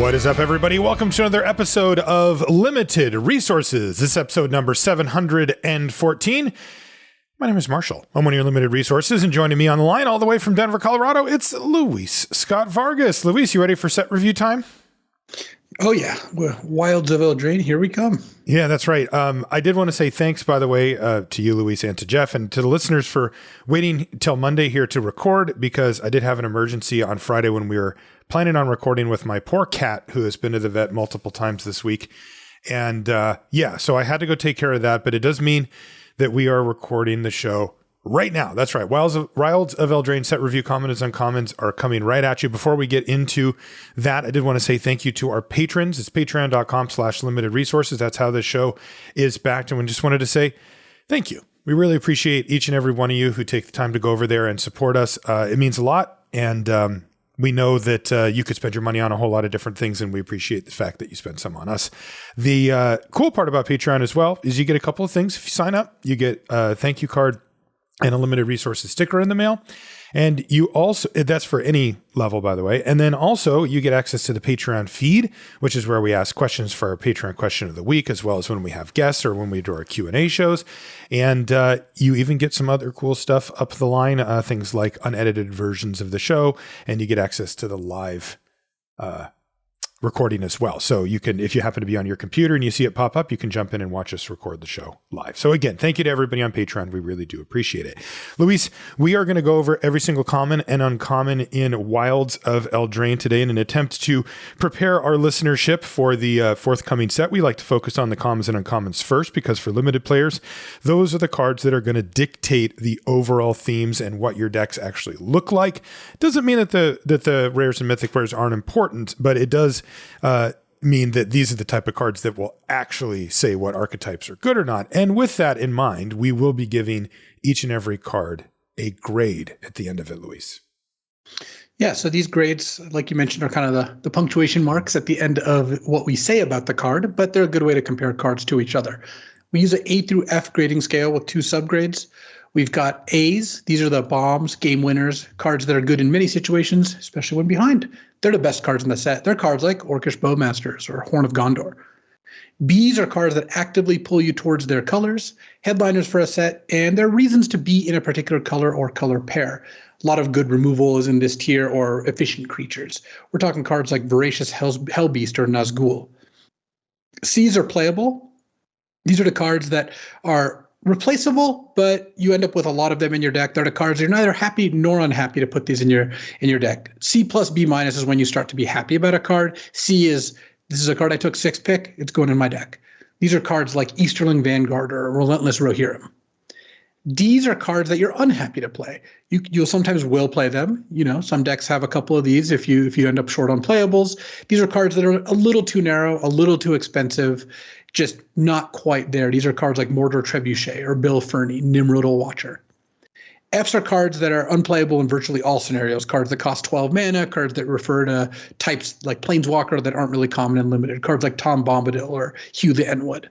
What is up, everybody? Welcome to another episode of Limited Resources. This is episode number 714. My name is Marshall. I'm one of your Limited Resources, and joining me on the line all the way from Denver, Colorado, it's Luis Scott-Vargas. Luis, you ready for set review time? Oh, yeah. Wilds of Eldraine, here we come. Yeah, that's right. I did want to say thanks, by the way, to you, Luis, and to Jeff, and to the listeners for waiting till Monday here to record, because I did have an emergency on Friday when we were planning on recording with my poor cat, who has been to the vet multiple times this week. And so I had to go take care of that, but it does mean that we are recording the show right now. That's right. Wilds of Eldraine set review commons and uncommons are coming right at you. Before we get into that, I did want to say thank you to our patrons. It's patreon.com/limited resources. That's how this show is backed. And we just wanted to say thank you. We really appreciate each and every one of you who take the time to go over there and support us. It means a lot. And we know that you could spend your money on a whole lot of different things, and we appreciate the fact that you spend some on us. The cool part about Patreon as well is you get a couple of things. If you sign up, you get a thank you card and a Limited Resources sticker in the mail. And you also, that's for any level, by the way. And then also you get access to the Patreon feed, which is where we ask questions for our Patreon question of the week, as well as when we have guests or when we do our Q&A shows. And you even get some other cool stuff up the line, things like unedited versions of the show, and you get access to the live recording as well. So you can, if you happen to be on your computer and you see it pop up, you can jump in and watch us record the show live. So again, thank you to everybody on Patreon. We really do appreciate it. Luis, we are going to go over every single common and uncommon in Wilds of Eldraine today in an attempt to prepare our listenership for the forthcoming set. We like to focus on the commons and uncommons first, because for limited players, those are the cards that are going to dictate the overall themes and what your decks actually look like. Doesn't mean that the rares and mythic players aren't important, but it does mean that these are the type of cards that will actually say what archetypes are good or not. And with that in mind, we will be giving each and every card a grade at the end of it, Luis. Yeah, so these grades, like you mentioned, are kind of the punctuation marks at the end of what we say about the card, but they're a good way to compare cards to each other. We use an A through F grading scale with 2 subgrades. We've got A's. These are the bombs, game winners, cards that are good in many situations, especially when behind. They're the best cards in the set. They're cards like Orcish Bowmasters or Horn of Gondor. B's are cards that actively pull you towards their colors, headliners for a set, and their reasons to be in a particular color or color pair. A lot of good removal is in this tier, or efficient creatures. We're talking cards like Voracious Hellbeast or Nazgul. C's are playable. These are the cards that are replaceable, but you end up with a lot of them in your deck. They're the cards you're neither happy nor unhappy to put these in your deck. C plus B minus is when you start to be happy about a card. C is, this is a card I took 6th pick, it's going in my deck. These are cards like Easterling Vanguard or Relentless Rohirrim. D's are cards that you're unhappy to play. You'll sometimes will play them. You know, some decks have a couple of these if you end up short on playables. These are cards that are a little too narrow, a little too expensive, just not quite there. These are cards like Mordor Trebuchet or Bill Ferny, Nimrodal Watcher. F's are cards that are unplayable in virtually all scenarios, cards that cost 12 mana, cards that refer to types like Planeswalker that aren't really common and limited, cards like Tom Bombadil or Hugh the Entwood.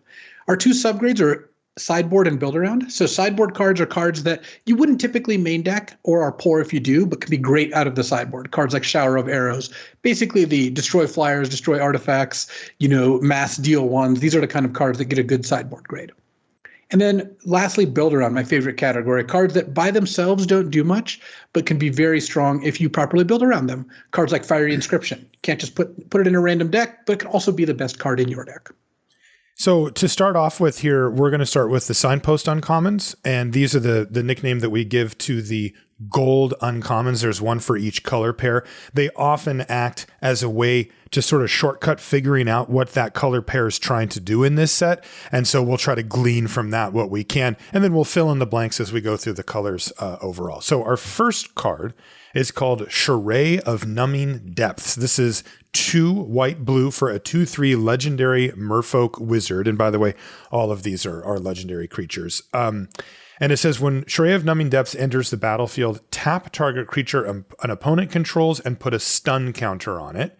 Our 2 subgrades are sideboard and build around. So sideboard cards are cards that you wouldn't typically main deck or are poor if you do, but can be great out of the sideboard. Cards like Shower of Arrows, basically the destroy flyers, destroy artifacts, mass deal ones. These are the kind of cards that get a good sideboard grade. And then lastly, build around, my favorite category, cards that by themselves don't do much, but can be very strong if you properly build around them. Cards like Fiery Inscription. You can't just put it in a random deck, but it can also be the best card in your deck. So to start off with here, we're going to start with the signpost uncommons. And these are the nickname that we give to the gold uncommons. There's one for each color pair. They often act as a way to sort of shortcut figuring out what that color pair is trying to do in this set. And so we'll try to glean from that what we can. And then we'll fill in the blanks as we go through the colors overall. So our first card is called Charade of Numbing Depths. This is 2 white-blue for a 2/3 legendary merfolk wizard. And by the way, all of these are legendary creatures. And it says, when Charade of Numbing Depths enters the battlefield, tap target creature an opponent controls and put a stun counter on it.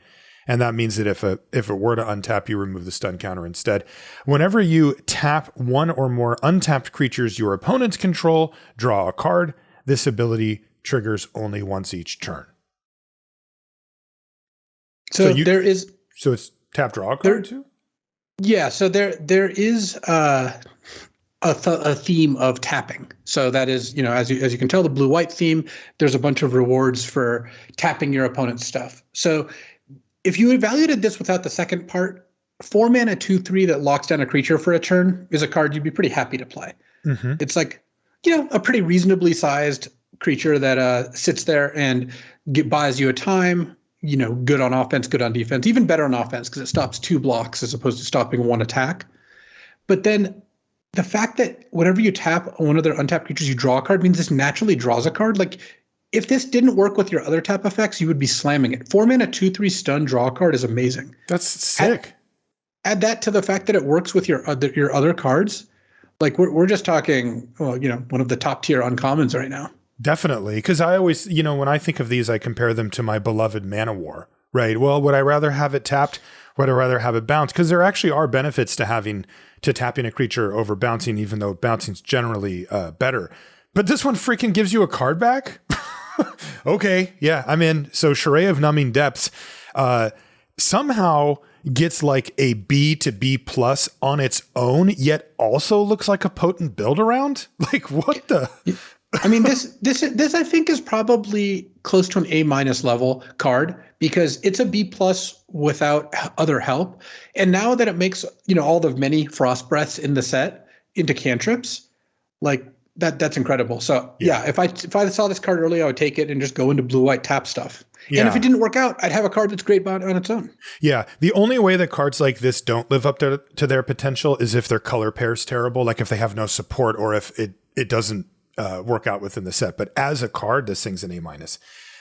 And that means that if it were to untap, you remove the stun counter instead. Whenever you tap one or more untapped creatures your opponents control, draw a card. This ability triggers only once each turn. So there is So it's tap draw There, card too? yeah. So there is a theme of tapping. So that is, as you can tell, the blue-white theme. There's a bunch of rewards for tapping your opponent's stuff. So if you evaluated this without the second part, 4 mana 2/3 that locks down a creature for a turn is a card you'd be pretty happy to play. Mm-hmm. It's like, a pretty reasonably sized creature that sits there and buys you a time. Good on offense, good on defense, even better on offense because it stops 2 blocks as opposed to stopping 1 attack. But then the fact that whenever you tap one of their untapped creatures, you draw a card means this naturally draws a card. Like if this didn't work with your other tap effects, you would be slamming it. 4 mana 2/3 stun draw a card is amazing. That's sick. Add that to the fact that it works with your other cards. Like we're just talking, one of the top tier uncommons right now. Definitely. Because I always, when I think of these, I compare them to my beloved Mana War, right? Well, would I rather have it tapped? Would I rather have it bounced? Because there actually are benefits to tapping a creature over bouncing, even though bouncing's generally better. But this one freaking gives you a card back? Okay, yeah, I'm in. So Charade of Numbing Depths somehow gets like a B to B plus on its own, yet also looks like a potent build around. Like what the? I mean, this I think is probably close to an A- level card because it's a B plus without other help. And now that it makes, all the many frost breaths in the set into cantrips, like that's incredible. So yeah, if I saw this card early, I would take it and just go into blue-white tap stuff. Yeah. And if it didn't work out, I'd have a card that's great on its own. Yeah. The only way that cards like this don't live up to their potential is if their color pair's terrible, like if they have no support or if it doesn't work out within the set. But as a card, this thing's an A-.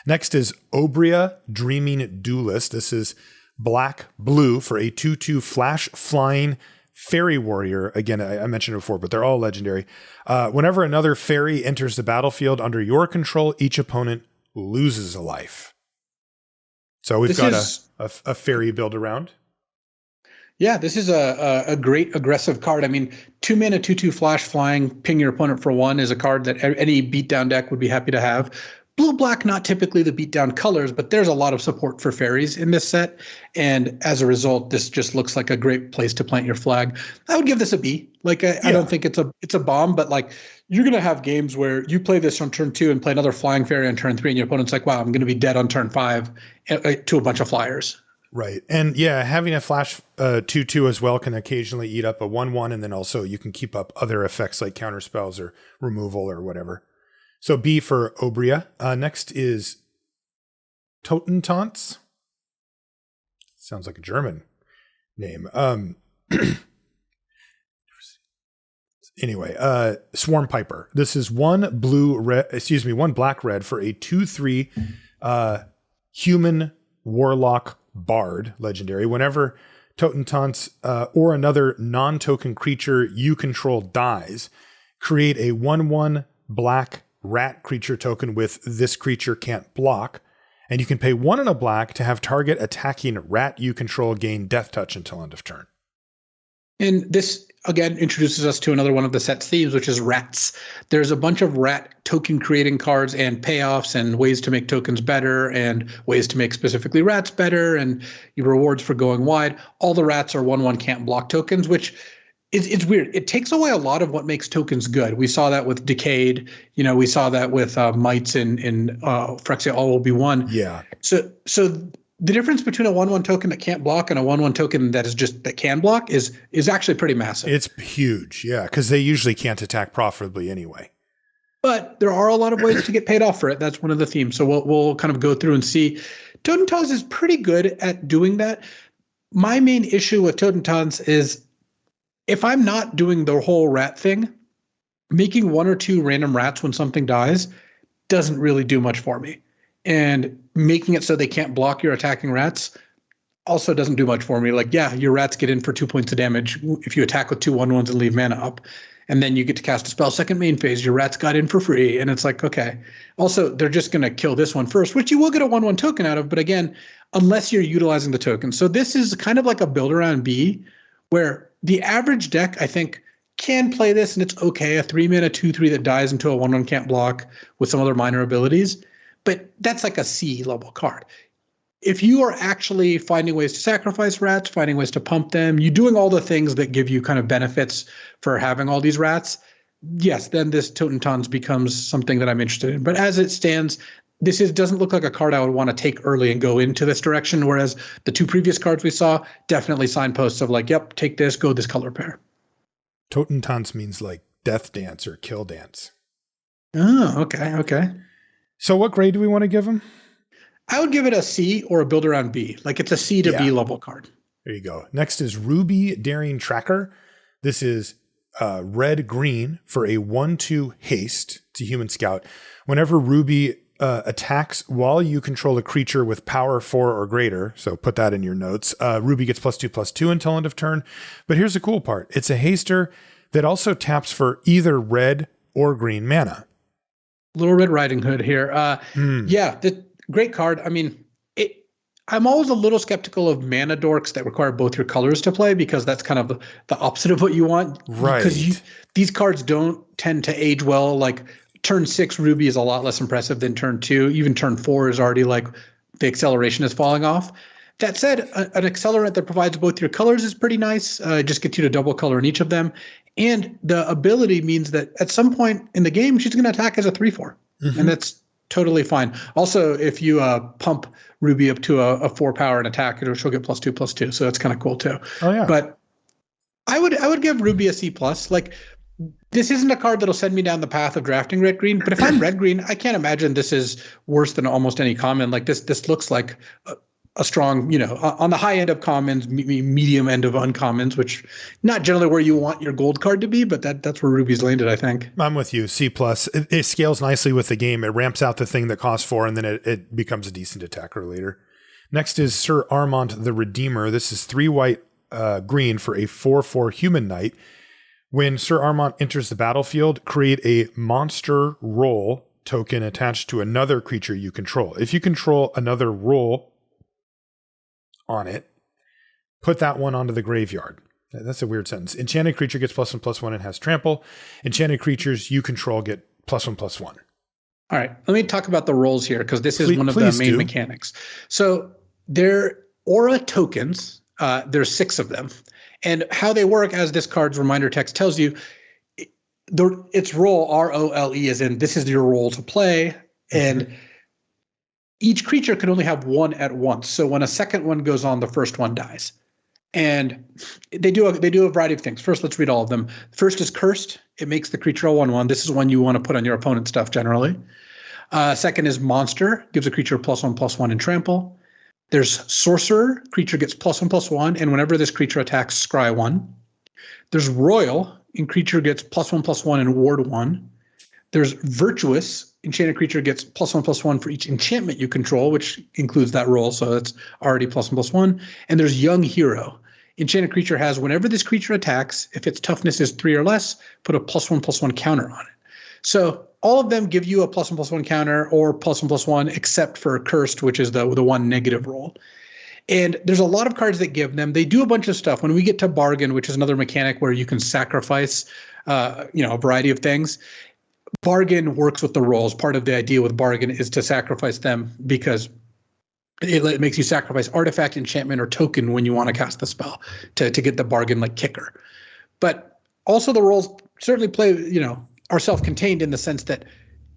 Next is Obria, Dreaming Duelist. This is black-blue for a 2/2 flash flying fairy warrior. Again, I mentioned it before, but they're all legendary. Whenever another fairy enters the battlefield under your control, each opponent loses a life. So we've got a fairy build around. Yeah, this is a great aggressive card. I mean, 2 mana 2/2 flash flying, ping your opponent for 1 is a card that any beatdown deck would be happy to have. Blue-black, not typically the beatdown colors, but there's a lot of support for fairies in this set. And as a result, this just looks like a great place to plant your flag. I would give this a B. Like, I don't think it's a bomb, but like you're going to have games where you play this on turn 2 and play another flying fairy on turn 3, and your opponent's like, wow, I'm going to be dead on turn 5 to a bunch of flyers. Right. And yeah, having a flash 2/2 as well can occasionally eat up a 1/1, and then also you can keep up other effects like counter spells or removal or whatever. So B for Obria. Next is Totentanz. Sounds like a German name. Anyway, Swarm Piper. This is one black red for a 2/3 human warlock bard legendary. Whenever Totentanz or another non-token creature you control dies, create a 1/1 black rat creature token with this creature can't block, and you can pay 1 and a black to have target attacking rat you control gain death touch until end of turn. And this, again, introduces us to another one of the set's themes, which is rats. There's a bunch of rat token creating cards and payoffs and ways to make tokens better and ways to make specifically rats better and rewards for going wide. All the rats are 1/1 can't block tokens, which it's weird. It takes away a lot of what makes tokens good. We saw that with Decayed. We saw that with Mites in Phyrexia All Will Be One. Yeah. So the difference between a 1/1 token that can't block and a 1/1 token that can block is actually pretty massive. It's huge, yeah, because they usually can't attack profitably anyway. But there are a lot of ways to get paid off for it. That's one of the themes. So we'll kind of go through and see. Totentanz is pretty good at doing that. My main issue with Totentanz is if I'm not doing the whole rat thing, making 1 or 2 random rats when something dies doesn't really do much for me. And making it so they can't block your attacking rats also doesn't do much for me. Like, yeah, your rats get in for 2 points of damage if you attack with 2 1/1s and leave mana up. And then you get to cast a spell second main phase. Your rats got in for free. And it's like, okay. Also, they're just going to kill this one first, which you will get a 1/1 token out of. But again, unless you're utilizing the token. So this is kind of like a build around B, where the average deck, I think, can play this and it's okay. A 3 mana 2/3 that dies into a 1/1 can't block with some other minor abilities. But that's like a C level card. if you are actually finding ways to sacrifice rats, finding ways to pump them, you doing all the things that give you kind of benefits for having all these rats, yes, then this Totentons becomes something that I'm interested in. But as it stands, doesn't look like a card I would want to take early and go into this direction, whereas the two previous cards we saw definitely signposts of like, yep, take this, go this color pair. Totentons means like death dance or kill dance. Oh, okay. So what grade do we want to give them? I would give it a C or a build around B. Like it's a C to B level card. There you go. Next is Ruby Daring Tracker. This is red-green for a 1/2 haste. It's a human scout. Whenever Ruby attacks while you control a creature with power 4 or greater, so put that in your notes, Ruby gets +2/+2 until end of turn. But here's the cool part. It's a haster that also taps for either red or green mana. Little Red Riding Hood here. Yeah, the great card. I mean, I'm always a little skeptical of mana dorks that require both your colors to play because that's kind of the opposite of what you want. Right. Because these cards don't tend to age well. Like turn 6 Ruby is a lot less impressive than turn 2. Even turn 4 is already like the acceleration is falling off. That said, an accelerant that provides both your colors is pretty nice. It just gets you to double color in each of them. And the ability means that at some point in the game, she's going to attack as a 3/4. Mm-hmm. And that's totally fine. Also, if you pump Ruby up to a 4 power and attack, she'll get +2/+2. So that's kind of cool too. Oh yeah. But I would give Ruby a C+. Like this isn't a card that'll send me down the path of drafting red green. But if I'm red green, I can't imagine this is worse than almost any common. Like this looks like a strong, on the high end of commons, medium end of uncommons, which not generally where you want your gold card to be, but that's where Ruby's landed, I think. I'm with you. C+. It scales nicely with the game. It ramps out the thing that costs 4, and then it becomes a decent attacker later. Next is Sir Armont the Redeemer. This is 3 white, green for a 4/4 human knight. When Sir Armont enters the battlefield, create a monster roll token attached to another creature you control. If you control another roll on it, put that one onto the graveyard. That's a weird sentence. Enchanted creature gets +1/+1 and has trample. Enchanted creatures you control get +1/+1. All right. Let me talk about the rolls here because this is one of the main mechanics. So they're aura tokens. There's 6 of them. And how they work, as this card's reminder text tells you, its role, ROLE, as in this is your role to play. And each creature can only have one at once. So when a second one goes on, the first one dies. And they do a variety of things. First, let's read all of them. First is Cursed. It makes the creature a 1/1. This is one you want to put on your opponent's stuff generally. Second is Monster. Gives a creature +1/+1 and trample. There's Sorcerer. Creature gets +1/+1. And whenever this creature attacks, scry 1. There's Royal. And creature gets +1/+1 and ward 1. There's Virtuous. Enchanted creature gets +1/+1 for each enchantment you control, which includes that roll, so that's already +1/+1. And there's Young Hero. Enchanted creature has, whenever this creature attacks, if its toughness is 3 or less, put a +1/+1 counter on it. So all of them give you a +1/+1 counter or +1/+1, except for Cursed, which is the one negative roll. And there's a lot of cards that give them. They do a bunch of stuff. When we get to Bargain, which is another mechanic where you can sacrifice, a variety of things. Bargain works with the rolls. Part of the idea with Bargain is to sacrifice them because it makes you sacrifice artifact, enchantment, or token when you want to cast the spell to get the bargain like kicker. But also the rolls certainly play, are self-contained in the sense that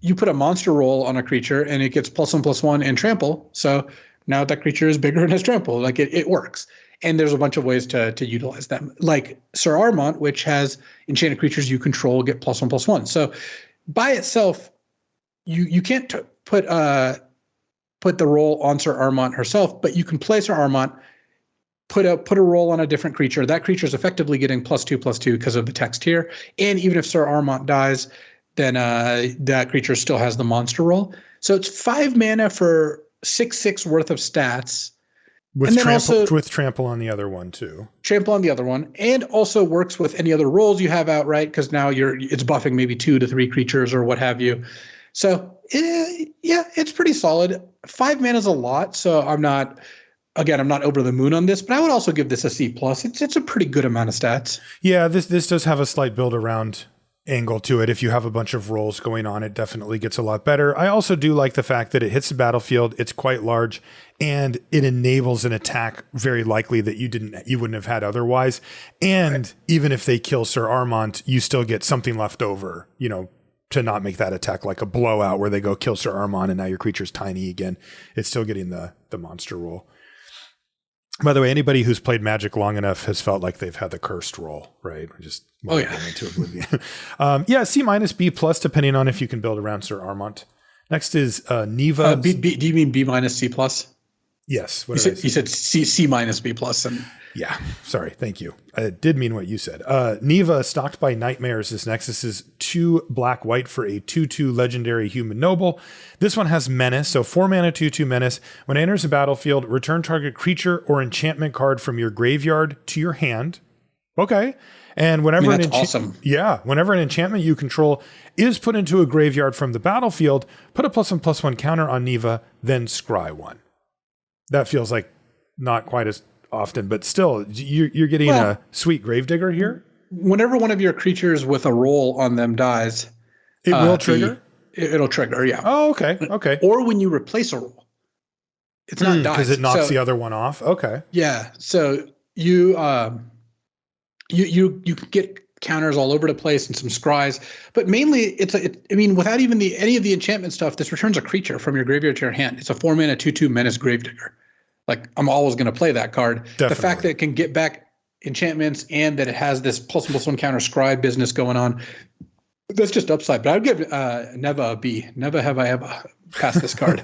you put a monster roll on a creature and it gets +1/+1 and trample. So now that creature is bigger and has trample. Like it works. And there's a bunch of ways to utilize them. Like Sir Armont, which has enchanted creatures you control get +1/+1. So by itself, you can't put the roll on Sir Armont herself, but you can play Sir Armont, put a roll on a different creature. That creature is effectively getting +2/+2 because of the text here. And even if Sir Armont dies, then that creature still has the monster roll. So it's 5 mana for 6/6 worth of stats. With trample on the other one too. Trample on the other one, and also works with any other rolls you have outright because now it's buffing maybe 2 to 3 creatures or what have you. So it's pretty solid. 5 mana is a lot, so I'm not over the moon on this, but I would also give this a C+. It's a pretty good amount of stats. Yeah, this does have a slight build around angle to it. If you have a bunch of rolls going on, it definitely gets a lot better. I also do like the fact that it hits the battlefield. It's quite large and it enables an attack very likely that you wouldn't have had otherwise. And even if they kill Sir Armont, you still get something left over, to not make that attack like a blowout where they go kill Sir Armont and now your creature's tiny again. It's still getting the monster roll. By the way, anybody who's played Magic long enough has felt like they've had the cursed roll, right? Just into oblivion. C minus, B plus, depending on if you can build around Sir Armont. Next is Neva. Do you mean B minus, C plus? Yes. You said C minus, B plus. And yeah, sorry. Thank you. I did mean what you said. Neva, Stalked by Nightmares is next. This is 2 black-white for a 2/2 legendary human noble. This one has Menace, so 4 mana 2/2 Menace. When it enters the battlefield, return target creature or enchantment card from your graveyard to your hand. Okay. And whenever whenever an enchantment you control is put into a graveyard from the battlefield, put a +1/+1 counter on Neva, then scry 1. That feels like not quite as often, but still, you're getting a sweet Gravedigger here. Whenever one of your creatures with a roll on them dies, it will trigger. It'll trigger, yeah. Oh, okay. Or when you replace a roll, it's not dies because it knocks the other one off. Okay. Yeah. So you can get counters all over the place and some scries, but mainly without even any of the enchantment stuff, this returns a creature from your graveyard to your hand. It's a 4 mana 2/2 Menace Gravedigger. Like, I'm always going to play that card. Definitely. The fact that it can get back enchantments and that it has this +1/+1 counter scry business going on, that's just upside. But I'd give Neva a B. Never have I ever passed this card.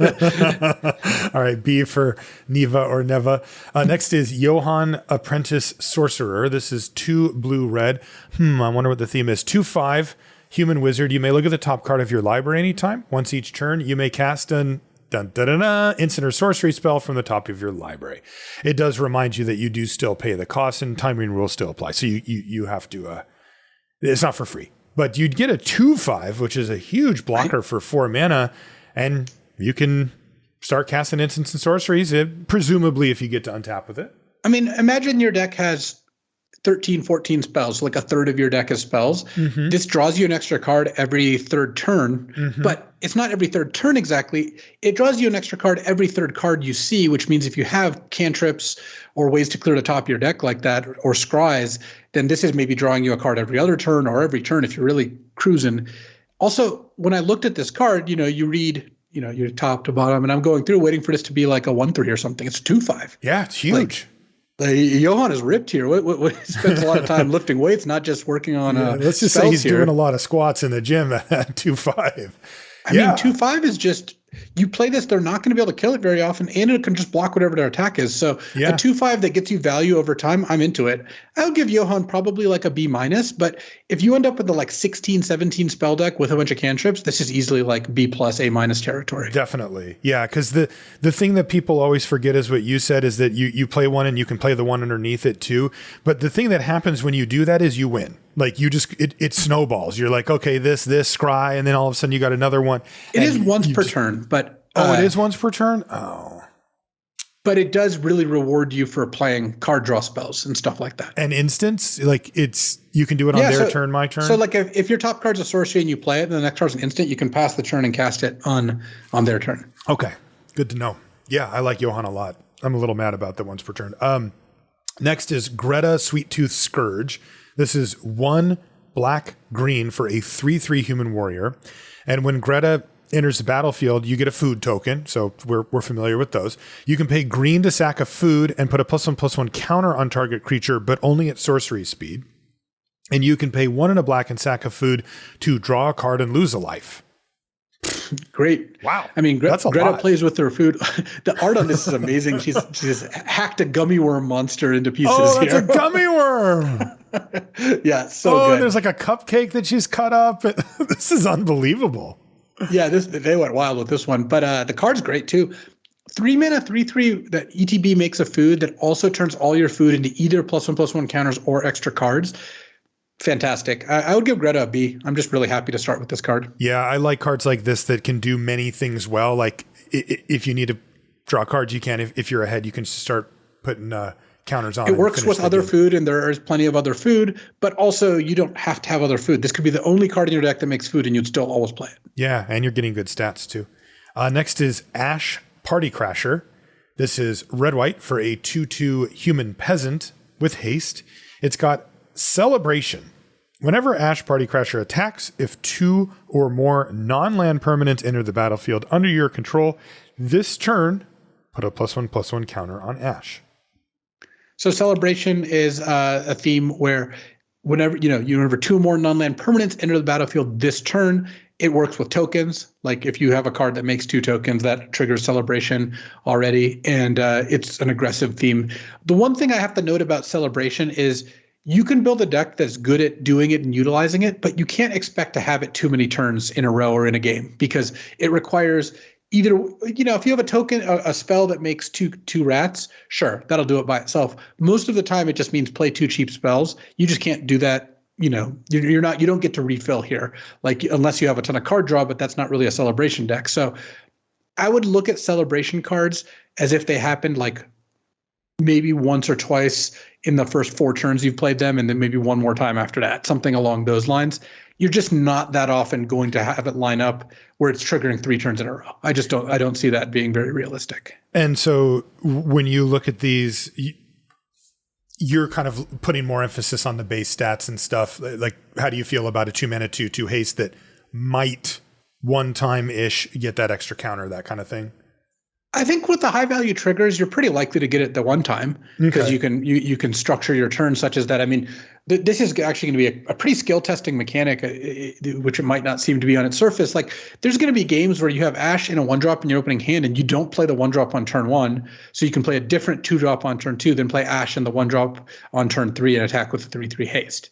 All right, B for Neva or Neva. Next is Johann, Apprentice Sorcerer. This is 2 blue-red. I wonder what the theme is. 2/5 human wizard. You may look at the top card of your library anytime. Once each turn, you may cast an instant or sorcery spell from the top of your library. It does remind you that you do still pay the cost and timing rules still apply. So you have to, it's not for free, but you'd get a 2/5, which is a huge blocker for 4 mana. And you can start casting instants and sorceries, presumably if you get to untap with it. I mean, imagine your deck has 13, 14 spells, like a third of your deck is spells. Mm-hmm. This draws you an extra card every third turn, but it's not every third turn exactly. It draws you an extra card every third card you see, which means if you have cantrips or ways to clear the top of your deck like that, or scries, then this is maybe drawing you a card every other turn or every turn if you're really cruising. Also, when I looked at this card, you read, your top to bottom, and I'm going through waiting for this to be like a 1/3 or something. It's 2/5. Yeah, it's huge. Johann is ripped here. He spends a lot of time lifting weights, not just working on. Let's just say he's doing a lot of squats in the gym at 2/5. I mean, 2/5 is just, you play this, they're not going to be able to kill it very often, and it can just block whatever their attack is. So a 2/5 that gets you value over time, I'm into it. I would give Johann probably like a B minus, but if you end up with the 16, 17 spell deck with a bunch of cantrips, this is easily like B plus, A minus territory. Definitely. Yeah, because the thing that people always forget is what you said, is that you play one and you can play the one underneath it too. But the thing that happens when you do that is you win. Like it snowballs. You're like, okay, this scry, and then all of a sudden you got another one. It is once per turn, but it is once per turn. Oh, but it does really reward you for playing card draw spells and stuff like that. And instants, you can do it on their turn, my turn. So if your top card's a sorcery and you play it, and the next card's an instant, you can pass the turn and cast it on their turn. Okay, good to know. Yeah, I like Johann a lot. I'm a little mad about the once per turn. Next is Greta, Sweet Tooth Scourge. This is 1 black-green for a 3/3 human warrior. And when Greta enters the battlefield, you get a food token. So we're familiar with those. You can pay green to sack a food and put a +1/+1 counter on target creature, but only at sorcery speed. And you can pay 1 and a black and sack a food to draw a card and lose a life. Great. Wow. I mean, Greta plays with her food. The art on this is amazing. She's hacked a gummy worm monster into pieces. Oh, that's a gummy worm. Yeah, so good. There's like a cupcake that she's cut up. This is unbelievable. Yeah, they went wild with this one. But the card's great too. 3 mana, 3/3 that ETB makes a food that also turns all your food into either +1/+1 counters or extra cards. Fantastic. I would give Greta a B. I'm just really happy to start with this card. Yeah, I like cards like this that can do many things well. Like if you need to draw cards, you can. If you're ahead, you can start putting counters on. It works with other game. food, and there is plenty of other food, but also you don't have to have other food. This could be the only card in your deck that makes food, and you'd still always play it. Yeah, and you're getting good stats too. Next is Ash Party Crasher. This is red-white for a 2/2 human peasant with haste. It's got Celebration. Whenever Ash Party Crasher attacks, if 2 or more non-land permanents enter the battlefield under your control, this turn, put a +1/+1 counter on Ash. So Celebration is a theme where whenever whenever 2 or more non-land permanents enter the battlefield this turn, it works with tokens. Like if you have a card that makes 2 tokens, that triggers Celebration already, and it's an aggressive theme. The one thing I have to note about Celebration is you can build a deck that's good at doing it and utilizing it, but you can't expect to have it too many turns in a row or in a game, because it requires either, if you have a token, a spell that makes two rats, sure, that'll do it by itself. Most of the time, it just means play 2 cheap spells. You just can't do that. You don't get to refill here, like unless you have a ton of card draw, but that's not really a Celebration deck. So I would look at Celebration cards as if they happened like maybe once or twice in the first 4 turns you've played them, and then maybe one more time after that, something along those lines. You're just not that often going to have it line up where it's triggering 3 turns in a row. I don't see that being very realistic. And so when you look at these, you're kind of putting more emphasis on the base stats and stuff. Like, how do you feel about a 2-mana 2/2 haste that might one time-ish get that extra counter, that kind of thing? I think with the high value triggers, you're pretty likely to get it the one time, because you can structure your turn such as that. I mean, this is actually going to be a pretty skill testing mechanic, which it might not seem to be on its surface. Like there's going to be games where you have Ash in a 1-drop in your opening hand, and you don't play the 1-drop on turn 1, so you can play a different 2-drop on turn 2, then play Ash in the 1-drop on turn 3 and attack with a 3/3 haste.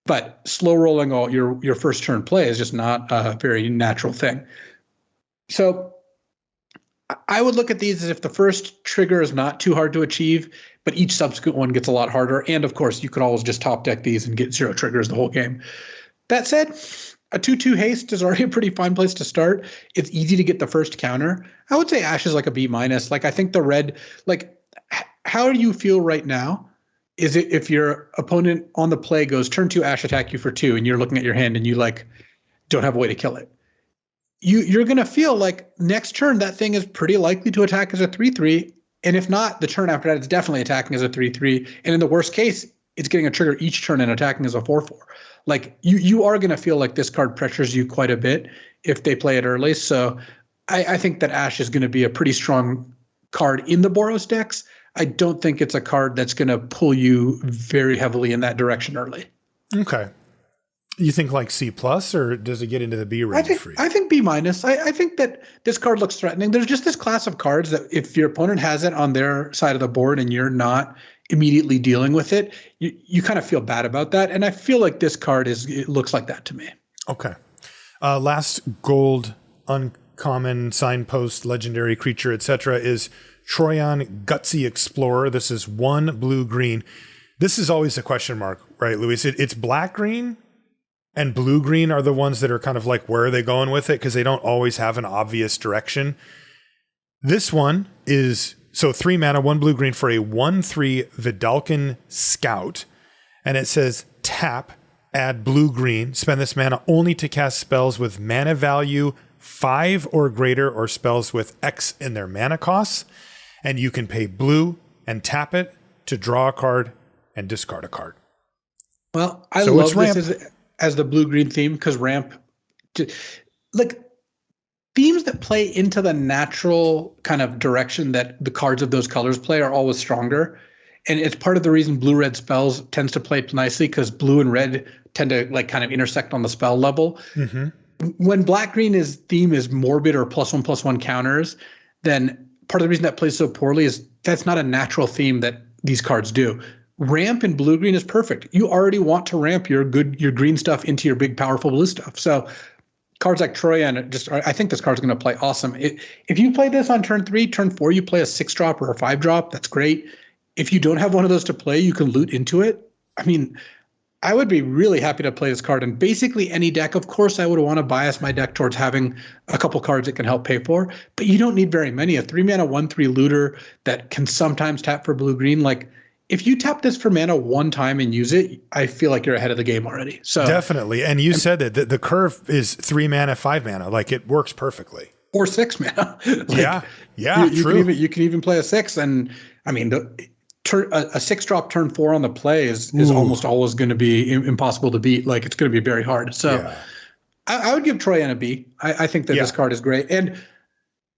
But slow rolling all your first turn play is just not a very natural thing. So I would look at these as if the first trigger is not too hard to achieve, but each subsequent one gets a lot harder. And of course, you could always just top deck these and get 0 triggers the whole game. That said, a 2/2 haste is already a pretty fine place to start. It's easy to get the first counter. I would say Ash is like a B-. Like I think the red, like how do you feel right now? Is it if your opponent on the play goes turn 2 Ash attack you for 2, and you're looking at your hand and you like don't have a way to kill it? You're going to feel like next turn that thing is pretty likely to attack as a 3/3, and if not, the turn after that it's definitely attacking as a 3/3, and in the worst case, it's getting a trigger each turn and attacking as a 4/4. Like you are going to feel like this card pressures you quite a bit if they play it early. So I think that Ash is going to be a pretty strong card in the Boros decks. I don't think it's a card that's going to pull you very heavily in that direction early. Okay. You think like C+, or does it get into the B range for you? I think B-. I think that this card looks threatening. There's just this class of cards that if your opponent has it on their side of the board and you're not immediately dealing with it, you kind of feel bad about that. And I feel like this card it looks like that to me. Okay. Last gold, uncommon, signpost, legendary creature, etc. is Troyan Gutsy Explorer. This is 1 blue-green. This is always a question mark, right, Luis? It's black-green. And blue-green are the ones that are kind of like, where are they going with it? Because they don't always have an obvious direction. This one is, 3 mana, 1 blue-green for a 1/3 Vidalcan Scout. And it says, tap, add blue-green, spend this mana only to cast spells with mana value 5 or greater, or spells with X in their mana costs. And you can pay blue and tap it to draw a card and discard a card. Well, I love this as the blue-green theme, because ramp, like themes that play into the natural kind of direction that the cards of those colors play are always stronger. And it's part of the reason blue-red spells tends to play nicely, because blue and red tend to like kind of intersect on the spell level. Mm-hmm. When black-green theme is morbid or +1/+1 counters, then part of the reason that plays so poorly is that's not a natural theme that these cards do. Ramp in blue-green is perfect. You already want to ramp your green stuff into your big, powerful blue stuff. So cards like Troyan, I think this card's going to play awesome. If you play this on turn 3, turn 4, you play a 6-drop or a 5-drop, that's great. If you don't have one of those to play, you can loot into it. I mean, I would be really happy to play this card in basically any deck. Of course, I would want to bias my deck towards having a couple cards it can help pay for, but you don't need very many. A 3-mana 1/3 looter that can sometimes tap for blue-green, like if you tap this for mana one time and use it, I feel like you're ahead of the game already. So definitely. And you said that the curve is 3 mana, 5 mana. Like it works perfectly. Or 6 mana. Yeah. You True. You can even play a 6. And I mean, a 6-drop turn 4 on the play is almost always going to be impossible to beat. Like it's going to be very hard. So I would give Troyan a B. I think that this card is great. And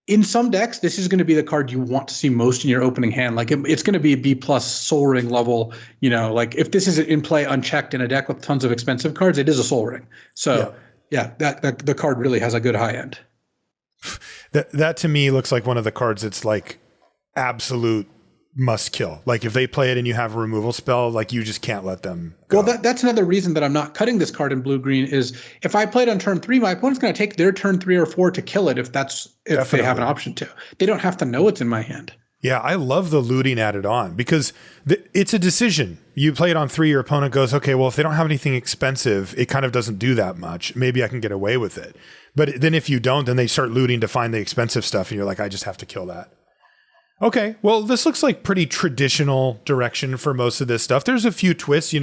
in some decks, this is going to be the card you want to see most in your opening hand. Like it's going to be a B+ Soul Ring level. You know, like if this is in play unchecked in a deck with tons of expensive cards, it is a Soul Ring. So that the card really has a good high end. That to me looks like one of the cards that's like absolute must kill. Like if they play it and you have a removal spell, like you just can't let them go. Well, that's another reason that I'm not cutting this card in blue-green is if I play it on turn 3, my opponent's going to take their turn 3 or 4 to kill it if they have an option to. They don't have to know it's in my hand. Yeah, I love the looting added on because it's a decision. You play it on 3, your opponent goes, okay, well, if they don't have anything expensive, it kind of doesn't do that much. Maybe I can get away with it. But then if you don't, then they start looting to find the expensive stuff and you're like, I just have to kill that. Okay, well, this looks like pretty traditional direction for most of this stuff. There's a few twists,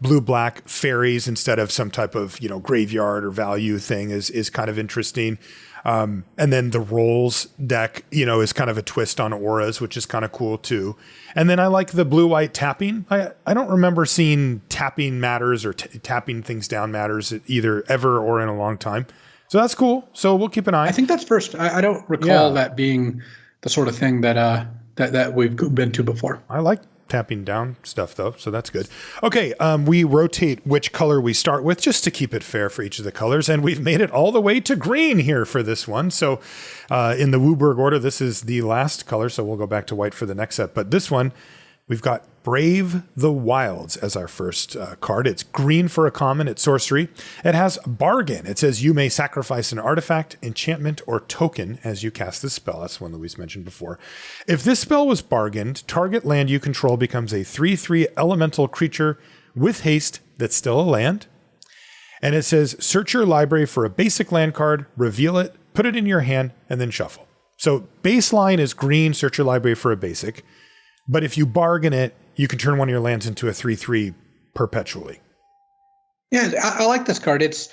blue-black faeries instead of some type of, graveyard or value thing is kind of interesting. And then the rolls deck, is kind of a twist on auras, which is kind of cool too. And then I like the blue-white tapping. I don't remember seeing tapping matters or tapping things down matters either ever or in a long time. So that's cool. So we'll keep an eye. I think that's first. I don't recall that being the sort of thing that we've been to before. I like tapping down stuff though, so that's good. Okay, we rotate which color we start with just to keep it fair for each of the colors, and we've made it all the way to green here for this one. So in the Wooburg order, this is the last color, so we'll go back to white for the next set. But this one, we've got Brave the Wilds as our first card. It's green for a common. It's sorcery. It has Bargain. It says you may sacrifice an artifact, enchantment, or token as you cast this spell. That's one Luis mentioned before. If this spell was bargained, target land you control becomes a 3/3 elemental creature with haste that's still a land. And it says search your library for a basic land card, reveal it, put it in your hand, and then shuffle. So baseline is green, search your library for a basic. But if you bargain it, you can turn one of your lands into a 3/3 perpetually. Yeah, I like this card. It's,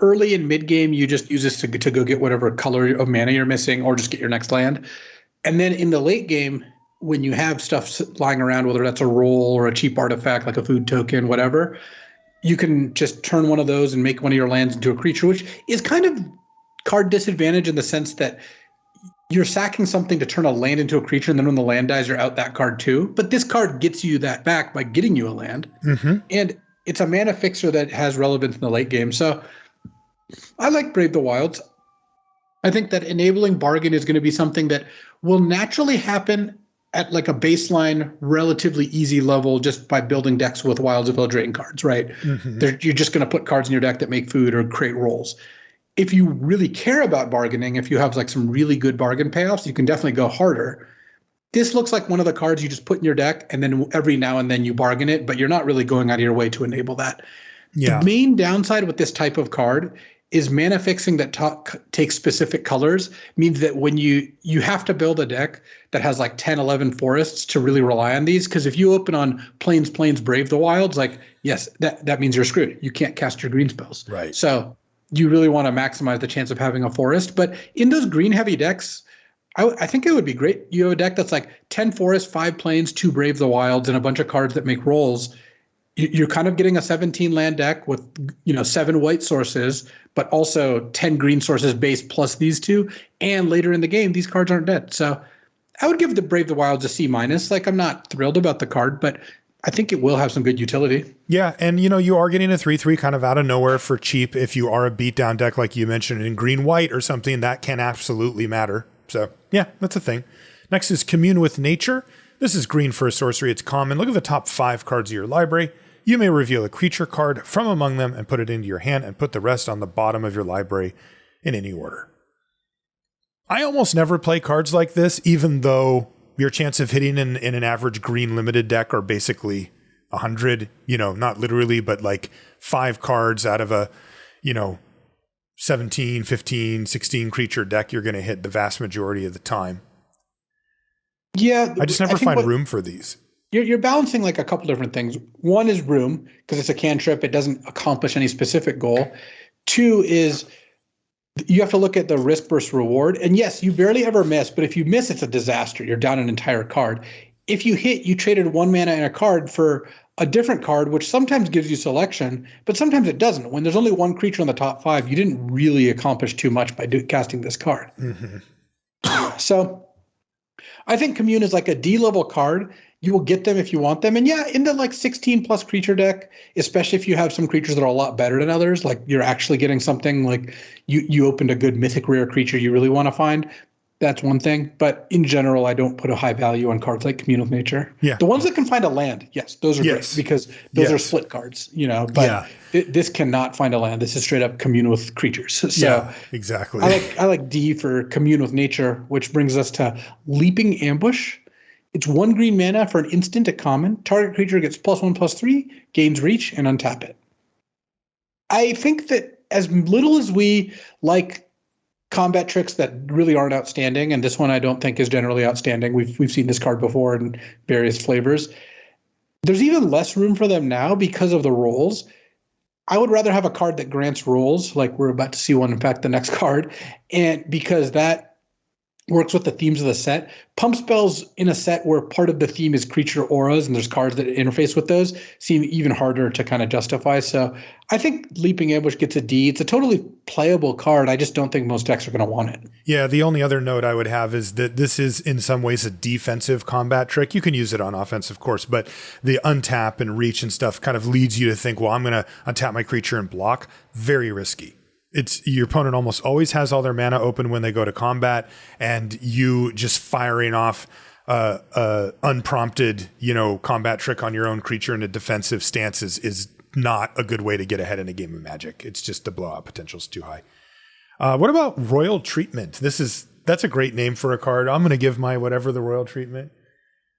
early and mid game, you just use this to go get whatever color of mana you're missing or just get your next land. And then in the late game, when you have stuff lying around, whether that's a roll or a cheap artifact like a food token, whatever, you can just turn one of those and make one of your lands into a creature, which is kind of card disadvantage in the sense that you're sacking something to turn a land into a creature, and then when the land dies, you're out that card too. But this card gets you that back by getting you a land. Mm-hmm. And it's a mana fixer that has relevance in the late game. So I like Brave the Wilds. I think that enabling Bargain is going to be something that will naturally happen at like a baseline, relatively easy level just by building decks with Wilds of Eldraine cards, right? Mm-hmm. You're just going to put cards in your deck that make food or create rolls. If you really care about bargaining, if you have like some really good bargain payoffs, you can definitely go harder. This looks like one of the cards you just put in your deck, and then every now and then you bargain it, but you're not really going out of your way to enable that. Yeah. The main downside with this type of card is mana fixing that takes specific colors means that when you have to build a deck that has like 10, 11 forests to really rely on these, because if you open on Plains, Brave the Wilds, like, yes, that means you're screwed. You can't cast your green spells. Right. So you really want to maximize the chance of having a forest. But in those green heavy decks, I think it would be great. You have a deck that's like 10 forests, 5 plains, 2 Brave the Wilds, and a bunch of cards that make rolls. You're kind of getting a 17 land deck with 7 white sources, but also 10 green sources base plus these 2. And later in the game, these cards aren't dead. So I would give the Brave the Wilds a C-. Like, I'm not thrilled about the card, but I think it will have some good utility. Yeah, and you are getting a 3/3 kind of out of nowhere for cheap if you are a beatdown deck like you mentioned in green-white or something. That can absolutely matter. So yeah, that's a thing. Next is Commune with Nature. This is green for a sorcery. It's common. Look at the top 5 cards of your library. You may reveal a creature card from among them and put it into your hand and put the rest on the bottom of your library in any order. I almost never play cards like this, even though your chance of hitting in an average green limited deck are basically 100, not literally, but like 5 cards out of a, 17, 15, 16 creature deck, you're going to hit the vast majority of the time. Yeah. I just never find room for these. You're balancing like a couple different things. One is room, because it's a cantrip. It doesn't accomplish any specific goal. Two is you have to look at the risk versus reward. And yes, you barely ever miss, but if you miss, it's a disaster. You're down an entire card. If you hit, you traded 1 mana and a card for a different card, which sometimes gives you selection, but sometimes it doesn't. When there's only one creature in the top 5, you didn't really accomplish too much by casting this card. Mm-hmm. So I think Commune is like a D-level card. You will get them if you want them. And yeah, in the like 16 plus creature deck, especially if you have some creatures that are a lot better than others, like you're actually getting something like you opened a good mythic rare creature you really want to find. That's one thing. But in general, I don't put a high value on cards like Commune with Nature. Yeah. The ones that can find a land, yes, those are great because those are split cards, but this cannot find a land. This is straight up Commune with creatures. So yeah, exactly. I like D for Commune with Nature, which brings us to Leaping Ambush. It's 1 green mana for an instant at common. Target creature gets +1/+3, gains reach, and untap it. I think that as little as we like combat tricks that really aren't outstanding, and this one I don't think is generally outstanding. We've seen this card before in various flavors. There's even less room for them now because of the rolls. I would rather have a card that grants rolls, like we're about to see one, in fact, the next card, and because that works with the themes of the set. Pump spells in a set where part of the theme is creature auras and there's cards that interface with those seem even harder to kind of justify. So I think Leaping Ambush gets a D. It's a totally playable card. I just don't think most decks are going to want it. Yeah, the only other note I would have is that this is in some ways a defensive combat trick. You can use it on offense, of course, but the untap and reach and stuff kind of leads you to think, well, I'm going to untap my creature and block. Very risky. It's your opponent almost always has all their mana open when they go to combat, and you just firing off unprompted, combat trick on your own creature in a defensive stance is not a good way to get ahead in a game of Magic. It's just the blowout potential is too high. What about Royal Treatment? That's a great name for a card. I'm going to give my whatever the Royal Treatment.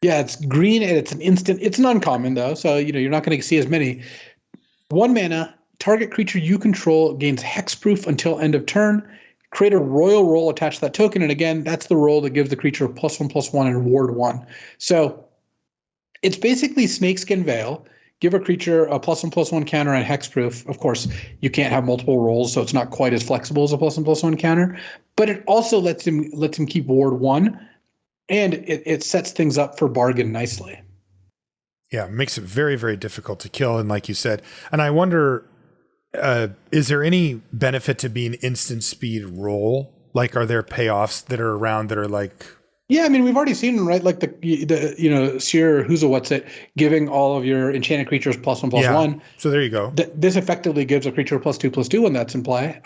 Yeah, it's green and it's an instant. It's an uncommon though, so you're not going to see as many. 1 mana. Target creature you control gains hexproof until end of turn. Create a royal roll attached to that token. And again, that's the roll that gives the creature a +1/+1 and ward 1. So it's basically Snakeskin Veil. Give a creature a +1/+1 counter and hexproof. Of course, you can't have multiple rolls, so it's not quite as flexible as a +1/+1 counter. But it also lets him keep ward 1. And it sets things up for bargain nicely. Yeah, it makes it very, very difficult to kill. And like you said, and I wonder, is there any benefit to being instant speed roll? Like, are there payoffs that are around that are like? Yeah, I mean, we've already seen them, right? Like the Seer Who's a What's It giving all of your enchanted creatures +1/+1. So there you go. This effectively gives a creature +2/+2 when that's in play.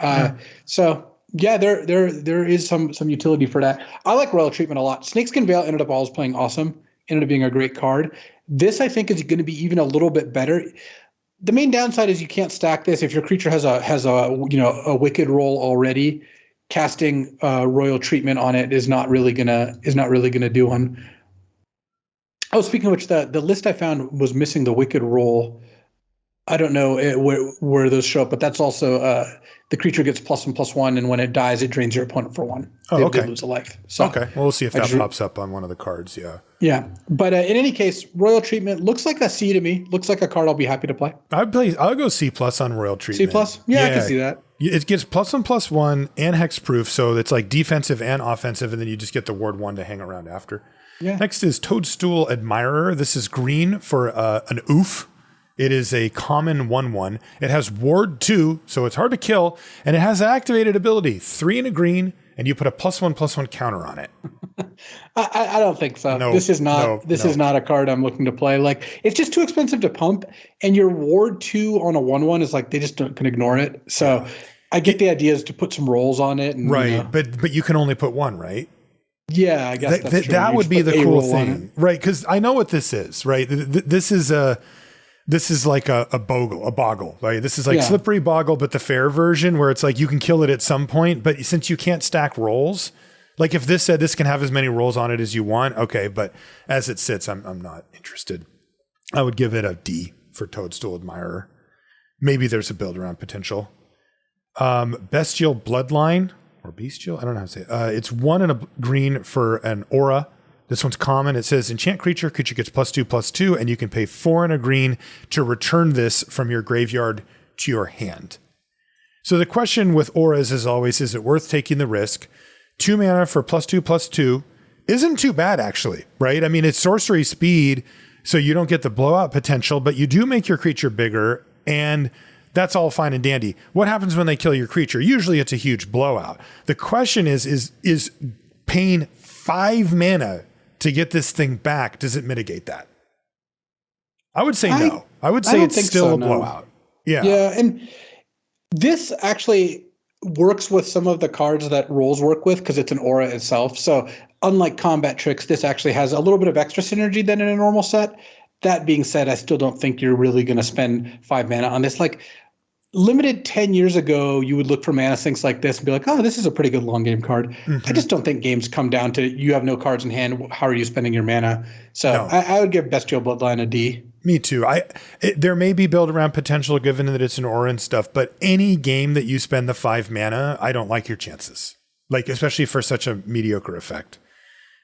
So yeah, there is some utility for that. I like Royal Treatment a lot. Snakeskin Veil ended up always playing awesome. Ended up being a great card. This I think is going to be even a little bit better. The main downside is you can't stack this if your creature has a wicked roll already. Casting Royal Treatment on it is not really gonna do one. Oh, speaking of which, the list I found was missing the wicked roll. I don't know where those show up, but that's also the creature gets +1/+1, and when it dies, it drains your opponent for 1. They lose a life. So okay, well, we'll see if that pops up on one of the cards. Yeah. Yeah, but in any case, Royal Treatment looks like a C to me. Looks like a card I'll be happy to play. I'll go C+ on Royal Treatment. C+? Yeah, I can see that. It gets +1/+1 and hexproof, so it's like defensive and offensive, and then you just get the ward 1 to hang around after. Yeah. Next is Toadstool Admirer. This is green for an oof. It is a common 1/1. It has ward 2, so it's hard to kill, and it has an activated ability, 3 and a green, and you put a +1/+1 counter on it. I don't think so. No, this is not a card I'm looking to play. Like, it's just too expensive to pump, and your ward 2 on a 1/1 is like they just can ignore it. So I get the idea is to put some rolls on it, and, right? But you can only put 1, right? Yeah, I guess that's true. That would be the cool thing, right? Because I know what this is, right? This is like a boggle, right? This is like Slippery Boggle, but the fair version where it's like you can kill it at some point, but since you can't stack rolls, like if this said this can have as many rolls on it as you want, okay, but as it sits, I'm not interested. I would give it a D for Toadstool Admirer. Maybe there's a build around potential. Bestial Bloodline or Bestial, I don't know how to say it. It's 1 and a green for an aura. This one's common. It says enchant creature gets +2/+2, and you can pay 4 and a green to return this from your graveyard to your hand. So the question with auras is always, is it worth taking the risk? 2 mana for +2/+2 isn't too bad, actually, right? I mean, it's sorcery speed, so you don't get the blowout potential, but you do make your creature bigger, and that's all fine and dandy. What happens when they kill your creature? Usually it's a huge blowout. The question is paying 5 mana to get this thing back, does it mitigate that? I would say no. I would say it's still a blowout. Yeah. Yeah, and this actually works with some of the cards that rolls work with because it's an aura itself. So unlike combat tricks, this actually has a little bit of extra synergy than in a normal set. That being said, I still don't think you're really going to spend 5 mana on this. Like limited 10 years ago, you would look for mana sinks like this and be like, oh, this is a pretty good long game card. I just don't think games come down to you have no cards in hand. How are you spending your mana? So no. I would give Bestial Bloodline a D. Me too. There may be build around potential given that it's an aura and stuff, but any game that you spend the 5 mana, I don't like your chances. Like, especially for such a mediocre effect.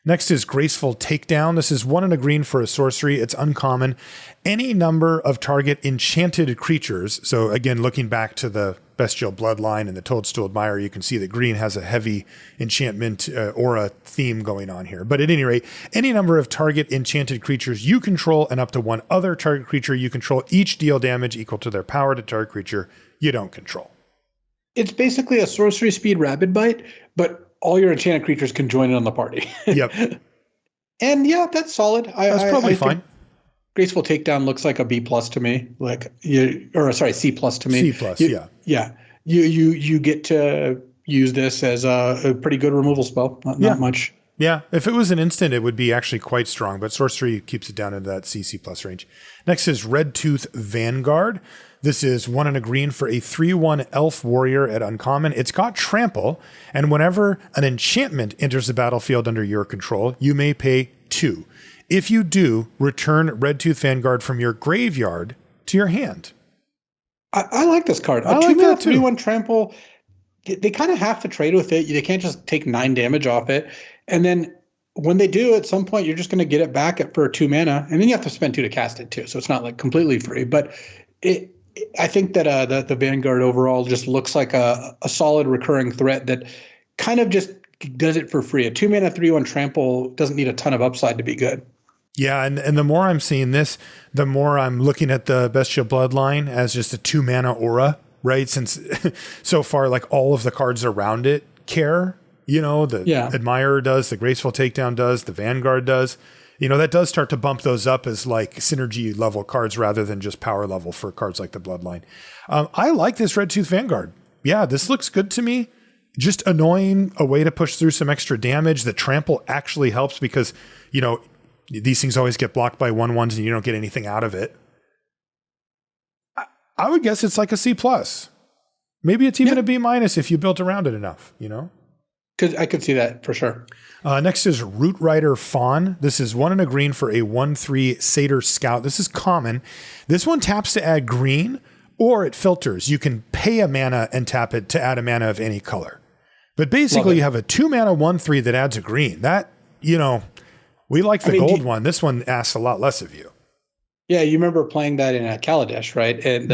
Next is Graceful Takedown. This is 1 and a green for a sorcery. It's uncommon. Any number of target enchanted creatures. So again, looking back to the Bestial Bloodline and the Toadstool Admirer, you can see that green has a heavy enchantment aura theme going on here. But at any rate, any number of target enchanted creatures you control and up to 1 other target creature you control each deal damage equal to their power to target creature you don't control. It's basically a sorcery speed Rabid Bite, but all your enchanted creatures can join in on the party. Yep. And yeah, that's solid. That's probably fine. Graceful Takedown looks like a B+ to me. C+ to me. C+, yeah. Yeah. You get to use this as a pretty good removal spell. Not much. Yeah. If it was an instant, it would be actually quite strong, but sorcery keeps it down into that CC+ range. Next is Red Tooth Vanguard. This is 1 and a green for a 3/1 elf warrior at uncommon. It's got trample, and whenever an enchantment enters the battlefield under your control, you may pay 2. If you do, return Red Tooth Vanguard from your graveyard to your hand. I like this card. I like that too. 3/1 trample, they kind of have to trade with it. They can't just take 9 damage off it. And then when they do, at some point, you're just going to get it back for 2 mana, and then you have to spend 2 to cast it too. So it's not like completely free, but I think that the Vanguard overall just looks like a solid recurring threat that kind of just does it for free. A 2 mana 3/1 trample doesn't need a ton of upside to be good. Yeah, and the more I'm seeing this, the more I'm looking at the Bestial Bloodline as just a 2 mana aura, right? Since so far, like all of the cards around it care. The Admirer does, the Graceful Takedown does, the Vanguard does. That does start to bump those up as like synergy level cards rather than just power level for cards like the Bloodline. I like this Red Tooth Vanguard. Yeah, this looks good to me. Just annoying, a way to push through some extra damage. The trample actually helps because, these things always get blocked by 1/1s and you don't get anything out of it. I would guess it's like a C+. Maybe it's even a B- if you built around it enough, I could see that for sure. Next is Root Rider Fawn. This is 1 and a green for a 1/3 Satyr Scout. This is common. This one taps to add green, or it filters. You can pay a mana and tap it to add a mana of any color. But basically, you have a 2 mana 1/3 that adds a green. That, we like the gold one. This one asks a lot less of you. Yeah, you remember playing that in Kaladesh, right? And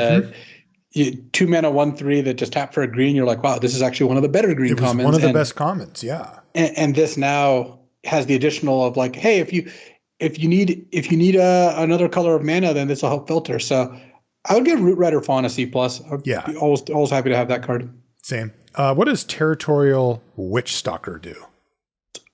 2 mana 1/3 that just tap for a green. You're like, wow, this is actually one of the better green commons. One of the best commons, yeah. And this now has the additional of like, hey, if you need another color of mana, then this will help filter. So I would give Root Rider Fawn a C+. Yeah, I'd be always happy to have that card. Same. What does Territorial Witch Stalker do?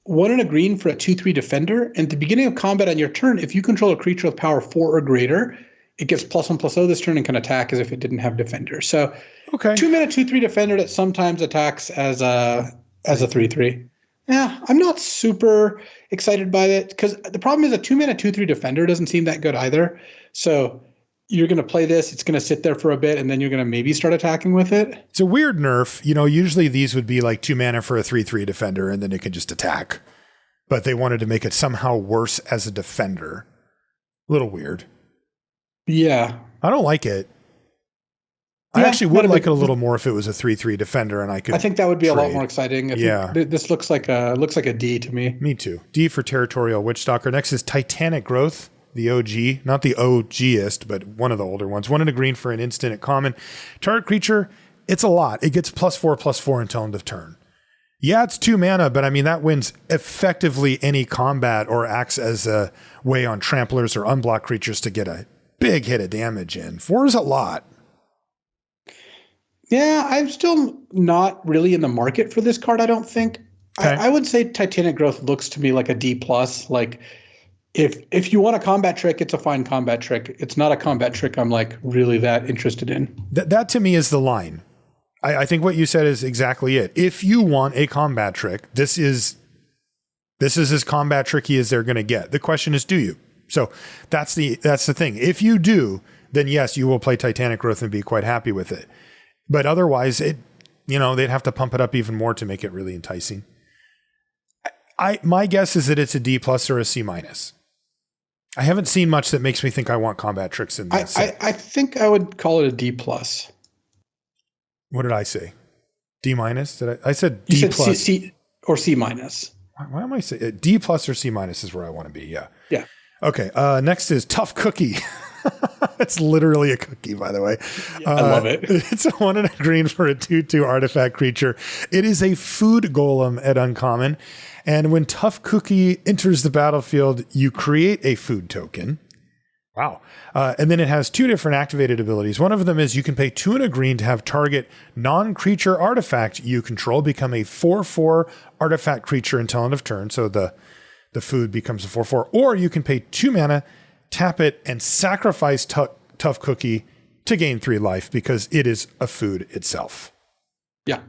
1 and a green for a 2/3 defender. At the beginning of combat on your turn, if you control a creature with power 4 or greater, it gets +1/+0 this turn and can attack as if it didn't have defender. So 2 mana 2/3 defender that sometimes attacks as a 3/3. Yeah, I'm not super excited by it because the problem is a 2 mana 2/3 defender doesn't seem that good either. So you're going to play this, it's going to sit there for a bit, and then you're going to maybe start attacking with it. It's a weird nerf. Usually these would be like 2 mana for a 3/3 defender, and then it can just attack. But they wanted to make it somehow worse as a defender. A little weird. Yeah. I don't like it. I actually would like it a little more if it was a 3/3 defender and I could. I think that would be trade. a lot more exciting. This looks like a D to me. Me too. D for Territorial Witchstalker. Next is Titanic Growth, the OG, not the OGist, but one of the older ones. 1 and a green for an instant at common. Target creature, it's a lot. It gets +4/+4 until end of turn. Yeah, it's 2 mana, but I mean, that wins effectively any combat or acts as a way on tramplers or unblocked creatures to get a big hit of damage in. 4 is a lot. Yeah, I'm still not really in the market for this card, I don't think. Okay. I would say Titanic Growth looks to me like a D+. Like, if you want a combat trick, it's a fine combat trick. It's not a combat trick I'm like really that interested in. That to me is the line. I think what you said is exactly it. If you want a combat trick, this is as combat tricky as they're going to get. The question is, do you? So that's the thing. If you do, then yes, you will play Titanic Growth and be quite happy with it. But otherwise, they'd have to pump it up even more to make it really enticing. My guess is that it's a D+ or a C-. I haven't seen much that makes me think I want combat tricks in this. I think I would call it a D+. What did I say? D-? I said D+. You said C or C-. Why am I saying D+ or C- is where I want to be? Yeah. Yeah. Okay. Next is Tough Cookie. It's literally a cookie, by the way. Yeah, I love it. It's a 1 and a green for a 2/2 artifact creature. It is a food golem at uncommon. And when Tough Cookie enters the battlefield, you create a food token. Wow. And then it has 2 different activated abilities. One of them is you can pay 2 and a green to have target non-creature artifact you control become a 4/4 artifact creature until end of turn. So the food becomes a 4/4. Or you can pay 2 mana, tap it, and sacrifice Tough Cookie to gain 3 life because it is a food itself. Yeah.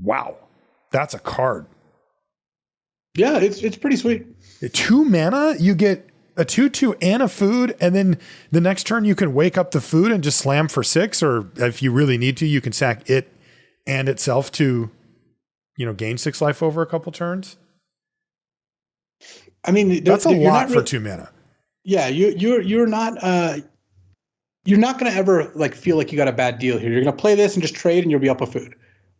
Wow. That's a card. Yeah, it's pretty sweet. 2 mana, you get a 2/2 and a food, and then the next turn you can wake up the food and just slam for 6, or if you really need to, you can sack it and itself to, gain 6 life over a couple turns. I mean, that's a lot for 2 mana. Yeah, you're not going to ever like feel like you got a bad deal here. You're going to play this and just trade, and you'll be up a food.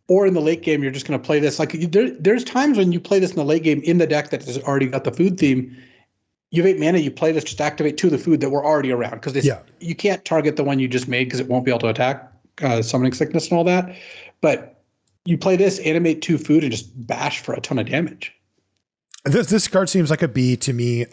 Or in the late game, you're just going to play this. Like there's times when you play this in the late game in the deck that has already got the food theme. You have 8 mana, you play this, just activate 2 of the food that were already around. Because you can't target the one you just made because it won't be able to attack Summoning Sickness and all that. But you play this, animate 2 food, and just bash for a ton of damage. This card seems like a B to me.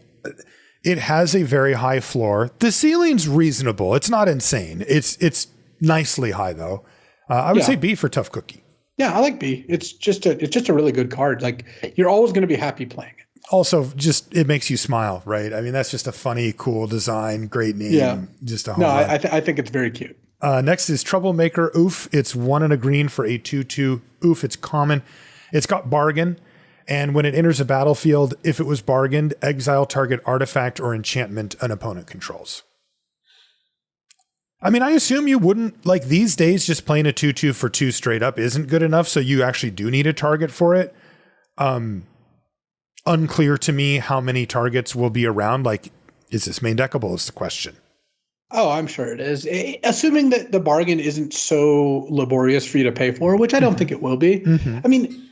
It has a very high floor. The ceiling's reasonable. It's not insane. It's nicely high, though. I would say B for Tough Cookie. Yeah, I like B. It's just a really good card. Like, you're always going to be happy playing it. Also, just it makes you smile, right? I mean, that's just a funny, cool design, great name. Yeah. Just a home run. I think it's very cute. Next is Troublemaker. Oof. It's 1 and a green for a 2/2. Oof. It's common. It's got bargain. And when it enters a battlefield, if it was bargained, exile target artifact or enchantment an opponent controls. I mean, I assume you wouldn't, like these days, just playing a 2/2 for 2 straight up isn't good enough. So you actually do need a target for it. Unclear to me how many targets will be around. Like, is this main deckable is the question. Oh, I'm sure it is. Assuming that the bargain isn't so laborious for you to pay for, which I don't think it will be. Mm-hmm. I mean,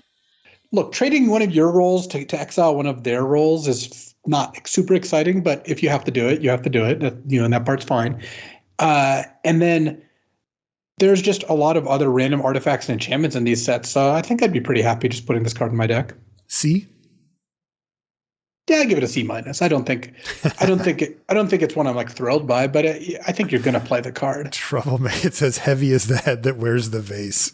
look, trading one of your roles to exile one of their roles is not super exciting, but if you have to do it, you have to do it. And that part's fine. And then there's just a lot of other random artifacts and enchantments in these sets. So I think I'd be pretty happy just putting this card in my deck. C? Yeah, I give it a C-. I don't think it's one I'm like thrilled by, but I think you're going to play the card. Troublemaker. It's as heavy as the head that wears the vase.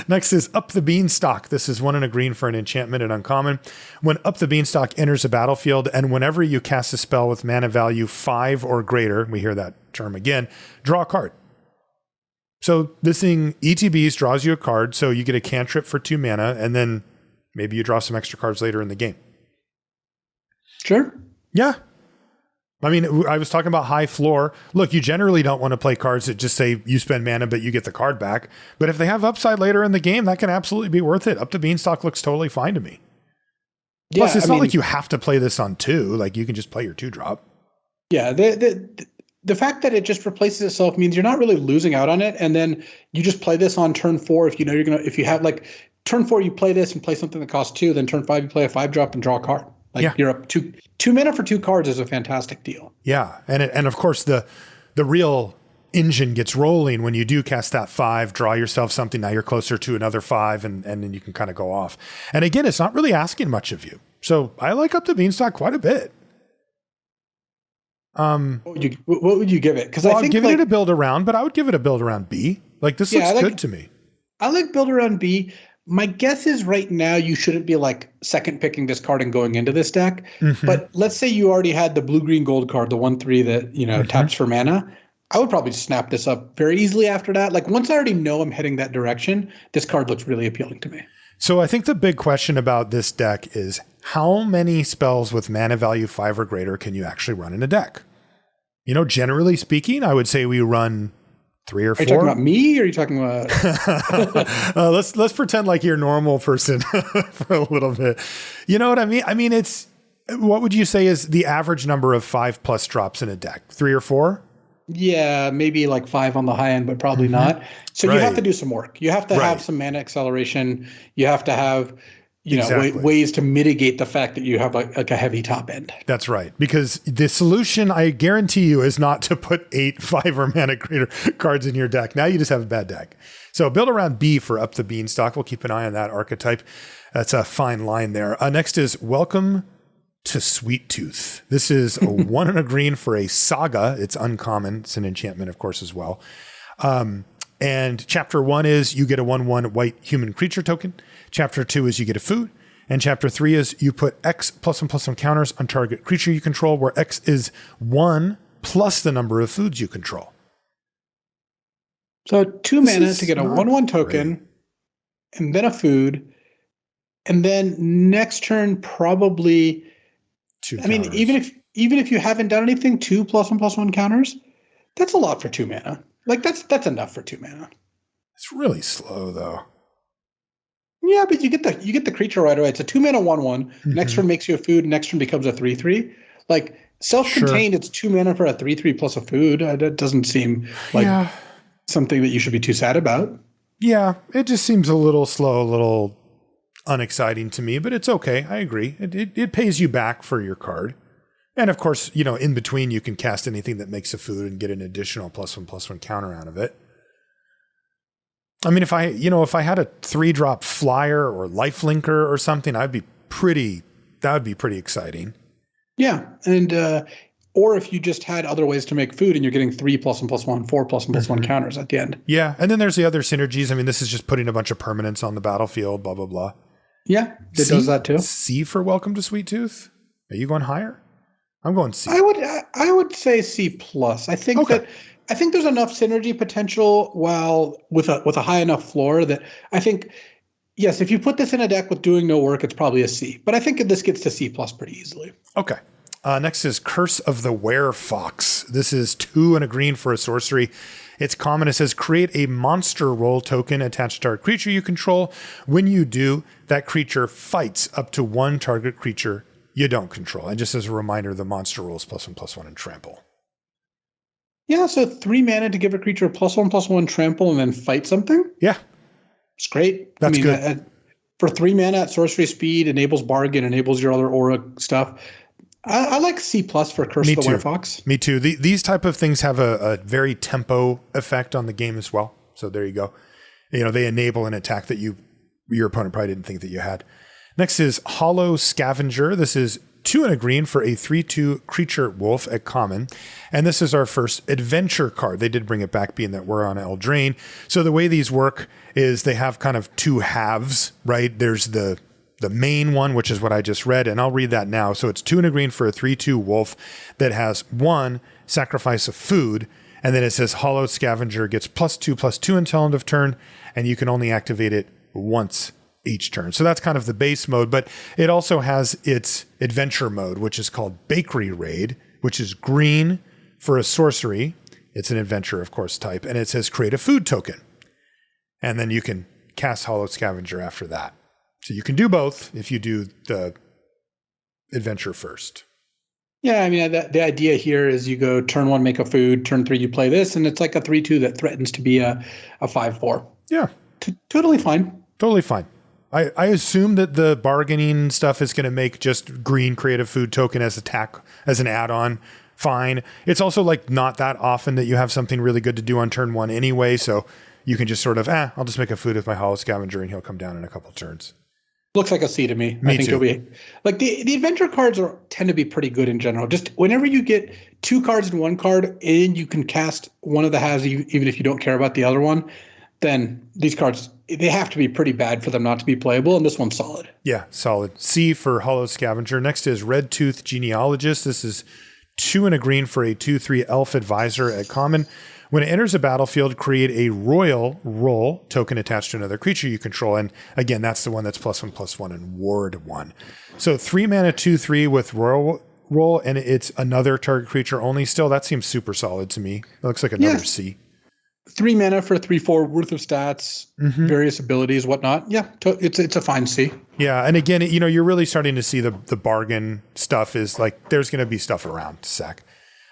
Next is Up the Beanstalk. This is 1 and a green for an enchantment and uncommon. When Up the Beanstalk enters a battlefield, and whenever you cast a spell with mana value 5 or greater, we hear that term again, draw a card. So this thing, ETBs, draws you a card, so you get a cantrip for 2 mana, and then maybe you draw some extra cards later in the game. Sure. Yeah. I mean, I was talking about high floor. Look, you generally don't want to play cards that just say you spend mana, but you get the card back. But if they have upside later in the game, that can absolutely be worth it. Up the Beanstalk looks totally fine to me. Yeah, plus, it's not like you have to play this on 2. Like, you can just play your 2-drop. Yeah, the fact that it just replaces itself means you're not really losing out on it. And then you just play this on turn 4. If you know you're going to, if you have like turn 4, you play this and play something that costs 2, then turn 5, you play a 5-drop and draw a card. Like you're up two mana for 2 cards is a fantastic deal. Yeah. And of course the real engine gets rolling when you do cast that 5, draw yourself something. Now you're closer to another 5 and then you can kind of go off. And again, it's not really asking much of you. So I like Up the Beanstalk quite a bit. What would you give it? Because I think I'd give it a build around, but I would give it a build around B. Like this looks good to me. I like build around B. My guess is right now you shouldn't be like second picking this card and going into this deck. Mm-hmm. But let's say you already had the blue green gold card, the 1/3 that taps for mana. I would probably snap this up very easily after that. Like once I already know I'm heading that direction, this card looks really appealing to me. So I think the big question about this deck is how many spells with mana value 5 or greater can you actually run in a deck? Generally speaking, I would say we run 3 or 4. Are you talking about me or are you talking about? Let's pretend like you're a normal person for a little bit. You know what I mean? I mean, what would you say is the average number of 5+ drops in a deck? 3 or 4? Yeah, maybe like 5 on the high end, but probably not. So you have to do some work. You have to have some mana acceleration. You have to have, ways to mitigate the fact that you have like a heavy top end. That's right. Because the solution, I guarantee you, is not to put 8 5 or mana greater cards in your deck. Now you just have a bad deck. So build around B for Up the Beanstalk. We'll keep an eye on that archetype. That's a fine line there. Next is Welcome to Sweet Tooth. This is a 1 and a green for a saga. It's uncommon. It's an enchantment, of course, as well. And chapter 1 is you get a 1/1 white human creature token. Chapter 2 is you get a food. And chapter 3 is you put X +1/+1 counters on target creature you control, where X is 1 plus the number of foods you control. So 2 mana to get a 1/1 token, and then a food. And then next turn, probably 2 I mean, counters. even if you haven't done anything, 2 +1/+1 counters, that's a lot for 2 mana. Like that's enough for 2 mana. It's really slow though. Yeah, but you get the creature right away. It's a 2 mana 1/1. Mm-hmm. Next turn makes you a food. Next turn becomes a 3/3. Like self-contained, It's 2 mana for a 3/3 plus a food. That doesn't seem like something that you should be too sad about. Yeah, it just seems a little slow, a little unexciting to me, but it's okay. I agree. It pays you back for your card. And of course, in between you can cast anything that makes a food and get an additional +1/+1 counter out of it. I mean, if I had a 3-drop flyer or lifelinker or something, that would be pretty exciting. Yeah. And or if you just had other ways to make food and you're getting 3 +1/+1, 4 +1/+1 counters at the end. Yeah. And then there's the other synergies. I mean, this is just putting a bunch of permanents on the battlefield, blah, blah, blah. Yeah, it does that too. C for Welcome to Sweet Tooth? Are you going higher? I'm going C. I would say C+. I think there's enough synergy potential while with a high enough floor that I think, yes, if you put this in a deck with doing no work, it's probably a C. But I think this gets to C+ pretty easily. Okay. Next is Curse of the Werefox. This is 2 and a green for a sorcery. It's common. It says create a monster roll token attached to our creature you control. When you do, that creature fights up to 1 target creature you don't control. And just as a reminder, the monster rolls +1/+1 and trample. Yeah, so 3 mana to give a creature a +1/+1 trample and then fight something? Yeah. It's great. That's good. For 3 mana at sorcery speed, enables bargain, enables your other aura stuff. I like C+ for Curse of the Werefox. Me too. These type of things have a very tempo effect on the game as well. So there you go. They enable an attack that your opponent probably didn't think that you had. Next is Hollow Scavenger. This is 2 and a green for a 3/2 creature wolf at common. And this is our first adventure card. They did bring it back, being that we're on Eldraine. So the way these work is they have kind of 2 halves, right? There's the main one, which is what I just read, and I'll read that now. So it's 2 and a green for a 3/2 wolf that has 1 sacrifice of food, and then it says Hollow Scavenger gets +2/+2 until end of turn, and you can only activate it once each turn. So that's kind of the base mode, but it also has its adventure mode, which is called Bakery Raid, which is green for a sorcery. It's an adventure, of course, type, and it says create a food token. And then you can cast Hollow Scavenger after that. So you can do both if you do the adventure first. Yeah, I mean, the idea here is you go turn 1, make a food, turn 3, you play this, and it's like a 3/2 that threatens to be a 5/4. Yeah. Totally fine. Totally fine. I assume that the bargaining stuff is going to make just green creative food token as an add-on fine. It's also like not that often that you have something really good to do on turn 1 anyway, so you can just sort of, I'll just make a food with my Hollow Scavenger and he'll come down in a couple of turns. Looks like a C to me. Me I think too. It'll be like the adventure cards tend to be pretty good in general. Just whenever you get 2 cards in 1 card and you can cast one of the halves, even if you don't care about the other one, then these cards, they have to be pretty bad for them not to be playable, and this one's solid. Yeah, solid. C for Hollow Scavenger. Next is Red Tooth Genealogist. This is 2 and a green for a 2/3 Elf Advisor at common. When it enters a battlefield, create a royal roll token attached to another creature you control. And again, that's the one that's +1/+1 and ward 1. So 3 mana 2/3 with royal roll, and it's another target creature only. Still, that seems super solid to me. It looks like another C. 3 mana for 3/4 worth of stats, various abilities, whatnot. Yeah, it's a fine C. Yeah, and again, you're really starting to see the bargain stuff is like there's going to be stuff around to sack.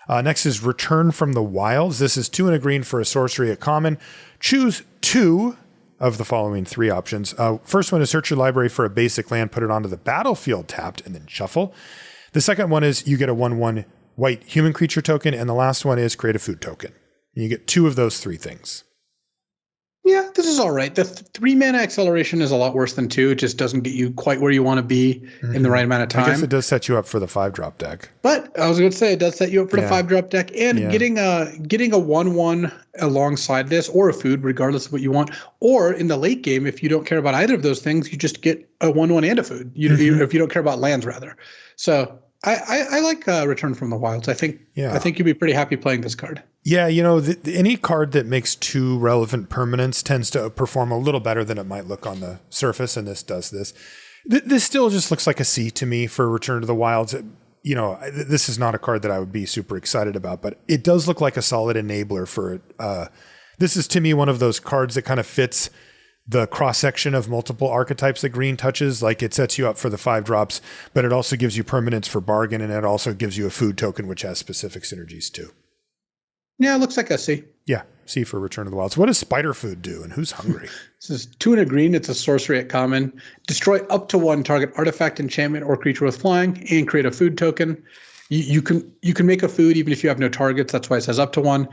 Next is Return from the Wilds. This is 2 and a green for a sorcery at common. Choose 2 of the following 3 options. First one is search your library for a basic land, put it onto the battlefield tapped, and then shuffle. The second one is you get a 1/1 white human creature token, and the last one is create a food token. And you get 2 of those 3 things. Yeah, this is all right. The 3 mana acceleration is a lot worse than 2. It just doesn't get you quite where you want to be in the right amount of time. I guess it does set you up for the 5-drop deck. But I was going to say it does set you up for the 5-drop deck, and getting a 1/1 alongside this, or a food, regardless of what you want. Or in the late game, if you don't care about either of those things, you just get a 1/1 and a food. If you don't care about lands, rather. So I like Return from the Wilds. I think you'd be pretty happy playing this card. Yeah, any card that makes 2 relevant permanents tends to perform a little better than it might look on the surface, and this does this. This still just looks like a C to me for Return to the Wilds. This is not a card that I would be super excited about, but it does look like a solid enabler for it. This is, to me, one of those cards that kind of fits the cross-section of multiple archetypes that green touches. Like, it sets you up for the 5 drops, but it also gives you permanence for bargain, and it also gives you a food token, which has specific synergies too. Yeah, it looks like a C. Yeah, C for Return of the Wilds. What does Spider Food do, and who's hungry? This is 2 and a green. It's a sorcery at common. Destroy up to 1 target artifact, enchantment, or creature with flying, and create a food token. You can make a food even if you have no targets. That's why it says up to 1.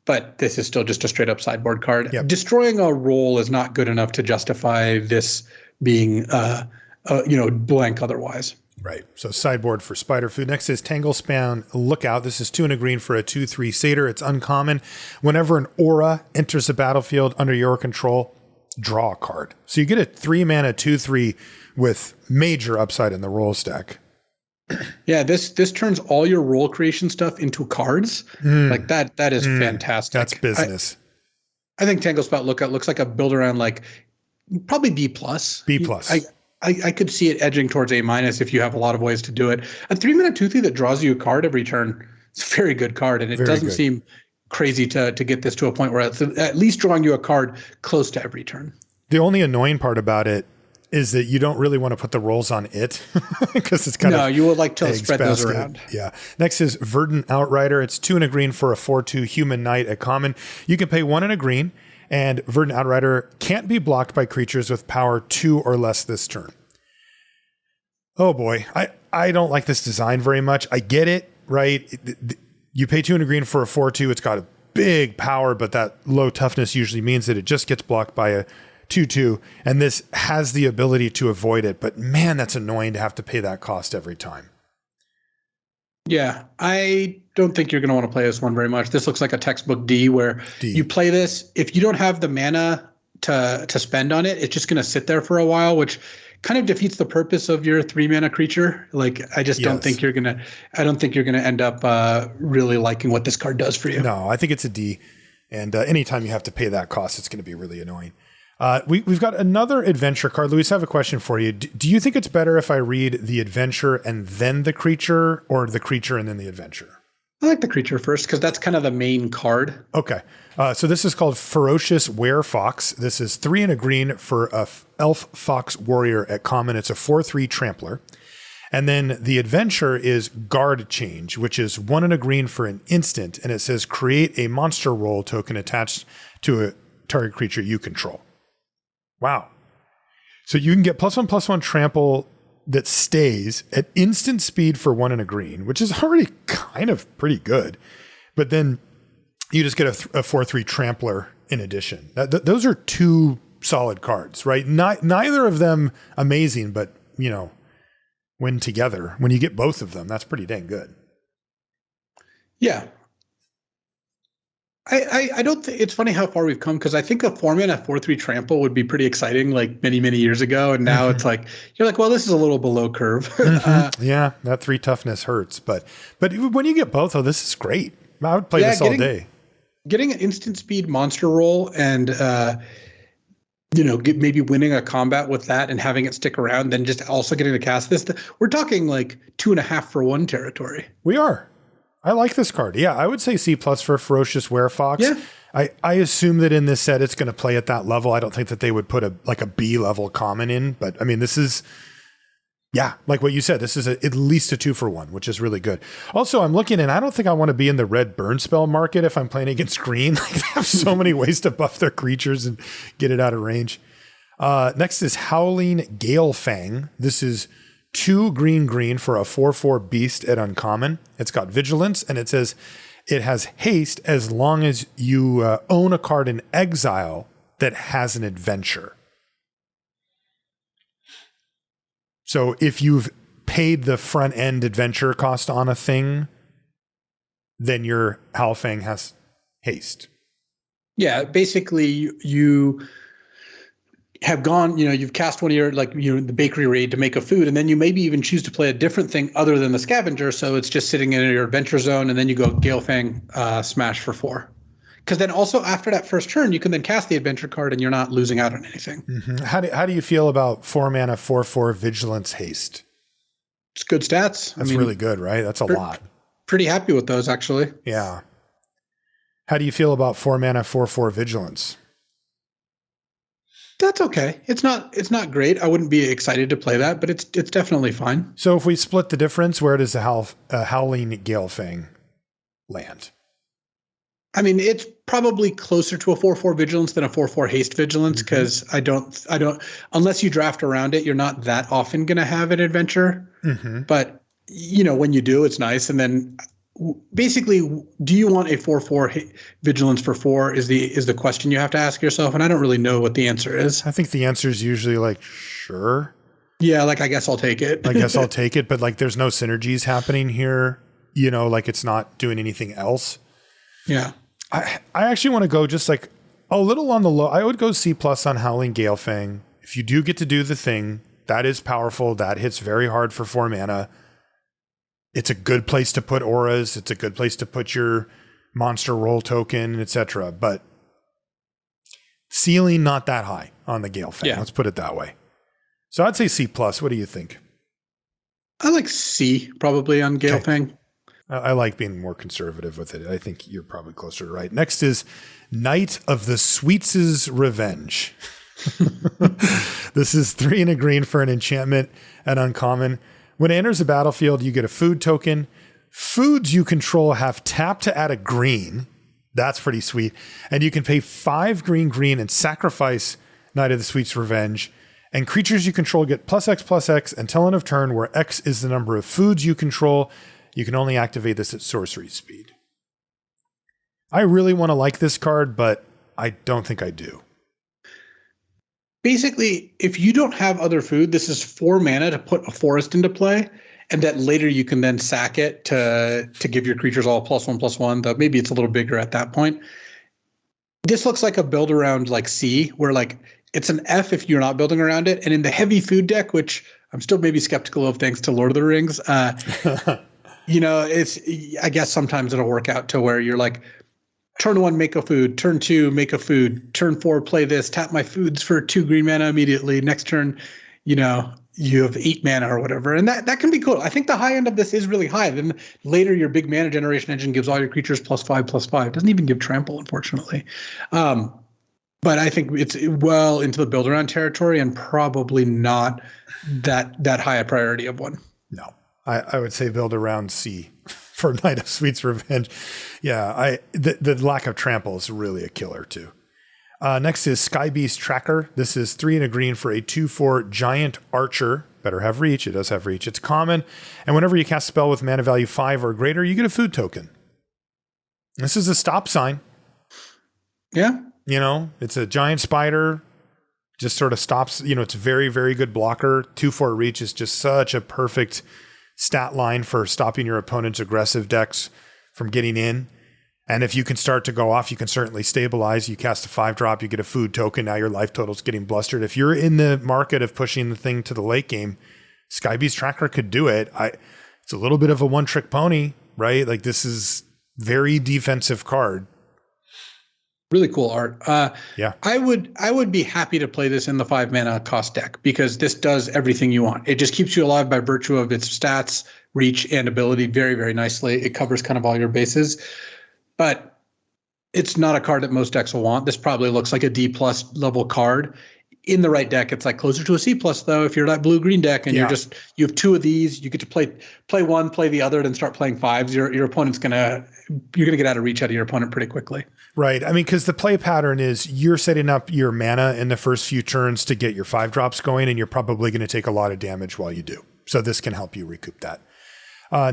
But this is still just a straight up sideboard card. Yep. Destroying a roll is not good enough to justify this being blank otherwise. Right. So sideboard for Spider Food. Next is Tanglespan Lookout. This is 2 and a green for a 2/3 satyr. It's uncommon. Whenever an aura enters the battlefield under your control, draw a card. So you get a 3 mana 2/3 with major upside in the roll stack. Yeah, this turns all your role creation stuff into cards. Like that is fantastic. That's business. I think Tanglespout Lookout looks like a build around like probably B+. B+. I could see it edging towards A- if you have a lot of ways to do it. A 3 mana 2/3 that draws you a card every turn. It's a very good card, and it doesn't seem crazy to get this to a point where it's at least drawing you a card close to every turn. The only annoying part about it is that you don't really want to put the rolls on it because it's kind of... No, you would like to spread those around. Yeah. Next is Verdant Outrider. It's 2 and a green for a 4/2 human knight at common. You can pay 1 and a green, and Verdant Outrider can't be blocked by creatures with power 2 or less this turn. Oh boy, I don't like this design very much. I get it, right? You pay 2 and a green for a 4/2. It's got a big power, but that low toughness usually means that it just gets blocked by a 2/2, and this has the ability to avoid it. But man, that's annoying to have to pay that cost every time. Yeah, I don't think you're going to want to play this one very much. This looks like a textbook D where you play this. If you don't have the mana to spend on it, it's just going to sit there for a while, which kind of defeats the purpose of your 3 mana creature. Like, I just don't think you're going to, end up really liking what this card does for you. No, I think it's a D. And anytime you have to pay that cost, it's going to be really annoying. We've got another adventure card. Luis, I have a question for you. Do you think it's better if I read the adventure and then the creature, or the creature and then the adventure? I like the creature first because that's kind of the main card. Okay. So this is called Ferocious Werefox. This is 3 and a green for a elf fox warrior at common. It's a 4/3 trampler. And then the adventure is Guard Change, which is 1 and a green for an instant. And it says create a monster roll token attached to a target creature you control. Wow. So you can get +1/+1 trample that stays at instant speed for 1 and a green, which is already kind of pretty good. But then you just get a 4/3 trampler in addition. Those are 2 solid cards, right? Neither of them amazing, but when together, when you get both of them, that's pretty dang good. Yeah. I don't think it's funny how far we've come, because I think a 4-mana 4/3 trample would be pretty exciting like many, many years ago. And now it's like, you're like, well, this is a little below curve. Yeah, that 3 toughness hurts. But when you get both, this is great. I would play this all day. Getting an instant speed monster roll and, maybe winning a combat with that and having it stick around, then just also getting to cast this. We're talking like 2.5 for 1 territory. We are. I like this card. Yeah, I would say C+ for Ferocious Werefox. Yeah. I assume that in this set it's going to play at that level. I don't think that they would put a B level common in, but I mean, this is, yeah, like what you said, this is at least a 2 for 1, which is really good. Also, I'm looking, and I don't think I want to be in the red burn spell market if I'm playing against green. Like, they have so many ways to buff their creatures and get it out of range. Next is Howling Galefang. This is 2 green for a 4/4 beast at uncommon. It's got vigilance, and it says it has haste as long as you own a card in exile that has an adventure. So if you've paid the front end adventure cost on a thing, then your Howlfang has haste. Yeah, basically you have gone, you've cast one of your, the bakery raid to make a food, and then you maybe even choose to play a different thing other than the scavenger, so it's just sitting in your adventure zone, and then you go Galefang smash for 4. Because then also after that first turn, you can then cast the adventure card and you're not losing out on anything. Mm-hmm. How do you feel about 4-mana 4/4 vigilance haste? It's good stats. That's really good, right? That's a lot. Pretty happy with those, actually. Yeah. How do you feel about 4-mana 4/4 vigilance? That's okay. It's not great. I wouldn't be excited to play that, but it's definitely fine. So if we split the difference, where does the Howling Galefang land? I mean, it's probably closer to a 4/4 vigilance than a 4/4 haste vigilance, because I don't, unless you draft around it, you're not that often going to have an adventure. Mm-hmm. But, when you do, it's nice. And then basically, do you want a 4/4 vigilance for 4 is the question you have to ask yourself. And I don't really know what the answer is. I think the answer is usually like, sure. Yeah, I guess I'll take it. I guess I'll take it. But there's no synergies happening here. It's not doing anything else. Yeah. I actually want to go just a little on the low. I would go C+ on Howling Galefang. If you do get to do the thing, that is powerful. That hits very hard for 4 mana. It's a good place to put auras. It's a good place to put your monster roll token, etc. But ceiling not that high on the Galefang. Yeah. Let's put it that way. So I'd say C+. What do you think? I like C probably on Galefang. Okay. I like being more conservative with it. I think you're probably closer to right. Next is Knight of the Sweets' Revenge. This is 3 and a green for an enchantment at uncommon. When it enters the battlefield, you get a food token. Foods you control have tap to add a green. That's pretty sweet. And you can pay 5 green and sacrifice Knight of the Sweets' Revenge. And creatures you control get +X until end of turn, where X is the number of foods you control. You can only activate this at sorcery speed. I really want to like this card, but I don't think I do. Basically, if you don't have other food, this is 4 mana to put a forest into play, and that later you can then sack it to give your creatures all +1/+1. Though maybe it's a little bigger at that point. This looks like a build around C, where it's an F if you're not building around it. And in the heavy food deck, which I'm still maybe skeptical of thanks to Lord of the Rings, I guess sometimes it'll work out to where you're turn 1, make a food, turn 2, make a food, turn 4, play this, tap my foods for 2 green mana immediately. Next turn, you have 8 mana or whatever. And that can be cool. I think the high end of this is really high. Then later your big mana generation engine gives all your creatures +5/+5. Doesn't even give trample, unfortunately. But I think it's well into the build around territory and probably not that high a priority of one. No, I would say build around C for Knight of Sweet's Revenge. Yeah, the lack of trample is really a killer too. Next is Sky Beast Tracker. This is 3 and a green for a 2/4 giant archer. Better have reach. It does have reach. It's common. And whenever you cast a spell with mana value 5 or greater, you get a food token. This is a stop sign. Yeah. You know, it's a giant spider. Just sort of stops. You know, it's a very, very good blocker. 2/4 reach is just such a perfect stat line for stopping your opponent's aggressive decks from getting in. And if you can start to go off, you can certainly stabilize. You cast a 5-drop, you get a food token. Now your life total's getting blustered. If you're in the market of pushing the thing to the late game, Sky Beast Tracker could do it. It's a little bit of a one-trick pony, right? Like this is very defensive card. Really cool art. Yeah. I would be happy to play this in the 5 mana cost deck because this does everything you want. It just keeps you alive by virtue of its stats, reach, and ability very, very nicely. It covers kind of all your bases. But it's not a card that most decks will want. This probably looks like a D+ level card. In the right deck, it's like closer to a C+ though. If you're that blue-green deck and you have 2 of these, you get to play one, play the other, then start playing 5s. Your opponent's you're gonna get out of reach out of your opponent pretty quickly. Right. I mean, because the play pattern is you're setting up your mana in the first few turns to get your 5-drops going, and you're probably going to take a lot of damage while you do. So this can help you recoup that.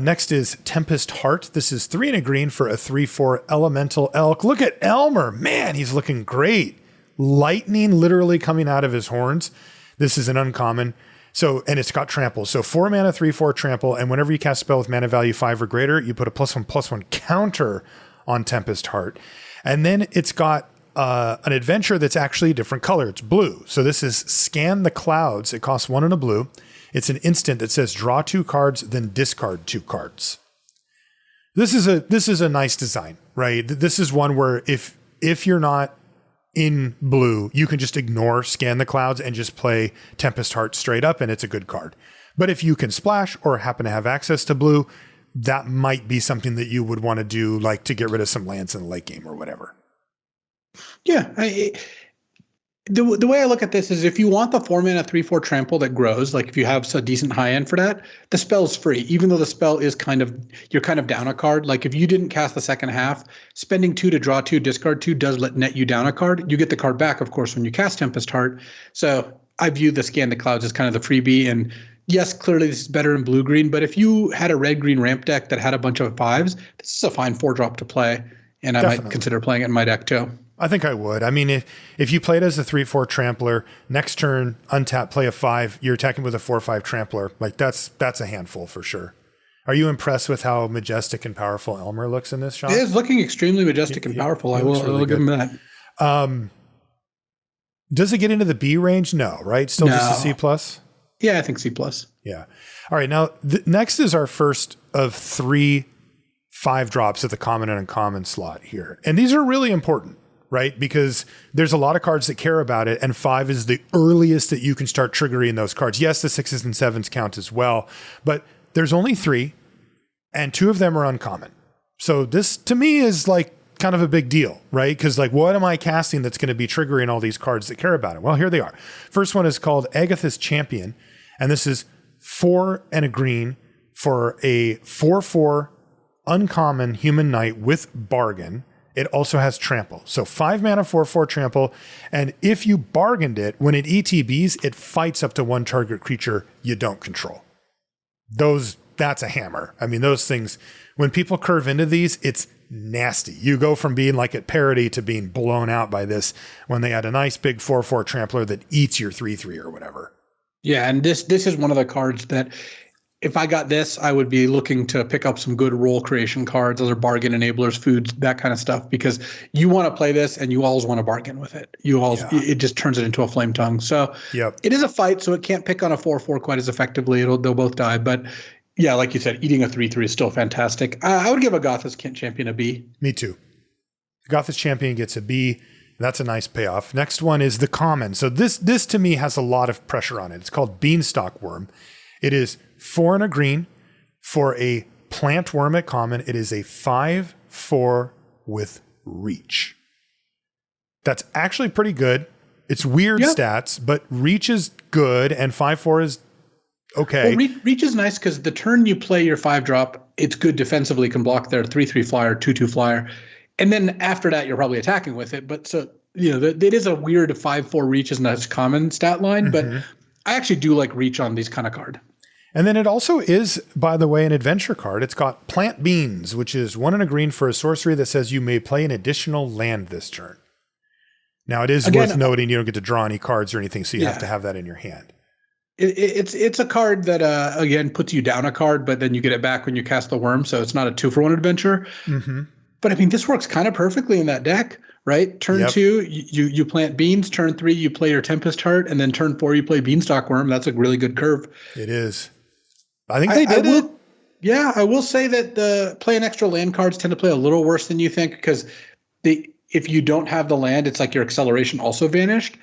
Next is Tempest Heart. This is 3 and a green for a 3/4 elemental elk. Look at Elmer. Man, he's looking great. Lightning literally coming out of his horns. This is an uncommon. So, and it's got trample. So 4 mana, 3/4 trample. And whenever you cast a spell with mana value 5 or greater, you put a +1/+1 counter on Tempest Heart. And then it's got an adventure that's actually a different color. It's blue. So this is Scan the Clouds. It costs 1 and a blue. It's an instant that says draw 2 cards, then discard 2 cards. This is a nice design, right? This is one where if you're not in blue, you can just ignore Scan the Clouds and just play Tempest Heart straight up, and it's a good card. But if you can splash or happen to have access to blue, that might be something that you would want to do, like to get rid of some lands in the late game or whatever. Yeah. The way I look at this is if you want the 4 mana 3/4 trample that grows, like if you have a decent high end for that, the spell's free, even though the spell is you're kind of down a card. Like if you didn't cast the second half, spending 2 to draw 2, discard 2 does net you down a card. You get the card back, of course, when you cast Tempest Heart. So I view the Scan the Clouds as kind of the freebie. And yes, clearly this is better in blue-green, but if you had a red-green ramp deck that had a bunch of 5s, this is a fine 4-drop to play. And I might consider playing it in my deck too. I think I would. I mean, if you played as a 3/4 trampler, next turn, untap, play a 5, you're attacking with a 4/5 trampler. Like that's a handful for sure. Are you impressed with how majestic and powerful Elmer looks in this shot? It is looking extremely majestic and powerful. I will give him that. Does it get into the B range? No, right? Still just a C+? Yeah, I think C+. Yeah. All right. Now, next is our first of 3 5-drops at the common and uncommon slot here. And these are really important, right? Because there's a lot of cards that care about it, and 5 is the earliest that you can start triggering those cards. Yes, the 6s and 7s count as well, but there's only 3, and 2 of them are uncommon. So this, to me, is like kind of a big deal, right? Because like, what am I casting that's going to be triggering all these cards that care about it? Well, here they are. First one is called Agatha's Champion, and this is 4 and a green for a 4/4 uncommon human knight with bargain. It also has trample. So 5 mana, 4/4 trample. And if you bargained it, when it ETBs, it fights up to 1 target creature you don't control. That's a hammer. I mean, those things, when people curve into these, it's nasty. You go from being like at parity to being blown out by this when they had a nice big 4/4 trampler that eats your 3/3 or whatever. Yeah, and this is one of the cards that if I got this, I would be looking to pick up some good role creation cards. Those are bargain enablers, foods, that kind of stuff, because you want to play this and you always want to bargain with it. It just turns it into a flame tongue. So It is a fight, so it can't pick on a 4/4 quite as effectively. They'll both die. But yeah, like you said, eating a 3/3 is still fantastic. I would give a Gotha's Champion a B. Me too. Gotha's Champion gets a B. That's a nice payoff. Next one is the common. So this to me has a lot of pressure on it. It's called Beanstalk Worm. It is 4 and a green for a plant worm at common. It is a 5/4 with reach. That's actually pretty good. It's weird stats, but reach is good, and 5/4 is Okay. Well, reach is nice because the turn you play your 5-drop, it's good defensively, can block their 3/3 flyer, 2/2 flyer. And then after that, you're probably attacking with it. But so, it is a weird 5/4 reach isn't as common stat line, but I actually do like reach on these kind of card. And then it also is, by the way, an adventure card. It's got Plant Beans, which is 1 and a green for a sorcery that says you may play an additional land this turn. Now, it is worth noting you don't get to draw any cards or anything, so you have to have that in your hand. It's a card that, again, puts you down a card, but then you get it back when you cast the worm, so it's not a 2-for-1 adventure. But, I mean, this works kind of perfectly in that deck, right? Turn 2, you plant beans. Turn 3, you play your Tempest Heart. And then turn 4, you play Beanstalk Worm. That's a really good curve. It is. I think they did it. Yeah, I will say that the playing extra land cards tend to play a little worse than you think because if you don't have the land, it's like your acceleration also vanished.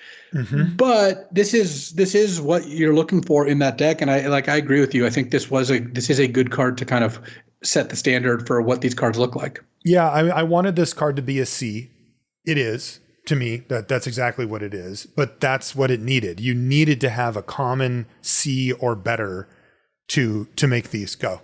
But this is what you're looking for in that deck, and I agree with you. I think this is a good card to kind of set the standard for what these cards look like. Yeah, I wanted this card to be a C. It is, to me. That's exactly what it is. But that's what it needed. You needed to have a common C or better to make these go.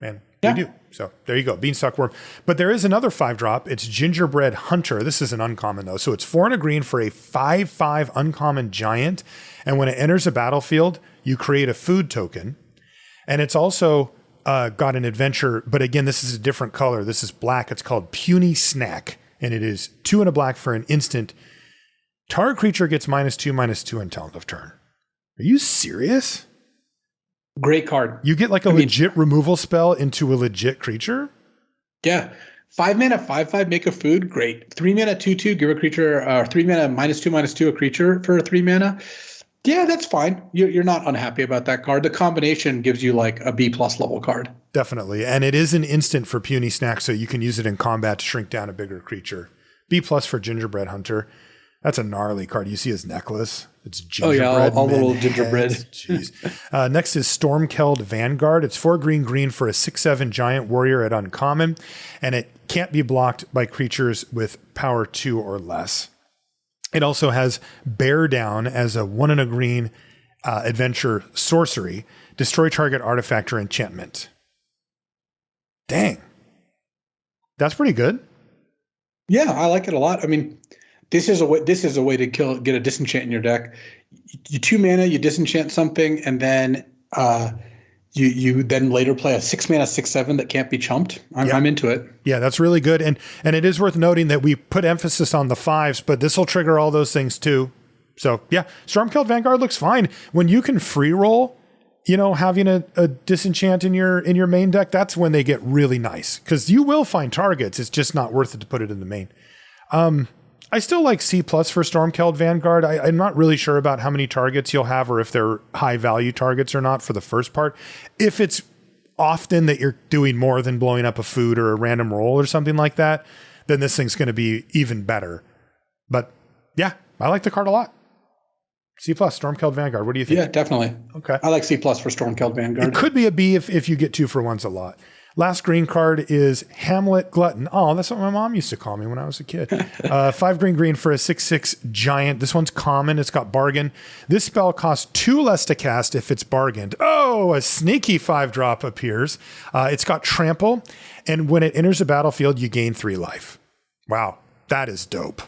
And they do. So there you go, Beanstalk Worm. But there is another 5-drop. It's Gingerbread Hunter. This is an uncommon, though. So it's 4 and a green for a 5/5 uncommon giant. And when it enters a battlefield, you create a food token. And it's also got an adventure. But again, this is a different color. This is black. It's called Puny Snack. And it is 2 and a black for an instant. Target creature gets -2/-2 until end of turn. Are you serious? Great card. You get like a legit removal spell into a legit creature? Yeah. 5 mana, 5/5, make a food. Great. 3 mana, 2/2, give a creature, 3 mana, -2/-2, a creature for 3 mana. Yeah, that's fine. You're not unhappy about that card. The combination gives you like a B+ level card. Definitely. And it is an instant for Puny Snack, so you can use it in combat to shrink down a bigger creature. B+ for Gingerbread Hunter. That's a gnarly card. You see his necklace. It's gingerbread. All little gingerbread. Jeez. Next is Stormkeld Vanguard. It's 4 green for a 6/7 giant warrior at uncommon, and it can't be blocked by creatures with power 2 or less. It also has Bear Down as a 1 and a green adventure sorcery. Destroy target artifact or enchantment. Dang. That's pretty good. Yeah, I like it a lot. I mean, this is a way to get a disenchant in your deck. You 2 mana, you disenchant something, and then you then later play a 6 mana 6/7 that can't be chumped. I'm into it. Yeah, that's really good. And it is worth noting that we put emphasis on the 5s, but this will trigger all those things too. So yeah, Stormkeld Vanguard looks fine. When you can free roll, having a disenchant in your main deck, that's when they get really nice. Because you will find targets. It's just not worth it to put it in the main. I still like C+ for Stormkeld Vanguard. I'm not really sure about how many targets you'll have or if they're high value targets or not for the first part. If it's often that you're doing more than blowing up a food or a random roll or something like that, then this thing's going to be even better. But yeah, I like the card a lot. C+, Stormkeld Vanguard. What do you think? Yeah, definitely. Okay. I like C+ for Stormkeld Vanguard. It could be a B if you get 2-for-1s a lot. Last green card is Hamlet Glutton. Oh, that's what my mom used to call me when I was a kid. 5 green for a 6/6 giant. This one's common. It's got bargain. This spell costs 2 less to cast if it's bargained. Oh, a sneaky 5-drop appears. It's got trample. And when it enters a battlefield, you gain 3 life. Wow, that is dope.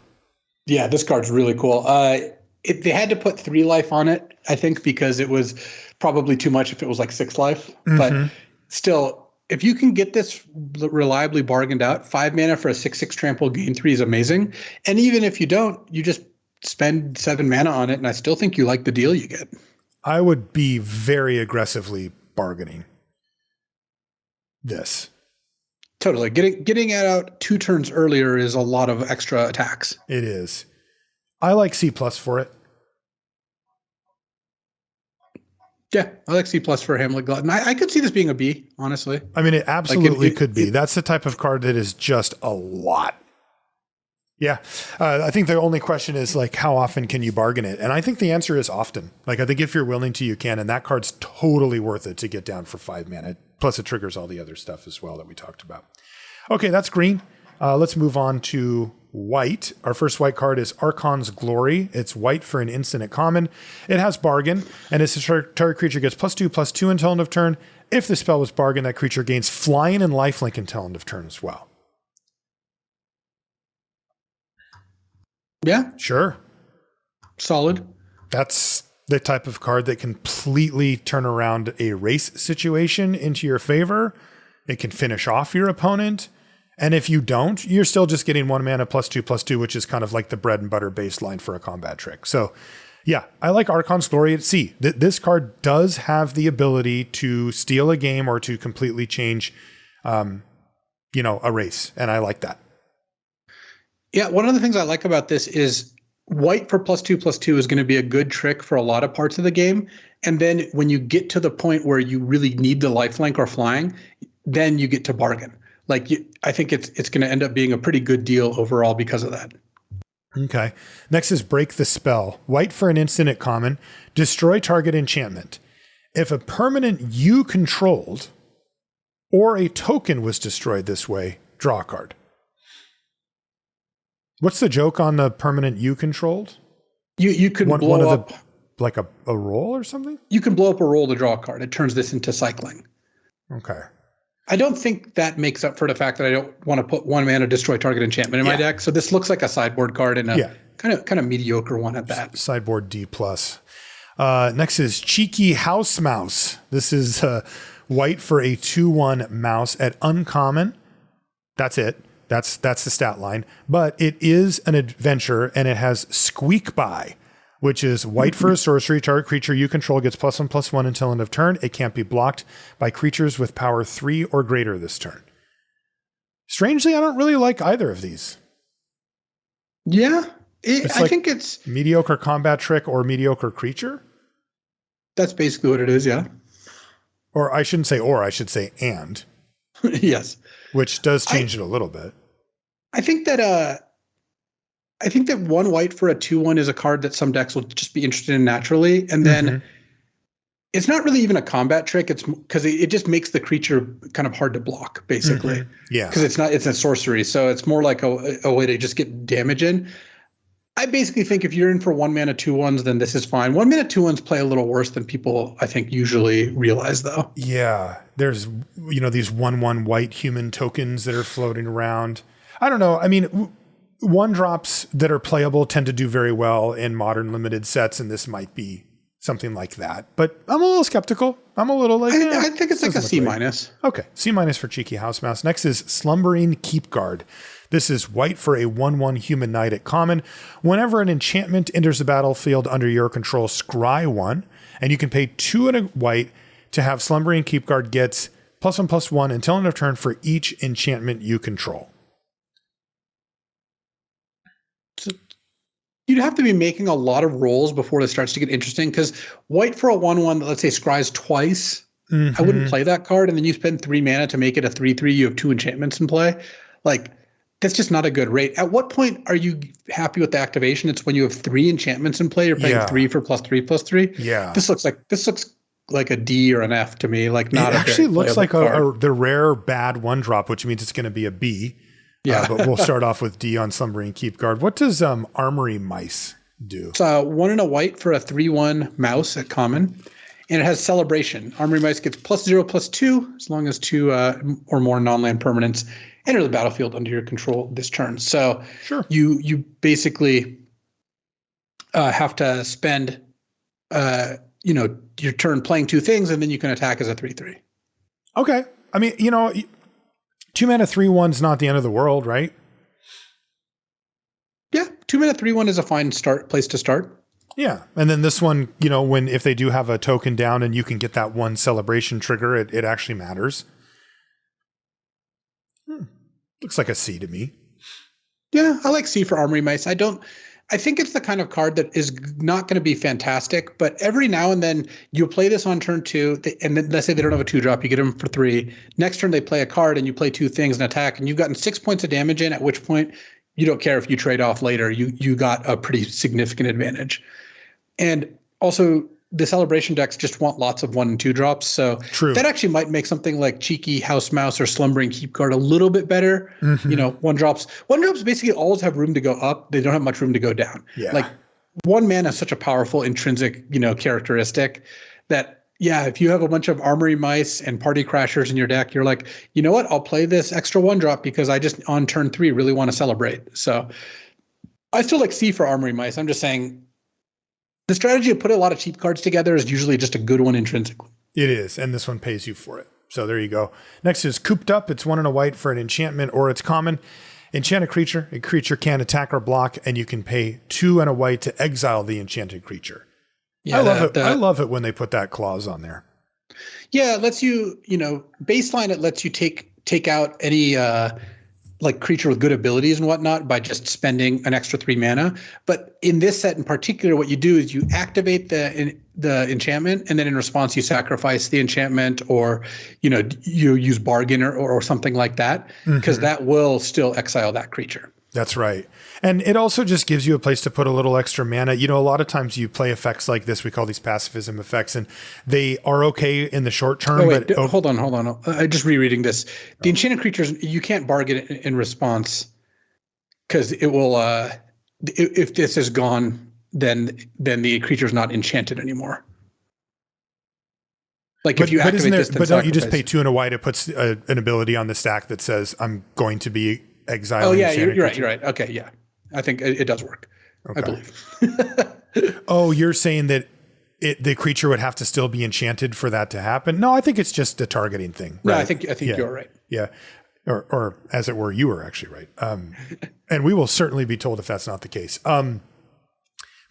Yeah, this card's really cool. They had to put 3 life on it, I think, because it was probably too much if it was like 6 life. But still, if you can get this reliably bargained out, 5 mana for a 6/6 trample, gain 3 is amazing. And even if you don't, you just spend 7 mana on it, and I still think you like the deal you get. I would be very aggressively bargaining this. Totally. Getting it out 2 turns earlier is a lot of extra attacks. It is. I like C+ for it. Yeah, I like C+ for Hamlet Glutton. I could see this being a B, honestly. I mean, it absolutely could be. That's the type of card that is just a lot. Yeah. I think the only question is like, how often can you bargain it? And I think the answer is often. Like, I think if you're willing to, you can. And that card's totally worth it to get down for 5 mana. Plus, it triggers all the other stuff as well that we talked about. Okay, that's green. Let's move on to white. Our first white card is Archon's Glory. It's white for an instant at common. It has Bargain, and its target creature gets +2/+2 until end of turn. If the spell was Bargain, that creature gains Flying and Lifelink until end of turn as well. Yeah. Sure. Solid. That's the type of card that can completely turn around a race situation into your favor. It can finish off your opponent. And if you don't, you're still just getting 1 mana +2/+2, which is kind of like the bread and butter baseline for a combat trick. So yeah, I like Archon's Glory. See, this card does have the ability to steal a game or to completely change, a race. And I like that. Yeah, one of the things I like about this is white for +2/+2 is going to be a good trick for a lot of parts of the game. And then when you get to the point where you really need the lifelink or flying, then you get to Bargain. I think it's going to end up being a pretty good deal overall because of that. Okay. Next is Break the Spell. White for an instant at common. Destroy target enchantment. If a permanent you controlled or a token was destroyed this way, draw a card. What's the joke on the permanent you controlled? You could blow up like a roll or something? You can blow up a roll to draw a card. It turns this into cycling. Okay. I don't think that makes up for the fact that I don't want to put 1 mana destroy target enchantment in my deck. So this looks like a sideboard card and a kind of mediocre one at that. Sideboard D+. Next is Cheeky House Mouse. This is white for a 2/1 mouse at uncommon. That's it. That's the stat line. But it is an adventure and it has Squeak By, which is white for a sorcery. Target creature you control gets +1/+1 until end of turn. It can't be blocked by creatures with power 3 or greater this turn. Strangely, I don't really like either of these. Yeah, I think it's mediocre combat trick or mediocre creature. That's basically what it is, yeah. Or I shouldn't say or, I should say and. Yes. Which does change it a little bit. I think that 1 white for a 2/1 is a card that some decks will just be interested in naturally. And then it's not really even a combat trick. It's because it just makes the creature kind of hard to block, basically. Yeah. Because it's a sorcery. So it's more like a way to just get damage in. I basically think if you're in for 1 mana 2/1s, then this is fine. 1 mana 2/1s play a little worse than people, I think, usually realize, though. Yeah. There's, these 1/1 white human tokens that are floating around. I don't know. I mean, 1-drops that are playable tend to do very well in modern limited sets, and this might be something like that. But I'm a little skeptical. I'm a little like, I think it's like a C-. Okay, C- for Cheeky House Mouse. Next is Slumbering Keepguard. This is white for a 1/1 human knight at common. Whenever an enchantment enters the battlefield under your control, scry 1, and you can pay 2 and a white to have Slumbering Keepguard gets +1/+1 until end of turn for each enchantment you control. So you'd have to be making a lot of rolls before this starts to get interesting, because white for a 1/1 that, let's say, scries twice, I wouldn't play that card, and then you spend 3 mana to make it a 3/3, you have 2 enchantments in play. That's just not a good rate. At what point are you happy with the activation? It's when you have 3 enchantments in play. You're paying 3 for +3/+3. Yeah. This looks like a D or an F to me. Not. It actually looks like the rare bad 1-drop, which means it's going to be a B. Yeah. But we'll start off with D on Slumbering Keepguard. What does Armory Mice do? It's 1 and a white for a 3/1 mouse at common. And it has Celebration. Armory Mice gets +0/+2 as long as 2 or more non-land permanents enter the battlefield under your control this turn. So sure. You basically have to spend your turn playing 2 things, and then you can attack as a 3/3. Okay. I mean, 2 mana 3/1's not the end of the world, right? Yeah, 2 mana 3/1 is a fine place to start. Yeah, and then this one, if they do have a token down and you can get that 1 celebration trigger, it actually matters. Looks like a C to me. Yeah, I like C for Armory Mice. I think it's the kind of card that is not going to be fantastic, but every now and then you play this on turn 2, and then let's say they don't have a 2-drop, you get them for 3. Next turn they play a card and you play 2 things and attack, and you've gotten 6 points of damage in, at which point you don't care if you trade off later. You got a pretty significant advantage. And also, the celebration decks just want lots of 1 and 2 drops. So True. that actually might make something like Cheeky House Mouse or Slumbering Keep Guard a little bit better. You know, 1 drops basically always have room to go up. They don't have much room to go down. Yeah. Like 1 mana is such a powerful intrinsic, you know, characteristic that, yeah, if you have a bunch of Armory Mice and Party Crashers in your deck, you're like, you know what? I'll play this extra 1 drop because I just on turn 3 really want to celebrate. So I still like C for Armory Mice. I'm just saying the strategy of putting a lot of cheap cards together is usually just a good one intrinsically. It is, and this one pays you for it. So there you go. Next is Cooped Up. It's 1 and a white for an enchantment, or it's common. Enchant a creature. A creature can attack or block, and you can pay 2 and a white to exile the enchanted creature. Yeah, I love it. I love it when they put that clause on there. Yeah, it lets you, you know, baseline, it lets you take out any like creature with good abilities and whatnot by just spending an extra 3 mana. But in this set in particular, what you do is you activate the enchantment, and then in response you sacrifice the enchantment, or you know, you use bargain or something like that, because that will still exile that creature. That's right. And it also just gives you a place to put a little extra mana. You know, a lot of times you play effects like this, we call these pacifism effects, and they are okay in the short term. Wait, hold on. I'm just rereading this. The enchanted creatures, you can't bargain in response, because it will, if this is gone, then the creature's not enchanted anymore. Like if you activate this, but don't you just pay 2 and a white? It puts an ability on the stack that says, I'm going to be exiling. Oh yeah, you're right. Okay, yeah. I think it does work. Okay. I believe. Oh, you're saying that the creature would have to still be enchanted for that to happen? No, I think it's just a targeting thing. Right? No, I think you're right. Yeah. Or as it were, you were actually right. And we will certainly be told if that's not the case.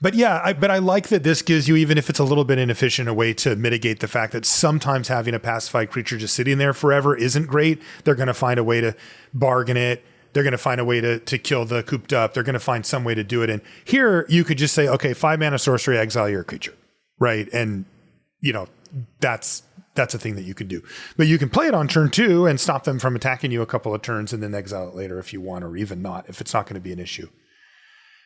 But yeah, I like that this gives you, even if it's a little bit inefficient, a way to mitigate the fact that sometimes having a pacified creature just sitting there forever isn't great. They're going to find a way to bargain it. They're going to find a way to kill the Cooped Up. They're going to find some way to do it. And here you could just say, okay, 5 mana sorcery, exile your creature, right? And you know, that's a thing that you can do. But you can play it on turn 2 and stop them from attacking you a couple of turns, and then exile it later if you want, or even not, if it's not going to be an issue.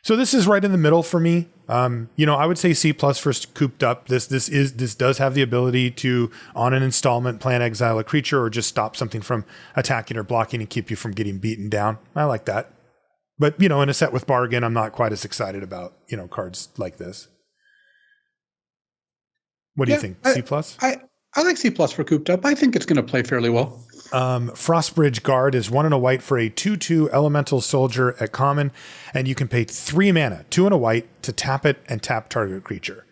So this is right in the middle for me. You know, I would say C+ for Cooped Up. This does have the ability to, on an installment, plan exile a creature or just stop something from attacking or blocking and keep you from getting beaten down. I like that. But, you know, in a set with bargain, I'm not quite as excited about, you know, cards like this. What do you think? C+? I like C+ for Cooped Up. I think it's going to play fairly well. Frostbridge Guard is 1 and a white for a 2/2 elemental soldier at common, and you can pay 3 mana, 2 and a white, to tap it and tap target creature.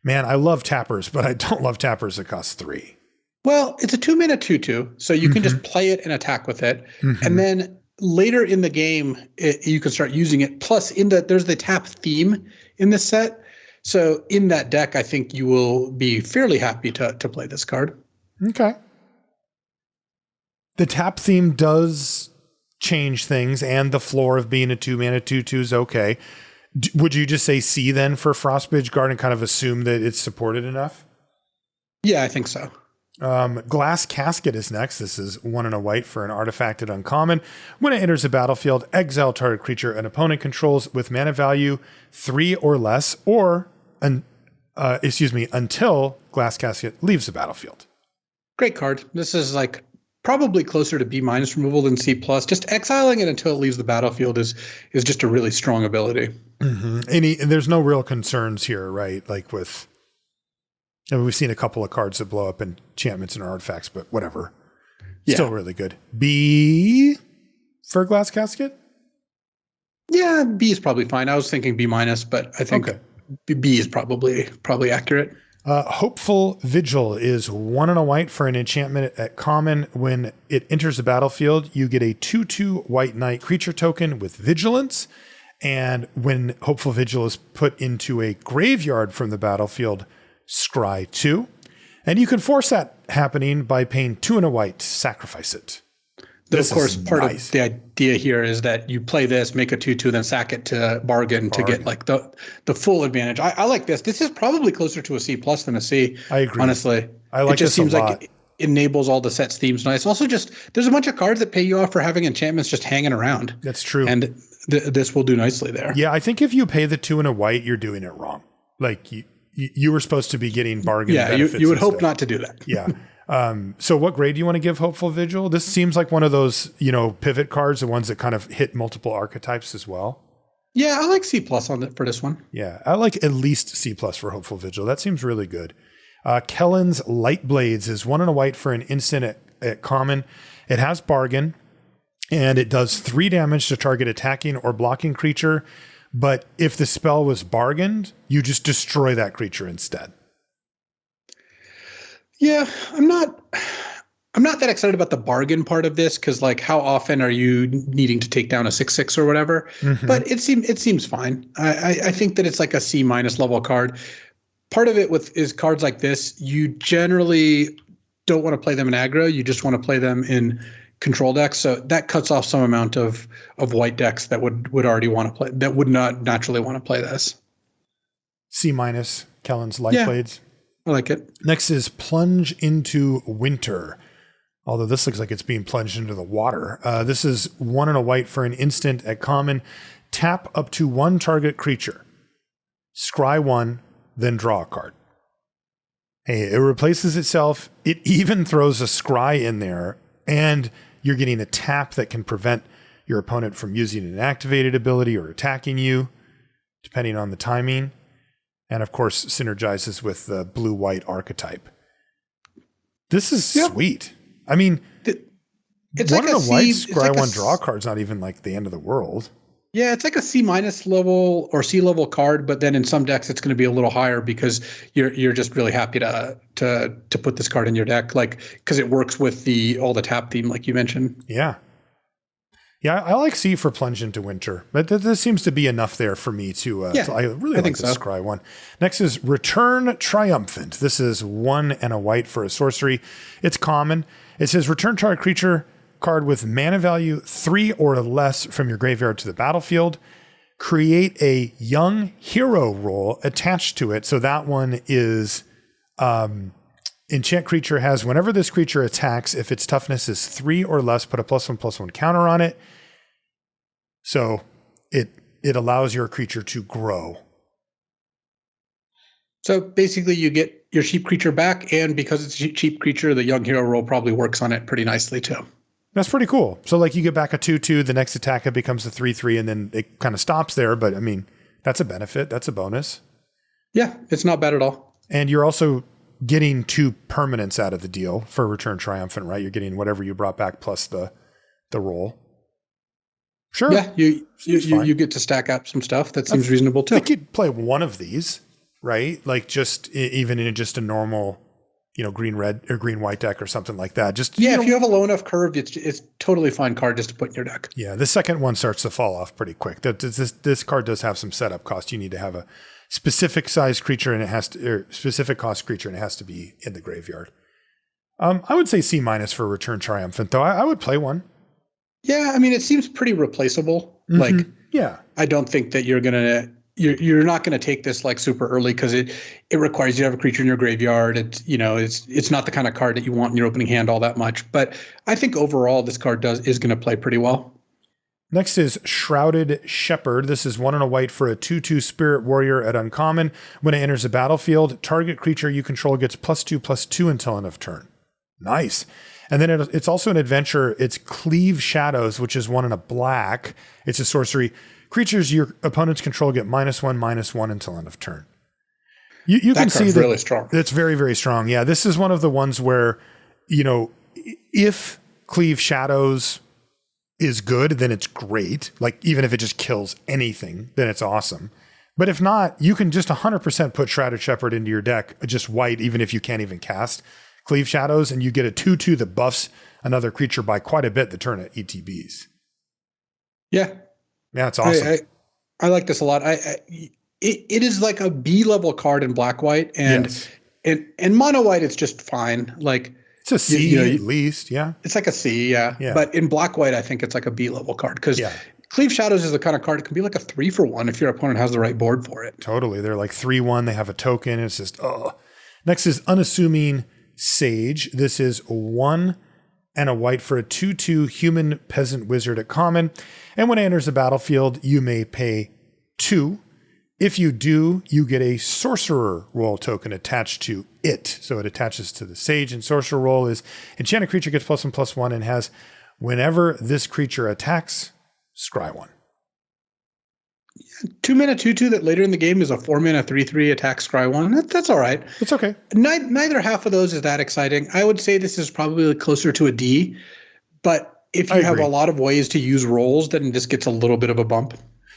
Man, I love tappers, but I don't love tappers that cost 3. Well, it's a 2 mana 2/2, so you can just play it and attack with it, and then later in the game you can start using it. Plus, there's the tap theme in this set, so in that deck, I think you will be fairly happy to play this card. Okay. The tap theme does change things, and the floor of being a 2 mana 2/2 is okay. Would you just say C then for Frostbridge Guard and kind of assume that it's supported enough? Yeah, I think so. Glass Casket is next. This is 1 and a white for an artifact at uncommon. When it enters the battlefield, exile target creature an opponent controls with mana value 3 or less, or until Glass Casket leaves the battlefield. Great card. This is like probably closer to B- removal than C+. Just exiling it until it leaves the battlefield is just a really strong ability. And there's no real concerns here, right? Like with, I mean, we've seen a couple of cards that blow up enchantments and artifacts, but whatever. Yeah. Still really good. B for Glass Casket? Yeah, B is probably fine. I was thinking B-, but I think B is probably accurate. Hopeful Vigil is 1 and a white for an enchantment at common. When it enters the battlefield, you get a 2/2 white knight creature token with vigilance. And when Hopeful Vigil is put into a graveyard from the battlefield, scry 2. And you can force that happening by paying 2 and a white to sacrifice it. Of course, part of the idea here is that you play this, make a 2/2, then sack it to bargain to get like the full advantage. I like this. This is probably closer to a C+ than a C. I agree. Honestly, I like it just this seems a lot. like it enables all the sets themes nice. Also, just there's a bunch of cards that pay you off for having enchantments just hanging around. That's true. And this will do nicely there. Yeah, I think if you pay the 2 and a white, you're doing it wrong. Like you were supposed to be getting bargain Yeah, benefits. you would hope stuff. not to do that. Yeah. So what grade do you want to give Hopeful Vigil? This seems like one of those, pivot cards, the ones that kind of hit multiple archetypes as well. Yeah, I like C+ on it for this one. Yeah, I like at least C+ for Hopeful Vigil. That seems really good. Kellen's Light Blades is 1 and a white for an instant at common. It has bargain, and it does 3 damage to target attacking or blocking creature. But if the spell was bargained, you just destroy that creature instead. Yeah, I'm not that excited about the bargain part of this because, like, how often are you needing to take down a 6/6 or whatever? Mm-hmm. But it seems fine. I think that it's like a C- level card. Part of it is cards like this. You generally don't want to play them in aggro. You just want to play them in control decks. So that cuts off some amount of white decks that would already want to play, that would not naturally want to play this. C-, Kellen's Light Blades. I like it. Next is Plunge into Winter. Although this looks like it's being plunged into the water. This is 1 and a white for an instant at common. Tap up to 1 target creature. Scry 1, then draw a card. Hey, it replaces itself. It even throws a scry in there, and you're getting a tap that can prevent your opponent from using an activated ability or attacking you, depending on the timing. And of course, synergizes with the blue-white archetype. This is sweet. I mean, it's 1 like and a white scry like 1 draw card's not even like the end of the world. Yeah, it's like a C- level or C level card, but then in some decks it's going to be a little higher because you're just really happy to put this card in your deck, like because it works with all the tap theme, like you mentioned. Yeah, I like C for Plunge into Winter, but this seems to be enough there for me to. I really like the scry one. Next is Return Triumphant. This is 1 and a white for a sorcery. It's common. It says return target creature card with mana value 3 or less from your graveyard to the battlefield. Create a young hero role attached to it. So that one is enchant creature has whenever this creature attacks, if its toughness is 3 or less, put a +1/+1 counter on it. So it allows your creature to grow. So basically you get your cheap creature back, and because it's a cheap creature, the young hero role probably works on it pretty nicely too. That's pretty cool. So like you get back a 2/2, the next attack it becomes a 3/3, and then it kind of stops there. But I mean, that's a benefit. That's a bonus. Yeah, it's not bad at all. And you're also getting 2 permanents out of the deal for Return Triumphant, right? You're getting whatever you brought back plus the roll. Sure. Yeah, you get to stack up some stuff. That seems reasonable too. I think you'd play one of these, right? Like just even in just a normal, green-red or green-white deck or something like that. Just if you have a low enough curve, it's totally fine card just to put in your deck. Yeah, the second one starts to fall off pretty quick. This card does have some setup cost. You need to have a specific size creature and specific cost creature, and it has to be in the graveyard. I would say C- for Return Triumphant, though. I would play one. Yeah, I mean, it seems pretty replaceable. Mm-hmm. Like, yeah, I don't think that you're not gonna take this like super early because it requires you to have a creature in your graveyard. It's not the kind of card that you want in your opening hand all that much. But I think overall this card is going to play pretty well. Next is Shrouded Shepherd. This is 1 and a white for a 2/2 Spirit Warrior at uncommon. When it enters the battlefield, target creature you control gets +2/+2 until end of turn. Nice. And then it's also an adventure. It's Cleave Shadows, which is 1 and a black. It's a sorcery. Creatures your opponents control get -1/-1 until end of turn. You can see that really strong. It's very, very strong. Yeah, this is one of the ones where, if Cleave Shadows is good, then it's great. Like even if it just kills anything, then it's awesome. But if not, you can just 100% put Shrouded Shepherd into your deck, just white, even if you can't even cast Cleave Shadows, and you get a 2/2 that buffs another creature by quite a bit the turn at ETBs. Yeah. Yeah, it's awesome. I like this a lot. It is like a B level card in black white, and mono white it's just fine. Like it's a C at least, yeah. It's like a C, yeah. But in black white, I think it's like a B level card because Cleave Shadows is the kind of card that can be like a 3-for-1 if your opponent has the right board for it. Totally, they're like 3/1. They have a token. It's just Next is Unassuming Sage. This is 1 and a white for a 2/2 Human Peasant Wizard at common. And when it enters the battlefield, you may pay 2. If you do, you get a sorcerer role token attached to it. So it attaches to the sage, and sorcerer role is enchanted creature gets +1/+1 and has whenever this creature attacks, scry 1. 2 mana 2/2 that later in the game is a 4 mana 3/3 attack scry 1. That's all right. It's okay. Neither half of those is that exciting. I would say this is probably closer to a D, but if you have a lot of ways to use rolls, then this gets a little bit of a bump.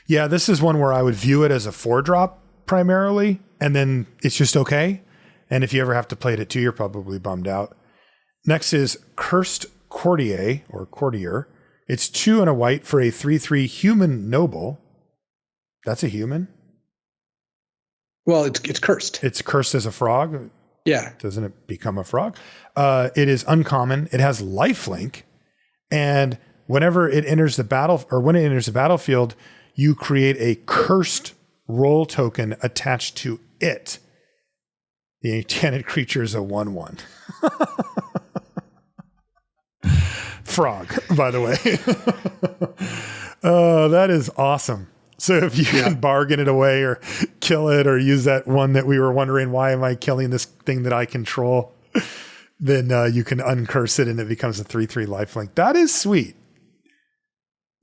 Yeah, this is one where I would view it as a 4-drop primarily, and then it's just okay. And if you ever have to play it at 2, you're probably bummed out. Next is Cursed Courtier, or Courtier. It's 2 and a white for a 3/3 human noble. That's a human? Well, it's cursed. It's cursed as a frog? Yeah. Doesn't it become a frog? It is uncommon. It has lifelink. And whenever it enters the battle, or when it enters the battlefield, you create a cursed roll token attached to it. The enchanted creature is a 1/1. Frog, by the way. Oh, that is awesome. So if you can bargain it away or kill it or use that one that we were wondering, why am I killing this thing that I control? Then you can uncurse it and it becomes a 3/3 lifelink. That is sweet.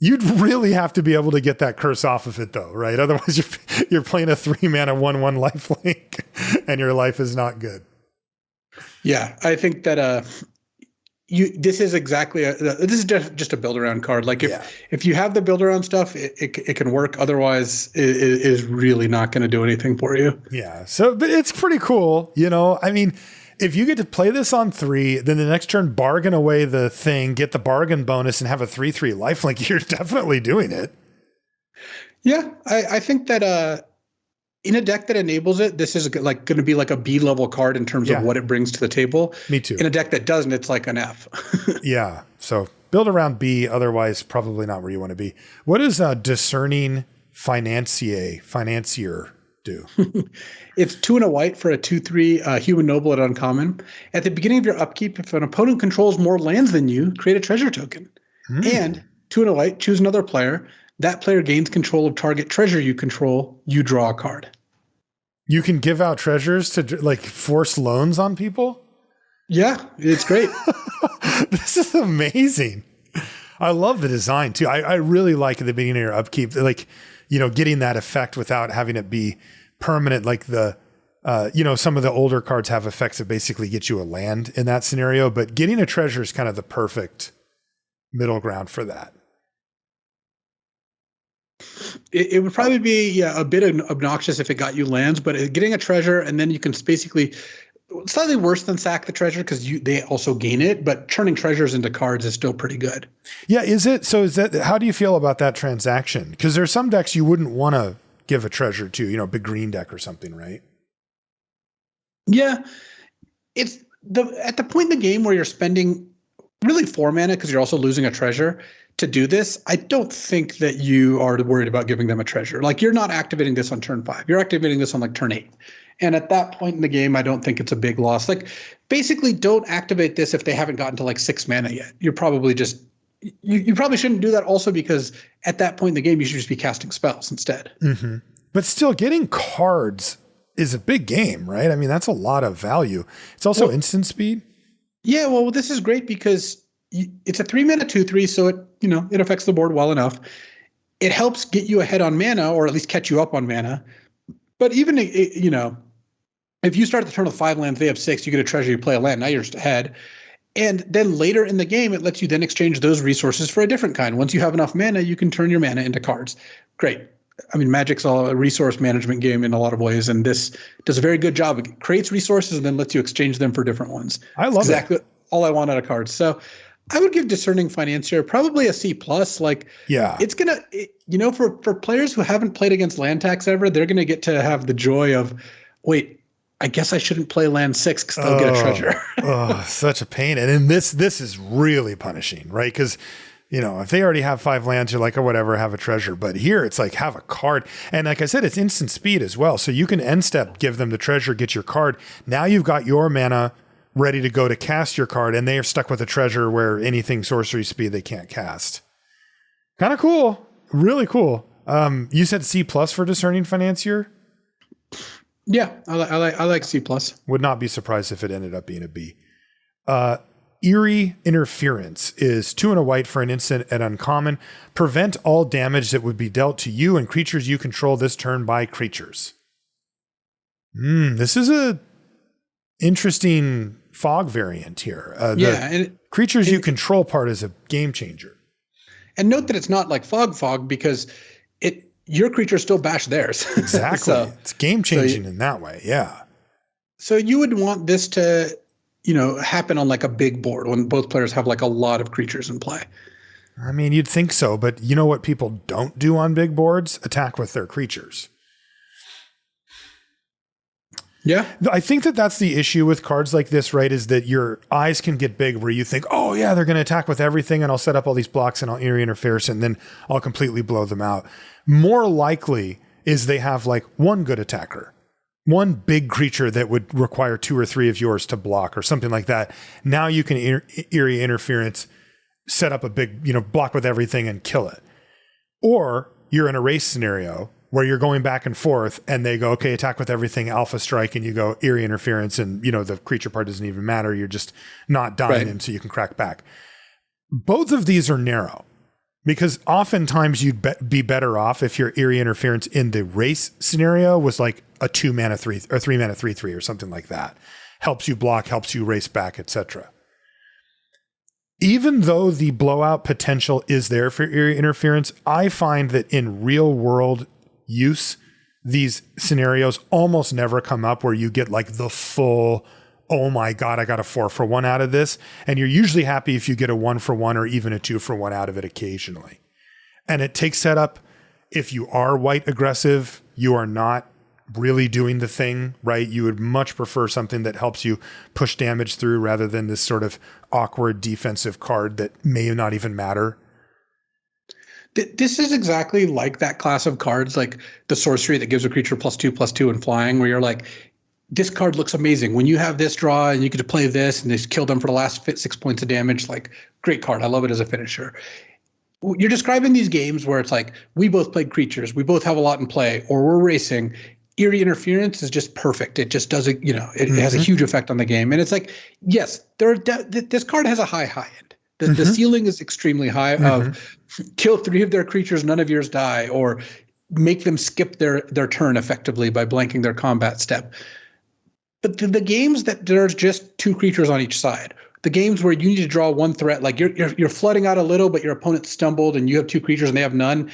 You'd really have to be able to get that curse off of it though, right? Otherwise you're playing a 3 mana 1/1 lifelink and your life is not good. Yeah, I think that this is exactly this is just a build around card. Like if you have the build around stuff, it can work. Otherwise, it is really not going to do anything for you. Yeah. So, but it's pretty cool. You know, I mean, if you get to play this on 3, then the next turn bargain away the thing, get the bargain bonus, and have a 3/3 lifelink, you're definitely doing it. Yeah, I think that in a deck that enables it, this is like going to be like a B level card in terms of what it brings to the table. Me too. In a deck that doesn't, it's like an F. Yeah. So build around B. Otherwise, probably not where you want to be. What does Discerning Financier do? It's 2 and a white for a 2/3 human noble at uncommon. At the beginning of your upkeep, if an opponent controls more lands than you, create a treasure token. And 2 and a white, choose another player. That player gains control of target treasure you control. You draw a card. You can give out treasures to like force loans on people? Yeah, it's great. This is amazing. I love the design too. I really like at the beginning of your upkeep, like, you know, getting that effect without having it be permanent. Like the, you know, some of the older cards have effects that basically get you a land in that scenario, but getting a treasure is kind of the perfect middle ground for that. It would probably be a bit obnoxious if it got you lands, but getting a treasure and then you can basically slightly worse than sack the treasure because they also gain it, but turning treasures into cards is still pretty good. Yeah, is it? So is that, how do you feel about that transaction? Because there's some decks you wouldn't want to give a treasure to, you know, big green deck or something, right? Yeah, it's at the point in the game where you're spending really 4 mana because you're also losing a treasure to do this. I don't think that you are worried about giving them a treasure. Like, you're not activating this on turn 5. You're activating this on like turn 8. And at that point in the game, I don't think it's a big loss. Like, basically don't activate this if they haven't gotten to like 6 mana yet. You're probably just, you probably shouldn't do that also because at that point in the game, you should just be casting spells instead. Mm-hmm. But still, getting cards is a big game, right? I mean, that's a lot of value. It's also instant speed. Yeah, well, this is great because it's a 3 mana 2/3, so it affects the board well enough. It helps get you ahead on mana, or at least catch you up on mana. But even if you start the turn with 5 lands, they have 6, you get a treasure, you play a land, now you're just ahead. And then later in the game, it lets you then exchange those resources for a different kind. Once you have enough mana, you can turn your mana into cards. Great. I mean, Magic's a resource management game in a lot of ways, and this does a very good job. It creates resources and then lets you exchange them for different ones. I love exactly all I want out of cards. So I would give Discerning Financier probably a C+. Like, yeah, it's going to, for players who haven't played against land tax ever, they're going to get to have the joy of, wait, I guess I shouldn't play land 6 because they'll get a treasure. Such a pain. And then this is really punishing, right? Because, if they already have 5 lands, you're like, oh, whatever, have a treasure. But here it's like, have a card. And like I said, it's instant speed as well. So you can end step, give them the treasure, get your card. Now you've got your mana ready to go to cast your card, and they are stuck with a treasure where anything sorcery speed they can't cast. Kind of cool. Really cool. You said C plus for Discerning Financier? Yeah, I like C plus. Would not be surprised if it ended up being a B. Eerie Interference is 2 and a white for an instant at uncommon. Prevent all damage that would be dealt to you and creatures you control this turn by creatures. This is a interesting fog variant here. And creatures you control part is a game changer. And note that it's not like fog because your creatures still bash theirs. Exactly. It's game changing in that way. Yeah. So you would want this to, happen on like a big board when both players have like a lot of creatures in play. I mean, you'd think so, but you know what people don't do on big boards? Attack with their creatures. Yeah. I think that's the issue with cards like this, right? Is that your eyes can get big where you think, oh yeah, they're going to attack with everything and I'll set up all these blocks and I'll eerie interference and then I'll completely blow them out. More likely is they have like one good attacker, one big creature that would require 2 or 3 of yours to block or something like that. Now you can eerie interference, set up a big, block with everything and kill it. Or you're in a race scenario where you're going back and forth and they go, okay, attack with everything, alpha strike, and you go eerie interference and, the creature part doesn't even matter. You're just not dying and so you can crack back. Both of these are narrow because oftentimes you'd be better off if your eerie interference in the race scenario was like a 2 mana 3 or 3 mana 3/3 or something like that. Helps you block, helps you race back, etc. Even though the blowout potential is there for eerie interference, I find that in real world use, these scenarios almost never come up where you get like the full, oh my God, I got a 4-for-1 out of this. And you're usually happy if you get a 1-for-1 or even a 2-for-1 out of it occasionally. And it takes setup. If you are white aggressive, you are not really doing the thing, right? You would much prefer something that helps you push damage through rather than this sort of awkward defensive card that may not even matter. This is exactly like that class of cards, like the sorcery that gives a creature +2/+2 and flying, where you're like, this card looks amazing. When you have this draw and you get to play this and just kill them for the last 6 points of damage, like great card. I love it as a finisher. You're describing these games where it's like, we both played creatures, we both have a lot in play, or we're racing. Eerie interference is just perfect. It just doesn't, it has a huge effect on the game. And it's like, yes, this card has a high end. The ceiling is extremely high of kill 3 of their creatures, none of yours die, or make them skip their turn effectively by blanking their combat step. But the games that there's just 2 creatures on each side, the games where you need to draw 1 threat, like you're flooding out a little, but your opponent stumbled and you have 2 creatures and they have none.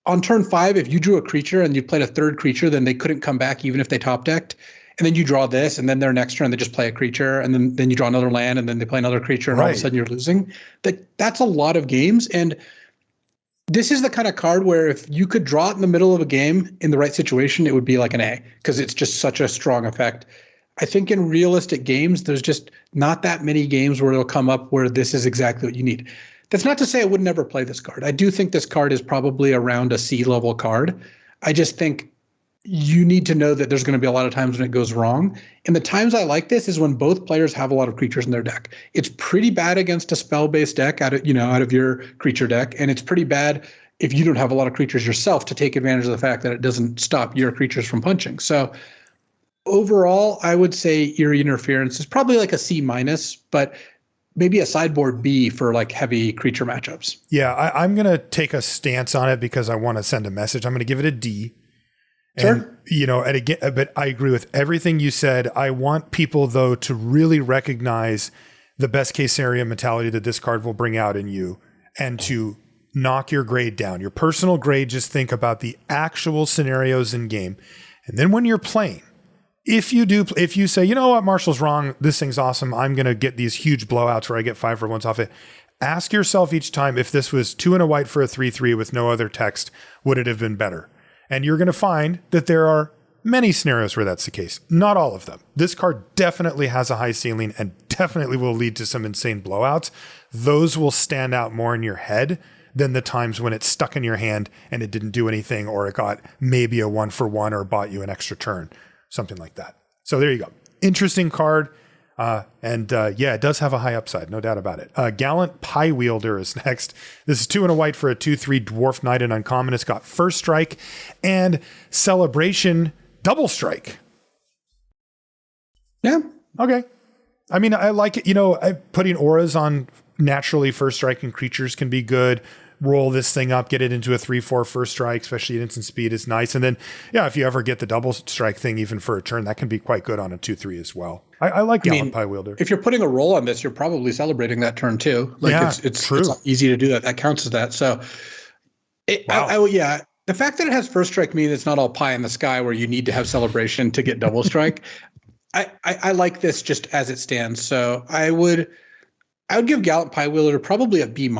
On turn 5, if you drew a creature and you played a 3rd creature, then they couldn't come back even if they top decked. And then you draw this, and then their next turn they just play a creature, and then you draw another land, and then they play another creature, and all of a sudden you're losing. That's a lot of games, and this is the kind of card where if you could draw it in the middle of a game in the right situation, it would be like an A, because it's just such a strong effect. I think in realistic games, there's just not that many games where it'll come up where this is exactly what you need. That's not to say I would never play this card. I do think this card is probably around a C-level card. I just think you need to know that there's going to be a lot of times when it goes wrong. And the times I like this is when both players have a lot of creatures in their deck. It's pretty bad against a spell-based deck out of your creature deck. And it's pretty bad if you don't have a lot of creatures yourself to take advantage of the fact that it doesn't stop your creatures from punching. So overall, I would say eerie interference is probably like a C-, but maybe a sideboard B for like heavy creature matchups. Yeah, I'm going to take a stance on it because I want to send a message. I'm going to give it a D. Sure. And again, but I agree with everything you said. I want people, though, to really recognize the best case scenario mentality that this card will bring out in you and to knock your grade down. Your personal grade, just think about the actual scenarios in game. And then when you're playing, if you say, you know what, Marshall's wrong, this thing's awesome, I'm going to get these huge blowouts where I get 5-for-1s off it. Ask yourself each time, if this was 2 and a white for a 3/3 with no other text, would it have been better? And you're going to find that there are many scenarios where that's the case. Not all of them. This card definitely has a high ceiling and definitely will lead to some insane blowouts. Those will stand out more in your head than the times when it's stuck in your hand and it didn't do anything, or it got maybe a 1-for-1 or bought you an extra turn, something like that. So there you go. Interesting card. It does have a high upside, no doubt about it. Gallant Pie Wielder is next. This is 2 and a white for a 2/3 Dwarf Knight and uncommon. It's got First Strike and Celebration Double Strike. Yeah. Okay. I mean, I like it. Putting auras on naturally first striking creatures can be good. Roll this thing up, get it into a 3/4 first strike, especially at instant speed is nice. And then, if you ever get the double strike thing, even for a turn, that can be quite good on a 2/3 as well. I like Gallant Pie Wielder. If you're putting a roll on this, you're probably celebrating that turn too. It's true. It's easy to do that. That counts as that. So, the fact that it has first strike means it's not all pie in the sky where you need to have celebration to get double strike. I like this just as it stands. So I would give Gallant Pie Wielder probably a B-.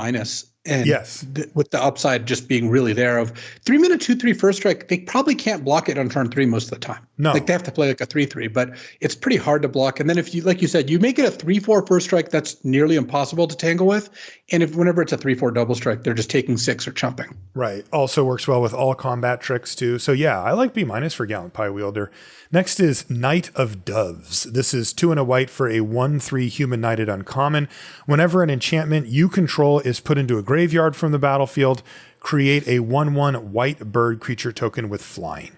And yes, with the upside just being really there of 3 mana 2/3 first strike, they probably can't block it on turn 3 most of the time. No, they have to play like a 3/3, but it's pretty hard to block. And then if you, like you said, you make it a 3/4 first strike, that's nearly impossible to tangle with. And whenever it's a 3/4 double strike, they're just taking 6 or chumping. Right. Also works well with all combat tricks too. So I like B- for Gallant Pie Wielder. Next is Knight of Doves. This is 2 and a white for a 1/3 human knighted uncommon. Whenever an enchantment you control is put into a graveyard from the battlefield, create a 1/1 white bird creature token with flying.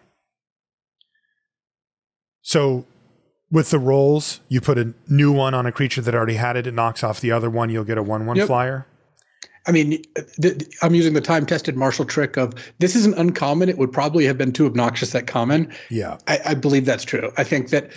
So with the rolls, you put a new one on a creature that already had it. It knocks off the other one. You'll get a 1/1 flyer. I mean, I'm using the time-tested Marshall trick of this is an uncommon. It would probably have been too obnoxious at common. Yeah. I believe that's true. I think that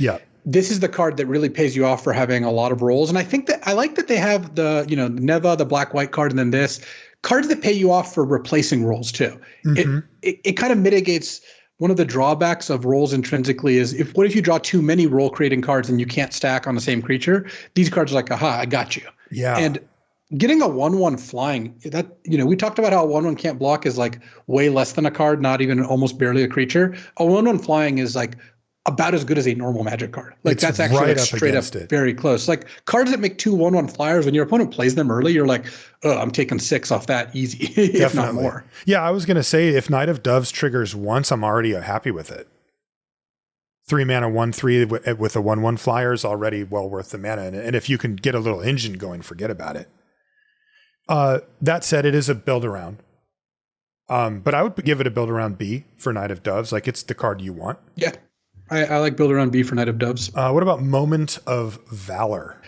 this is the card that really pays you off for having a lot of rolls. And I think that I like that they have the, Neva, the black-white card, and then this. Cards that pay you off for replacing rolls too. Mm-hmm. It kind of mitigates one of the drawbacks of rolls intrinsically is what if you draw too many roll creating cards and you can't stack on the same creature? These cards are like, aha, I got you. Yeah. And getting a 1/1 flying, that we talked about how a 1/1 can't block is like way less than a card, not even almost barely a creature. A 1/1 flying is like about as good as a normal Magic card. Like it's that's actually right like straight up very close. Like cards that make 2 1/1 flyers, when your opponent plays them early, you're like, oh, I'm taking 6 off that easy, if not more. Yeah, I was going to say if Knight of Doves triggers once, I'm already happy with it. 3 mana 1/3 with a 1/1 flyer is already well worth the mana. And if you can get a little engine going, forget about it. That said, it is a build around. But I would give it a build around B for Knight of Doves. Like it's the card you want. Yeah. I like build around B for Knight of Doves. What about Moment of Valor?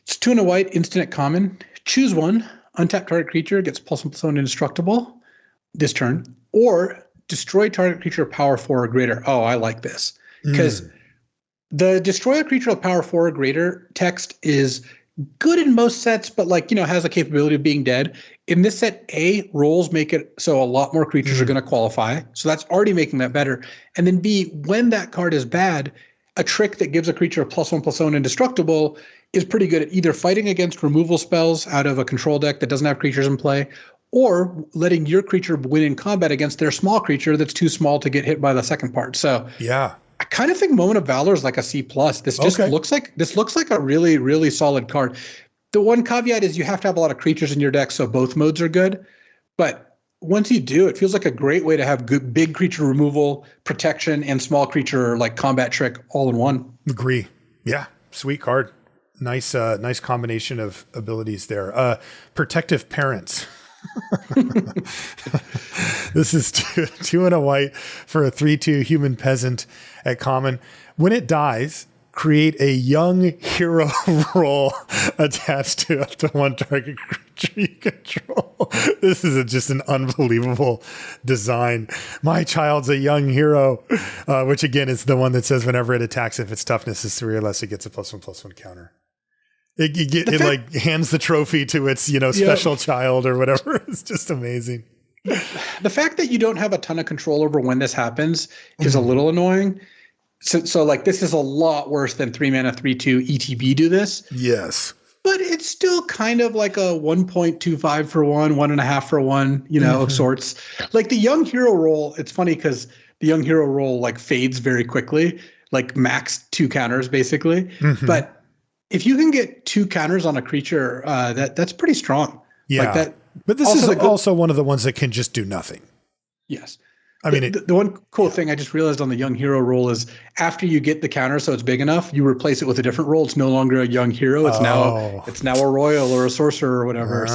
It's 2 and a white, instant at common. Choose one. Untap target creature gets +1/+1 indestructible this turn. Or destroy target creature power 4 or greater. Oh, I like this. Because the destroy a creature of power 4 or greater text is good in most sets, but has a capability of being dead. In this set, A, rolls make it so a lot more creatures are going to qualify. So that's already making that better. And then B, when that card is bad, a trick that gives a creature a +1/+1 indestructible is pretty good at either fighting against removal spells out of a control deck that doesn't have creatures in play, or letting your creature win in combat against their small creature that's too small to get hit by the second part. So I kind of think Moment of Valor is like a C+. This just looks like a really, really solid card. The one caveat is you have to have a lot of creatures in your deck, so both modes are good. But once you do, it feels like a great way to have good big creature removal, protection, and small creature like combat trick all in one. Agree. Yeah, sweet card. Nice combination of abilities there. Protective Parents. This is 2 and a white for a 3/2 human peasant at common. When it dies, create a young hero role attached to up to 1 target creature you control. This is just an unbelievable design. My child's a young hero, which again is the one that says whenever it attacks, if its toughness is 3 or less, it gets a +1/+1 counter. It hands the trophy to its, special child or whatever. It's just amazing. The fact that you don't have a ton of control over when this happens is a little annoying. So this is a lot worse than 3 mana 3/2 ETB do this. Yes. But it's still kind of like a 1.25 for 1, 1.5 for 1, of sorts. Like the young hero roll, it's funny because the young hero roll fades very quickly, max 2 counters basically. Mm-hmm. But if you can get 2 counters on a creature, that's pretty strong. Yeah. But this is also one of the ones that can just do nothing. Yes. I mean, The one cool thing I just realized on the young hero roll is after you get the counter, so it's big enough, you replace it with a different roll. It's no longer a young hero. It's now a royal or a sorcerer or whatever.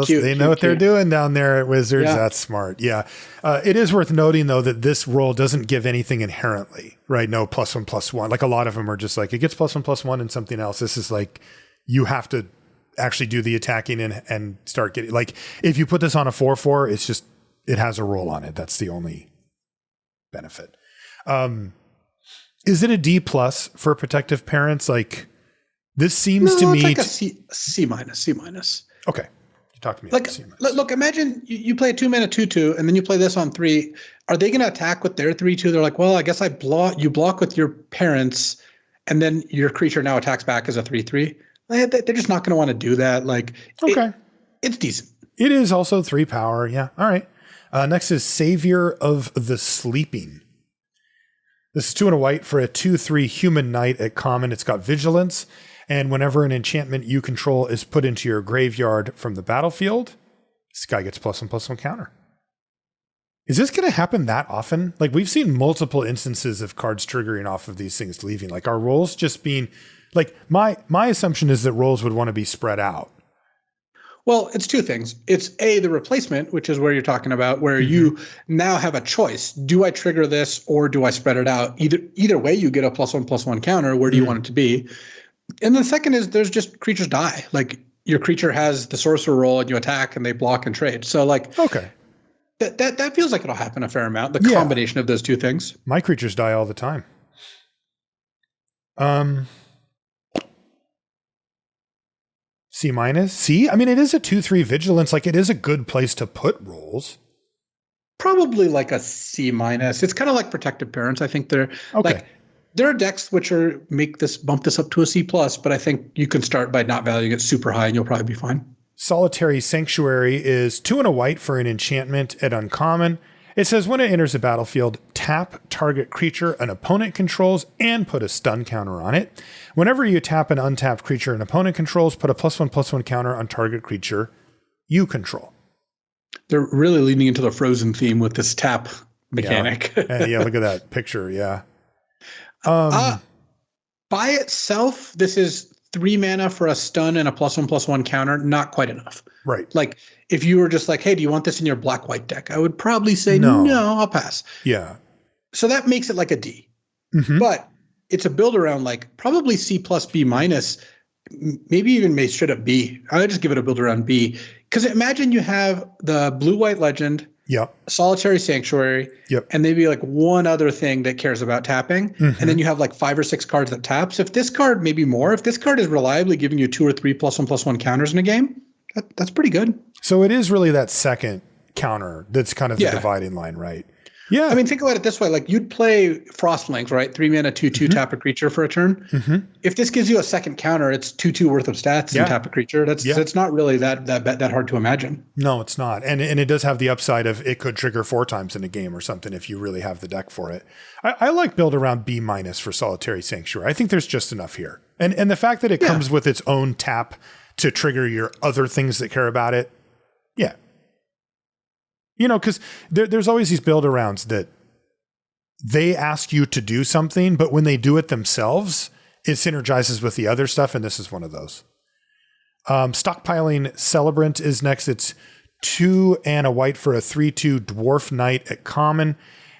They know what they're doing down there at Wizards. Yeah. That's smart. Yeah. It is worth noting though that this roll doesn't give anything inherently, right? No +1/+1. Like a lot of them are just like it gets +1/+1 and something else. This is like you have to actually do the attacking and start getting like if you put this on a 4/4, it's just it has a roll on it. That's the only benefit. Is it a D+ for protective parents? Like this seems to me like a C minus. Okay. You talk to me. Like, look, imagine you play a 2-mana 2/2 and then you play this on 3. Are they going to attack with their 3/2? They're like, well, I guess you block with your parents and then your creature now attacks back as a 3/3. They're just not going to want to do that. Like, okay. It's decent. It is also 3 power. Yeah. All right. Next is Savior of the Sleeping. This is 2 and a white for a 2/3 human knight at common. It's got vigilance. And whenever an enchantment you control is put into your graveyard from the battlefield, this guy gets +1/+1 counter. Is this going to happen that often? Like we've seen multiple instances of cards triggering off of these things leaving. Like our rolls just being like my assumption is that rolls would want to be spread out. Well, it's 2 things. It's the replacement, which is where you're talking about, where you now have a choice. Do I trigger this or do I spread it out? Either way, you get a +1/+1 counter. Where do you want it to be? And the second is there's just creatures die. Like your creature has the sorcerer roll and you attack and they block and trade. So like, okay, that feels like it'll happen a fair amount. The combination of those 2 things. My creatures die all the time. C-. C? I mean, it is a 2/3 vigilance. Like it is a good place to put rolls. Probably like a C-. It's kind of like protective parents. I think they're like there are decks which bump this up to a C+, but I think you can start by not valuing it super high and you'll probably be fine. Solitary Sanctuary is 2 and a white for an enchantment at uncommon. It says when it enters the battlefield, tap target creature an opponent controls and put a stun counter on it. Whenever you tap an untapped creature an opponent controls, put a +1/+1 counter on target creature you control. They're really leaning into the Frozen theme with this tap mechanic. Yeah, look at that picture. Yeah. By itself, this is 3 mana for a stun and a +1/+1 counter. Not quite enough. Right. Like if you were just like, hey, do you want this in your black-white deck? I would probably say no, I'll pass. Yeah. So that makes it like a D. Mm-hmm. But it's a build around like probably C+, B-, maybe even straight up B. I would just give it a build around B. Because imagine you have the blue-white legend, Solitary Sanctuary, and maybe like one other thing that cares about tapping. Mm-hmm. And then you have like 5 or 6 cards that taps. If this card, maybe more, if this card is reliably giving you 2 or 3 +1/+1 counters in a game, that's pretty good. So it is really that second counter that's kind of the dividing line, right? Yeah. I mean, think about it this way. Like you'd play Frostlings, right? 3 mana, 2/2, tap a creature for a turn. Mm-hmm. If this gives you a second counter, it's 2/2 worth of stats and tap a creature. It's not really that hard to imagine. No, it's not. And it does have the upside of it could trigger 4 times in a game or something if you really have the deck for it. I like build around B- for Solitary Sanctuary. I think there's just enough here. And the fact that it comes with its own tap to trigger your other things that care about it. Yeah. You know, because there's always these build arounds that they ask you to do something, but when they do it themselves, it synergizes with the other stuff. And this is one of those. Stockpiling Celebrant is next. It's 2 and a white for a 3/2 Dwarf Knight at common.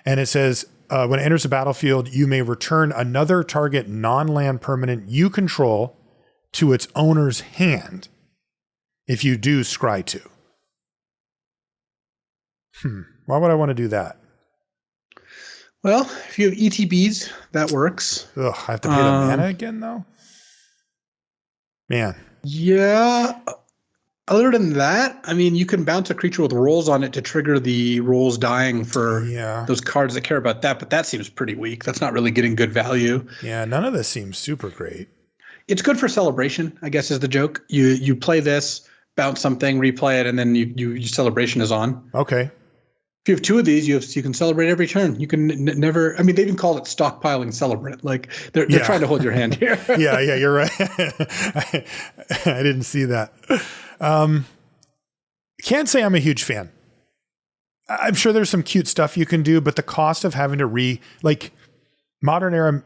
And it says, when it enters the battlefield, you may return another target non-land permanent you control to its owner's hand. If you do, scry 2. Why would I want to do that? Well, if you have ETBs, that works. Ugh, I have to pay the mana again, though? Man. Yeah. Other than that, I mean, you can bounce a creature with rolls on it to trigger the rolls dying for those cards that care about that, but that seems pretty weak. That's not really getting good value. Yeah, none of this seems super great. It's good for celebration, I guess is the joke. You play this, bounce something, replay it, and then you celebration is on. Okay. If you have 2 of these, you can celebrate every turn. You can never. I mean, they even call it stockpiling celebrant. Like they're trying to hold your hand here. yeah, you're right. I didn't see that. Can't say I'm a huge fan. I'm sure there's some cute stuff you can do, but the cost of having to Modern Era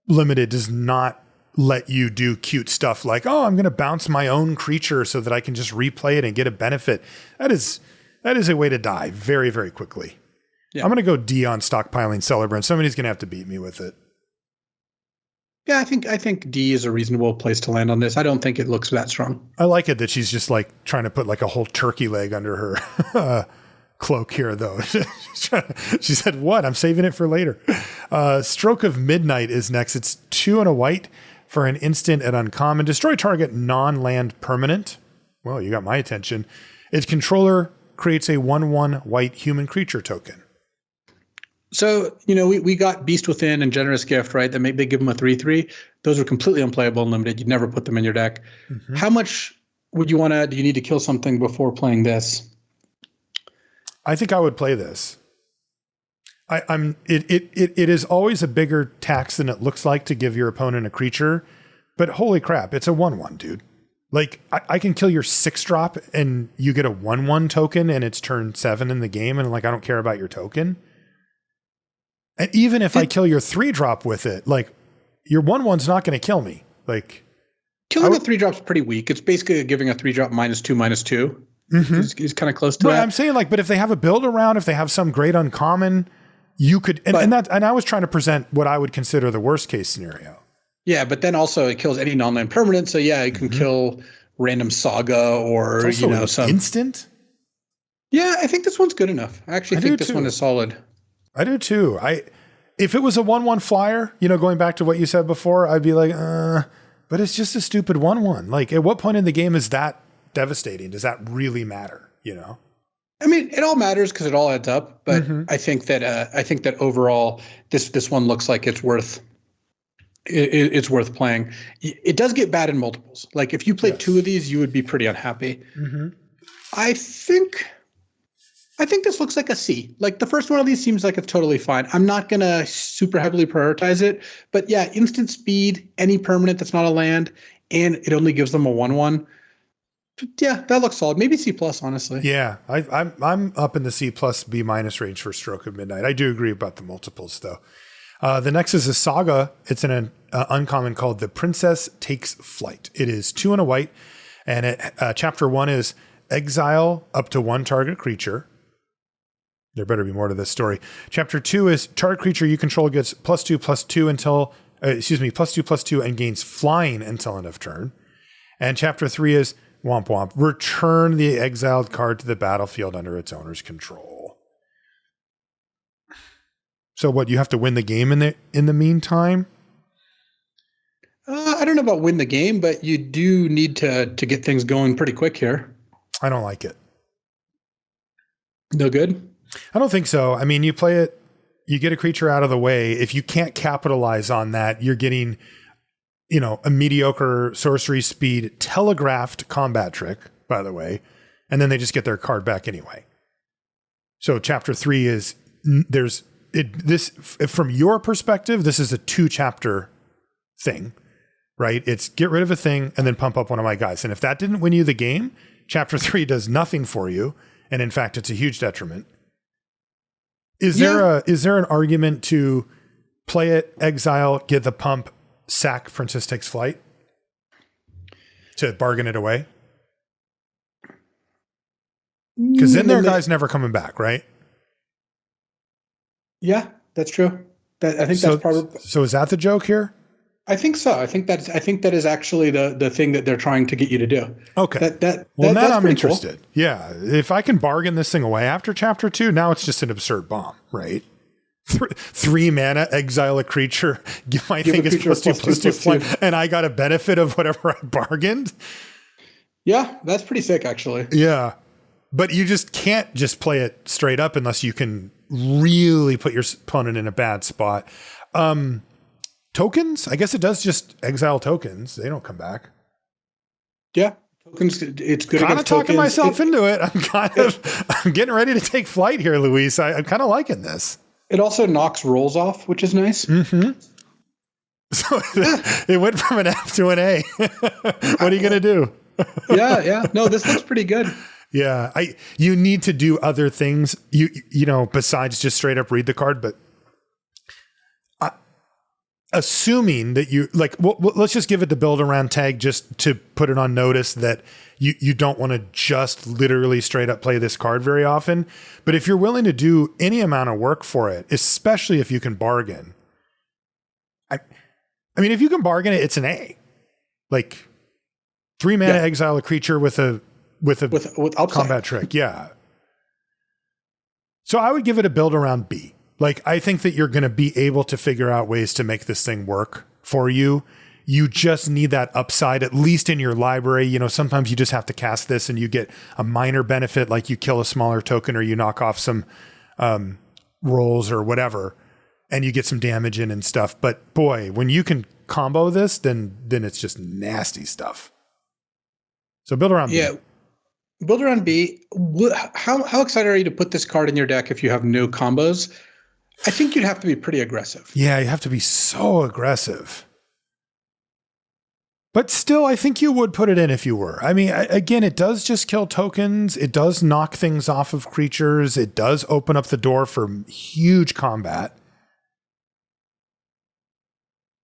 Limited does not let you do cute stuff like, oh, I'm going to bounce my own creature so that I can just replay it and get a benefit. That is a way to die very, very quickly. Yeah. I'm going to go D on stockpiling Celebrant. Somebody's going to have to beat me with it. Yeah, I think D is a reasonable place to land on this. I don't think it looks that strong. I like it that she's just like trying to put like a whole turkey leg under her cloak here, though. She said, what? I'm saving it for later. Stroke of Midnight is next. It's 2 and a white for an instant at uncommon. Destroy target non-land permanent. Well, you got my attention. Its controller creates a 1/1 white human creature token. So, we got Beast Within and Generous Gift, right? That maybe they give them a 3/3. Those are completely unplayable and limited. You'd never put them in your deck. Mm-hmm. How much do you need to kill something before playing this? I think I would play this. It is always a bigger tax than it looks like to give your opponent a creature, but holy crap, it's a 1/1, dude. Like I can kill your 6-drop and you get a 1/1 token and it's turn 7 in the game, and like I don't care about your token. And even if I kill your 3-drop with it, like your 1/1's not going to kill me. Like killing a 3-drop's pretty weak. It's basically giving a 3-drop -2/-2. Mm-hmm. It's kind of close to that. I'm saying but if they have a build around, if they have some great uncommon, you could, and I was trying to present what I would consider the worst case scenario. Yeah, but then also it kills any non-land permanent. So yeah, it can kill random Saga or some instant. Yeah, I think this one's good enough. I actually think this one is solid. I do too. If it was a 1/1 flyer, going back to what you said before, I'd be like, but it's just a stupid 1/1. Like, at what point in the game is that devastating? Does that really matter? I mean, it all matters because it all adds up. But I think that overall, this one looks like it's worth playing. It does get bad in multiples. Like if you played 2 of these, you would be pretty unhappy. Mm-hmm. I think this looks like a C. Like the first one of these seems like it's totally fine. I'm not going to super heavily prioritize it, but yeah, instant speed, any permanent that's not a land, and it only gives them a 1/1. Yeah, that looks solid. Maybe C+, honestly. Yeah, I'm up in the C+ B- range for Stroke of Midnight. I do agree about the multiples, though. The next is a Saga. It's an uncommon called The Princess Takes Flight. It is 2 and a white, and chapter 1 is exile up to 1 target creature. There better be more to this story. Chapter 2 is target creature you control gets +2/+2 until, +2/+2 and gains flying until end of turn. And chapter 3 is womp womp. Return the exiled card to the battlefield under its owner's control. So what, you have to win the game in the meantime? I don't know about win the game, but you do need to get things going pretty quick here. I don't like it. No good? I don't think so. I mean, you play it, you get a creature out of the way. If you can't capitalize on that, you're getting, a mediocre sorcery speed telegraphed combat trick, by the way, and then they just get their card back anyway. So chapter 3 is from your perspective, this is a 2-chapter thing, right? It's get rid of a thing and then pump up one of my guys. And if that didn't win you the game, chapter 3 does nothing for you. And in fact, it's a huge detriment. Is there an argument to play it, exile, get the pump, sack Princess Takes Flight to bargain it away? Because then their guy's never coming back, right? Yeah, that's true. That's probably. So is that the joke here? I think so. I think that is actually the thing that they're trying to get you to do. Okay. Now I'm interested. Cool. Yeah. If I can bargain this thing away after chapter 2, now it's just an absurd bomb, right? 3 mana, exile a creature, give my thing is +2/+2 flight, and I got a benefit of whatever I bargained. Yeah, that's pretty sick, actually. Yeah. But you just can't just play it straight up unless you can really put your opponent in a bad spot. Tokens? I guess it does just exile tokens. They don't come back. Yeah. Tokens, it's good. Kind of talking myself into it. I'm getting ready to take flight here, Luis. I'm kind of liking this. It also knocks rolls off, which is nice. Mm-hmm. So it went from an F to an A. What are you going to do? Yeah. No, this looks pretty good. Yeah, you need to do other things, you know, besides just straight up read the card. But assuming that you like, well, let's just give it the build around tag just to put it on notice that you don't want to just literally straight up play this card very often. But if you're willing to do any amount of work for it, especially if you can bargain, I mean, if you can bargain it, it's an A. Like 3 mana exile a creature with combat trick. Yeah. So I would give it a build around B. Like, I think that you're going to be able to figure out ways to make this thing work for you. You just need that upside, at least in your library. You know, sometimes you just have to cast this and you get a minor benefit, like you kill a smaller token or you knock off some rolls or whatever, and you get some damage in and stuff. But boy, when you can combo this, then it's just nasty stuff. So build around B. Build around B. How excited are you to put this card in your deck if you have no combos? I think you'd have to be pretty aggressive. Yeah, you have to be so aggressive. But still, I think you would put it in if you were. I mean, again, it does just kill tokens. It does knock things off of creatures. It does open up the door for huge combat.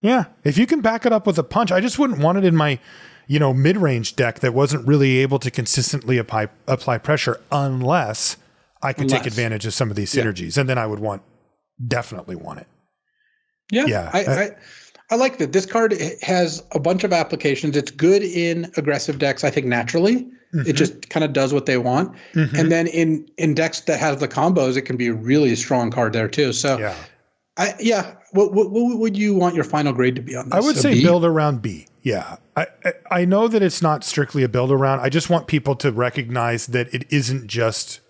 Yeah, if you can back it up with a punch, I just wouldn't want it in my, you know, mid-range deck that wasn't really able to consistently apply pressure unless I could take advantage of some of these synergies. And then I would definitely want it. Yeah. I like that. This card has a bunch of applications. It's good in aggressive decks, I think, naturally. Mm-hmm. It just kind of does what they want. Mm-hmm. And then in decks that have the combos, it can be a really strong card there too. So what would you want your final grade to be on this? I would say B? Build around B. Yeah. I know that it's not strictly a build around. I just want people to recognize that it isn't just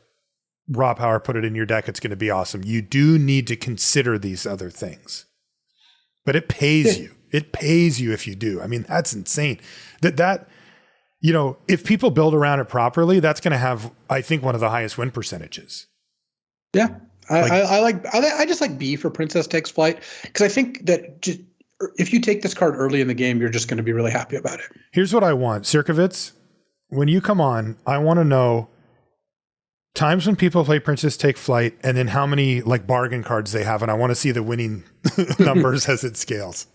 raw power, put it in your deck, it's going to be awesome. You do need to consider these other things. But it pays you. It pays you if you do. I mean, that's insane. That you know, if people build around it properly, that's going to have, I think, one of the highest win percentages. Yeah. I just like B for Princess Takes Flight, because I think that just, if you take this card early in the game, you're just going to be really happy about it. Here's what I want. Sirkovitz, when you come on, I want to know times when people play Princess Take Flight and then how many like bargain cards they have. And I want to see the winning numbers as it scales.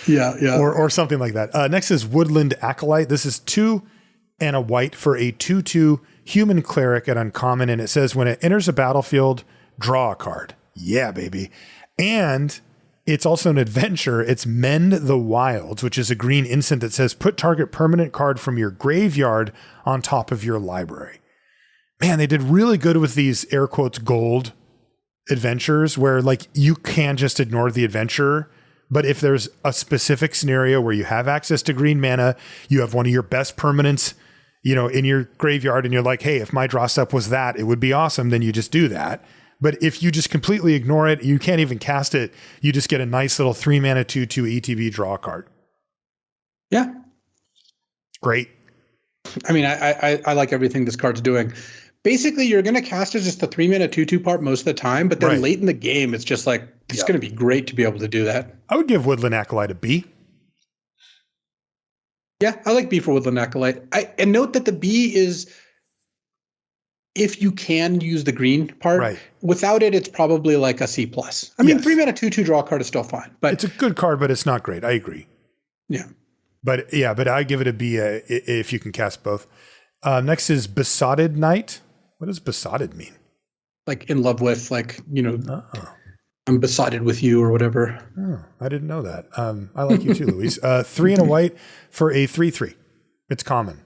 Yeah. Or something like that. Next is Woodland Acolyte. This is 2 and a white for a 2/2 human cleric at uncommon. And it says when it enters a battlefield, draw a card. Yeah, baby. And it's also an adventure. It's Mend the Wilds, which is a green instant that says put target permanent card from your graveyard on top of your library. Man, they did really good with these air quotes gold adventures where like you can just ignore the adventure. But if there's a specific scenario where you have access to green mana, you have one of your best permanents, you know, in your graveyard, and you're like, hey, if my draw step was that, it would be awesome. Then you just do that. But if you just completely ignore it, you can't even cast it. You just get a nice little 3 mana 2/2 ETB draw card. Yeah. Great. I mean, I like everything this card's doing. Basically, you're going to cast as just the 3 mana 2/2 part most of the time, but then late in the game, it's just like, it's going to be great to be able to do that. I would give Woodland Acolyte a B. Yeah, I like B for Woodland Acolyte. And note that the B is, if you can use the green part. Right. Without it, it's probably like a C+. I mean, 3 mana 2/2 draw card is still fine. But it's a good card, but it's not great. I agree. Yeah. But I give it a B if you can cast both. Next is Besotted Knight. What does besotted mean? Like in love with, like, you know, I'm besotted with you or whatever. Oh, I didn't know that. I like you too, Luis. 3 and a white for a 3/3. It's common.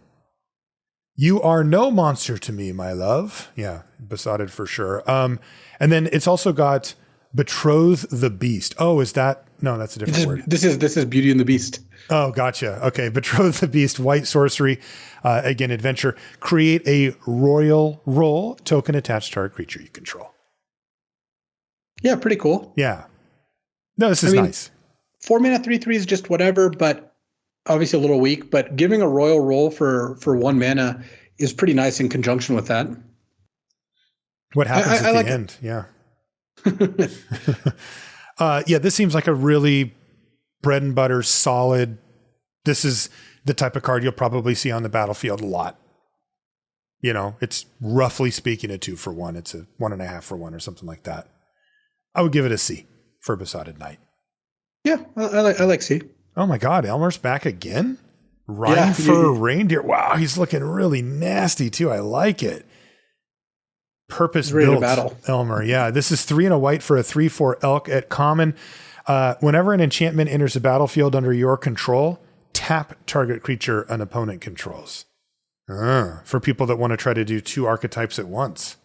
You are no monster to me, my love. Yeah, besotted for sure. And then it's also got Betroth the Beast. Oh, is that? No, that's a different word. This is Beauty and the Beast. Oh, gotcha. Okay, Betroth the Beast, white sorcery. Again, adventure. Create a royal roll token attached to our creature you control. Yeah, pretty cool. Yeah. No, this is nice. 4 mana 3/3 is just whatever, but obviously a little weak. But giving a royal roll for 1 mana is pretty nice in conjunction with that. What happens at the end? Yeah. Yeah, this seems like a really bread and butter solid. This is the type of card you'll probably see on the battlefield a lot. It's roughly speaking a 2 for 1. It's a 1.5 for 1 or something like that. I would give it a C for Besotted Knight. Yeah, I like C. Oh my God, Elmer's back again? Rhyme for Reindeer. Wow, he's looking really nasty too. I like it. Purpose-built battle. Elmer. Yeah, this is 3 and a white for a 3/4 elk at common. Whenever an enchantment enters the battlefield under your control, tap target creature an opponent controls. For people that want to try to do 2 archetypes at once.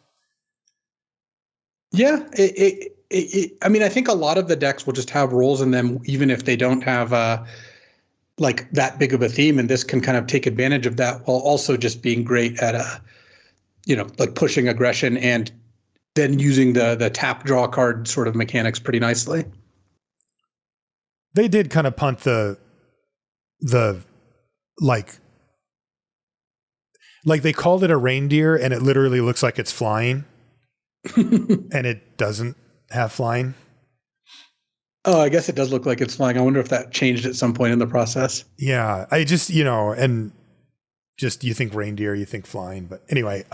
Yeah, I think a lot of the decks will just have roles in them, even if they don't have like that big of a theme, and this can kind of take advantage of that while also just being great at like pushing aggression and then using the tap draw card sort of mechanics pretty nicely. They did kind of punt the like they called it a reindeer and it literally looks like it's flying and it doesn't have flying. Oh, I guess it does look like it's flying. I wonder if that changed at some point in the process. Yeah, I just, and just you think reindeer, you think flying. But anyway,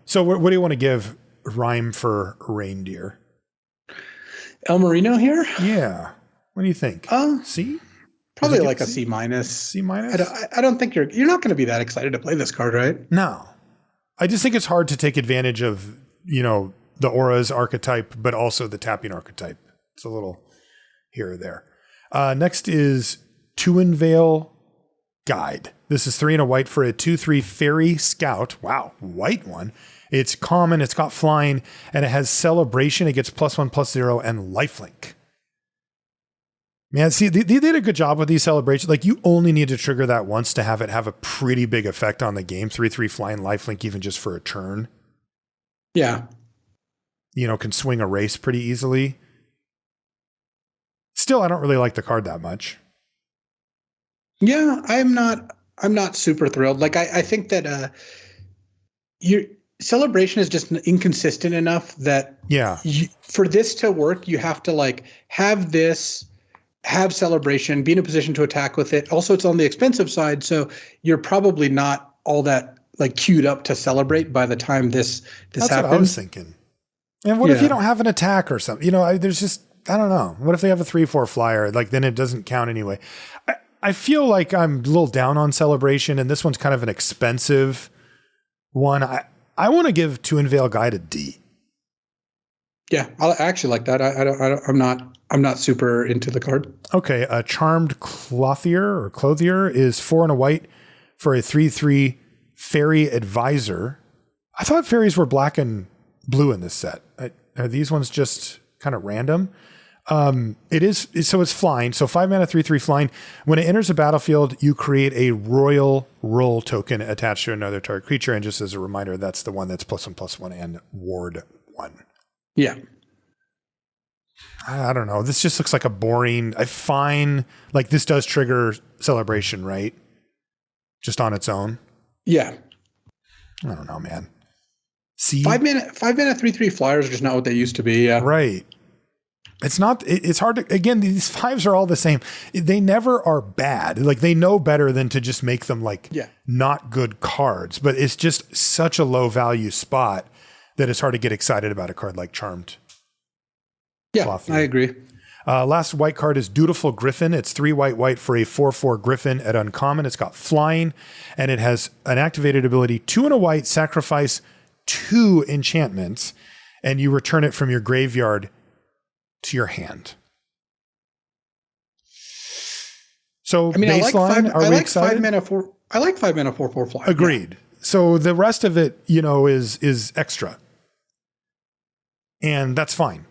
so what do you want to give Rhyme for Reindeer? El Marino here? Yeah. What do you think? C? Probably like a C minus. C minus? I don't think you're not going to be that excited to play this card, right? No. I just think it's hard to take advantage of, the Auras archetype, but also the tapping archetype. It's a little here or there. Next is Tuinvale Guide. This is 3 and a white for a 2/3 Fairy Scout. Wow, white one. It's common, it's got flying, and it has Celebration. It gets +1/+0 and lifelink. Man, see, they did a good job with these celebrations. Like, you only need to trigger that once to have it have a pretty big effect on the game. 3/3 flying lifelink, even just for a turn. Yeah. Can swing a race pretty easily. Still, I don't really like the card that much. Yeah, I'm not super thrilled. Like, I think that your Celebration is just inconsistent enough that for this to work, you have to have Celebration, be in a position to attack with it. Also, it's on the expensive side, so you're probably not all that queued up to celebrate by the time this That's happens. What I was thinking. And what if you don't have an attack or something? There's just, I don't know. What if they have a 3/4 flyer? Then it doesn't count anyway. I feel like I'm a little down on Celebration, and this one's kind of an expensive one. I want to give Tuinvale Guide a D. Yeah, I actually like that. I'm not super into the card. Okay, a Charmed Clothier is 4 and a white for a 3/3 Fairy Advisor. I thought fairies were black and blue in this set. Are these ones just kind of random? It's flying. So 5 mana, 3/3 flying. When it enters the battlefield, you create a royal roll token attached to another target creature. And just as a reminder, that's the one that's +1/+1 and ward 1. Yeah. I don't know. This just looks like a boring, this does trigger Celebration, right? Just on its own. Yeah. I don't know, man. See, 5 mana 3/3 flyers are just not what they used to be. Yeah. Right. It's not, it's hard to, again, these 5s are all the same. They never are bad. They know better than to just make them not good cards, but it's just such a low value spot that it's hard to get excited about a card like Charmed. Yeah, Clothier. I agree. Last white card is Dutiful Griffin. It's 3 white for a 4/4 Griffin at uncommon. It's got flying and it has an activated ability, 2 and a white, sacrifice 2 enchantments, and you return it from your graveyard to your hand. So baseline, are we excited? I like 5 mana 4/4 fly. Agreed. Yeah. So the rest of it, is extra. And that's fine.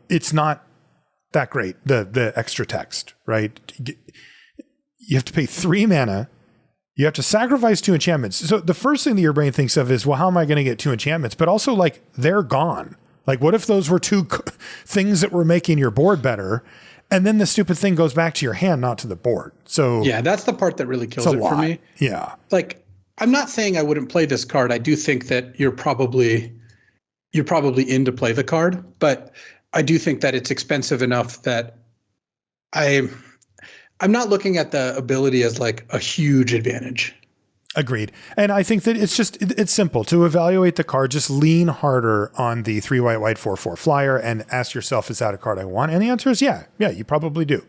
It's not that great, the extra text, right? You have to pay 3 mana. You have to sacrifice 2 enchantments. So the first thing that your brain thinks of is, well, how am I going to get 2 enchantments? But also, they're gone. What if those were 2 things that were making your board better? And then the stupid thing goes back to your hand, not to the board. So yeah, that's the part that really kills it for me. Yeah. I'm not saying I wouldn't play this card. I do think that you're probably in to play the card, but I do think that it's expensive enough that I'm not looking at the ability as a huge advantage. Agreed. And I think that it's simple to evaluate the card. Just lean harder on the 3 white, 4/4 flyer and ask yourself, is that a card I want? And the answer is yeah, you probably do.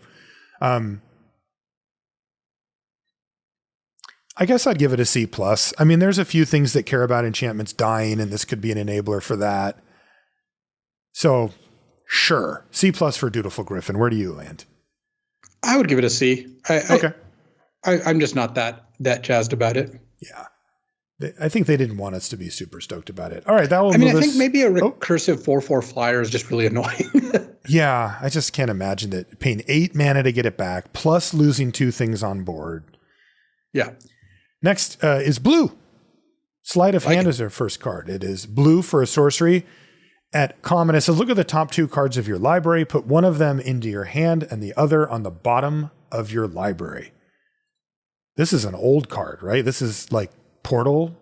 I guess I'd give it a C+. I mean, there's a few things that care about enchantments dying, and this could be an enabler for that. So sure, C+ for Dutiful Griffin. Where do you land? I would give it a C. Okay. I'm just not that jazzed about it. Yeah. I think they didn't want us to be super stoked about it. All right, that will I think maybe a recursive 4/4 flyer is just really annoying. Yeah, I just can't imagine that paying 8 mana to get it back, plus losing 2 things on board. Yeah. Next is blue. Sleight of Hand is our first card. It is blue for a sorcery. At common, it says, look at the top 2 cards of your library. Put one of them into your hand and the other on the bottom of your library. This is an old card, right? This is like Portal.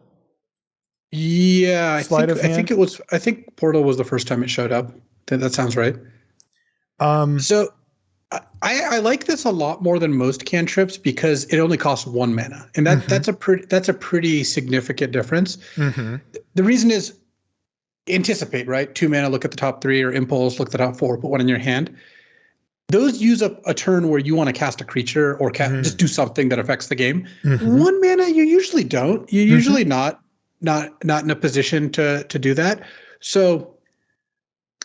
Yeah, I think Portal was the first time it showed up. That sounds right. So I like this a lot more than most cantrips because it only costs 1 mana, and that's a pretty significant difference. Mm-hmm. The reason is anticipate, right? 2 mana, look at the top 3, or impulse, look at the top 4, put 1 in your hand. Those use up a turn where you want to cast a creature or just do something that affects the game. Mm-hmm. 1 mana, you usually don't. You're usually not in a position to do that. So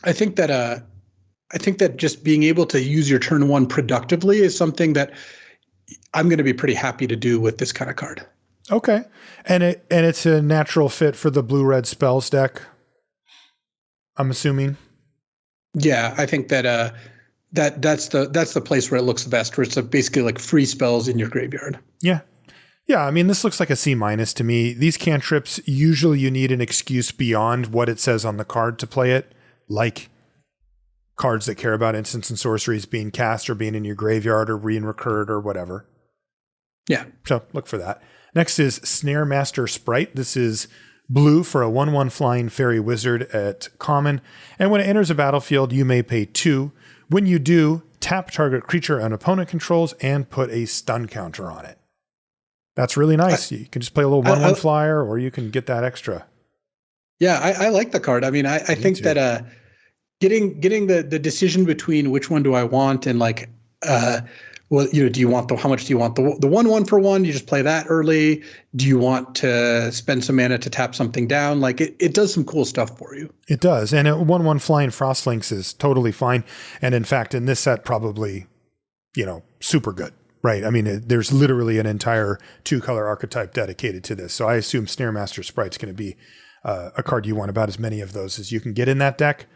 I think that just being able to use your turn 1 productively is something that I'm going to be pretty happy to do with this kind of card. Okay, and it's a natural fit for the blue-red spells deck, I'm assuming. Yeah, I think that that's the place where it looks the best, where it's basically like free spells in your graveyard. Yeah. Yeah, I mean, this looks like a C- to me. These cantrips, usually you need an excuse beyond what it says on the card to play it, like cards that care about instants and sorceries being cast or being in your graveyard or being recurred or whatever. Yeah. So look for that. Next is Snare Master Sprite. This is blue for a 1/1 flying fairy wizard at common. And when it enters a battlefield, you may pay 2. When you do, tap target creature an opponent controls and put a stun counter on it. That's really nice. You can just play a little 1/1 flyer, or you can get that extra. Yeah, I like the card. I mean, I think that getting the decision between which one do I want and like, do you want how much do you want the 1/1 for 1? You just play that early. Do you want to spend some mana to tap something down? Like it does some cool stuff for you. It does. And a 1/1 flying Frostlinks is totally fine. And in fact, in this set, probably, super good. Right. I mean, there's literally an entire 2-color archetype dedicated to this. So I assume Snare Master Sprite's going to be a card you want about as many of those as you can get in that deck.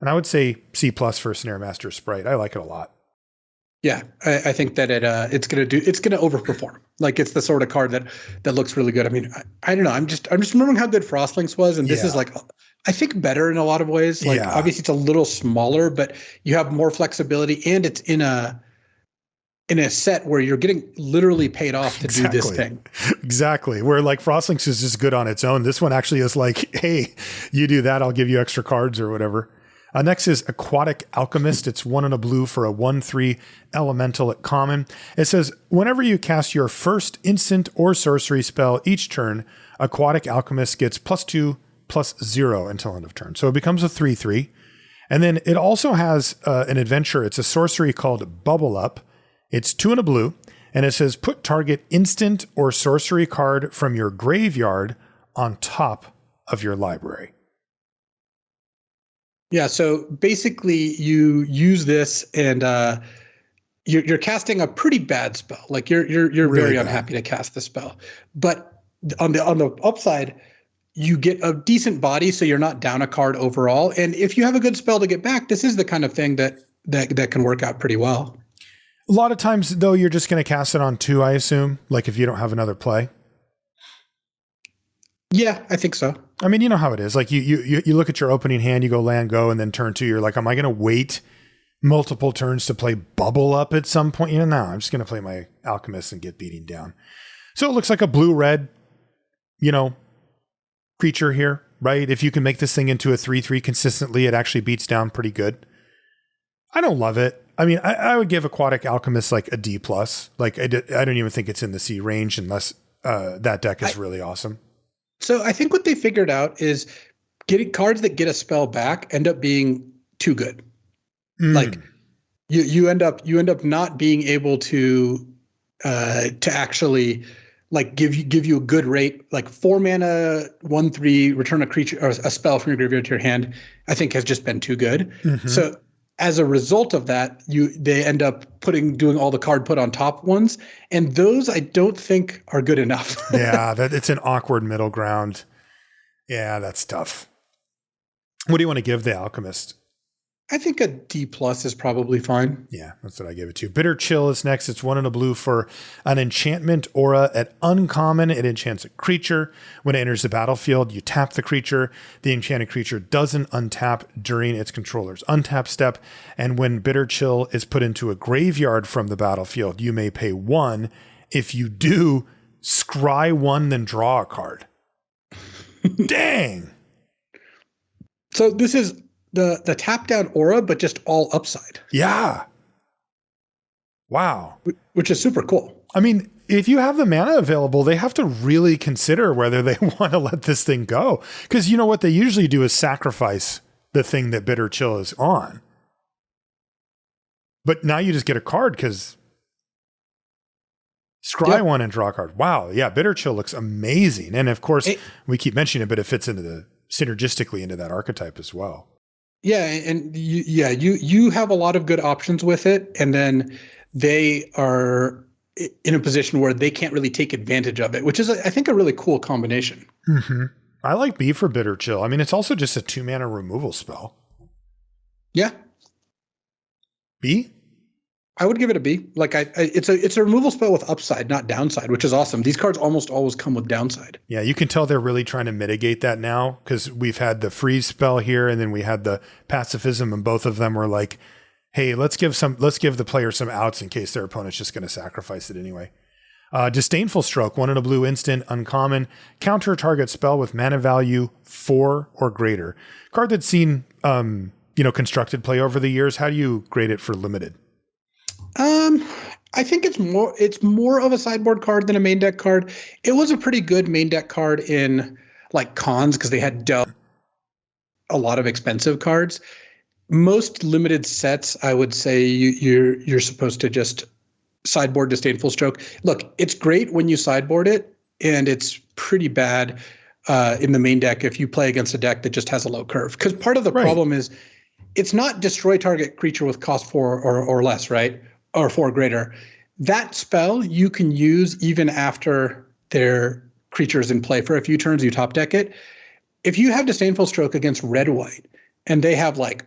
And I would say C+ for Snare Master Sprite. I like it a lot. Yeah, I think that it's going to overperform. Like it's the sort of card that looks really good. I mean, I don't know. I'm just remembering how good Frostlinks was, and this is like, I think better in a lot of ways. Like obviously it's a little smaller, but you have more flexibility, and it's in a set where you're getting literally paid off to do this thing. Exactly. Where like Frostlinks is just good on its own. This one actually is like, hey, you do that, I'll give you extra cards or whatever. Next is Aquatic Alchemist. It's 1 and a blue for a 1/3 elemental at common. It says, whenever you cast your first instant or sorcery spell each turn, Aquatic Alchemist gets +2/+0 until end of turn. So it becomes a 3/3. And then it also has an adventure. It's a sorcery called Bubble Up. It's 2 and a blue, and it says put target instant or sorcery card from your graveyard on top of your library. Yeah, so basically you use this and you're casting a pretty bad spell. Like you're really very unhappy to cast the spell. But on the upside, you get a decent body, so you're not down a card overall. And if you have a good spell to get back, this is the kind of thing that can work out pretty well. A lot of times, though, you're just going to cast it on 2, I assume, like if you don't have another play. Yeah, I think so. I mean, you know how it is. Like you look at your opening hand, you go land, go, and then turn 2, you're like, am I going to wait multiple turns to play Bubble Up at some point? No, I'm just going to play my Alchemist and get beating down. So it looks like a blue-red, creature here, right? If you can make this thing into a 3/3 consistently, it actually beats down pretty good. I don't love it. I mean, I would give Aquatic Alchemist like a D+. Like I don't even think it's in the C range unless that deck is really awesome. So I think what they figured out is getting cards that get a spell back end up being too good. Like you end up not being able to actually like give you a good rate. Like 4 mana, 1/3, return a creature or a spell from your graveyard to your hand, I think has just been too good. So as a result of that, they end up doing all the card put on top ones, and those I don't think are good enough. Yeah, it's an awkward middle ground. Yeah, that's tough. What do you want to give the Alchemist? I think a D+ is probably fine. Yeah, that's what I give it to. Bitter Chill is next. It's 1 and a blue for an enchantment aura. At uncommon, it enchants a creature. When it enters the battlefield, you tap the creature. The enchanted creature doesn't untap during its controller's untap step. And when Bitter Chill is put into a graveyard from the battlefield, you may pay 1. If you do, scry 1, then draw a card. Dang. So this is the tap down aura, but just all upside. Yeah. Wow. Which is super cool. I mean, if you have the mana available, they have to really consider whether they want to let this thing go. Because you know what they usually do is sacrifice the thing that Bitter Chill is on. But now you just get a card because scry 1 and draw a card. Wow. Yeah, Bitter Chill looks amazing. And of course, we keep mentioning it, but it fits into synergistically into that archetype as well. Yeah, and you have a lot of good options with it, and then they are in a position where they can't really take advantage of it, which is, I think, a really cool combination. I like B for Bitter Chill. I mean, it's also just a 2 mana removal spell. Yeah. B? I would give it a B. Like it's a removal spell with upside, not downside, which is awesome. These cards almost always come with downside. Yeah, you can tell they're really trying to mitigate that now because we've had the freeze spell here and then we had the pacifism, and both of them were like, hey, let's give the player some outs in case their opponent's just going to sacrifice it anyway. Disdainful Stroke, 1 and a blue instant, uncommon, counter target spell with mana value 4 or greater. Card that's seen constructed play over the years. How do you grade it for limited? I think it's more of a sideboard card than a main deck card. It was a pretty good main deck card in like cons because they had a lot of expensive cards. Most limited sets, I would say you're supposed to just sideboard Disdainful Stroke. Look, it's great when you sideboard it, and it's pretty bad in the main deck if you play against a deck that just has a low curve. Because part of the problem is it's not destroy target creature with cost 4 or less, right? Or 4 or greater. That spell you can use even after their creature is in play for a few turns, you top deck it. If you have Disdainful Stroke against red-white, and they have like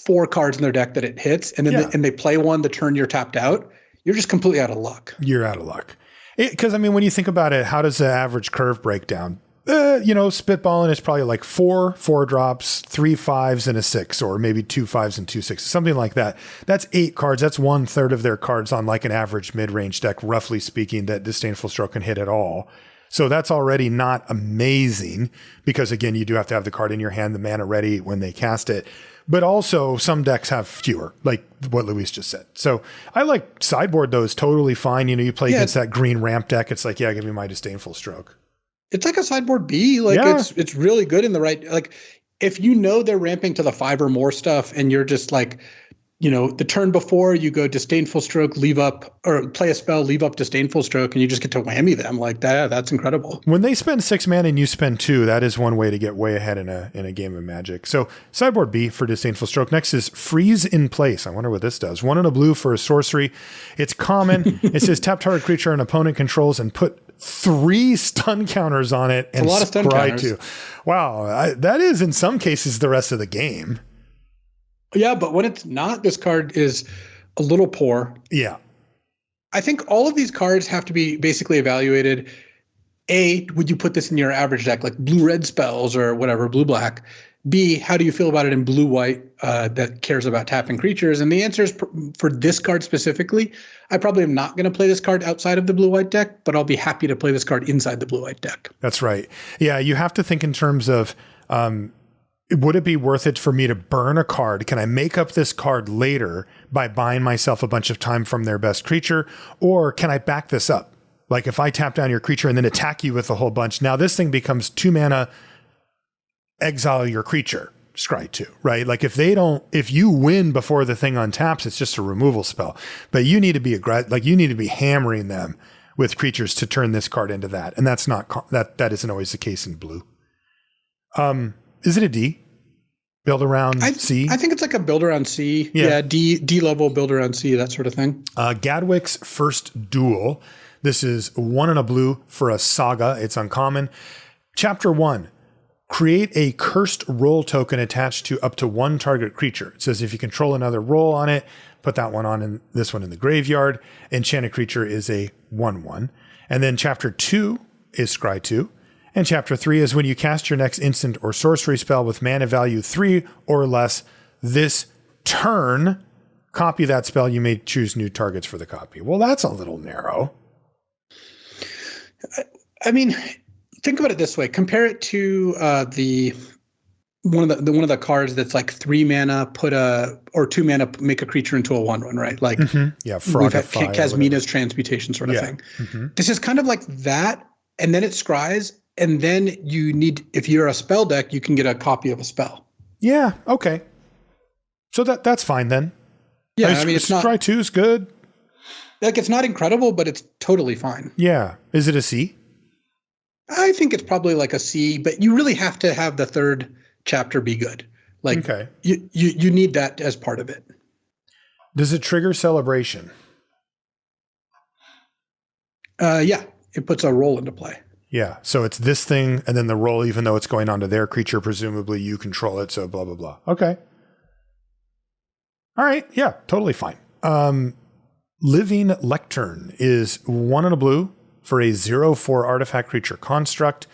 4 cards in their deck that it hits, and then they play one the turn you're tapped out, you're just completely out of luck. You're out of luck. Because, I mean, when you think about it, how does the average curve break down? Spitballing is probably like 4 4-drops, 3 5s, and a 6, or maybe 2 5s and 2 6s, something like that. That's 8 cards. That's 1/3 of their cards on like an average mid-range deck, roughly speaking, that Disdainful Stroke can hit at all. So that's already not amazing because, again, you do have to have the card in your hand, the mana ready when they cast it. But also some decks have fewer, like what Luis just said. So I like sideboard those totally fine. You play against that green ramp deck. It's like, yeah, give me my Disdainful Stroke. It's like a sideboard B. Like it's really good in the right, like if you know they're ramping to the 5 or more stuff and you're just like, the turn before you go Disdainful Stroke, leave up, or play a spell, leave up Disdainful Stroke, and you just get to whammy them like that. That's incredible. When they spend 6 mana and you spend 2, that is one way to get way ahead in a game of Magic. So sideboard B for Disdainful Stroke. Next is Freeze in Place. I wonder what this does. 1 and a blue for a sorcery. It's common. It says tap target creature an opponent controls and put 3 stun counters on it and a lot of stun counters. 2. Wow, that is in some cases the rest of the game. Yeah, but when it's not, this card is a little poor. Yeah. I think all of these cards have to be basically evaluated. A, would you put this in your average deck, like blue-red spells or whatever, blue-black? B, how do you feel about it in blue-white that cares about tapping creatures? And the answer is for this card specifically, I probably am not going to play this card outside of the blue-white deck, but I'll be happy to play this card inside the blue-white deck. That's right. Yeah, you have to think in terms of would it be worth it for me to burn a card? Can I make up this card later by buying myself a bunch of time from their best creature? Or can I back this up? Like if I tap down your creature and then attack you with a whole bunch, now this thing becomes 2 mana, exile your creature, scry 2, right? Like if you win before the thing untaps, it's just a removal spell. But you need to be you need to be hammering them with creatures to turn this card into that. And that's not, that isn't always the case in blue. Is it a D? Build around C? I think it's like a build around C. Yeah, D level, build around C, that sort of thing. Gadwick's First Duel. This is 1 and a blue for a saga. It's uncommon. Chapter 1. Create a cursed roll token attached to up to 1 target creature. It says if you control another roll on it, put that one on and this one in the graveyard. Enchanted creature is a 1/1. And then chapter 2 is scry 2. And chapter 3 is when you cast your next instant or sorcery spell with mana value 3 or less this turn, copy that spell. You may choose new targets for the copy. Well, that's a little narrow. I mean, think about it this way. Compare it to one of the cards that's like 3 mana, or 2 mana, make a creature into a 1/1, right? Like Frog of Fire, Kasmina's Transmutation sort of thing. This is kind of like that, and then it scries, and then you need, if you're a spell deck, you can get a copy of a spell. Yeah. Okay. So that's fine then. Yeah. I mean, it's not, scry 2 is good. Like it's not incredible, but it's totally fine. Yeah. Is it a C? I think it's probably like a C, but you really have to have the 3rd chapter be good. Like you need that as part of it. Does it trigger Celebration? Yeah, it puts a roll into play. Yeah, so it's this thing and then the roll, even though it's going onto their creature, presumably you control it, so blah, blah, blah. Okay. All right, yeah, totally fine. Living Lectern is 1 and a blue for a 0/4 artifact creature construct.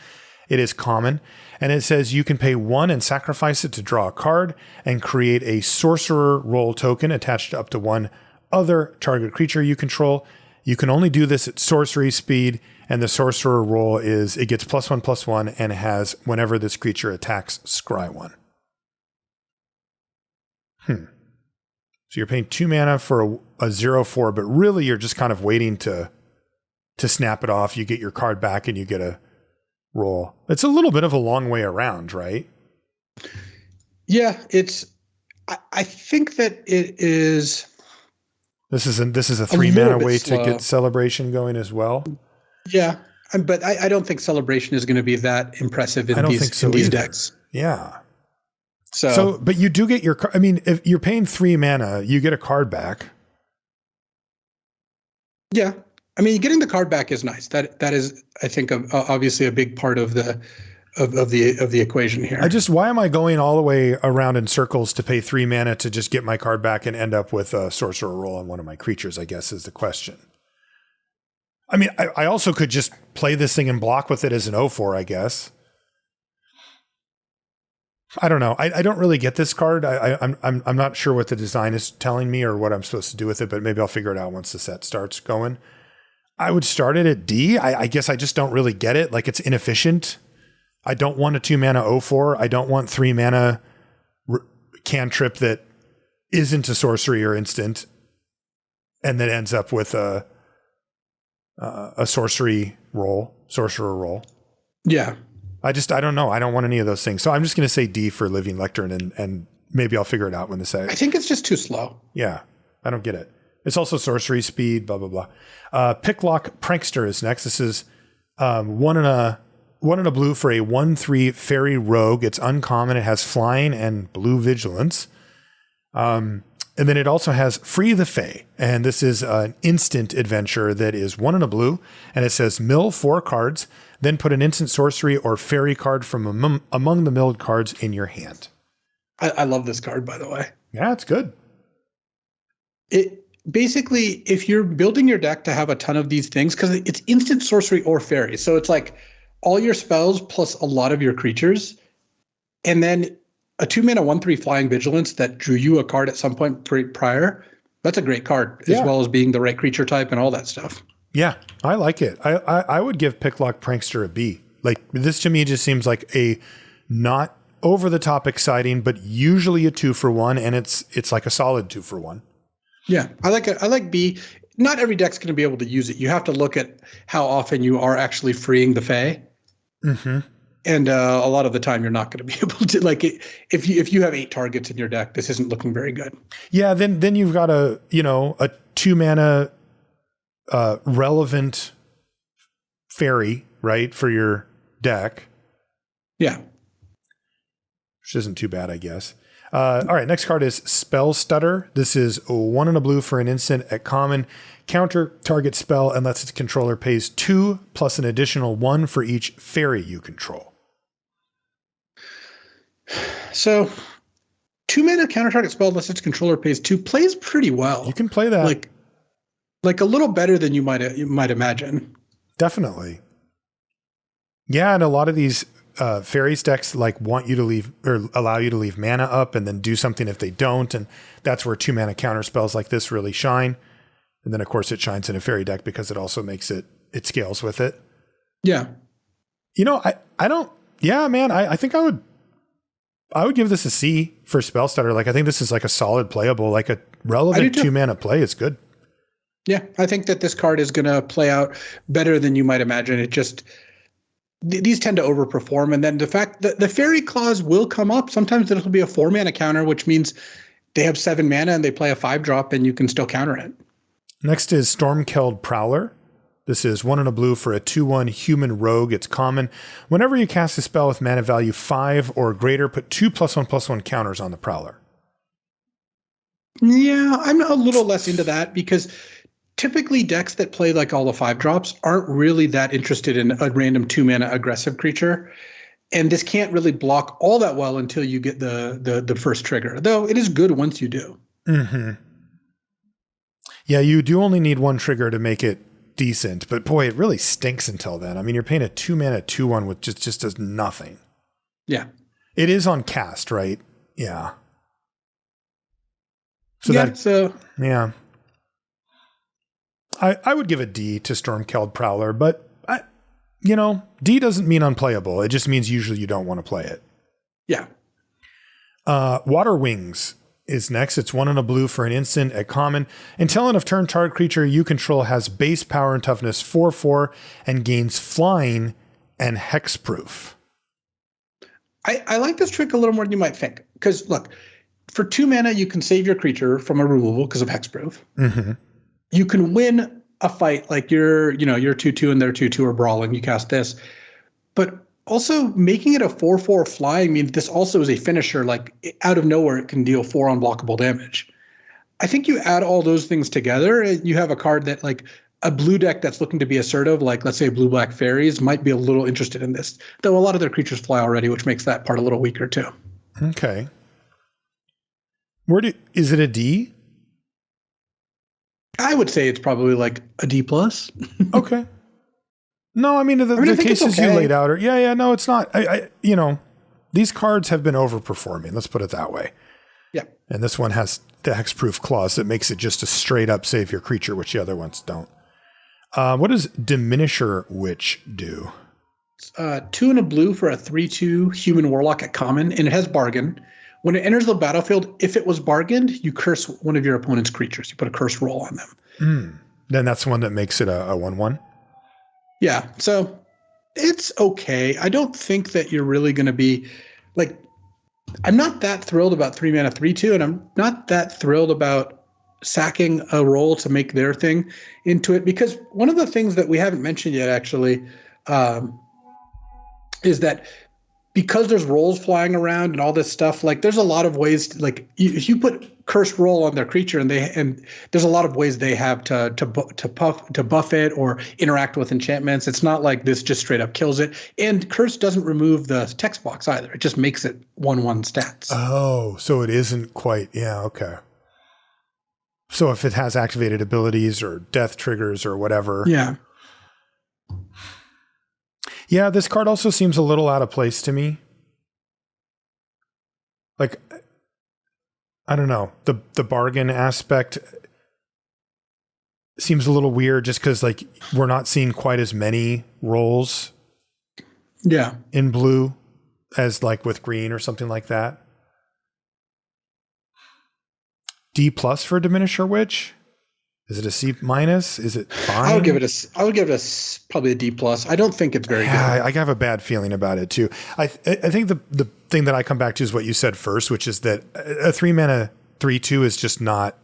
It is common, and it says you can pay 1 and sacrifice it to draw a card and create a sorcerer roll token attached to up to 1 other target creature you control. You can only do this at sorcery speed, and the sorcerer roll is it gets +1/+1 and has whenever this creature attacks, scry 1. So you're paying 2 mana for a 0/4, but really you're just kind of waiting to snap it off. You get your card back and you get a roll. It's a little bit of a long way around, right? Yeah, I think that it is. This is a 3 mana way to get Celebration going as well. Yeah, but I don't think Celebration is going to be that impressive in these decks. Yeah. So, but you do get your. I mean, if you're paying 3 mana, you get a card back. Yeah, I mean, getting the card back is nice. That is, I think, obviously a big part of the equation here. Why am I going all the way around in circles to pay 3 mana to just get my card back and end up with a sorcerer roll on one of my creatures? I guess is the question. I mean, I also could just play this thing and block with it as an 0/4, I guess. I don't know. I don't really get this card. I'm not sure what the design is telling me or what I'm supposed to do with it, but maybe I'll figure it out once the set starts going. I would start it at D. I guess I just don't really get it. Like it's inefficient. I don't want a 2 mana 0/4. I don't want 3 mana cantrip that isn't a sorcery or instant and that ends up with a sorcerer roll. Yeah. I don't know. I don't want any of those things. So I'm just going to say D for Living Lectern and maybe I'll figure it out when the set. I think it's just too slow. Yeah. I don't get it. It's also sorcery speed, blah, blah, blah. Picklock Prankster is next. This is 1 and a blue for a 1/3 fairy rogue. It's uncommon. It has flying and blue vigilance. And then it also has Free the Fae. And this is an instant adventure that is 1 and a blue. And it says mill 4 cards, then put an instant sorcery or fairy card from among the milled cards in your hand. I love this card, by the way. Yeah, it's good. It basically, if you're building your deck to have a ton of these things, because it's instant sorcery or fairy. So it's like all your spells plus a lot of your creatures. And then a 2 mana 1/3 flying vigilance that drew you a card at some point prior. That's a great card, as well as being the right creature type and all that stuff. Yeah, I like it. I would give Picklock Prankster a B. Like this to me just seems like a not over the top exciting, but usually a 2-for-1, and it's like a solid 2-for-1. Yeah, I like it. I like B. not every deck's going to be able to use it. You have to look at how often you are actually freeing the Fae. Mm-hmm. And a lot of the time, you're not going to be able to, like, if you have 8 targets in your deck, this isn't looking very good. Yeah, then you've got a 2 mana relevant fairy, right, for your deck. Yeah. Which isn't too bad, I guess. All right, next card is Spell Stutter. This is 1 and a blue for an instant at common. Counter target spell unless its controller pays 2 plus an additional 1 for each fairy you control. So 2 mana counter target spell unless its controller pays 2 plays pretty well. You can play that. Like a little better than you might imagine. Definitely. Yeah, and a lot of these fairies decks want you to leave or allow you to leave mana up and then do something if they don't, and that's where 2 mana counter spells like this really shine. And then of course it shines in a fairy deck because it also makes it scales with it. Yeah. I don't. Yeah, man. I think I would give this a C for Spell Stutter. Like I think this is like a solid playable, like a relevant 2 mana play. It's good. Yeah, I think that this card is going to play out better than you might imagine. It just these tend to overperform, and then the fact that the fairy clause will come up. Sometimes it'll be a 4 mana counter, which means they have 7 mana and they play a 5-drop, and you can still counter it. Next is Stormkeld Prowler. This is 1 and a blue for a 2/1 human rogue. It's common. Whenever you cast a spell with mana value 5 or greater, put 2 +1/+1 counters on the Prowler. Yeah, I'm a little less into that because typically decks that play like all the 5-drops aren't really that interested in a random 2 mana aggressive creature. And this can't really block all that well until you get the first trigger, though it is good once you do. Mm-hmm. Yeah, you do only need 1 trigger to make it decent, but boy, it really stinks until then. I mean, you're paying a 2 mana 2/1 with just does nothing. Yeah. It is on cast, right? Yeah. Yeah. I would give a D to Stormkeld Prowler, but D doesn't mean unplayable. It just means usually you don't want to play it. Yeah. Water Wings is next. It's 1 and a blue for an instant at common. Until end of turn, target creature you control has base power and toughness 4/4 and gains flying and hexproof. I like this trick a little more than you might think. Because look, for 2 mana, you can save your creature from a removal because of hexproof. Mm-hmm. You can win a fight, like you're 2/2 and they're 2/2 or brawling. You cast this, but also making it a 4/4 flying means this also is a finisher. Like out of nowhere, it can deal 4 unblockable damage. I think you add all those things together, and you have a card that like a blue deck that's looking to be assertive, like let's say blue-black fairies, might be a little interested in this. Though a lot of their creatures fly already, which makes that part a little weaker too. Okay. Is it a D? I would say it's probably like a D+. Okay. No, I mean the cases you laid out are no, it's not. These cards have been overperforming. Let's put it that way. Yeah. And this one has the hexproof clause that makes it just a straight up save your creature, which the other ones don't. What does Diminisher Witch do? 2 and a blue for a 3/2 human warlock at common, and it has bargain. When it enters the battlefield, if it was bargained, you curse one of your opponent's creatures. You put a curse roll on them. Then that's the one that makes it a 1/1. Yeah, so it's okay. I don't think that you're really going to be like. I'm not that thrilled about 3 mana 3/2, and I'm not that thrilled about sacking a roll to make their thing into it, because one of the things that we haven't mentioned yet actually is that because there's rolls flying around and all this stuff, like there's a lot of ways to, like if you put cursed roll on their creature and there's a lot of ways they have to buff it or interact with enchantments. It's not like this just straight up kills it. And curse doesn't remove the text box either. It just makes it 1/1 stats. Oh, so it isn't quite. Yeah. Okay. So if it has activated abilities or death triggers or whatever. Yeah. Yeah, this card also seems a little out of place to me. Like, I don't know. The bargain aspect seems a little weird just because, like, we're not seeing quite as many rolls in blue as, like, with green or something like that. D+ for Diminisher Witch? Is it a C minus? Is it fine? I would give it a probably a D plus. I don't think it's very good. I have a bad feeling about it too. I think the thing that I come back to is what you said first, which is that a 3-mana 3/2 is just not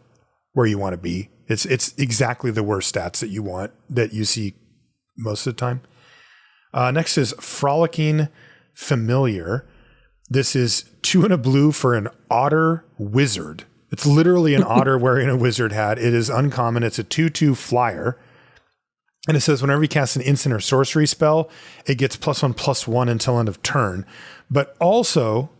where you want to be. It's exactly the worst stats that you want, that you see most of the time. Next is Frolicking Familiar. This is 2 and a blue for an Otter Wizard. It's literally an otter wearing a wizard hat. It is uncommon. It's a 2/2 flyer. And it says whenever you cast an instant or sorcery spell, it gets +1/+1 until end of turn. But also,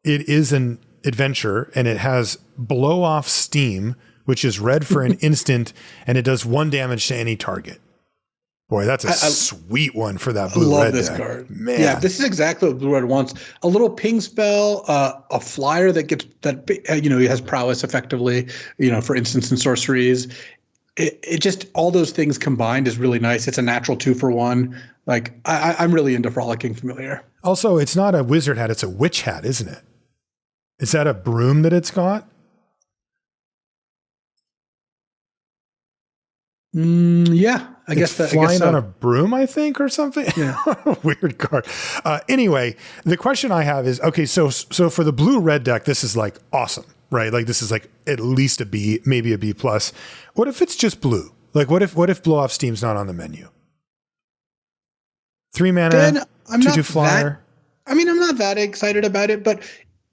it is an adventure, and it has Blow Off Steam, which is red for an instant, and it does 1 damage to any target. Boy, that's a sweet one for that blue-red deck. I love this card. Man. Yeah, this is exactly what blue-red wants. A little ping spell, a flyer that has prowess effectively, for instance, in sorceries. It just, all those things combined is really nice. It's a natural 2-for-1. Like, I'm really into Frolicking Familiar. Also, it's not a wizard hat, it's a witch hat, isn't it? Is that a broom that it's got? Yeah, I guess flying on a broom, I think, or something. Yeah. Weird card. Anyway, the question I have is, okay, so for the blue-red deck, this is like awesome, right? Like this is like at least a B, maybe a B plus. What if it's just blue? Like what if Blow Off Steam's not on the menu? 3 mana, 2/2 flyer. I'm not that excited about it, but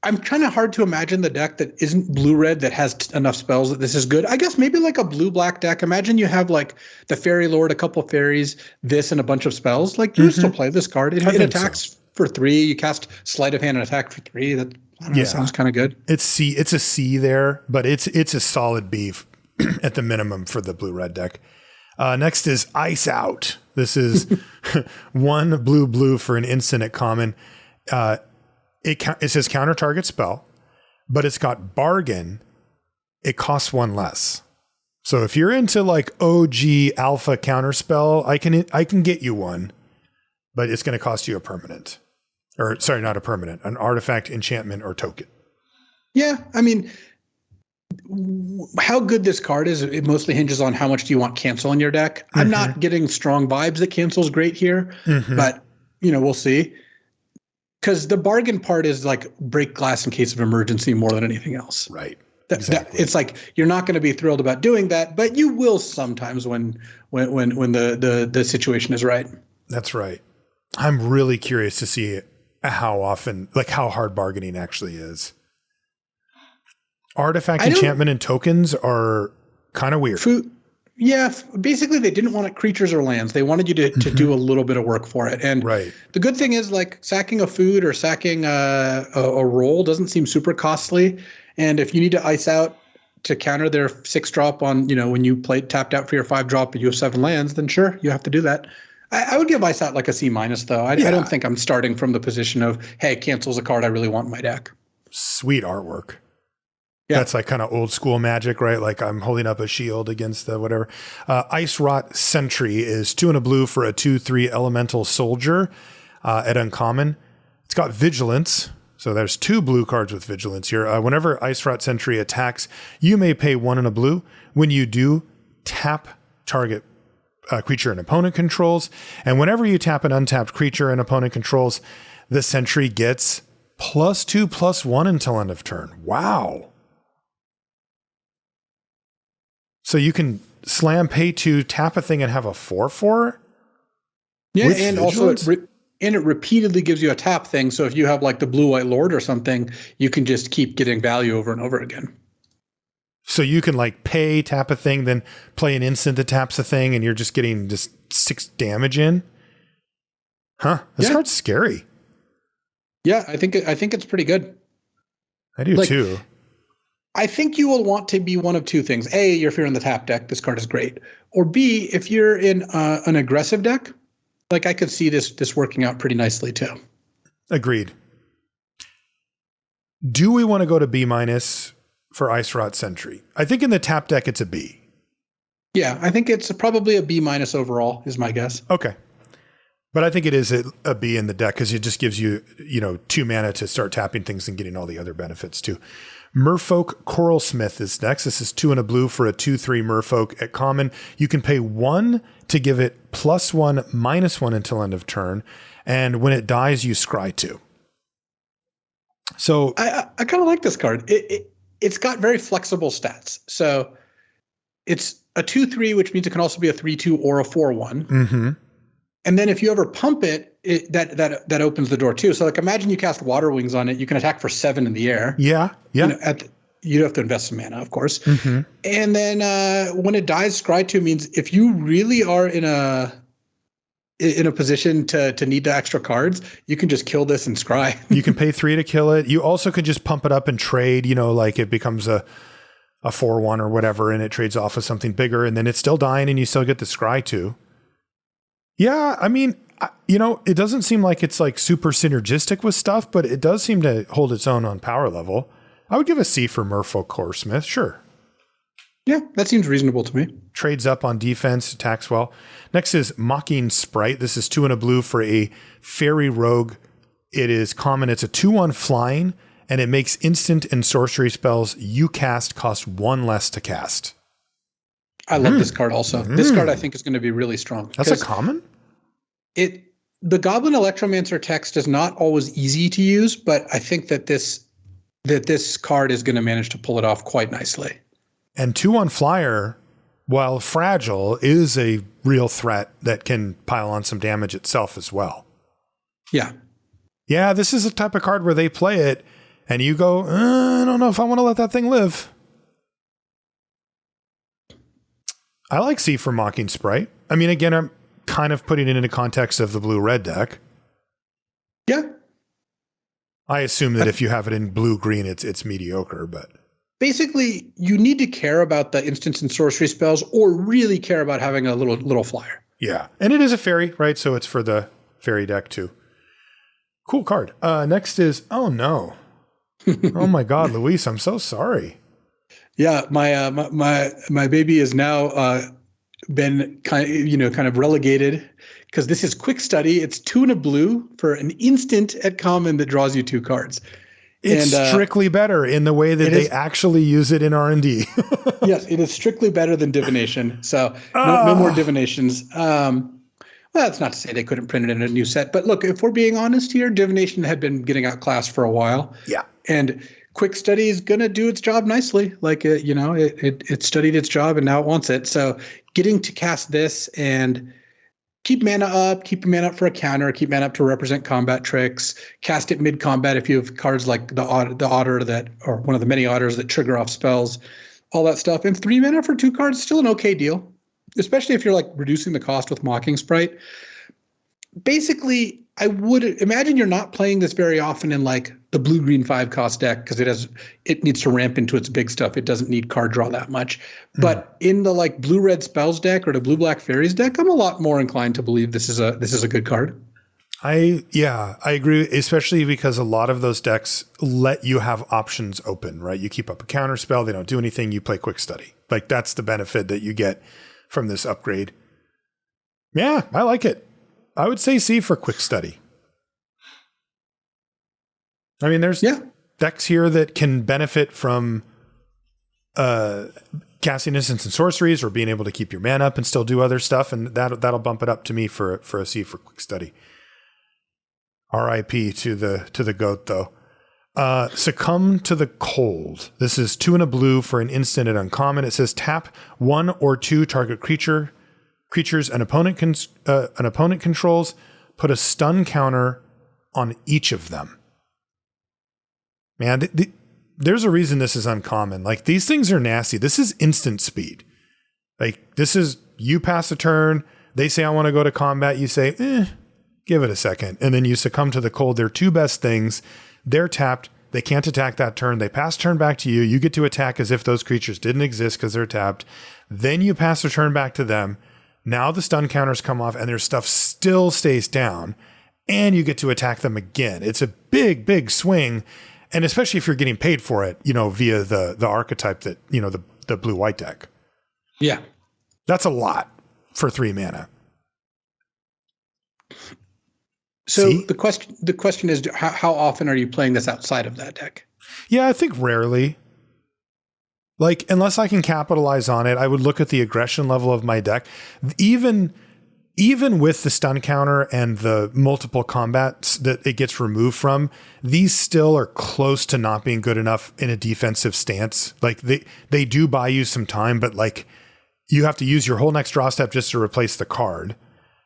I'm kind of hard to imagine the deck that isn't blue-red that has enough spells that this is good. I guess maybe like a blue-black deck. Imagine you have like the Fairy Lord, a couple fairies, this, and a bunch of spells. Like you still play this card. It attacks for 3. You cast Sleight of Hand and attack for 3. That sounds kind of good. It's a C there, but it's a solid B at the minimum for the blue-red deck. Next is Ice Out. This is 1 blue for an instant at common. It says counter target spell, but it's got bargain. It costs 1 less. So if you're into like OG alpha counter spell, I can get you one, but it's going to cost you a permanent, or sorry, not a permanent, an artifact, enchantment, or token. Yeah, I mean, how good this card is, it mostly hinges on how much do you want cancel in your deck. I'm not getting strong vibes that cancel's great here, but we'll see. Because the bargain part is like break glass in case of emergency more than anything else. Right. Exactly. It's like you're not going to be thrilled about doing that, but you will sometimes when the situation is right. That's right. I'm really curious to see how often, like how hard bargaining actually is. Artifact, enchantment, and tokens are kind of weird. Basically they didn't want it creatures or lands. They wanted you to do a little bit of work for it. And the good thing is like sacking a food or sacking a roll doesn't seem super costly. And if you need to ice out to counter their 6-drop on, when you play tapped out for your 5-drop and you have 7 lands, then sure, you have to do that. I would give ice out like a C- though. I don't think I'm starting from the position of, hey, cancels a card I really want in my deck. Sweet artwork. Yeah. That's like kind of old school Magic, right? Like I'm holding up a shield against the whatever. Ice Rot Sentry is 2 and a blue for a 2/3 elemental soldier at uncommon. It's got vigilance. So there's 2 blue cards with vigilance here. Whenever Ice Rot Sentry attacks, you may pay 1 and a blue. When you do, tap target creature an opponent controls. And whenever you tap an untapped creature an opponent controls, the Sentry gets +2/+1 until end of turn. Wow. So you can slam, pay 2, tap a thing, and have a 4/4? Yeah, and vigilance? Also it repeatedly gives you a tap thing. So if you have like the Blue-White Lord or something, you can just keep getting value over and over again. So you can like pay, tap a thing, then play an instant that taps a thing, and you're just getting just 6 damage in? Huh. This card's scary. Yeah, I think it's pretty good. I do too. I think you will want to be one of 2 things. A, if you're in the tap deck, this card is great. Or B, if you're in an aggressive deck, like I could see this working out pretty nicely too. Agreed. Do we want to go to B- for Ice Rot Sentry? I think in the tap deck it's a B. Yeah, I think it's probably a B- overall is my guess. Okay. But I think it is a B in the deck because it just gives you, 2 mana to start tapping things and getting all the other benefits too. Merfolk Coralsmith is next. This is 2 and a blue for a 2/3 Merfolk at common. You can pay 1 to give it +1/-1 until end of turn. And when it dies, you scry 2. So I kind of like this card. It's got very flexible stats. So it's a 2/3, which means it can also be a 3/2 or a 4/1. Mm-hmm. And then if you ever pump it, that opens the door too. So like imagine you cast Water Wings on it, you can attack for 7 in the air. Yeah. You have to invest some mana, of course. Mm-hmm. And then when it dies, scry 2 means if you really are in a position to need the extra cards, you can just kill this and scry. You can pay 3 to kill it. You also could just pump it up and trade, like it becomes a 4/1 or whatever, and it trades off of something bigger, and then it's still dying and you still get the scry 2. Yeah, I mean, it doesn't seem like it's like super synergistic with stuff, but it does seem to hold its own on power level. I would give a C for Merfolk Coralsmith, sure. Yeah, that seems reasonable to me. Trades up on defense, attacks well. Next is Mocking Sprite. This is 2 and a blue for a fairy rogue. It is common. It's a 2/1 flying, and it makes instant and sorcery spells you cast cost 1 less to cast. I love this card also. This card I think is going to be really strong. That's a common? The Goblin Electromancer text is not always easy to use, but I think that this card is going to manage to pull it off quite nicely. And 2/1 flyer, while fragile, is a real threat that can pile on some damage itself as well. Yeah. Yeah, this is a type of card where they play it and you go, I don't know if I want to let that thing live. I like C for Mocking Sprite. I mean, again, I'm kind of putting it into context of the blue-red deck. Yeah. I assume that if you have it in blue-green, it's mediocre, but... Basically, you need to care about the instants and sorcery spells or really care about having a little flyer. Yeah. And it is a fairy, right? So it's for the fairy deck too. Cool card. Next is, oh no. Oh my God, Luis, I'm so sorry. Yeah, my baby is now been kind of relegated because this is quick study. It's 2 and a blue for an instant at common that draws you 2 cards. It's strictly better in the way that they actually use it in R&D. Yes, it is strictly better than divination. So no more divinations. Well, that's not to say they couldn't print it in a new set. But look, if we're being honest here, divination had been getting outclassed for a while. Yeah. And quick study is going to do its job nicely. Like, it studied its job and now it wants it. So getting to cast this and keep your mana up for a counter, keep mana up to represent combat tricks, cast it mid-combat if you have cards like the otter that, or one of the many otters that trigger off spells, all that stuff. And 3 mana for 2 cards, still an okay deal, especially if you're like reducing the cost with Mocking Sprite. Basically, I would imagine you're not playing this very often in like the blue-green 5 cost deck because it needs to ramp into its big stuff. It doesn't need card draw that much. But in the like blue-red spells deck or the blue-black fairies deck, I'm a lot more inclined to believe this is a good card. I agree, especially because a lot of those decks let you have options open, right? You keep up a counter spell, they don't do anything, you play quick study. Like that's the benefit that you get from this upgrade. Yeah, I like it. I would say C for quick study. I mean, there's decks here that can benefit from casting instants and sorceries or being able to keep your mana up and still do other stuff, and that'll bump it up to me for a C for quick study. R.I.P. to the goat though. Succumb to the Cold. This is 2 and a blue for an instant at uncommon. It says tap 1 or 2 target creatures an opponent controls. Put a stun counter on each of them. Man, there's a reason this is uncommon. Like these things are nasty. This is instant speed. Like this is you pass a turn. They say I want to go to combat. You say, give it a second, and then you succumb to the cold. They're 2 best things. They're tapped. They can't attack that turn. They pass turn back to you. You get to attack as if those creatures didn't exist because they're tapped. Then you pass the turn back to them. Now the stun counters come off and their stuff still stays down and you get to attack them again. It's a big, big swing. And especially if you're getting paid for it, via the archetype that, the blue-white deck. Yeah. That's a lot for 3 mana. So See? the question is, how often are you playing this outside of that deck? Yeah, I think rarely. Like, unless I can capitalize on it, I would look at the aggression level of my deck. Even with the stun counter and the multiple combats that it gets removed from, these still are close to not being good enough in a defensive stance. Like, they do buy you some time, but like, you have to use your whole next draw step just to replace the card.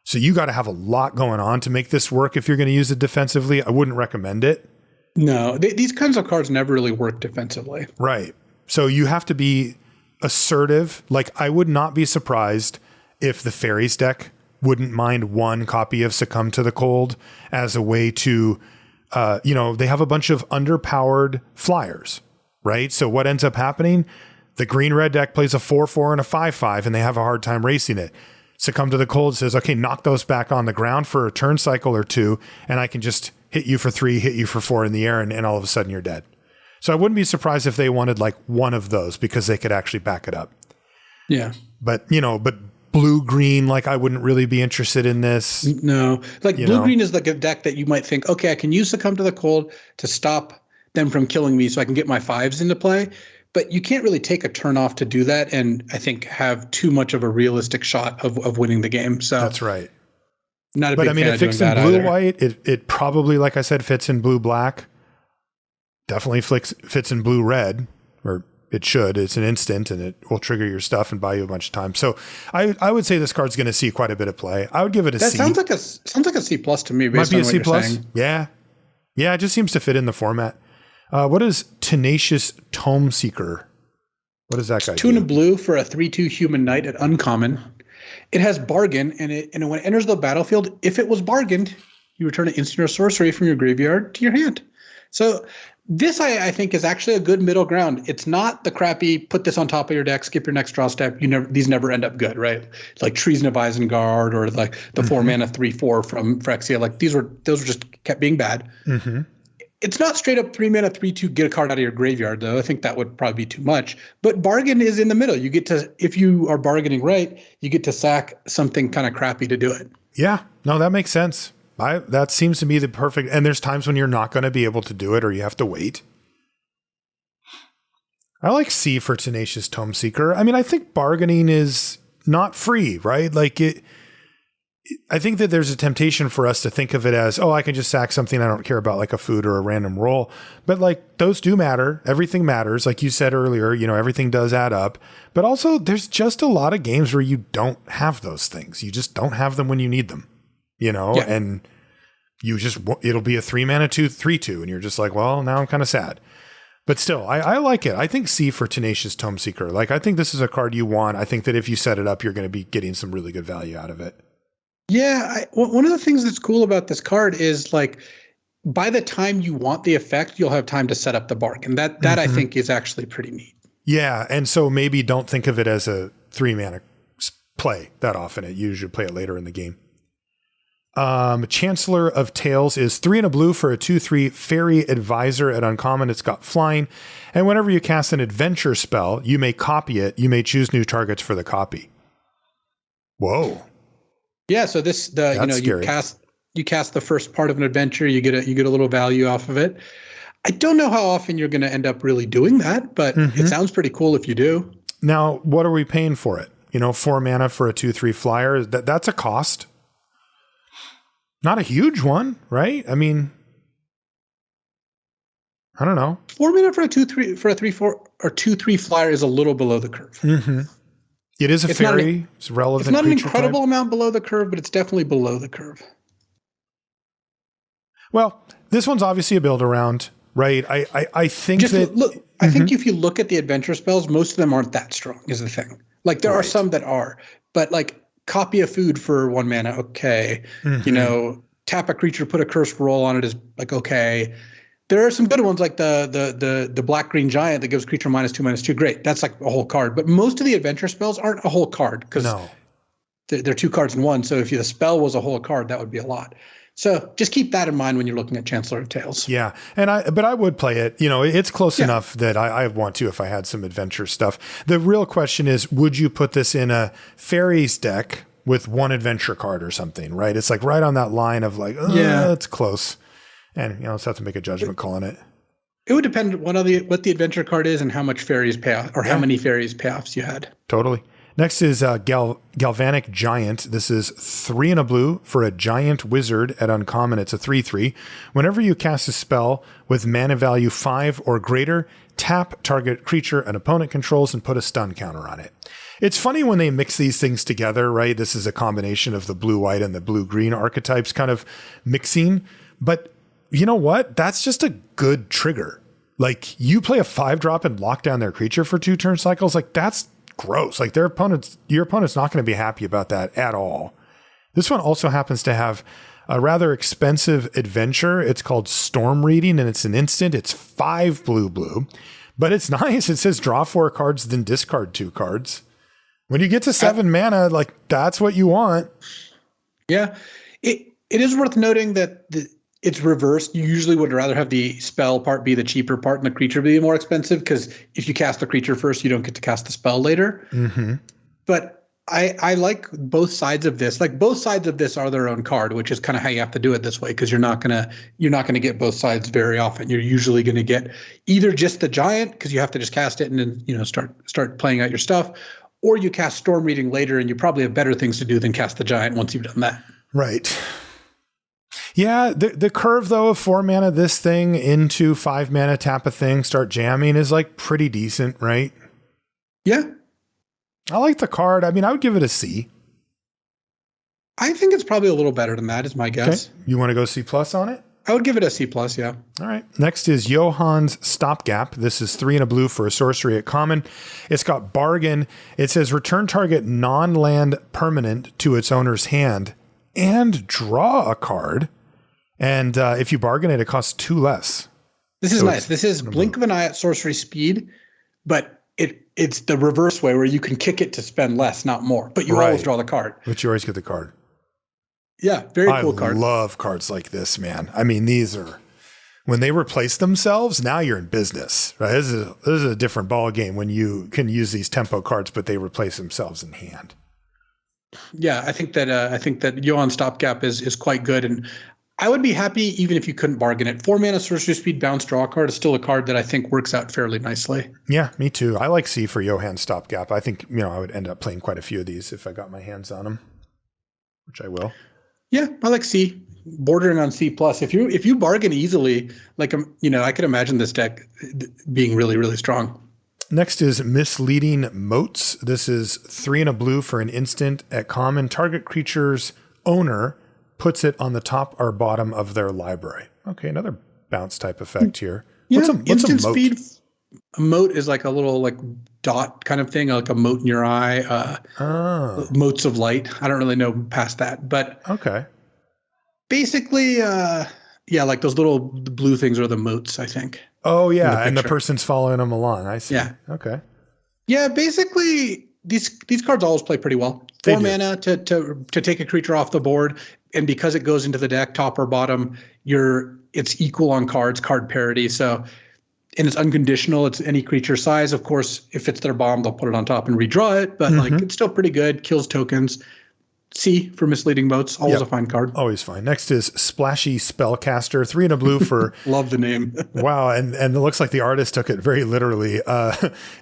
So you got to have a lot going on to make this work if you're going to use it defensively. I wouldn't recommend it. No, these kinds of cards never really work defensively. Right. So you have to be assertive. Like, I would not be surprised if the Faeries deck wouldn't mind one copy of Succumb to the Cold as a way to, they have a bunch of underpowered flyers, right? So what ends up happening? The green-red deck plays a 4/4 and a 5/5, and they have a hard time racing it. Succumb to the Cold says, okay, knock those back on the ground for a turn cycle or two, and I can just hit you for 3, hit you for 4 in the air, and all of a sudden you're dead. So I wouldn't be surprised if they wanted like one of those because they could actually back it up. Yeah. But blue-green, like I wouldn't really be interested in this. No. Like blue-green is like a deck that you might think, okay, I can use Succumb to the Cold to stop them from killing me so I can get my 5s into play. But you can't really take a turn off to do that and I think have too much of a realistic shot of winning the game. So that's right. Not a big fan of doing that. But I mean, it fits in blue-white. It probably, like I said, fits in blue-black. Definitely fits in blue-red, or it should. It's an instant, and it will trigger your stuff and buy you a bunch of time. So I would say this card's going to see quite a bit of play. I would give it a C. That sounds like a C+ to me. Based Might be on a C+. What you're saying. Yeah. It just seems to fit in the format. What is Tenacious Tome Seeker? What does that guy do? 2 and a blue for a 3/2 human knight at uncommon. It has bargain, and when it enters the battlefield, if it was bargained, you return an instant or sorcery from your graveyard to your hand. So this, I think, is actually a good middle ground. It's not the crappy, put this on top of your deck, skip your next draw step. These never end up good, right? Like Treason of Isengard or like the 4-mana 3/4 from Phyrexia. Like those were just kept being bad. Mm-hmm. It's not straight up 3-mana 3/2 get a card out of your graveyard, though. I think that would probably be too much. But bargain is in the middle. You get to, if you are bargaining right, you get to sack something kind of crappy to do it. Yeah, no, that makes sense. That seems to be the perfect, and there's times when you're not going to be able to do it or you have to wait. I like C for Tenacious Tome Seeker. I mean, I think bargaining is not free, right? Like I think that there's a temptation for us to think of it as, I can just sack something I don't care about, like a food or a random roll. But like those do matter. Everything matters. Like you said earlier, everything does add up. But also there's just a lot of games where you don't have those things. You just don't have them when you need them, and it'll be a 3-mana 2/3/2. And you're just like, well, now I'm kind of sad. But still, I like it. I think C for Tenacious Tome Seeker. Like, I think this is a card you want. I think that if you set it up, you're going to be getting some really good value out of it. Yeah, one of the things that's cool about this card is like by the time you want the effect, you'll have time to set up the bargain. That I think is actually pretty neat. Yeah, and so maybe don't think of it as a 3-mana play that often. You usually play it later in the game. Chancellor of Tales is 3 and a blue for a 2/3 Fairy Advisor at uncommon. It's got flying, and whenever you cast an adventure spell, you may copy it. You may choose new targets for the copy. Whoa. Yeah, so you cast the first part of an adventure, you get a little value off of it. I don't know how often you're going to end up really doing that, but it sounds pretty cool if you do. Now, what are we paying for it? 4 mana for a 2/3 flyer. That's a cost. Not a huge one, right? I mean, I don't know. 4 mana for a 2/3 for a 3/4 or 2/3 flyer is a little below the curve. Mm-hmm. It is a fairy. It's relevant. It's not an incredible amount below the curve, but it's definitely below the curve. Well, this one's obviously a build around, right? I think I think if you look at the adventure spells, most of them aren't that strong, is the thing. Like there are some that are, but like copy a food for 1 mana, okay. Tap a creature, put a cursed roll on it is like okay. There are some good ones like the black green giant that gives creature -2/-2. Great, that's like a whole card. But most of the adventure spells aren't a whole card because they're 2 cards in one. So if the spell was a whole card, that would be a lot. So just keep that in mind when you're looking at Chancellor of Tales. Yeah, but I would play it. It's close enough that I want to if I had some adventure stuff. The real question is, would you put this in a fairies deck with one adventure card or something, right? It's like right on that line of like, it's close. And, let's have to make a judgment call on it. It would depend on what the adventure card is and how much faeries payoff or how many faeries payoffs you had. Totally. Next is Galvanic Giant. This is 3 and a blue for a giant wizard at uncommon. It's a 3/3. Whenever you cast a spell with mana value 5 or greater, tap target creature an opponent controls and put a stun counter on it. It's funny when they mix these things together, right? This is a combination of the blue-white and the blue-green archetypes kind of mixing. But you know what? That's just a good trigger. Like, you play a 5-drop and lock down their creature for 2 turn cycles. Like, that's gross. Like, your opponent's not going to be happy about that at all. This one also happens to have a rather expensive adventure. It's called Storm Reading, and it's an instant. It's 5 blue, but it's nice. It says draw 4 cards, then discard 2 cards. When you get to 7 mana, like, that's what you want. Yeah. It is worth noting that it's reversed. You usually would rather have the spell part be the cheaper part and the creature be more expensive, because if you cast the creature first, you don't get to cast the spell later. Mm-hmm. But I like both sides of this. Like, both sides of this are their own card, which is kind of how you have to do it this way, because you're not gonna get both sides very often. You're usually gonna get either just the giant, because you have to just cast it and then start playing out your stuff, or you cast Storm Reading later, and you probably have better things to do than cast the giant once you've done that. Right. Yeah, the curve, though, of 4 mana this thing into 5 mana tap a thing, start jamming is like pretty decent, right? Yeah. I like the card. I mean, I would give it a C. I think it's probably a little better than that, is my guess. Okay. You want to go C+ on it? I would give it a C+, yeah. All right. Next is Johann's Stopgap. This is 3 and a blue for a sorcery at common. It's got Bargain. It says return target non-land permanent to its owner's hand and draw a card. And if you bargain it, it costs 2 less. This is nice. This is blink of an eye at sorcery speed, but it's the reverse way where you can kick it to spend less, not more. But you always draw the card. But you always get the card. Yeah, very cool card. I love cards like this, man. I mean, these are, when they replace themselves, now you're in business, right? This is a different ball game when you can use these tempo cards, but they replace themselves in hand. Yeah, I think that Johann's Stopgap is quite good, and I would be happy even if you couldn't bargain it. 4 mana sorcery speed bounce draw card is still a card that I think works out fairly nicely. Yeah, me too. I like C for Johann's Stopgap. I think I would end up playing quite a few of these if I got my hands on them, which I will. Yeah, I like C, bordering on C+. If you bargain easily, like I could imagine this deck being really, really strong. Next is Misleading Moats. This is 3 and a blue for an instant at common. Target creature's owner puts it on the top or bottom of their library. Okay, another bounce type effect here. Yeah, what's a instant moat? Speed. A moat is like a little like dot kind of thing, like a moat in your eye. Moats of light. I don't really know past that, but okay. Basically, like those little blue things are the moats, I think. Oh yeah, and the person's following them along. I see. Yeah. Okay. Yeah, basically these cards always play pretty well. 4 mana to take a creature off the board, and because it goes into the deck, top or bottom, it's equal on cards, card parity. So, and it's unconditional. It's any creature size. Of course, if it's their bomb, they'll put it on top and redraw it. But it's still pretty good. Kills tokens. C for Misleading Moats. Always a fine card. Always fine. Next is Splashy Spellcaster. 3 and a blue for... Love the name. Wow. And it looks like the artist took it very literally.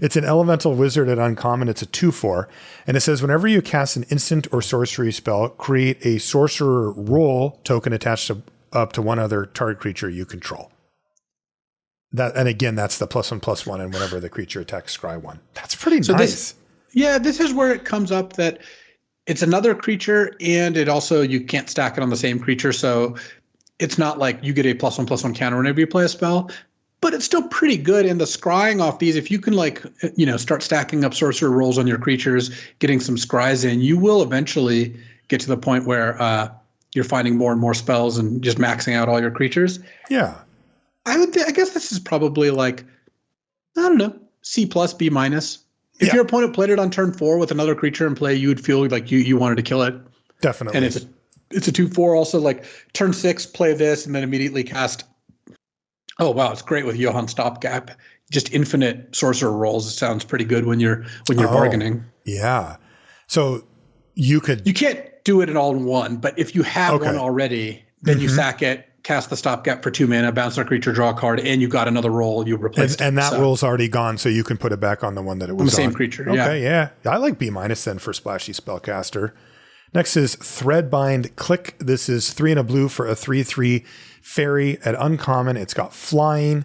It's an elemental wizard at uncommon. It's a 2/4. And it says, whenever you cast an instant or sorcery spell, create a sorcerer role token attached to up to one other target creature you control. And again, that's the +1/+1, and whenever the creature attacks, scry 1. That's pretty nice. This is where it comes up that it's another creature, and it also, you can't stack it on the same creature. So it's not like you get a +1/+1 counter whenever you play a spell, but it's still pretty good. And the scrying off these, if you can start stacking up sorcerer rolls on your creatures, getting some scries in, you will eventually get to the point where you're finding more and more spells and just maxing out all your creatures. Yeah. I guess this is probably like, I don't know, C+, B-. If your opponent played it on turn 4 with another creature in play, you would feel like you wanted to kill it. Definitely. And it's a 2/4 also, like turn 6, play this, and then immediately cast. Oh, wow. It's great with Johann's Stopgap. Just infinite sorcerer rolls. It sounds pretty good when you're bargaining. Yeah. So You can't do it all in one, but if you have one already, then you sack it, cast the stopgap for 2 mana, bounce a creature, draw a card, and you got another roll. You replaced it. And that roll's already gone, so you can put it back on the one that it was on. The same creature, Okay, yeah. I like B- then for splashy spellcaster. Next is Threadbind Click. This is 3 and a blue for a 3/3 fairy at uncommon. It's got flying,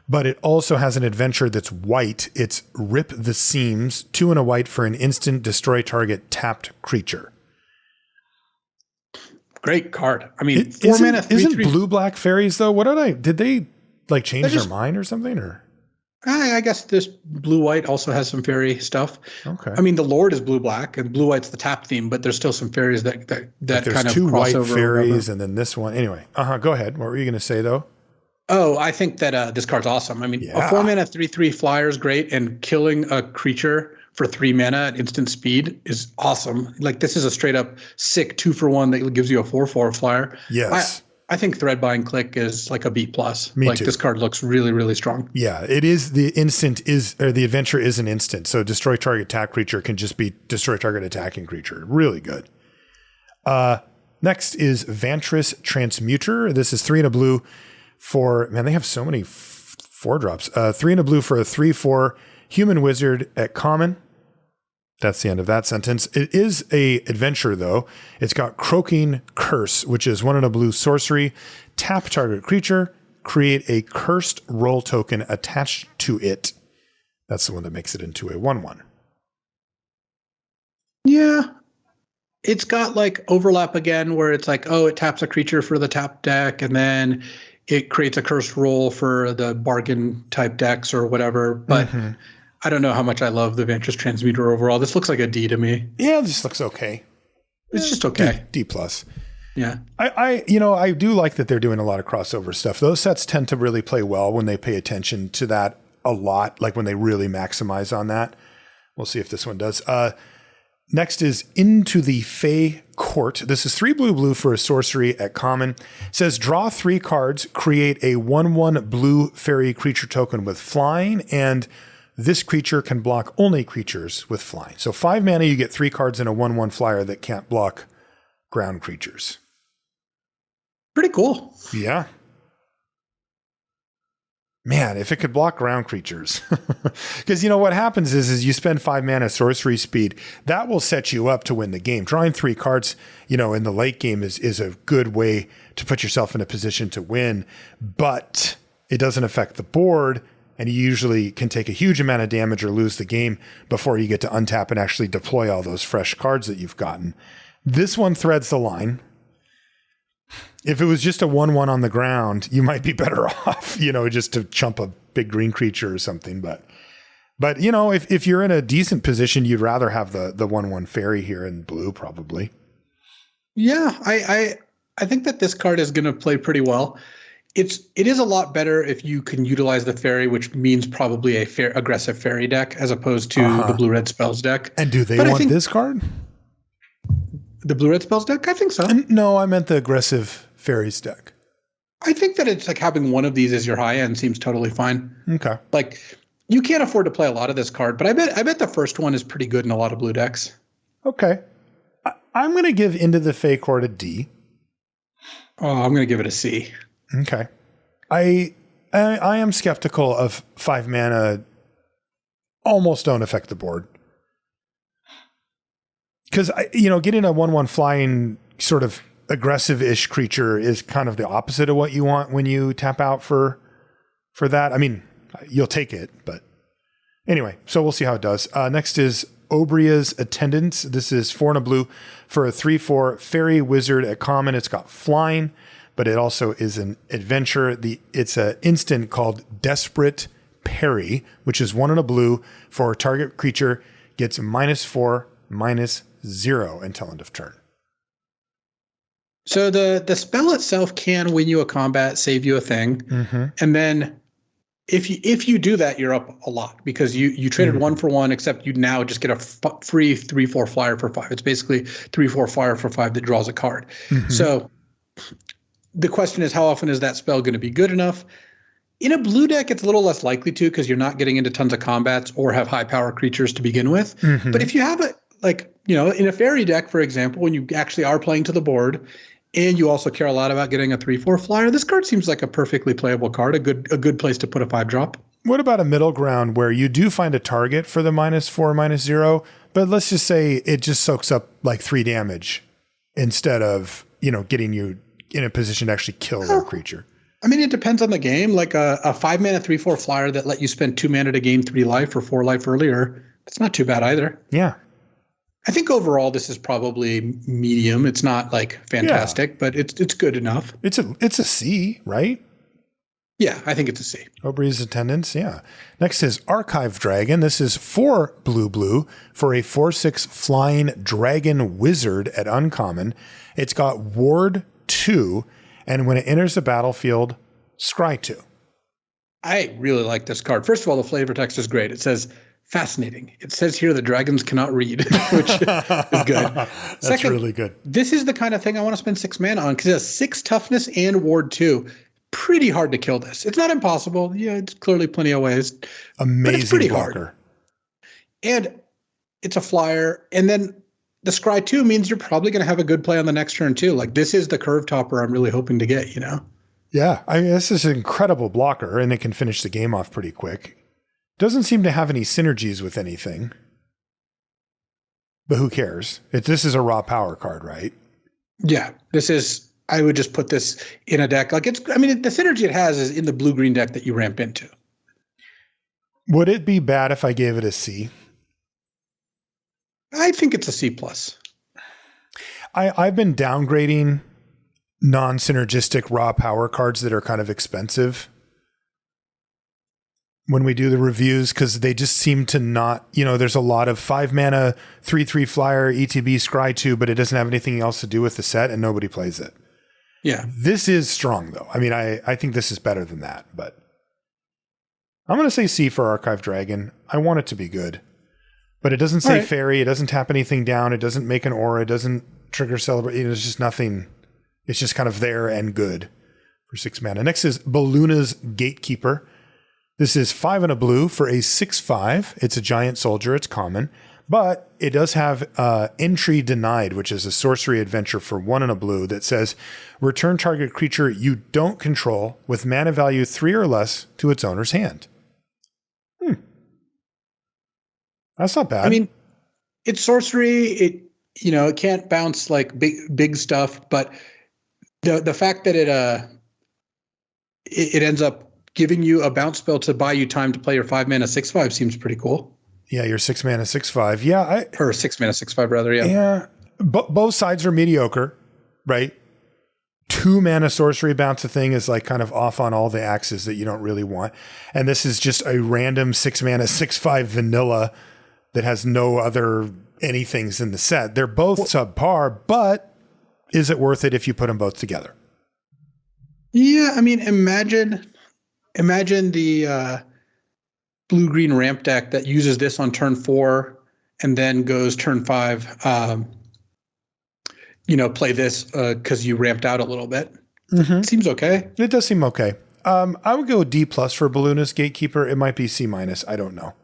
but it also has an adventure that's white. It's Rip the Seams, 2 and a white for an instant destroy target tapped creature. Great card. I mean, 4 mana, 3/3. Isn't blue-black fairies, though? Did they like change their mind or something? Or I guess this blue-white also has some fairy stuff. Okay. I mean, the Lord is blue-black, and blue-white's the tap theme, but there's still some fairies that kind of 2 white crossover. fairies, and then this one. Anyway, go ahead. What were you going to say, though? Oh, I think that this card's awesome. I mean, a 4 mana 3/3 flyer is great, and killing a creature for 3 mana at instant speed is awesome. Like, this is a straight up sick 2-for-1 that gives you a 4/4 flyer. Yes. I think Threadbind Click is like a B+. Me too. This card looks really, really strong. Yeah, it is. The adventure is an instant. So destroy target attack creature can just be destroy target attacking creature. Really good. Next is Vantress Transmuter. This is 3 and a blue for, man, they have so many 4-drops. 3 and a blue for a 3/4 human wizard at common. That's the end of that sentence. It is a adventure, though. It's got Croaking Curse, which is 1 and a blue sorcery. Tap target creature, create a cursed roll token attached to it. That's the one that makes it into a 1/1. Yeah. It's got like overlap again, where it's like, it taps a creature for the tap deck, and then it creates a cursed roll for the bargain type decks or whatever. But I don't know how much I love the Vantress Transmuter overall. This looks like a D to me. Yeah, this looks okay. It's just okay. D+. Yeah. I do like that they're doing a lot of crossover stuff. Those sets tend to really play well when they pay attention to that a lot, like when they really maximize on that. We'll see if this one does. Next is Into the Fae Court. This is 3 blue for a sorcery at common. It says draw 3 cards, create a 1/1 blue fairy creature token with flying, and this creature can block only creatures with flying. So 5 mana, you get 3 cards in a 1/1 flyer that can't block ground creatures. Pretty cool. Yeah. Man, if it could block ground creatures. Because what happens is you spend 5 mana sorcery speed. That will set you up to win the game. Drawing 3 cards, in the late game is a good way to put yourself in a position to win. But it doesn't affect the board. And you usually can take a huge amount of damage or lose the game before you get to untap and actually deploy all those fresh cards that you've gotten. This one threads the line. If it was just a 1/1 on the ground, you might be better off, just to chump a big green creature or something. But if you're in a decent position, you'd rather have the 1/1 fairy here in blue, probably. Yeah, I think that this card is going to play pretty well. It is a lot better if you can utilize the fairy, which means probably a aggressive fairy deck as opposed to the blue-red spells deck. And do they want this card? The blue-red spells deck? I think so. No, I meant the aggressive fairies deck. I think that it's like having one of these as your high end seems totally fine. Okay. Like, you can't afford to play a lot of this card, but I bet the first one is pretty good in a lot of blue decks. Okay. I'm going to give Into the Fae Court a D. Oh, I'm going to give it a C. Okay. I am skeptical of 5 mana almost don't affect the board. Because, getting a 1/1 flying sort of aggressive-ish creature is kind of the opposite of what you want when you tap out for that. I mean, you'll take it, but anyway, so we'll see how it does. Next is Obria's Attendants. This is 4 and a blue for a 3/4 fairy wizard at common. It's got flying, but it also is an adventure. It's an instant called Desperate Parry, which is 1 and a blue for a target creature gets -4/-0 until end of turn. So the spell itself can win you a combat, save you a thing, and then if you do that, you're up a lot because you traded 1 for 1, except you now just get a free 3/4 flyer for 5. It's basically 3/4 flyer for 5 that draws a card. So the question is, how often is that spell going to be good enough? In a blue deck, it's a little less likely to because you're not getting into tons of combats or have high power creatures to begin with. But if you have like, in a fairy deck, for example, when you actually are playing to the board and you also care a lot about getting a 3/4 flyer, this card seems like a perfectly playable card, a good place to put a 5-drop. What about a middle ground where you do find a target for the -4, -0, but let's just say it just soaks up like 3 damage instead of, getting you in a position to actually kill their creature? I mean, it depends on the game. Like a 5-mana 3/4 flyer that let you spend 2 mana to gain 3 life or 4 life earlier, that's not too bad either. Yeah. I think overall this is probably medium. It's not like fantastic, but it's good enough. It's a C, right? Yeah, I think it's a C. Obree's attendance, yeah. Next is Archive Dragon. This is 4 blue for a 4/6 flying dragon wizard at uncommon. It's got Ward 2, and when it enters the battlefield, scry 2. I really like this card. First of all, the flavor text is great. It says, fascinating. It says here the dragons cannot read, which is good. That's really good. This is the kind of thing I want to spend 6 mana on because it has 6 toughness and Ward 2. Pretty hard to kill this. It's not impossible. Yeah, it's clearly plenty of ways. Amazing but it's pretty blocker. Hard. And it's a flyer. And then the scry 2 means you're probably going to have a good play on the next turn too. Like this is the curve topper I'm really hoping to get, Yeah, I mean, this is an incredible blocker, and it can finish the game off pretty quick. Doesn't seem to have any synergies with anything. But who cares? This is a raw power card, right? Yeah, I would just put this in a deck. Like the synergy it has is in the blue-green deck that you ramp into. Would it be bad if I gave it a C? I think it's a C+. I've been downgrading non-synergistic raw power cards that are kind of expensive when we do the reviews, because they just seem to not, there's a lot of 5-mana 3/3 flyer ETB scry 2, but it doesn't have anything else to do with the set and nobody plays it. Yeah. This is strong though. I mean, I think this is better than that, but I'm going to say C for Archive Dragon. I want it to be good, but it doesn't say fairy. It doesn't tap anything down. It doesn't make an aura. It doesn't trigger celebrate. It's just nothing. It's just kind of there and good for 6 mana. Next is Balluna's Gatekeeper. This is 5 and a blue for a 6/5. It's a giant soldier. It's common, but it does have Entry Denied, which is a sorcery adventure for 1 and a blue that says return target creature you don't control with mana value 3 or less to its owner's hand. That's not bad. I mean, it's sorcery. It can't bounce like big stuff, but the fact that it ends up giving you a bounce spell to buy you time to play your 5-mana 6/5 seems pretty cool. Yeah, your 6-mana 6/5. Yeah, or 6-mana 6/5 rather. Yeah. Yeah, both sides are mediocre, right? 2-mana sorcery bounce a thing is like kind of off on all the axes that you don't really want, and this is just a random 6-mana 6/5 vanilla that has no other anythings in the set. They're both subpar, but is it worth it if you put them both together? Yeah, I mean, imagine the blue-green ramp deck that uses this on turn 4 and then goes turn 5, play this because you ramped out a little bit. Mm-hmm. Seems okay. It does seem okay. I would go D+ for Balluna's Gatekeeper. It might be C-. I don't know.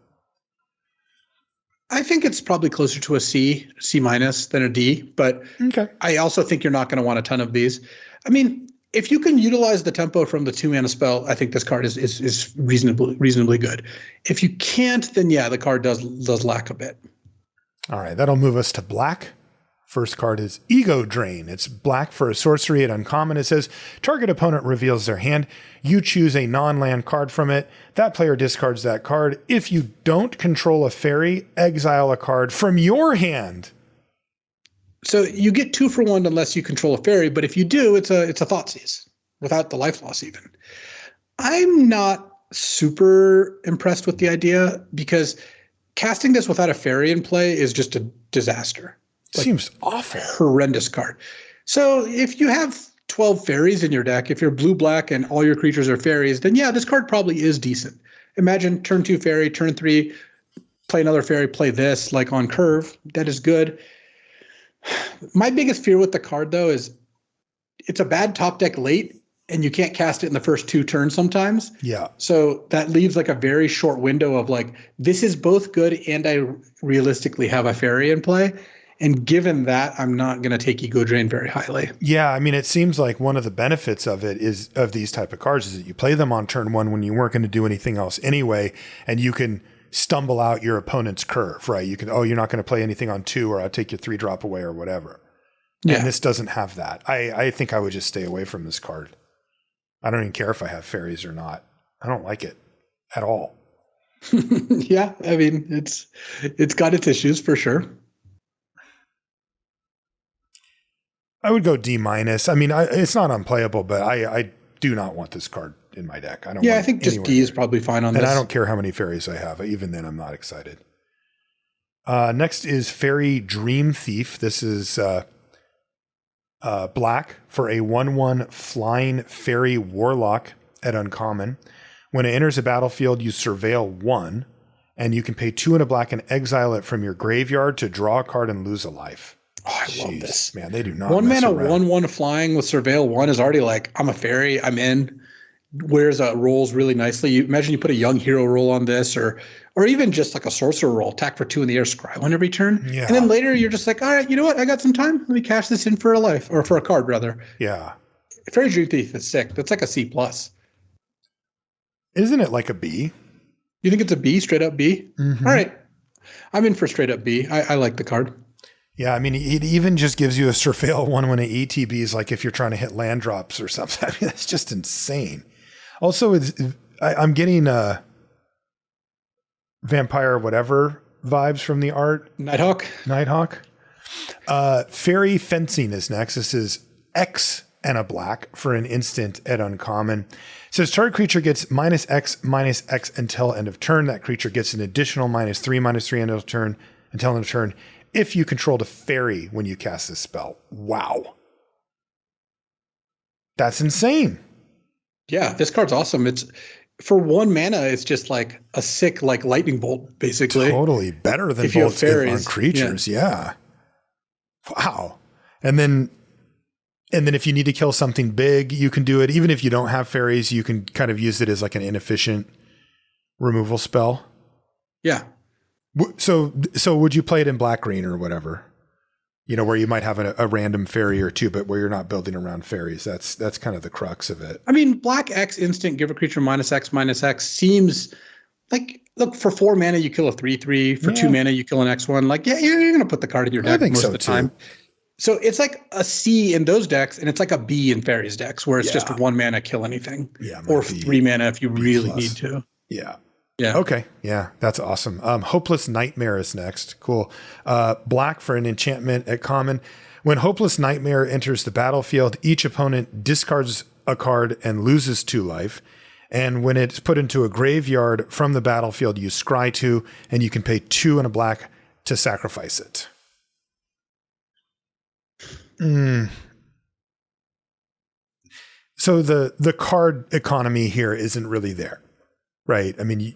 I think it's probably closer to a C- than a D, but okay. I also think you're not going to want a ton of these. I mean, if you can utilize the tempo from the 2-mana spell, I think this card is reasonably good. If you can't, then yeah, the card does lack a bit. All right, that'll move us to black. First card is Ego Drain. It's black for a sorcery at uncommon. It says, target opponent reveals their hand. You choose a non-land card from it. That player discards that card. If you don't control a fairy, exile a card from your hand. So you get 2 for 1 unless you control a fairy, but if you do, it's a Thoughtseize without the life loss even. I'm not super impressed with the idea because casting this without a fairy in play is just a disaster. Seems awful. Horrendous card. So if you have 12 fairies in your deck, if you're blue-black and all your creatures are fairies, then yeah, this card probably is decent. Imagine turn 2 fairy, turn 3, play another fairy, play this, like on curve. That is good. My biggest fear with the card, though, is it's a bad top deck late, and you can't cast it in the first 2 turns sometimes. Yeah. So that leaves like a very short window of like, this is both good and I realistically have a fairy in play. And given that, I'm not going to take Ego Drain very highly. Yeah, I mean, it seems like one of the benefits of it is of these type of cards is that you play them on turn 1 when you weren't going to do anything else anyway, and you can stumble out your opponent's curve, right? You can, you're not going to play anything on 2, or I'll take your 3 drop away or whatever. Yeah. And this doesn't have that. I think I would just stay away from this card. I don't even care if I have fairies or not. I don't like it at all. Yeah, I mean, it's got its issues for sure. I would go D-. I mean, it's not unplayable, but I do not want this card in my deck. I don't. Yeah, I think just D is probably fine on this. And I don't care how many fairies I have. Even then, I'm not excited. Next is Fairy Dream Thief. This is black for a 1/1 flying fairy warlock at uncommon. When it enters a battlefield, you surveil 1, and you can pay 2 and a black and exile it from your graveyard to draw a card and lose a life. Oh, I love this. Man, they do not. 1 mana, 1/1 flying with surveil 1 is already like, I'm a fairy, I'm in. Wears rolls really nicely. You imagine you put a young hero roll on this, or even just like a sorcerer roll, attack for 2 in the air, scry 1 every turn. Yeah. And then later you're just like, all right, you know what? I got some time. Let me cash this in for a life, or for a card rather. Yeah. Fairy Dream Thief is sick. That's like a C+. Isn't it like a B? You think it's a B, straight up B? Mm-hmm. All right. I'm in for straight up B. I like the card. Yeah, I mean, it even just gives you a surveil 1 when it ETBs, like if you're trying to hit land drops or something. I mean, that's just insane. Also, I'm getting vampire whatever vibes from the art. Nighthawk. Fairy Fencing is next. This is X and a black for an instant at uncommon. It says target creature gets -X until end of turn. That creature gets an additional -3/-3 end of turn until end of turn if you controlled a fairy when you cast this spell. Wow. That's insane. Yeah, this card's awesome. It's for 1 mana, it's just like a sick like lightning bolt, basically. Totally better than bolts on creatures. Yeah. Wow. And then if you need to kill something big, you can do it. Even if you don't have fairies, you can kind of use it as like an inefficient removal spell. Yeah. So would you play it in black green or whatever? You know, where you might have a random fairy or 2, but where you're not building around fairies. That's kind of the crux of it. I mean, black X instant, give a creature -X seems like, look, for 4 mana, you kill a 3/3. For 2 mana, you kill an X1. Like, yeah, you're going to put the card in your deck most of the time. So it's like a C in those decks, and it's like a B in fairies decks, where it's just 1 mana, kill anything. Yeah. Or 3 mana if you really need to. Yeah. Yeah. Okay. Yeah, that's awesome. Hopeless Nightmare is next. Cool. Black for an enchantment at common. When Hopeless Nightmare enters the battlefield, each opponent discards a card and loses 2 life. And when it's put into a graveyard from the battlefield, you scry 2, and you can pay 2 and a black to sacrifice it. So the card economy here isn't really there, right? I mean,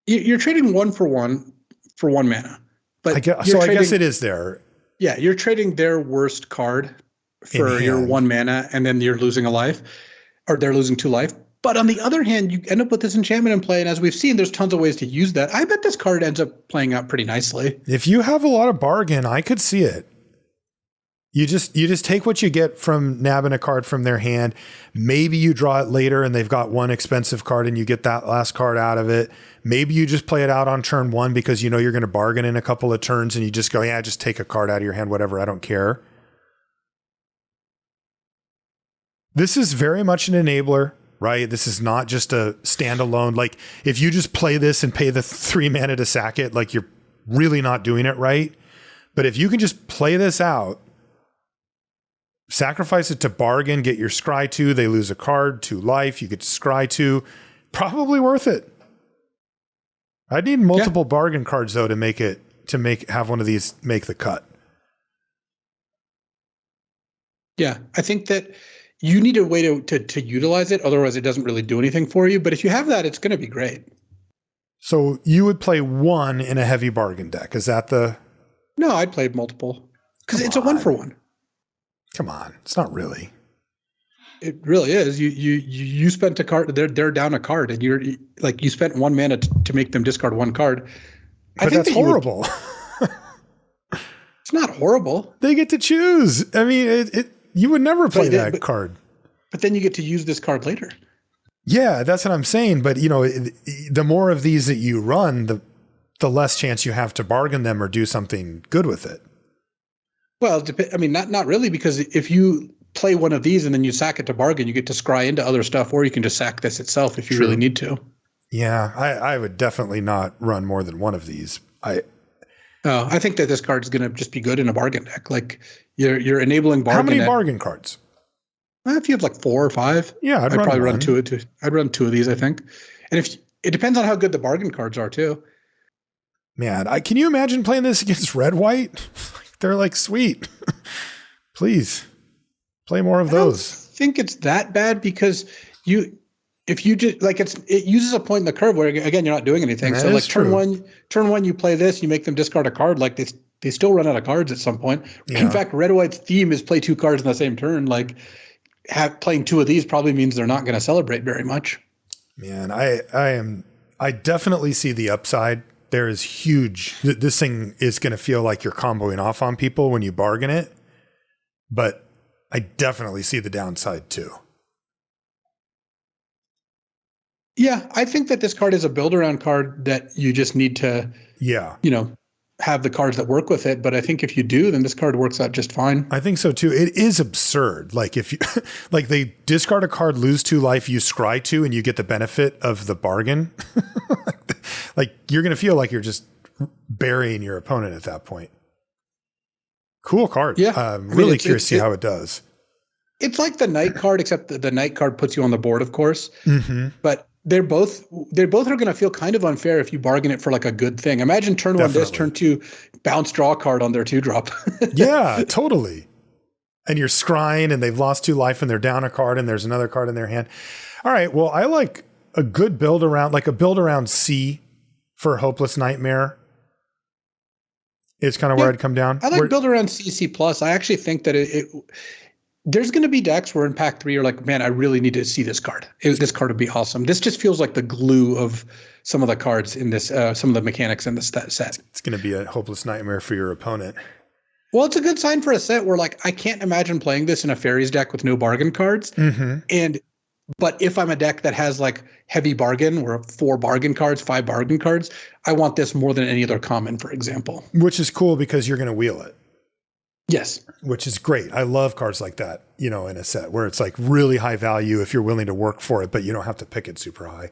you're trading 1 for 1 for 1 mana, but I guess it is there. Yeah, you're trading their worst card for your 1 mana, and then you're losing a life, or they're losing 2 life. But on the other hand, you end up with this enchantment in play, and as we've seen, there's tons of ways to use that. I bet this card ends up playing out pretty nicely. If you have a lot of bargain, I could see it. You just take what you get from nabbing a card from their hand. Maybe you draw it later and they've got 1 expensive card and you get that last card out of it. Maybe you just play it out on turn 1 because you know you're going to bargain in a couple of turns and you just go, yeah, just take a card out of your hand, whatever, I don't care. This is very much an enabler, right? This is not just a standalone. Like, if you just play this and pay the 3 mana to sack it, like, you're really not doing it right. But if you can just play this out, sacrifice it to bargain, get your scry 2, they lose a card, 2 life, you get to scry 2, probably worth it. I need multiple bargain cards though to have one of these make the cut. Yeah, I think that you need a way to utilize it, otherwise it doesn't really do anything for you. But if you have that, it's going to be great. So you would play 1 in a heavy bargain deck. Is that the... No, I'd play multiple because it's a 1 for 1. Come on. It's not really. It really is. You spent a card. They're down a card, and you're like you spent 1 mana to make them discard one card. But that's horrible. It's not horrible. They get to choose. I mean, you would never play that card. But then you get to use this card later. Yeah, that's what I'm saying. But the more of these that you run, the less chance you have to bargain them or do something good with it. Well, I mean, not really, because if you play one of these and then you sack it to bargain, you get to scry into other stuff, or you can just sack this itself if you really need to. Yeah, I would definitely not run more than one of these. I think that this card is going to just be good in a bargain deck. Like you're enabling bargain. How many bargain cards? If you have like 4 or 5, yeah, I'd probably run 2 of I'd run 2 of these, I think. And if it depends on how good the bargain cards are too. Man, can you imagine playing this against red white? They're like sweet. Please play more of those. I don't think it's that bad, because if you just like it uses a point in the curve where again you're not doing anything. That so like true. turn one you play this, you make them discard a card. Like they still run out of cards at some point. Yeah. In fact, red white's theme is play 2 cards in the same turn. Like playing 2 of these probably means they're not going to celebrate very much. Man, I definitely see the upside. There is huge. This thing is going to feel like you're comboing off on people when you bargain it, but I definitely see the downside too. Yeah, I think that this card is a build around card that you just need to, have the cards that work with it. But I think if you do, then this card works out just fine. I think so too. It is absurd. Like if you, like they discard a card, lose 2 life, you scry 2, and you get the benefit of the bargain. Like you're going to feel like you're just burying your opponent at that point. Cool card. Yeah. I'm really curious to see how it does. It's like the night card, except the night card puts you on the board, of course. Mm-hmm. But they're both are going to feel kind of unfair if you bargain it for like a good thing. Imagine turn 1 this, turn 2 bounce draw card on their 2-drop. Yeah, totally. And you're scrying and they've lost 2 life and they're down a card and there's another card in their hand. All right. Well, I like a good build around, like a build around C for Hopeless Nightmare. It's kind of where I'd come down. I like build around CC plus. I actually think that there's going to be decks where in pack 3 you're like, man, I really need to see this card. This card would be awesome. This just feels like the glue of some of the cards in this, some of the mechanics in this set. It's going to be a hopeless nightmare for your opponent. Well, it's a good sign for a set where like, I can't imagine playing this in a faeries deck with no bargain cards. Mm-hmm. But if I'm a deck that has like heavy bargain or 4 bargain cards, 5 bargain cards, I want this more than any other common, for example. Which is cool because you're going to wheel it. Yes. Which is great. I love cards like that, in a set where it's like really high value if you're willing to work for it, but you don't have to pick it super high.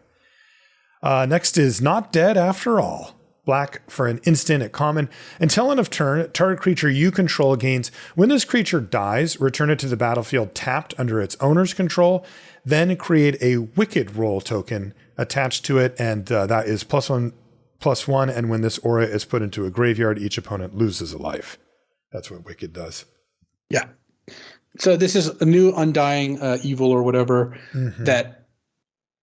Next is Not Dead After All. Black for an instant at common. Until end of turn, target creature you control gains. When this creature dies, return it to the battlefield tapped under its owner's control. Then create a Wicked Roll token attached to it, and that is +1/+1. And when this aura is put into a graveyard, each opponent loses a life. That's what Wicked does. Yeah. So this is a new Undying Evil or whatever that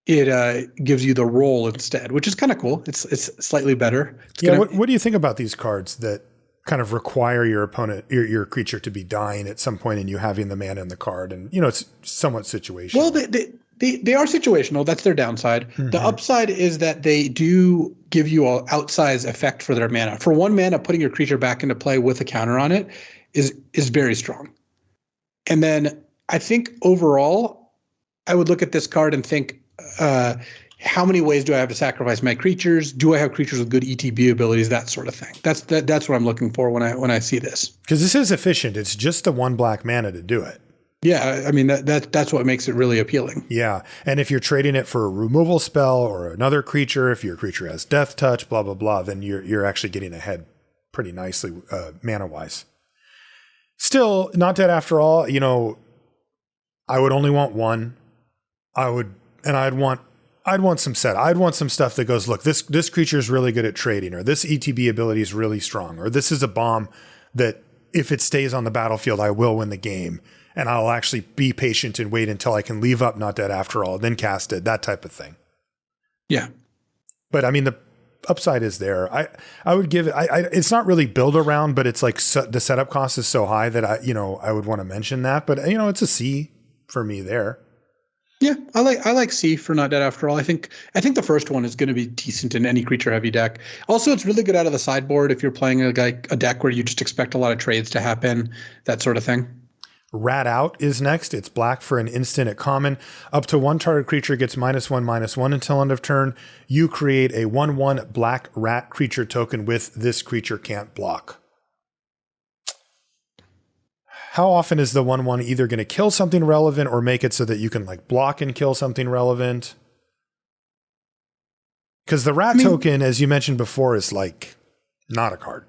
it gives you the roll instead, which is kind of cool. It's slightly better. What do you think about these cards that kind of require your opponent, your creature to be dying at some point and you having the mana in the card? And, it's somewhat situational. Well, they are situational. That's their downside. Mm-hmm. The upside is that they do give you an outsized effect for their mana. For 1 mana, putting your creature back into play with a counter on it is very strong. And then I think overall, I would look at this card and think, how many ways do I have to sacrifice my creatures? Do I have creatures with good ETB abilities? That sort of thing. That's what I'm looking for when I see this. Because this is efficient. It's just the 1 black mana to do it. Yeah, I mean that's what makes it really appealing. Yeah, and if you're trading it for a removal spell or another creature, if your creature has Death Touch, blah blah blah, then you're actually getting ahead pretty nicely mana wise. Still, Not Dead After All. I would only want 1. I'd want some set. I'd want some stuff that goes, look, this creature is really good at trading, or this ETB ability is really strong, or this is a bomb that if it stays on the battlefield, I will win the game. And I'll actually be patient and wait until I can leave up Not Dead After All, then cast it, that type of thing. Yeah. But I mean, the upside is there. I would give it, it's not really build around, but it's like the setup cost is so high that I would want to mention that. But, it's a C for me there. Yeah, I like C for Not Dead After All. I think the first one is going to be decent in any creature heavy deck. Also, it's really good out of the sideboard if you're playing a deck where you just expect a lot of trades to happen, that sort of thing. Rat Out is next. It's black for an instant at common. Up to one target creature gets -1/-1 until end of turn. You create a 1/1 black rat creature token with this creature can't block. How often is the 1/1 either going to kill something relevant or make it so that you can like block and kill something relevant? Because the rat token, as you mentioned before, is like not a card.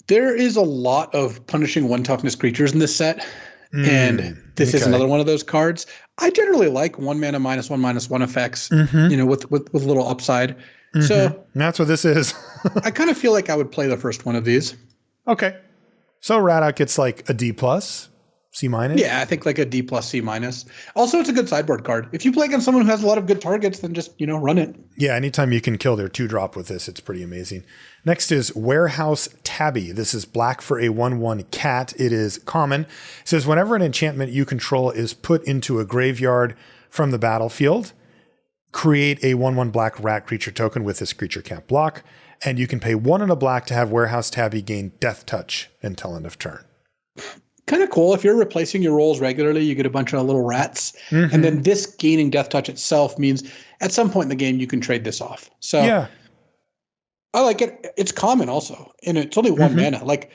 There is a lot of punishing 1 toughness creatures in this set, and this is another one of those cards. I generally like 1 mana -1/-1 effects, with a little upside. So and that's what this is. I kind of feel like I would play the first one of these. Okay. So Rat Out gets like a D+, C-. Yeah, I think like a D+, C-. Also, it's a good sideboard card. If you play against someone who has a lot of good targets, then just, run it. Yeah, anytime you can kill their 2-drop with this, it's pretty amazing. Next is Warehouse Tabby. This is black for a 1/1 cat. It is common. It says whenever an enchantment you control is put into a graveyard from the battlefield, create a 1/1 black rat creature token with this creature can't block. And you can pay 1 and a black to have Warehouse Tabby gain Death Touch until end of turn. Kind of cool. If you're replacing your rolls regularly, you get a bunch of little rats. And then this gaining Death Touch itself means at some point in the game, you can trade this off. So yeah, I like it. It's common also. And it's only 1 mana. Like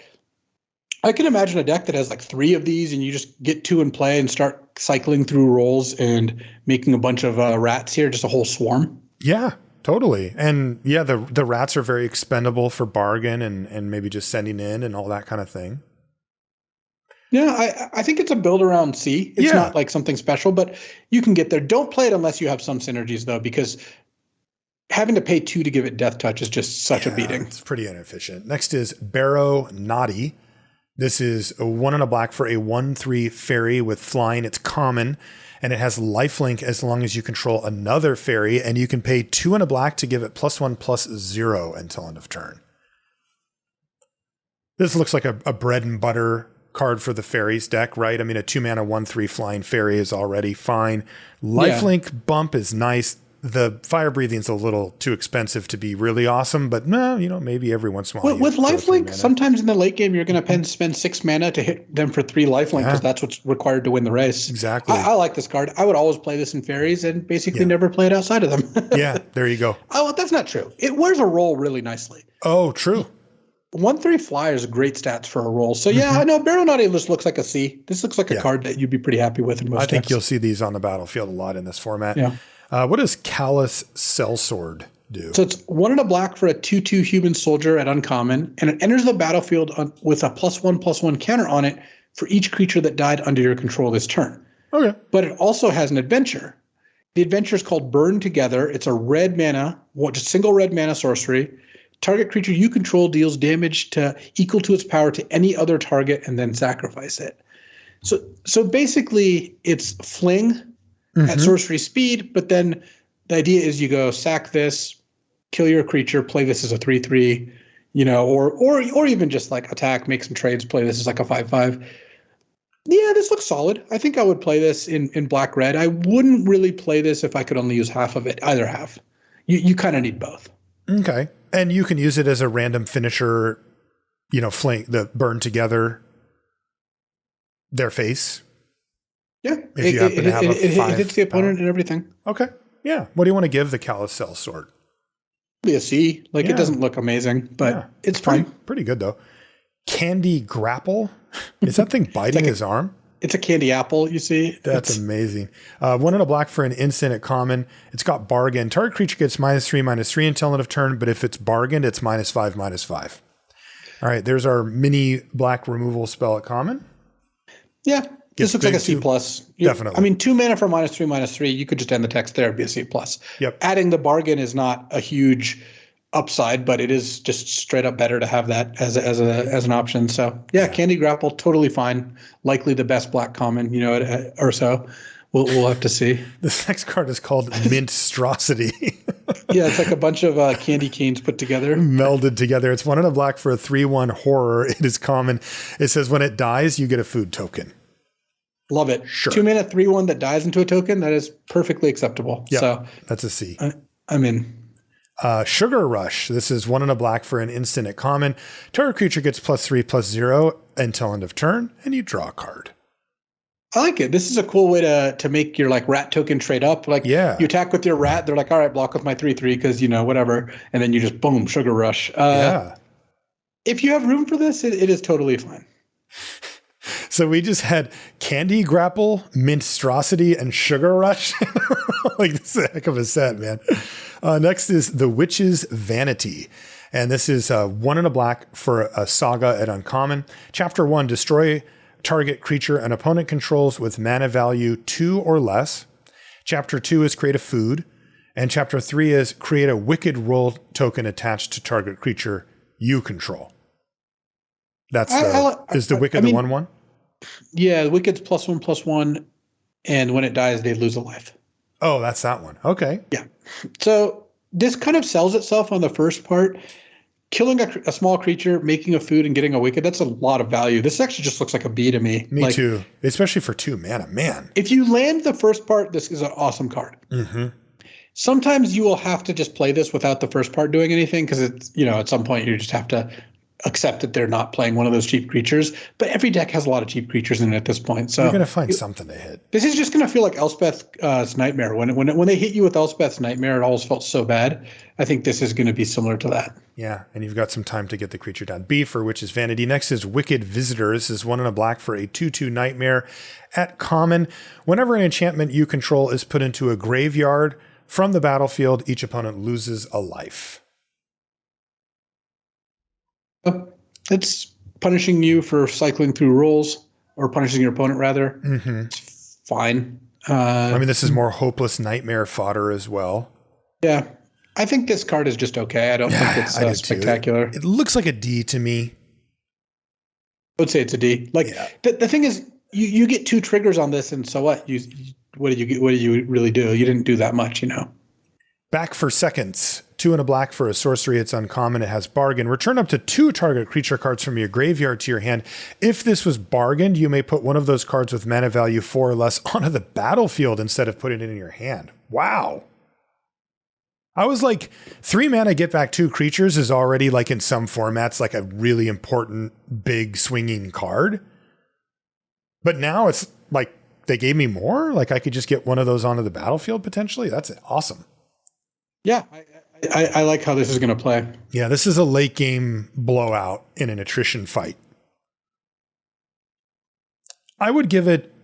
I can imagine a deck that has like 3 of these and you just get 2 in play and start cycling through rolls and making a bunch of rats here, just a whole swarm. Yeah. Totally. And yeah, the rats are very expendable for bargain and maybe just sending in and all that kind of thing. Yeah, I think it's a build around C. It's not like something special, but you can get there. Don't play it unless you have some synergies, though, because having to pay 2 to give it Death Touch is just such a beating. It's pretty inefficient. Next is Barrow Naughty. This is a 1 and a black for a 1/3 fairy with flying. It's common. And it has lifelink as long as you control another fairy, and you can pay 2 and a black to give it +1/+0 until end of turn. This looks like a bread and butter card for the fairies deck, right? I mean, a 2 mana 1/3 flying fairy is already fine. Lifelink bump is nice. The fire breathing is a little too expensive to be really awesome, but no, maybe every once in a while. With lifelink, sometimes in the late game, you're going to spend 6 mana to hit them for 3 lifelink because that's what's required to win the race. Exactly. I like this card. I would always play this in fairies and basically never play it outside of them. Yeah, there you go. Oh, that's not true. It wears a roll really nicely. Oh, true. 1/3 flyer is great stats for a roll. So yeah, I know Barrow Naughty just looks like a C. This looks like a card that you'd be pretty happy with in most decks. I think you'll see these on the battlefield a lot in this format. Yeah. What does Callous Sellsword do? So it's 1 and a black for a 2/2 human soldier at uncommon, and it enters the battlefield with a +1/+1 counter on it for each creature that died under your control this turn. Okay. But it also has an adventure. The adventure is called Burn Together. It's a red mana, just single red mana sorcery. Target creature you control deals damage equal to its power to any other target and then sacrifice it. So basically it's fling at sorcery speed, but then the idea is you go sack this, kill your creature, play this as a 3/3, or even just like attack, make some trades, play this as like a 5/5. Yeah, this looks solid. I think I would play this in black red. I wouldn't really play this if I could only use half of it, either half. You kind of need both. Okay. And you can use it as a random finisher, flank the burn together their face. Yeah. If you happen to have a 5 it hits the opponent and everything. Okay. Yeah. What do you want to give the Callous Sellsword? Be a C. It doesn't look amazing, but it's fine. Pretty good though. Candy Grapple. Is that thing biting his arm? It's a candy apple, you see. That's amazing. 1 and a black for an instant at common. It's got bargain. Target creature gets -3/-3 until end of turn, but if it's bargained, it's -5/-5. All right, there's our mini black removal spell at common. Yeah, this looks like a C+. Definitely. I mean, 2 mana for -3/-3, you could just end the text there, it'd be a C+. Yep. Adding the bargain is not a huge upside, but it is just straight up better to have that as an option. So yeah, Candy Grapple, totally fine. Likely the best black common, or so. We'll have to see. This next card is called Minstrosity. Yeah, it's like a bunch of candy canes put together. Melded together. It's 1 and a black for a 3/1 horror. It is common. It says when it dies, you get a food token. Love it. Sure. 2-mana 3/1 that dies into a token. That is perfectly acceptable. Yeah, so that's a C. I'm in. Sugar Rush. This is 1 and a black for an instant at common. Target creature gets +3/+0 until end of turn, and you draw a card. I like it. This is a cool way to make your like rat token trade up. Like you attack with your rat, they're like, all right, block with my 3/3 because whatever, and then you just boom, Sugar Rush. If you have room for this, it is totally fine. So we just had Candy Grapple, Minstrosity, and Sugar Rush. Like, this is a heck of a set, man. Next is the Witch's Vanity. And this is 1 and a black for a saga at uncommon. Chapter 1, destroy target creature an opponent controls with mana value 2 or less. Chapter 2 is create a food. And chapter 3 is create a wicked roll token attached to target creature you control. That's is the Wicked the 1/1? Yeah, the Wicked's +1/+1, and when it dies, they lose a life. Oh, that's that one. Okay. Yeah. So this kind of sells itself on the first part. Killing a small creature, making a food, and getting a Wicked, that's a lot of value. This actually just looks like a B to me. Me too. Especially for 2 mana, man. If you land the first part, this is an awesome card. Mm-hmm. Sometimes you will have to just play this without the first part doing anything because it's, at some point you just have to accept that they're not playing one of those cheap creatures. But every deck has a lot of cheap creatures in it at this point. So you're going to find something to hit. This is just going to feel like Elspeth's Nightmare. When they hit you with Elspeth's Nightmare, it always felt so bad. I think this is going to be similar to that. Yeah, and you've got some time to get the creature down. B for Witch's Vanity. Next is Wicked Visitor. This is 1 and a black for a 2/2 Nightmare at common. Whenever an enchantment you control is put into a graveyard from the battlefield, each opponent loses a life. It's punishing you for cycling through rolls, or punishing your opponent rather. Mm-hmm. It's fine. This is more hopeless nightmare fodder as well. Yeah. I think this card is just okay. I don't think it's spectacular. It looks like a D to me. I would say it's a D. The thing is, you get 2 triggers on this, and so what? What did you get? What did you really do? You didn't do that much, Back for seconds. 2 and a black for a sorcery. It's uncommon. It has bargain. Return up to 2 target creature cards from your graveyard to your hand. If this was bargained, you may put one of those cards with mana value 4 or less onto the battlefield instead of putting it in your hand. Wow. I was like, 3 mana get back 2 creatures is already, like, in some formats, like a really important, big swinging card. But now it's like they gave me more. Like I could just get one of those onto the battlefield potentially. That's awesome. Yeah, I like how this is going to play. Yeah, this is a late game blowout in an attrition fight. I would give it.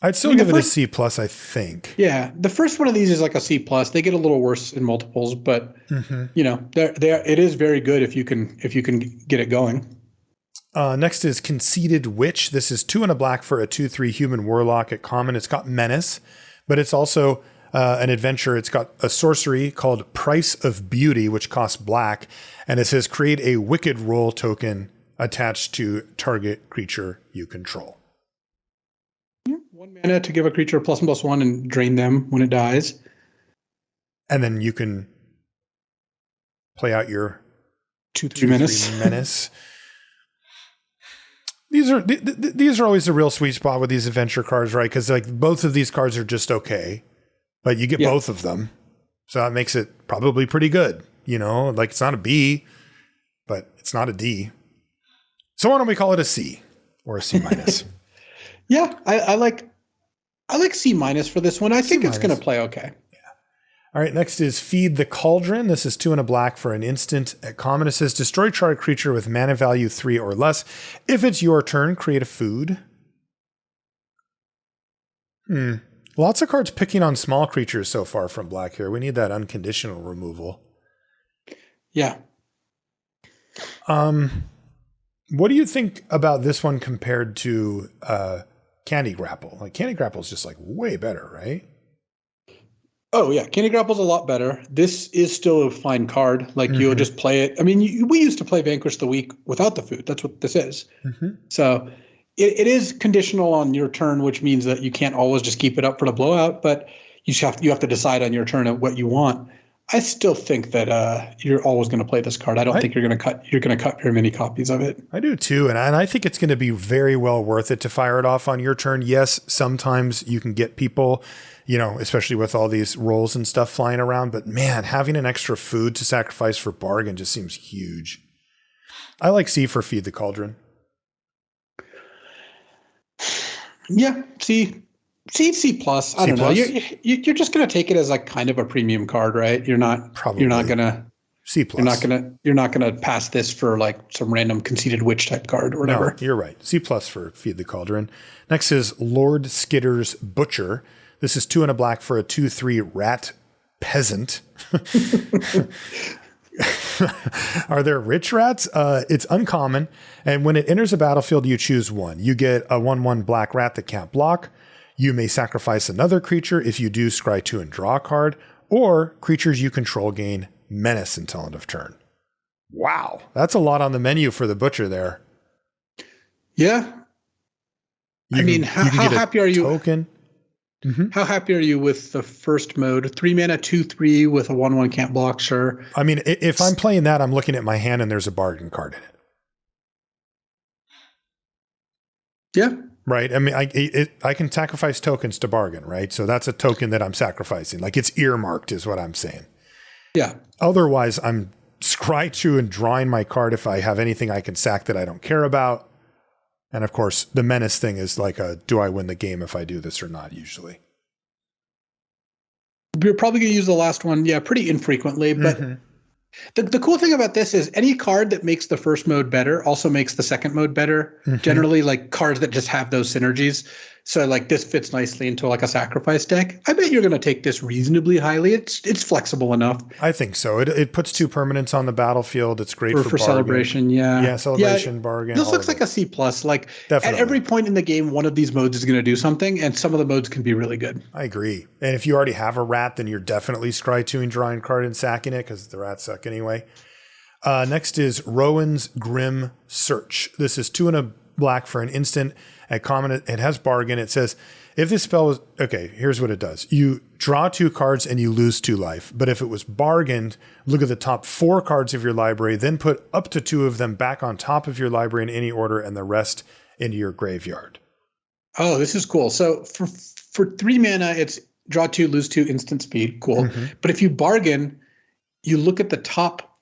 I'd still give it a C plus, I think. Yeah, the first one of these is like a C plus. They get a little worse in multiples, but it is very good if you can get it going. Next is Conceited Witch. This is 2 and a black for a 2/3 human warlock at common. It's got menace, but it's also an adventure. It's got a sorcery called Price of Beauty, which costs black, and it says create a wicked roll token attached to target creature you control. 1 mana to give a creature +1/+1 and drain them when it dies. And then you can play out your 2/3 menace. These are always the real sweet spot with these adventure cards, right? Because like both of these cards are just okay, but you get both of them, so that makes it probably pretty good. Like it's not a B, but it's not a D. So why don't we call it a C or a C minus? Yeah, I like C minus for this one. I think it's going to play okay. All right, next is Feed the Cauldron. This is 2 and a black for an instant. At common, it says destroy target creature with mana value 3 or less. If it's your turn, create a food. Lots of cards picking on small creatures so far from black here. We need that unconditional removal. Yeah. What do you think about this one compared to Candy Grapple? Like Candy Grapple is just like way better, right? Oh, yeah. Candy Grapple's a lot better. This is still a fine card. Like, you'll just play it. I mean, we used to play Vanquish the Weak without the food. That's what this is. So it is conditional on your turn, which means that you can't always just keep it up for the blowout, but you have to decide on your turn what you want. I still think that you're always going to play this card. I don't think you're going to cut very many copies of it. I do too, and I think it's going to be very well worth it to fire it off on your turn. Yes, sometimes you can get people, especially with all these rolls and stuff flying around, but man, having an extra food to sacrifice for bargain just seems huge. I like C for Feed the Cauldron. Yeah, C plus. I don't know. You're just going to take it as like kind of a premium card, right? You're not going to C plus. You're not gonna pass this for like some random conceited witch type card or whatever. No, you're right. C plus for Feed the Cauldron. Next is Lord Skitter's Butcher. This is 2 and a black for a 2/3 rat peasant. Are there rich rats? It's uncommon, and when it enters a battlefield, you choose one. You get a 1/1 black rat that can't block. You may sacrifice another creature. If you do, scry 2 and draw a card, or creatures you control gain menace until end of turn. Wow, that's a lot on the menu for the Butcher there. Yeah. How happy are you? Token. Mm-hmm. How happy are you with the first mode? 3 mana, 2/3 with a 1/1 can't block, sure. I mean, if I'm playing that, I'm looking at my hand and there's a bargain card in it. Yeah. Right. I mean, I can sacrifice tokens to bargain, right? So that's a token that I'm sacrificing. Like it's earmarked is what I'm saying. Yeah. Otherwise, I'm scry 2 and drawing my card if I have anything I can sack that I don't care about. And of course, the menace thing is like do I win the game if I do this or not, usually. You're probably going to use the last one, pretty infrequently. But the cool thing about this is any card that makes the first mode better also makes the second mode better. Generally, like cards that just have those synergies. So like this fits nicely into like a sacrifice deck. I bet you're going to take this reasonably highly. It's flexible enough. I think so. It puts 2 permanents on the battlefield. It's great for celebration. Yeah, celebration, bargain. This looks like a C plus. Like definitely. At every point in the game, one of these modes is going to do something, and some of the modes can be really good. I agree. And if you already have a rat, then you're definitely scry 2 and drawing card and sacking it because the rats suck anyway. Next is Rowan's Grim Search. This is 2 and a black for an instant. At common, it has bargain. It says, if this spell was, okay, here's what it does. You draw 2 cards and you lose 2 life. But if it was bargained, look at the top 4 cards of your library, then put up to 2 of them back on top of your library in any order and the rest into your graveyard. Oh, this is cool. So for 3 mana, it's draw 2, lose 2, instant speed. Cool. But if you bargain, you look at the top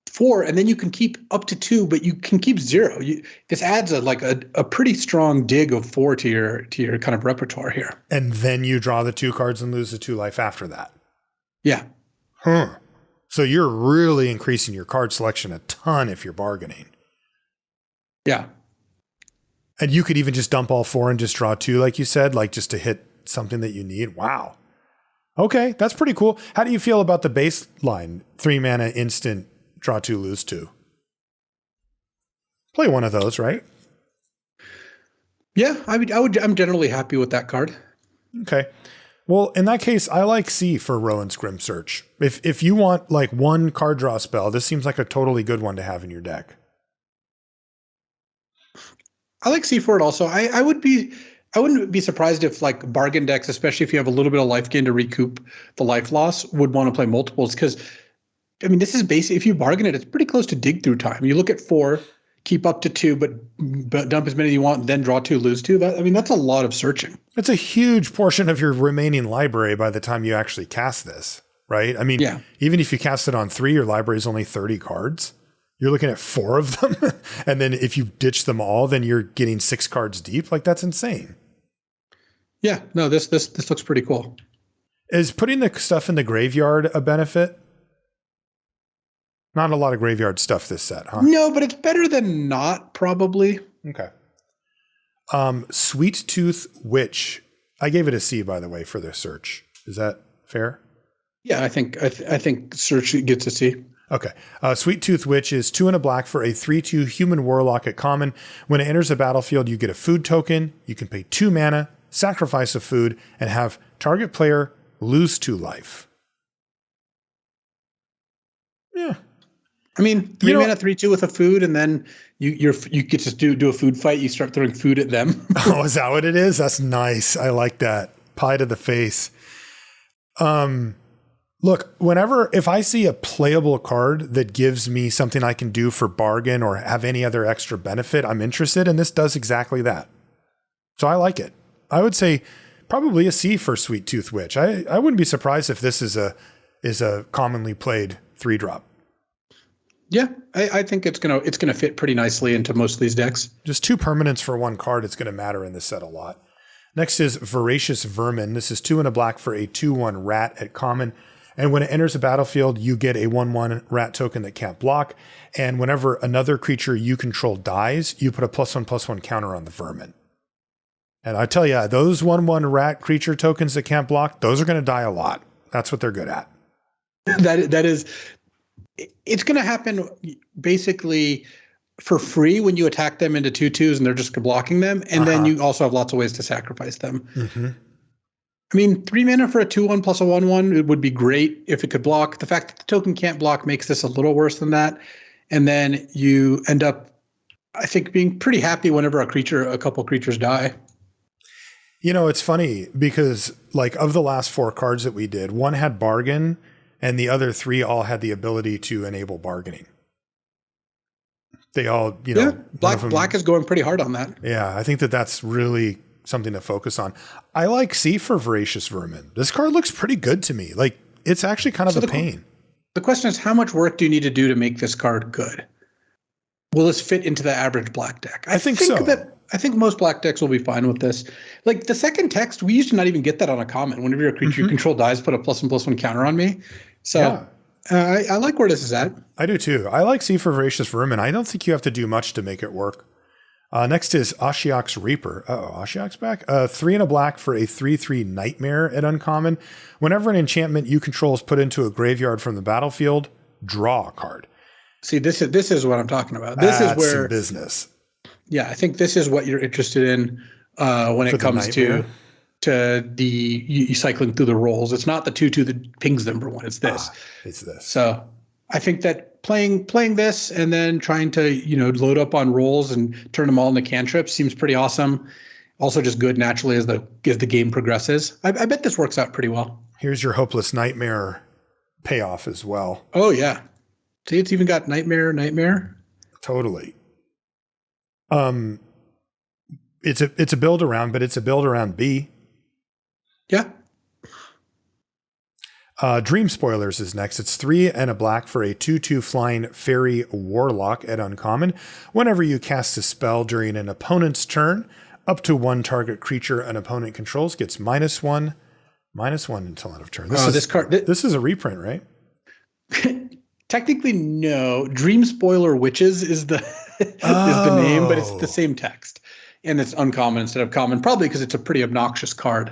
4, and then you can keep up to 2, but you can keep 0. This adds a pretty strong dig of 4 to your kind of repertoire here. And then you draw the 2 cards and lose the 2 life after that. Yeah. So you're really increasing your card selection a ton if you're bargaining. Yeah. And you could even just dump all 4 and just draw 2, like you said, like just to hit something that you need. Wow. Okay, that's pretty cool. How do you feel about the baseline 3 mana instant draw 2, lose 2? Play one of those, right? Yeah, I'm generally happy with that card. Okay. Well, in that case, I like C for Rowan's Grim Search. If you want like one card draw spell, this seems like a totally good one to have in your deck. I like C for it also. I wouldn't be surprised if like bargain decks, especially if you have a little bit of life gain to recoup the life loss, would want to play multiples because I mean, this is basic. If you bargain it, it's pretty close to dig through time. You look at 4, keep up to 2, but dump as many as you want, then draw 2, lose 2. That's a lot of searching. It's a huge portion of your remaining library by the time you actually cast this, right? I mean, even if you cast it on 3, your library is only 30 cards. You're looking at 4 of them. And then if you ditch them all, then you're getting 6 cards deep. Like that's insane. Yeah, no, this looks pretty cool. Is putting the stuff in the graveyard a benefit? Not a lot of graveyard stuff this set, huh? No, but it's better than not, probably. Okay. Sweet Tooth Witch. I gave it a C, by the way, for the search. Is that fair? Yeah, I think search gets a C. Okay. Sweet Tooth Witch is 2 and a black for a 3/2 human warlock at common. When it enters the battlefield, you get a food token. You can pay 2 mana, sacrifice a food, and have target player lose 2 life. Yeah. I mean, 3 mana, 3/2 with a food, and then you get to do a food fight. You start throwing food at them. Oh, is that what it is? That's nice. I like that. Pie to the face. Look, if I see a playable card that gives me something I can do for bargain or have any other extra benefit, I'm interested, and this does exactly that. So I like it. I would say probably a C for Sweet Tooth Witch. I wouldn't be surprised if this is a commonly played 3-drop. Yeah, I think it's gonna fit pretty nicely into most of these decks. Just 2 permanents for 1 card. It's going to matter in this set a lot. Next is Voracious Vermin. This is 2 and a black for a 2/1 rat at common. And when it enters the battlefield, you get a 1/1 rat token that can't block. And whenever another creature you control dies, you put a +1/+1 counter on the vermin. And I tell you, those 1/1 rat creature tokens that can't block, those are going to die a lot. That's what they're good at. That is, it's going to happen basically for free when you attack them into 2/2s and they're just blocking them. And then you also have lots of ways to sacrifice them. Mm-hmm. I mean, 3 mana for a 2/1 plus a 1/1, it would be great if it could block. The fact that the token can't block makes this a little worse than that. And then you end up, I think, being pretty happy whenever a couple creatures die. You know, it's funny because like of the last 4 cards that we did, 1 had bargain and the other 3 all had the ability to enable bargaining. They all, Black is going pretty hard on that. Yeah, I think that's really something to focus on. I like C for Voracious Vermin. This card looks pretty good to me. Like, it's actually kind of a pain. The question is, how much work do you need to do to make this card good? Will this fit into the average black deck? I think so. I think most black decks will be fine with this. Like the second text, we used to not even get that on a common. Whenever your creature you control dies, put a +1/+1 counter on me. So I like where this is at. I do too. I like C for Voracious Vermin. I don't think you have to do much to make it work. Next is Ashiok's Reaper. Ashiok's back. 3 and a black for a 3/3 Nightmare at uncommon. Whenever an enchantment you control is put into a graveyard from the battlefield, draw a card. See, this is what I'm talking about. This is where some business. Yeah, I think this is what you're interested in when it comes to the cycling through the rolls. It's not the 2/2 that pings them for 1. It's this. It's this. So I think that playing this and then trying to load up on rolls and turn them all into cantrips seems pretty awesome. Also, just good naturally as the game progresses. I bet this works out pretty well. Here's your Hopeless Nightmare payoff as well. Oh yeah, see, it's even got Nightmare. Totally. It's a build around, but it's a build around B. Yeah. Dream Spoilers is next. It's 3 and a black for a 2/2 flying fairy warlock at uncommon. Whenever you cast a spell during an opponent's turn, up to 1 target creature an opponent controls gets -1 until end of turn. This is a reprint, right? Technically, no. Dream Spoiler Witches is the name, but it's the same text. And it's uncommon instead of common, probably because it's a pretty obnoxious card.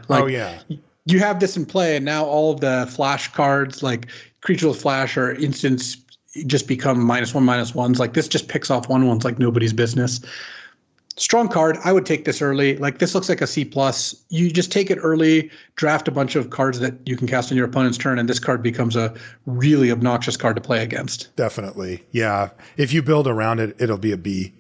You have this in play, and now all of the flash cards, like Creature with Flash or Instants, just become -1/-1s. Like this just picks off 1/1s like nobody's business. Strong card. I would take this early. Like this looks like a C+. You just take it early, draft a bunch of cards that you can cast on your opponent's turn, and this card becomes a really obnoxious card to play against. Definitely. Yeah. If you build around it, it'll be a B.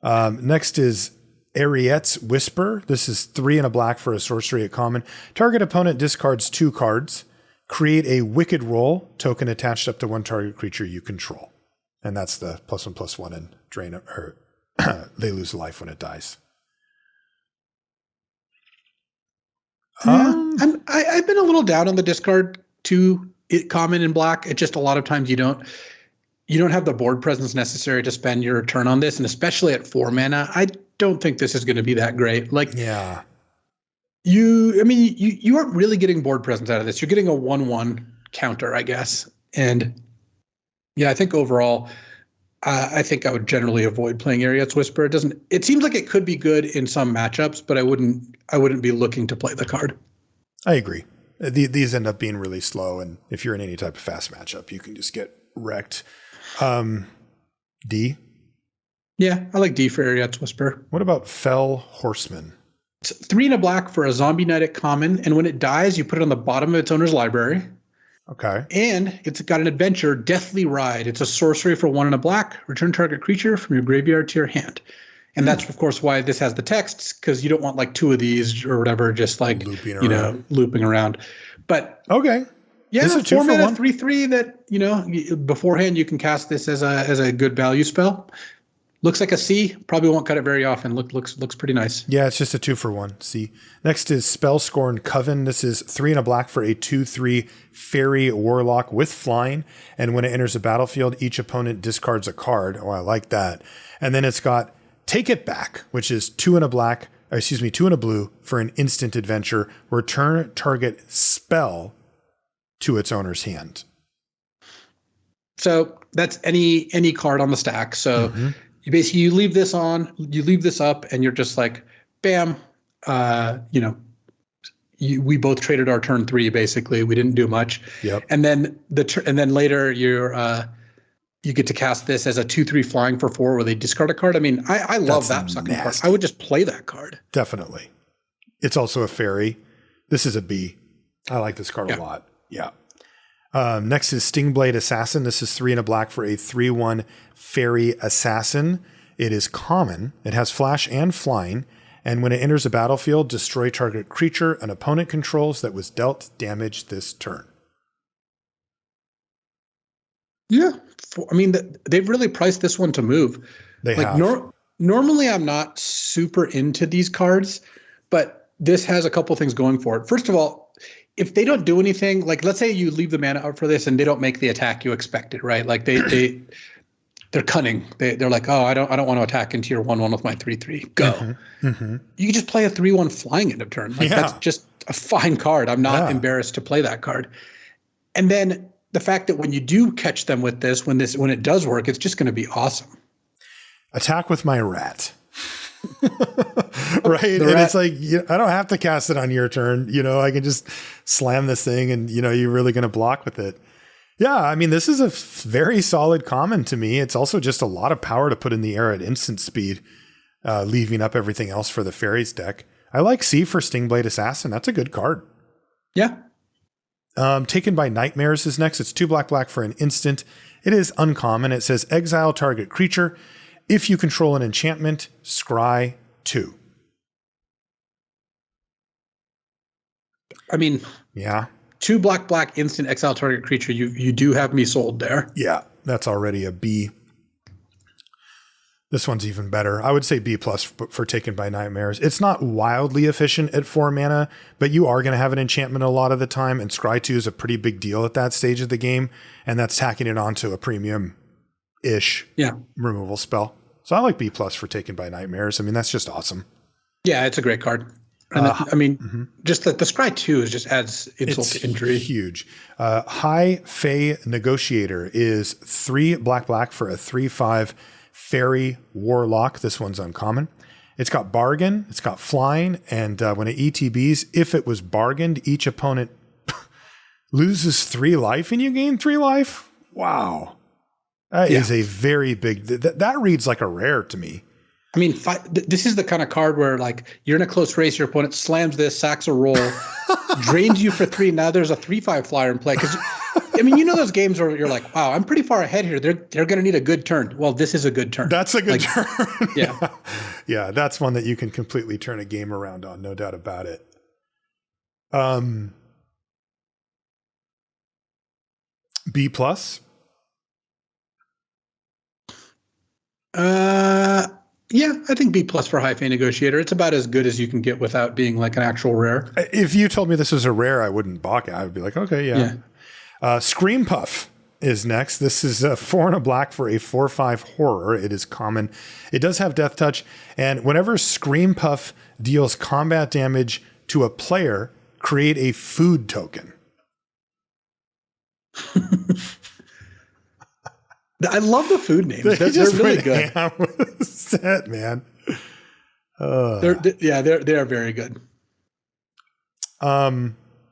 Next is Ariette's Whisper. This is 3 and a black for a sorcery at common. Target opponent discards 2 cards. Create a Wicked Roll token attached up to 1 target creature you control. And that's the +1/+1 and drain it, or they lose life when it dies. I've been a little down on the discard to it common in black. It just a lot of times you don't have the board presence necessary to spend your turn on this, and especially at 4 mana, I don't think this is going to be that great. Like, yeah, you aren't really getting board presence out of this. You're getting a 1/1 counter, I guess. And yeah, I think overall, I think I would generally avoid playing Ariette's Whisper. It seems like it could be good in some matchups, but I wouldn't be looking to play the card. I agree. These end up being really slow, and if you're in any type of fast matchup, you can just get wrecked. D? Yeah, I like D for Ariette's Whisper. What about Fell Horseman? It's 3 and a black for a zombie knight at common, and when it dies, you put it on the bottom of its owner's library. Okay. And it's got an adventure, Deathly Ride. It's a sorcery for 1 and a black. Return target creature from your graveyard to your hand. And that's, of course, why this has the texts, because you don't want like 2 of these or whatever, just like, looping around. But okay. Yeah, This is a 4 mana 2-for-1. 3/3 that, beforehand you can cast this as a good value spell. Looks like a C. Probably won't cut it very often. Looks pretty nice. Yeah, it's just a 2-for-1. See. Next is Spellscorn Coven. This is 3 and a black for a 2/3 fairy warlock with flying. And when it enters the battlefield, each opponent discards a card. Oh, I like that. And then it's got Take It Back, which is 2 and a black, 2 and a blue for an instant adventure. Return target spell to its owner's hand. So that's any card on the stack. So you leave this on, you leave this up, and you're just like, bam, we both traded our turn 3. Basically, we didn't do much. Yep. And then later you get to cast this as a 2/3 flying for 4 where they discard a card. I mean, I love that second card. I would just play that card. Definitely. It's also a fairy. This is a B. I like this card a lot. Yeah. Next is Stingblade Assassin. This is 3 and a black for a 3/1 fairy assassin. It is common. It has flash and flying. And when it enters the battlefield, destroy target creature an opponent controls that was dealt damage this turn. Yeah. I mean, they've really priced this one to move. They have. Normally, I'm not super into these cards, but this has a couple things going for it. First of all, if they don't do anything, like let's say you leave the mana out for this and they don't make the attack you expected, right? Like they're cunning. They're like, oh, I don't want to attack into your 1/1 with my 3/3. Go. You can just play a 3/1 flying end of turn. Like that's just a fine card. I'm not embarrassed to play that card. And then the fact that when you do catch them with this, when it does work, it's just going to be awesome. Attack with my rat. Right. And it's like, I don't have to cast it on your turn. I can just slam this thing and, you're really going to block with it. Yeah. I mean, this is a very solid common to me. It's also just a lot of power to put in the air at instant speed, leaving up everything else for the fairies deck. I like C for Stingblade Assassin. That's a good card. Yeah. Taken by Nightmares is next. It's 2 black for an instant. It is uncommon. It says exile target creature. If you control an enchantment, scry 2. I mean, 2 black instant exile target creature. You do have me sold there. Yeah, that's already a B. This one's even better. I would say B+ for Taken by Nightmares. It's not wildly efficient at 4 mana, but you are going to have an enchantment a lot of the time, and scry 2 is a pretty big deal at that stage of the game, and that's tacking it onto a premium-ish removal spell. So I like B+ for Taken by Nightmares. I mean, that's just awesome. Yeah, it's a great card. And just that the scry 2 just adds insult to injury. Huge. High Fae Negotiator is 3 black for a 3/5 fairy warlock. This one's uncommon. It's got bargain. It's got flying. And when it ETBs, if it was bargained, each opponent loses 3 life and you gain 3 life. Wow. That is a very big, that reads like a rare to me. I mean, this is the kind of card where like you're in a close race, your opponent slams this, sacks a roll, drains you for 3. Now there's a 3/5 flyer in play. Because I mean, those games where you're like, wow, I'm pretty far ahead here. They're going to need a good turn. Well, this is a good turn. That's a good turn. Yeah. Yeah. That's one that you can completely turn a game around on. No doubt about it. B+. Yeah, I think B+ for High Fae Negotiator. It's about as good as you can get without being like an actual rare. If you told me this was a rare, I wouldn't balk it. I would be like, okay, yeah. Scream Puff is next. This is 4 and a black for a 4/5 horror. It is common. It does have Death Touch. And whenever Scream Puff deals combat damage to a player, create a food token. I love the food names. They're really good. Set, man. They are very good.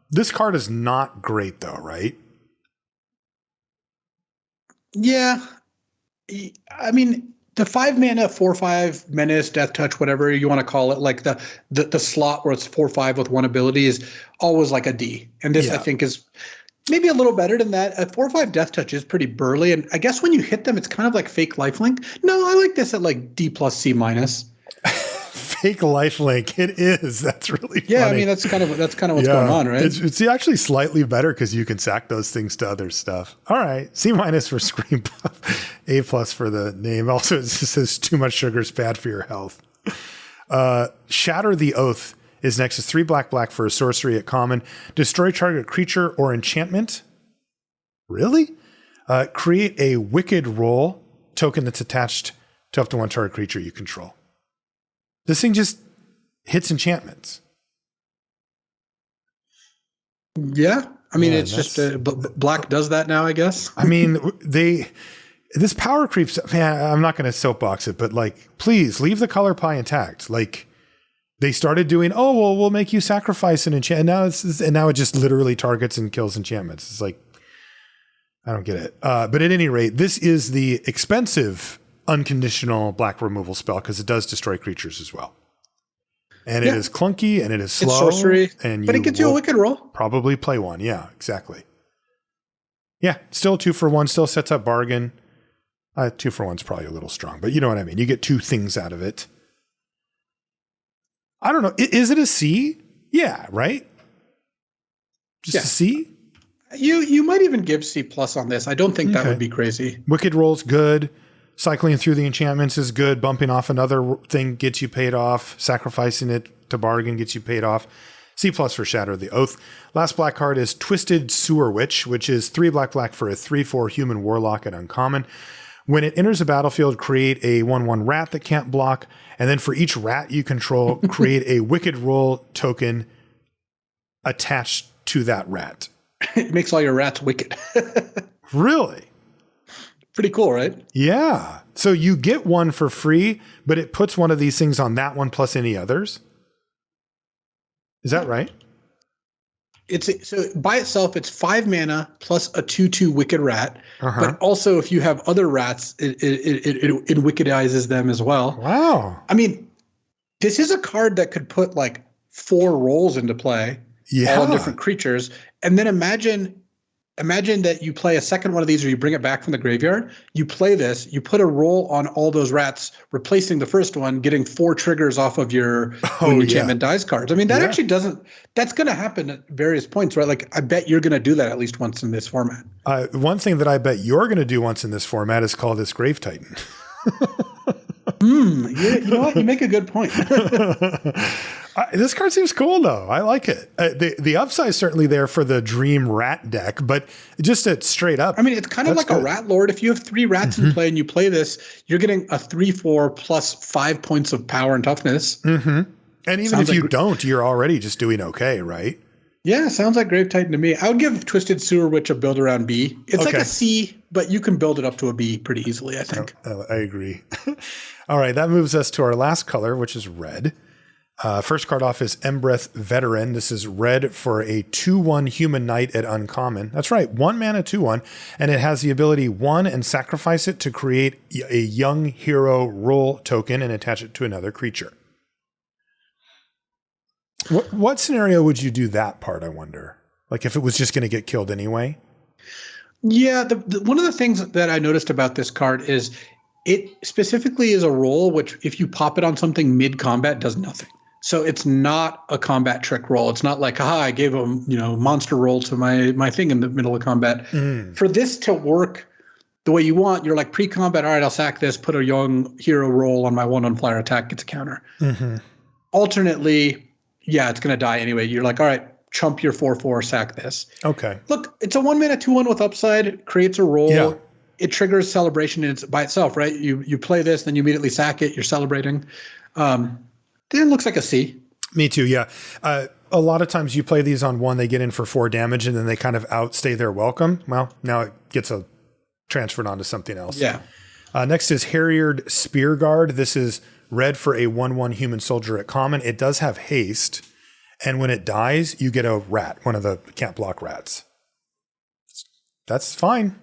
This card is not great though, right? Yeah. I mean, the 5 mana, 4/5 menace, death touch, whatever you want to call it, like the slot where it's 4/5 with 1 ability is always like a D. And this I think is maybe a little better than that. A 4/5 death touch is pretty burly. And I guess when you hit them, it's kind of like fake lifelink. No, I like this at like D+, C-. fake lifelink. It is. That's really funny. Yeah, I mean that's kind of what's going on, right? It's actually slightly better because you can sack those things to other stuff. All right, C- for Scream Puff, A+ for the name. Also, it says too much sugar is bad for your health. Shatter the Oath is next. Is 3 black for a sorcery at common. Destroy target creature or enchantment. Really? Create a wicked roll token that's attached to up to 1 target creature you control. This thing just hits enchantments. Yeah. I mean, it's just black does that now, I guess. I mean, this power creeps. Man, I'm not going to soapbox it, but like, please leave the color pie intact. Like, they started doing, oh, well, we'll make you sacrifice an enchantment. And now it just literally targets and kills enchantments. It's like, I don't get it. But at any rate, this is the expensive unconditional black removal spell because it does destroy creatures as well. And it is clunky and it is slow. It's sorcery, and but it gets you a wicked roll. Probably play one. Yeah, exactly. Yeah, still 2 for 1, still sets up bargain. 2 for 1's probably a little strong, but you know what I mean. You get 2 things out of it. I don't know. Is it a C? Yeah, right? Just a C? You might even give C+ on this. I don't think that would be crazy. Wicked roll's good. Cycling through the enchantments is good. Bumping off another thing gets you paid off. Sacrificing it to bargain gets you paid off. C+ for Shatter the Oath. Last black card is Twisted Sewer Witch, which is 3 black for a 3/4 human warlock at uncommon. When it enters a battlefield, create a 1/1 rat that can't block. And then for each rat you control, create a wicked roll token attached to that rat. It makes all your rats wicked. Really? Pretty cool, right? Yeah. So you get one for free, but it puts one of these things on that one plus any others. Is that right? So by itself, it's 5 mana plus a 2/2 wicked rat. But also, if you have other rats, it wickedizes them as well. Wow. I mean, this is a card that could put like 4 rolls into play, all different creatures, and then imagine that you play a second one of these, or you bring it back from the graveyard. You play this, you put a roll on all those rats, replacing the first one, getting 4 triggers off of your enchantment dice cards. I mean, that actually doesn't. That's going to happen at various points, right? Like, I bet you're going to do that at least once in this format. One thing that I bet you're going to do once in this format is call this Grave Titan. Yeah, you know what? You make a good point. This card seems cool, though. I like it. The upside is certainly there for the Dream Rat deck, but just straight up. I mean, it's kind of like a Rat Lord. If you have 3 rats in play and you play this, you're getting a 3/4 plus 5 points of power and toughness. And even if you don't, you're already just doing okay, right? Yeah, sounds like Grave Titan to me. I would give Twisted Sewer Witch a build around B. It's like a C, but you can build it up to a B pretty easily, I think. I agree. All right, that moves us to our last color, which is red. First card off is Embereth Veteran. This is red for a 2/1 human knight at uncommon. That's right, 1 mana 2/1, and it has the ability 1 and sacrifice it to create a young hero roll token and attach it to another creature. What scenario would you do that part, I wonder? Like if it was just going to get killed anyway? Yeah, one of the things that I noticed about this card is it specifically is a roll which, if you pop it on something mid-combat, does nothing. So it's not a combat trick roll. It's not like, I gave a monster roll to my thing in the middle of combat. For this to work the way you want, you're like pre-combat, all right, I'll sack this, put a young hero roll on my 1/1 flyer attack, gets a counter. Alternately, it's going to die anyway. You're like, all right, chump your 4/4, sack this. Okay. Look, it's a 1 mana 2/1 with upside, creates a roll. Yeah. It triggers celebration and it's by itself, right? You play this, then you immediately sack it. You're celebrating. It looks like a C. Me too, yeah. A lot of times you play these on 1, they get in for 4 damage, and then they kind of outstay their welcome. Well, now it gets transferred onto something else. Yeah. Next is Harriered Spearguard. This is red for a 1/1 human soldier at common. It does have haste, and when it dies, you get a rat, one of the can't block rats. That's fine.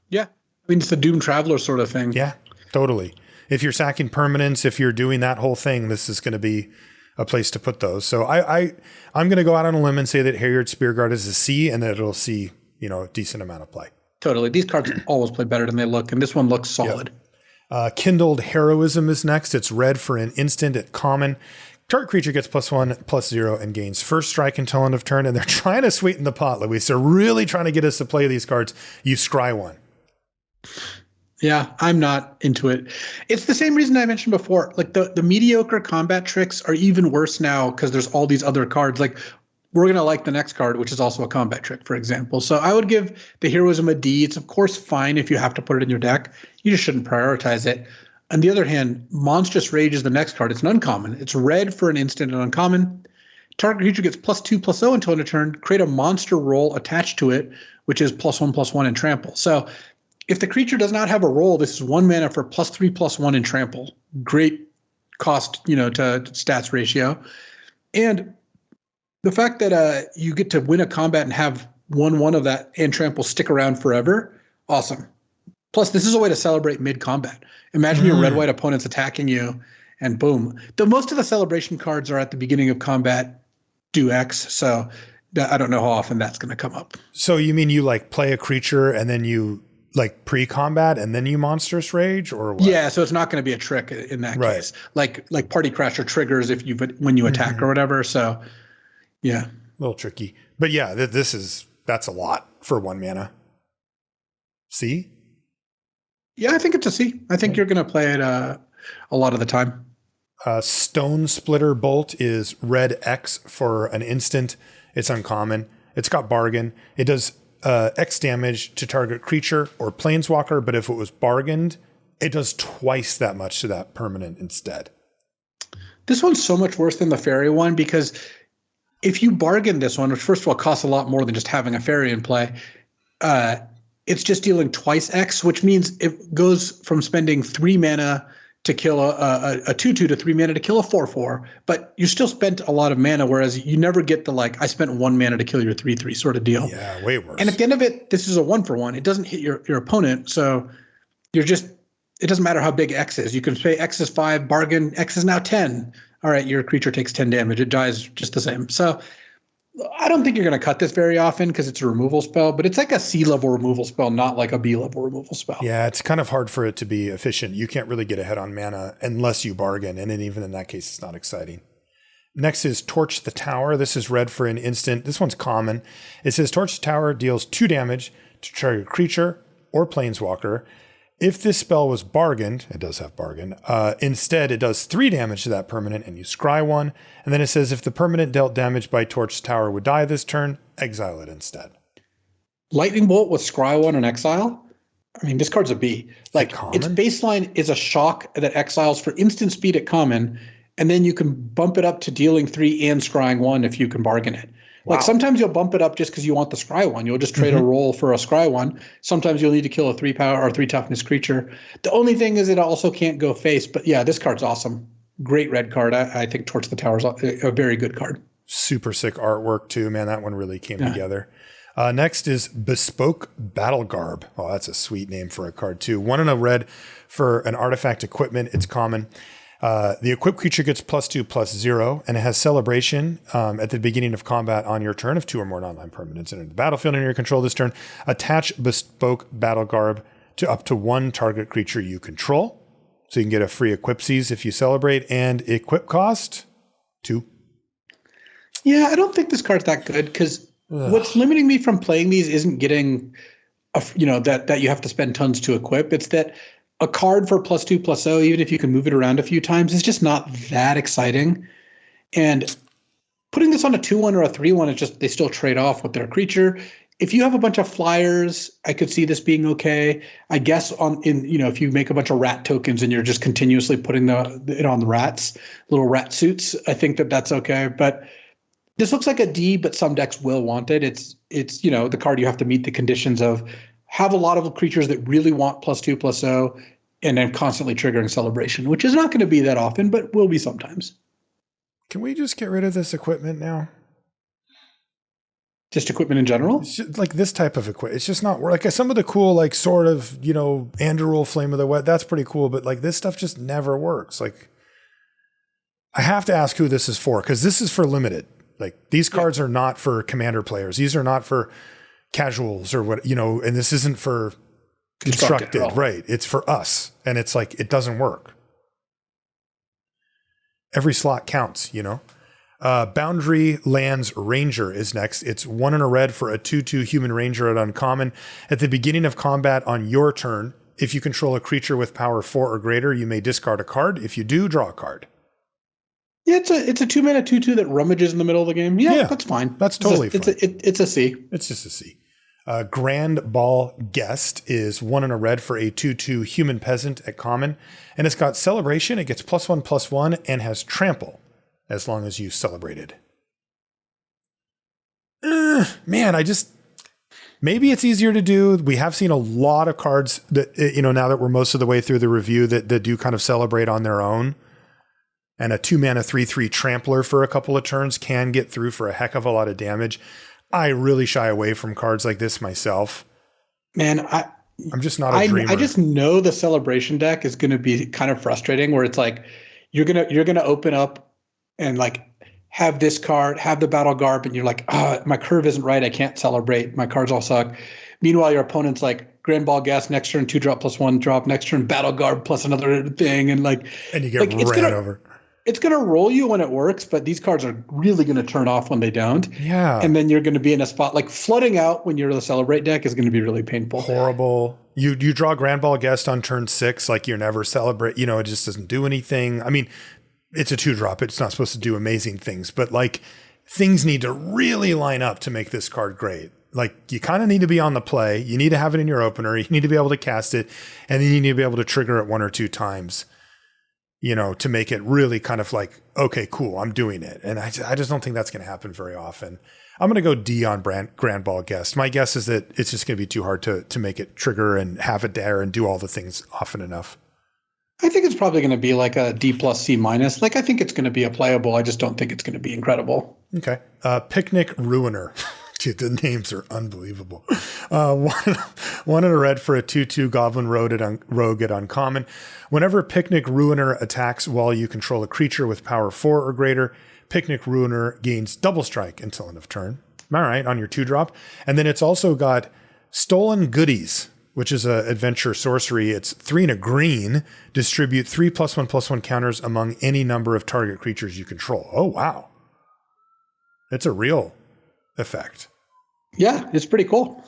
Yeah. I mean, it's the Doom Traveler sort of thing. Yeah, totally. If you're sacking permanents, if you're doing that whole thing, this is going to be a place to put those. So I'm going to go out on a limb and say that Harriered Spearguard is a C, and that it'll see, a decent amount of play. Totally. These cards always play better than they look, and this one looks solid. Kindled Heroism is next. It's red for an instant at common. Target creature gets +1/+0 and gains first strike until end of turn. And they're trying to sweeten the pot, Luis. They're really trying to get us to play these cards. You scry one. Yeah, I'm not into it. It's the same reason I mentioned before. Like the mediocre combat tricks are even worse now because there's all these other cards. Like we're going to like the next card, which is also a combat trick, for example. So I would give the Heroism a D. It's, of course, fine if you have to put it in your deck. You just shouldn't prioritize it. On the other hand, Monstrous Rage is the next card. It's an uncommon. It's red for an instant and uncommon. Target creature gets +2/+0 until end of turn. Create a monster roll attached to it, which is +1/+1 in trample. So if the creature does not have a roll, this is 1 mana for +3/+1 in trample. Great cost, to stats ratio. And the fact that you get to win a combat and have 1/1 of that and trample stick around forever, awesome. Plus, this is a way to celebrate mid-combat. Imagine your red-white opponent's attacking you, and boom. Most of the celebration cards are at the beginning of combat, do X, so I don't know how often that's going to come up. So you mean you play a creature and then you pre-combat and then you Monstrous Rage, or what? Yeah, so it's not going to be a trick in that case. Like Party Crasher triggers when you attack or whatever. So yeah, a little tricky, but yeah, that's a lot for 1 mana. C? Yeah, I think it's a C. I think you're going to play it a lot of the time. Stone Splitter Bolt is red X for an instant. It's uncommon. It's got bargain. It does X damage to target creature or planeswalker, but if it was bargained, it does twice that much to that permanent instead. This one's so much worse than the fairy one because if you bargain this one, which first of all costs a lot more than just having a fairy in play, it's just dealing twice X, which means it goes from spending 3 mana to kill a 2/2 to 3 mana to kill a 4/4, but you still spent a lot of mana, whereas you never get the I spent 1 mana to kill your 3/3 sort of deal. Yeah, way worse. And at the end of it, this is a 1-for-1. It doesn't hit your opponent, so it doesn't matter how big X is. You can say X is 5, bargain, X is now 10. All right, your creature takes 10 damage. It dies just the same. So I don't think you're going to cut this very often because it's a removal spell, but it's like a C-level removal spell, not like a B-level removal spell. Yeah, it's kind of hard for it to be efficient. You can't really get ahead on mana unless you bargain, and then even in that case, it's not exciting. Next is Torch the Tower. This is red for an instant. This one's common. It says Torch the Tower deals 2 damage to target creature or planeswalker. If this spell was bargained, it does have bargain, instead it does 3 damage to that permanent and you scry one. And then it says if the permanent dealt damage by Torch Tower would die this turn, exile it instead. Lightning Bolt with scry one and exile? I mean, this card's a B. Its baseline is a shock that exiles for instant speed at common, and then you can bump it up to dealing 3 and scrying 1 if you can bargain it. Wow. Sometimes you'll bump it up just because you want the scry one. You'll just trade a roll for a scry one. Sometimes you'll need to kill a 3 power or 3 toughness creature. The only thing is it also can't go face. But yeah, this card's awesome. Great red card. I think Torch the Tower is a very good card. Super sick artwork too, man. That one really came together. Next is Bespoke Battle Garb. Oh, that's a sweet name for a card too. 1 and a red for an artifact equipment. It's common. The equipped creature gets +2/+0, and it has celebration at the beginning of combat on your turn. If 2 or more non-land permanents enter the battlefield under your control this turn, attach Bespoke Battle Garb to up to 1 target creature you control. So you can get a free equipsies if you celebrate, and equip cost 2. Yeah, I don't think this card's that good because what's limiting me from playing these isn't getting, that you have to spend tons to equip. It's that a card for +2/+0, even if you can move it around a few times, is just not that exciting. And putting this on a 2/1 or a 3/1, it's just they still trade off with their creature. If you have a bunch of flyers, I could see this being okay. I guess if you make a bunch of rat tokens and you're just continuously putting it on the rats, little rat suits, I think that's okay. But this looks like a D, but some decks will want it. It's the card you have to meet the conditions of. Have a lot of creatures that really want +2/+0 and then constantly triggering celebration, which is not going to be that often, but will be sometimes. Can we just get rid of this equipment now? Just equipment in general? It's just like this type of equipment. It's just not some of the cool, sort of, Anduril Flame of the Wet. That's pretty cool. But this stuff just never works. I have to ask who this is for, because this is for limited. These cards are not for commander players. These are not for casuals or what, and this isn't for constructed at all. Right. It's for us. And it's like, it doesn't work. Every slot counts, you know? Boundary Lands Ranger is next. It's 1 and a red for a 2/2 human ranger at uncommon. At the beginning of combat on your turn, if you control a creature with power 4 or greater, you may discard a card. If you do, draw a card. Yeah, it's a 2-mana 2/2 that rummages in the middle of the game. Yeah, that's fine. That's totally fine. It's a C. It's just a C. Grand Ball Guest is 1 and a red for a 2/2 human peasant at common. And it's got Celebration. It gets +1/+1 and has Trample as long as you celebrated. Man, maybe it's easier to do. We have seen a lot of cards that, you know, now that we're most of the way through the review that do kind of celebrate on their own. And a 2-mana 3/3 Trampler for a couple of turns can get through for a heck of a lot of damage. I really shy away from cards like this myself. Man, I'm just not a dreamer. I just know the Celebration deck is going to be kind of frustrating, where it's like you're gonna open up and like have this card, have the Battle Garb, and you're like, my curve isn't right. I can't celebrate. My cards all suck. Meanwhile, your opponent's like Grand Ball Gas next turn, 2-drop +1 drop, next turn Battle Garb plus another thing, and you get ran over. It's going to roll you when it works, but these cards are really going to turn off when they don't. Yeah. And then you're going to be in a spot like flooding out when you're the Celebrate deck is going to be really painful. Horrible. You draw Grand Ball Guest on turn 6, like you're never Celebrate. You know, it just doesn't do anything. I mean, it's a 2-drop. It's not supposed to do amazing things, but like things need to really line up to make this card great. Like you kind of need to be on the play. You need to have it in your opener. You need to be able to cast it, and then you need to be able to trigger it 1 or 2 times. You know, to make it really kind of like, okay, cool, I'm doing it. And I just don't think that's going to happen very often. I'm going to go D on Grand Ball Guest. My guess is that it's just going to be too hard to make it trigger and have it there and do all the things often enough. I think it's probably going to be like a D plus C minus. Like, I think it's going to be a playable. I just don't think it's going to be incredible. Okay. Picnic Ruiner. Dude, the names are unbelievable. One and a red for a 2/2 Goblin Rogue at uncommon. Whenever Picnic Ruiner attacks while you control a creature with power 4 or greater, Picnic Ruiner gains double strike until end of turn. All right, on your 2-drop. And then it's also got Stolen Goodies, which is an adventure sorcery. It's 3 and a green. Distribute 3 +1/+1 counters among any number of target creatures you control. Oh, wow. It's a real effect. Yeah, it's pretty cool.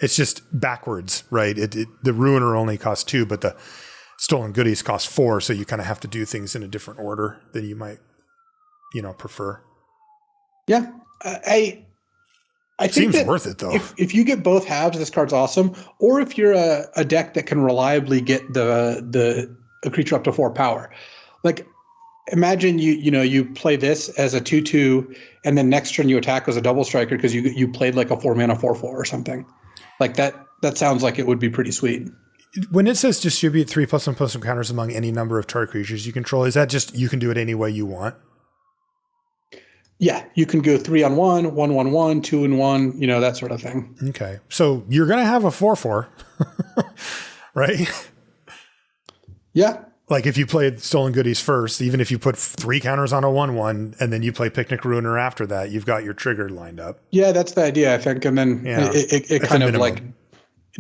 It's just backwards, right? The Ruiner only costs 2, but the Stolen Goodies cost 4, so you kind of have to do things in a different order than you might, you know, prefer. Yeah, I think seems that worth it though. If you get both halves, this card's awesome. Or if you're a deck that can reliably get a creature up to 4 power, like imagine you play this as a 2/2, and then next turn you attack as a double striker because you played like a 4-mana 4/4 or something like that. That sounds like it would be pretty sweet. When it says distribute 3 +1/+1 counters among any number of target creatures you control, is that just you can do it any way you want? Yeah, you can go 3-on-1, 1-1-1, 2-in-1, you know, that sort of thing. Okay, so you're gonna have a 4/4, right? Yeah. Like if you played Stolen Goodies first, even if you put 3 counters on a 1/1 and then you play Picnic Ruiner after that, you've got your trigger lined up. Yeah, that's the idea, I think. And then it kind of like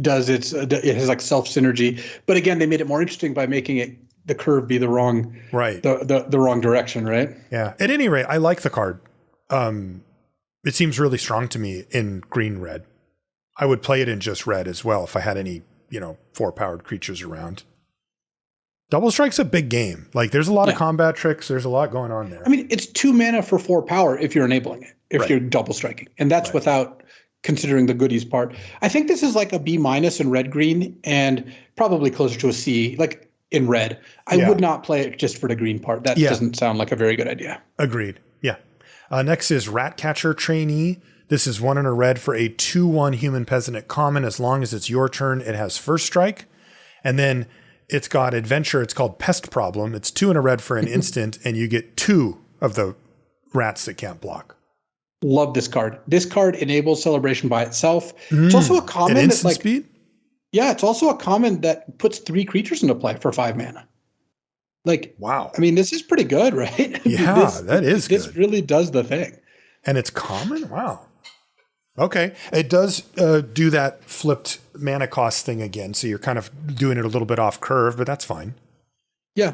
does it has like self synergy. But again, they made it more interesting by making it the curve be the wrong the wrong direction, right? Yeah. At any rate, I like the card. It seems really strong to me in green red. I would play it in just red as well if I had any, 4-powered creatures around. Double Strike's a big game. Like there's a lot of combat tricks. There's a lot going on there. I mean, it's 2 mana for 4 power if you're enabling it, if you're double striking. And that's without considering the goodies part. I think this is like a B- in red green and probably closer to a C, like in red. I would not play it just for the green part. That doesn't sound like a very good idea. Agreed. Yeah. Next is Ratcatcher Trainee. This is 1 and a red for a 2/1 human peasant at common. As long as it's your turn, it has first strike. And then it's got adventure. It's called Pest Problem. It's 2 and a red for an instant, and you get 2 of the rats that can't block. Love this card. This card enables celebration by itself. It's also a common at instant speed? Yeah, it's also a common that puts 3 creatures into play for 5 mana. Like, wow. I mean, this is pretty good, right? Yeah, that is good. This really does the thing. And it's common? Wow. Okay. It does do that flipped mana cost thing again. So you're kind of doing it a little bit off curve, but that's fine. Yeah.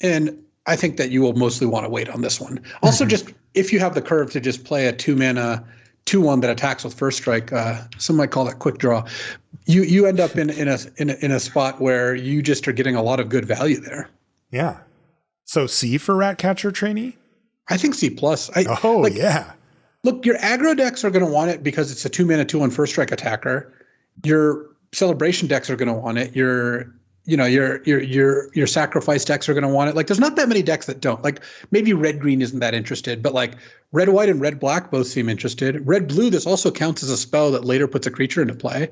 And I think that you will mostly want to wait on this one. Also, just if you have the curve to just play a 2-mana 2/1 that attacks with first strike, some might call that quick draw. You end up in a spot where you just are getting a lot of good value there. Yeah. So C for Ratcatcher Trainee? I think C plus. Yeah. Look, your aggro decks are going to want it because it's a 2-mana 2/1 first strike attacker. Your celebration decks are going to want it. Your sacrifice decks are going to want it. Like, there's not that many decks that don't. Like, maybe red green isn't that interested, but like red white and red black both seem interested. Red blue, this also counts as a spell that later puts a creature into play.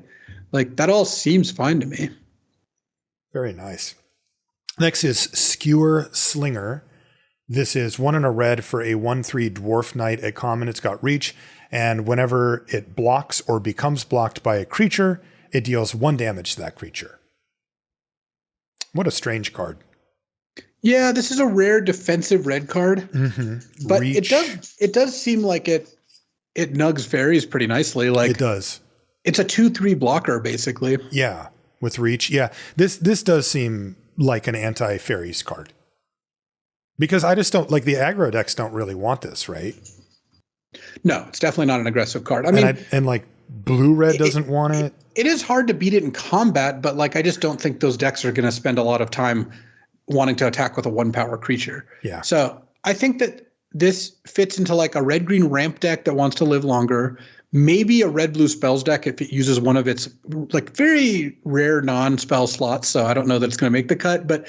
Like, that all seems fine to me. Very nice. Next is Skewer Slinger. This is 1 and a red for a 1/3 dwarf knight at common. It's got reach, and whenever it blocks or becomes blocked by a creature, it deals 1 damage to that creature. What a strange card. Yeah, this is a rare defensive red card, but reach. it does seem like it nugs faeries pretty nicely. Like, it does. It's a 2/3 blocker basically. Yeah, with reach. Yeah, this does seem like an anti-fairies card. Because I just don't, like, the aggro decks don't really want this, right? No, it's definitely not an aggressive card. I mean, and like blue-red doesn't want it. It is hard to beat it in combat, but like, I just don't think those decks are going to spend a lot of time wanting to attack with a 1-power creature. Yeah. So I think that this fits into like a red-green ramp deck that wants to live longer. Maybe a red-blue spells deck if it uses one of its like very rare non-spell slots. So I don't know that it's going to make the cut, but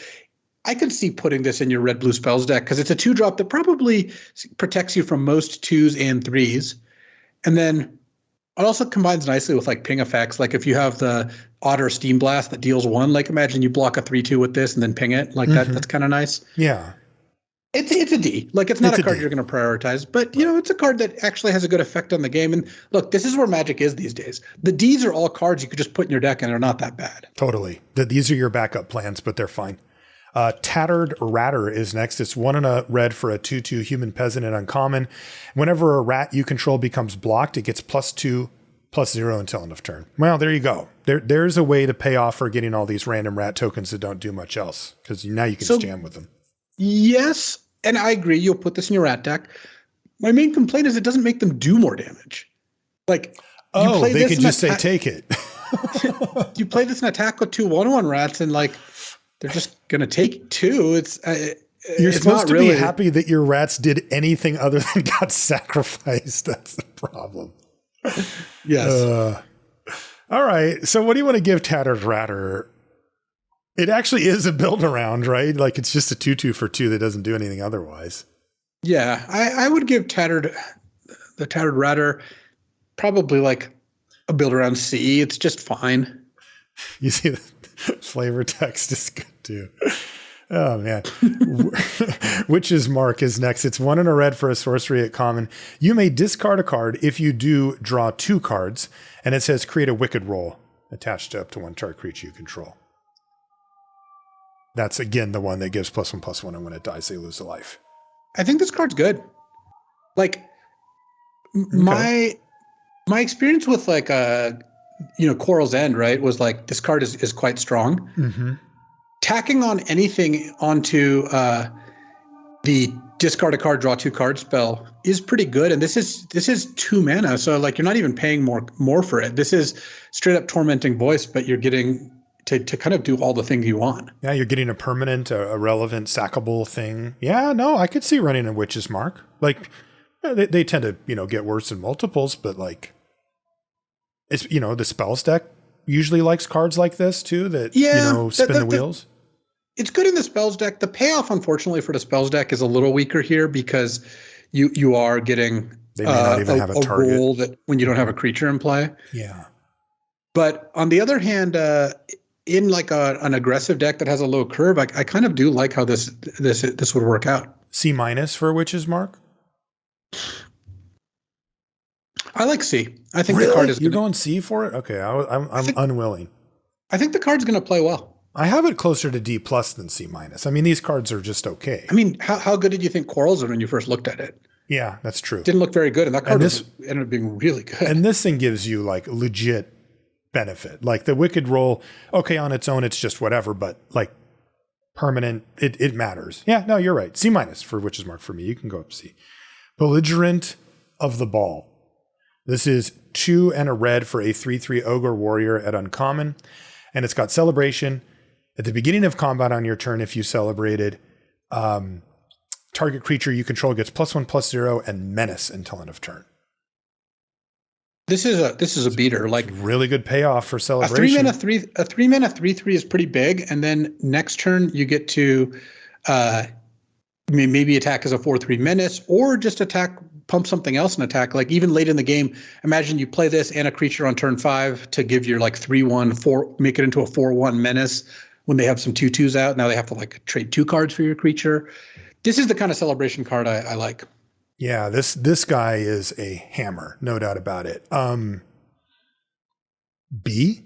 I could see putting this in your red-blue spells deck because it's a 2-drop that probably protects you from most 2s and 3s. And then it also combines nicely with like ping effects. Like if you have the Otter Steam Blast that deals 1, like imagine you block a 3/2 with this and then ping it like that. That's kind of nice. Yeah. It's a D. Like, it's not a card you're going to prioritize, but it's a card that actually has a good effect on the game. And look, this is where Magic is these days. The Ds are all cards you could just put in your deck and they're not that bad. Totally. These are your backup plans, but they're fine. Tattered Ratter is next. It's 1 and a red for a 2/2 human peasant and uncommon. Whenever a rat you control becomes blocked, it gets +2/+0 until end of turn. Well, there you go. There's a way to pay off for getting all these random rat tokens that don't do much else, because now you can jam with them. Yes, and I agree. You'll put this in your rat deck. My main complaint is it doesn't make them do more damage. Like, they can just say take it. You play this in attack with 2 1/1 rats, and like, they're just going to take 2. You're supposed to be happy that your rats did anything other than got sacrificed. That's the problem. Yes. All right. So what do you want to give Tattered Ratter? It actually is a build around, right? Like, it's just a 2/2 for 2 that doesn't do anything otherwise. Yeah. I would give the Tattered Ratter probably like a build around C. It's just fine. You see the flavor text is good too. Oh man. Witch's Mark is next. It's 1 and a red for a sorcery at common. You may discard a card. If you do, draw 2 cards. And it says create a wicked roll attached to up to 1 target creature you control. That's again the one that gives +1/+1, and when it dies, they lose a life. I think this card's good. Like, my experience with like Quarrel's End, right, was like this card is quite strong. Mm-hmm. Tacking on anything onto the discard a card, draw 2 cards spell is pretty good. And this is 2 mana, so like, you're not even paying more for it. This is straight up Tormenting Voice, but you're getting to kind of do all the things you want. Yeah, you're getting a permanent, a relevant, sackable thing. Yeah, no, I could see running a Witch's Mark. Like, they tend to, get worse in multiples, but like, it's, the spells deck usually likes cards like this too, that, spin the wheels. It's good in the spells deck. The payoff, unfortunately, for the spells deck is a little weaker here because you are getting they may not even have a target. Roll that when you don't have a creature in play. Yeah. But on the other hand, in like an aggressive deck that has a low curve, I kind of do like how this would work out. C- for Witch's Mark? I like C. I think really? The card is. You're going C for it? Okay, I'm unwilling. I think the card's going to play well. I have it closer to D+ than C-. I mean, these cards are just okay. I mean, how good did you think Quarrels are when you first looked at it? Yeah, that's true. Didn't look very good, and that card ended up being really good. And this thing gives you like legit benefit. Like the Wicked roll, okay, on its own, it's just whatever, but like permanent, it matters. Yeah, no, you're right. C- for Witch's Mark for me. You can go up C. Belligerent of the Ball. This is 2 and a red for a 3/3 Ogre Warrior at uncommon. And it's got Celebration. At the beginning of combat on your turn, if you celebrated, target creature you control gets +1/+0 and Menace until end of turn. This is a beater. Like really good payoff for Celebration. A 3-mana 3/3 is pretty big, and then next turn you get to maybe attack as a 4/3 Menace, or just pump something else and attack. Like even late in the game, imagine you play this and a creature on turn 5 to give your like 3/1 4, make it into a 4/1 Menace when they have some 2/2s out. Now they have to like trade 2 cards for your creature. This is the kind of Celebration card I like. Yeah, this guy is a hammer, no doubt about it. B?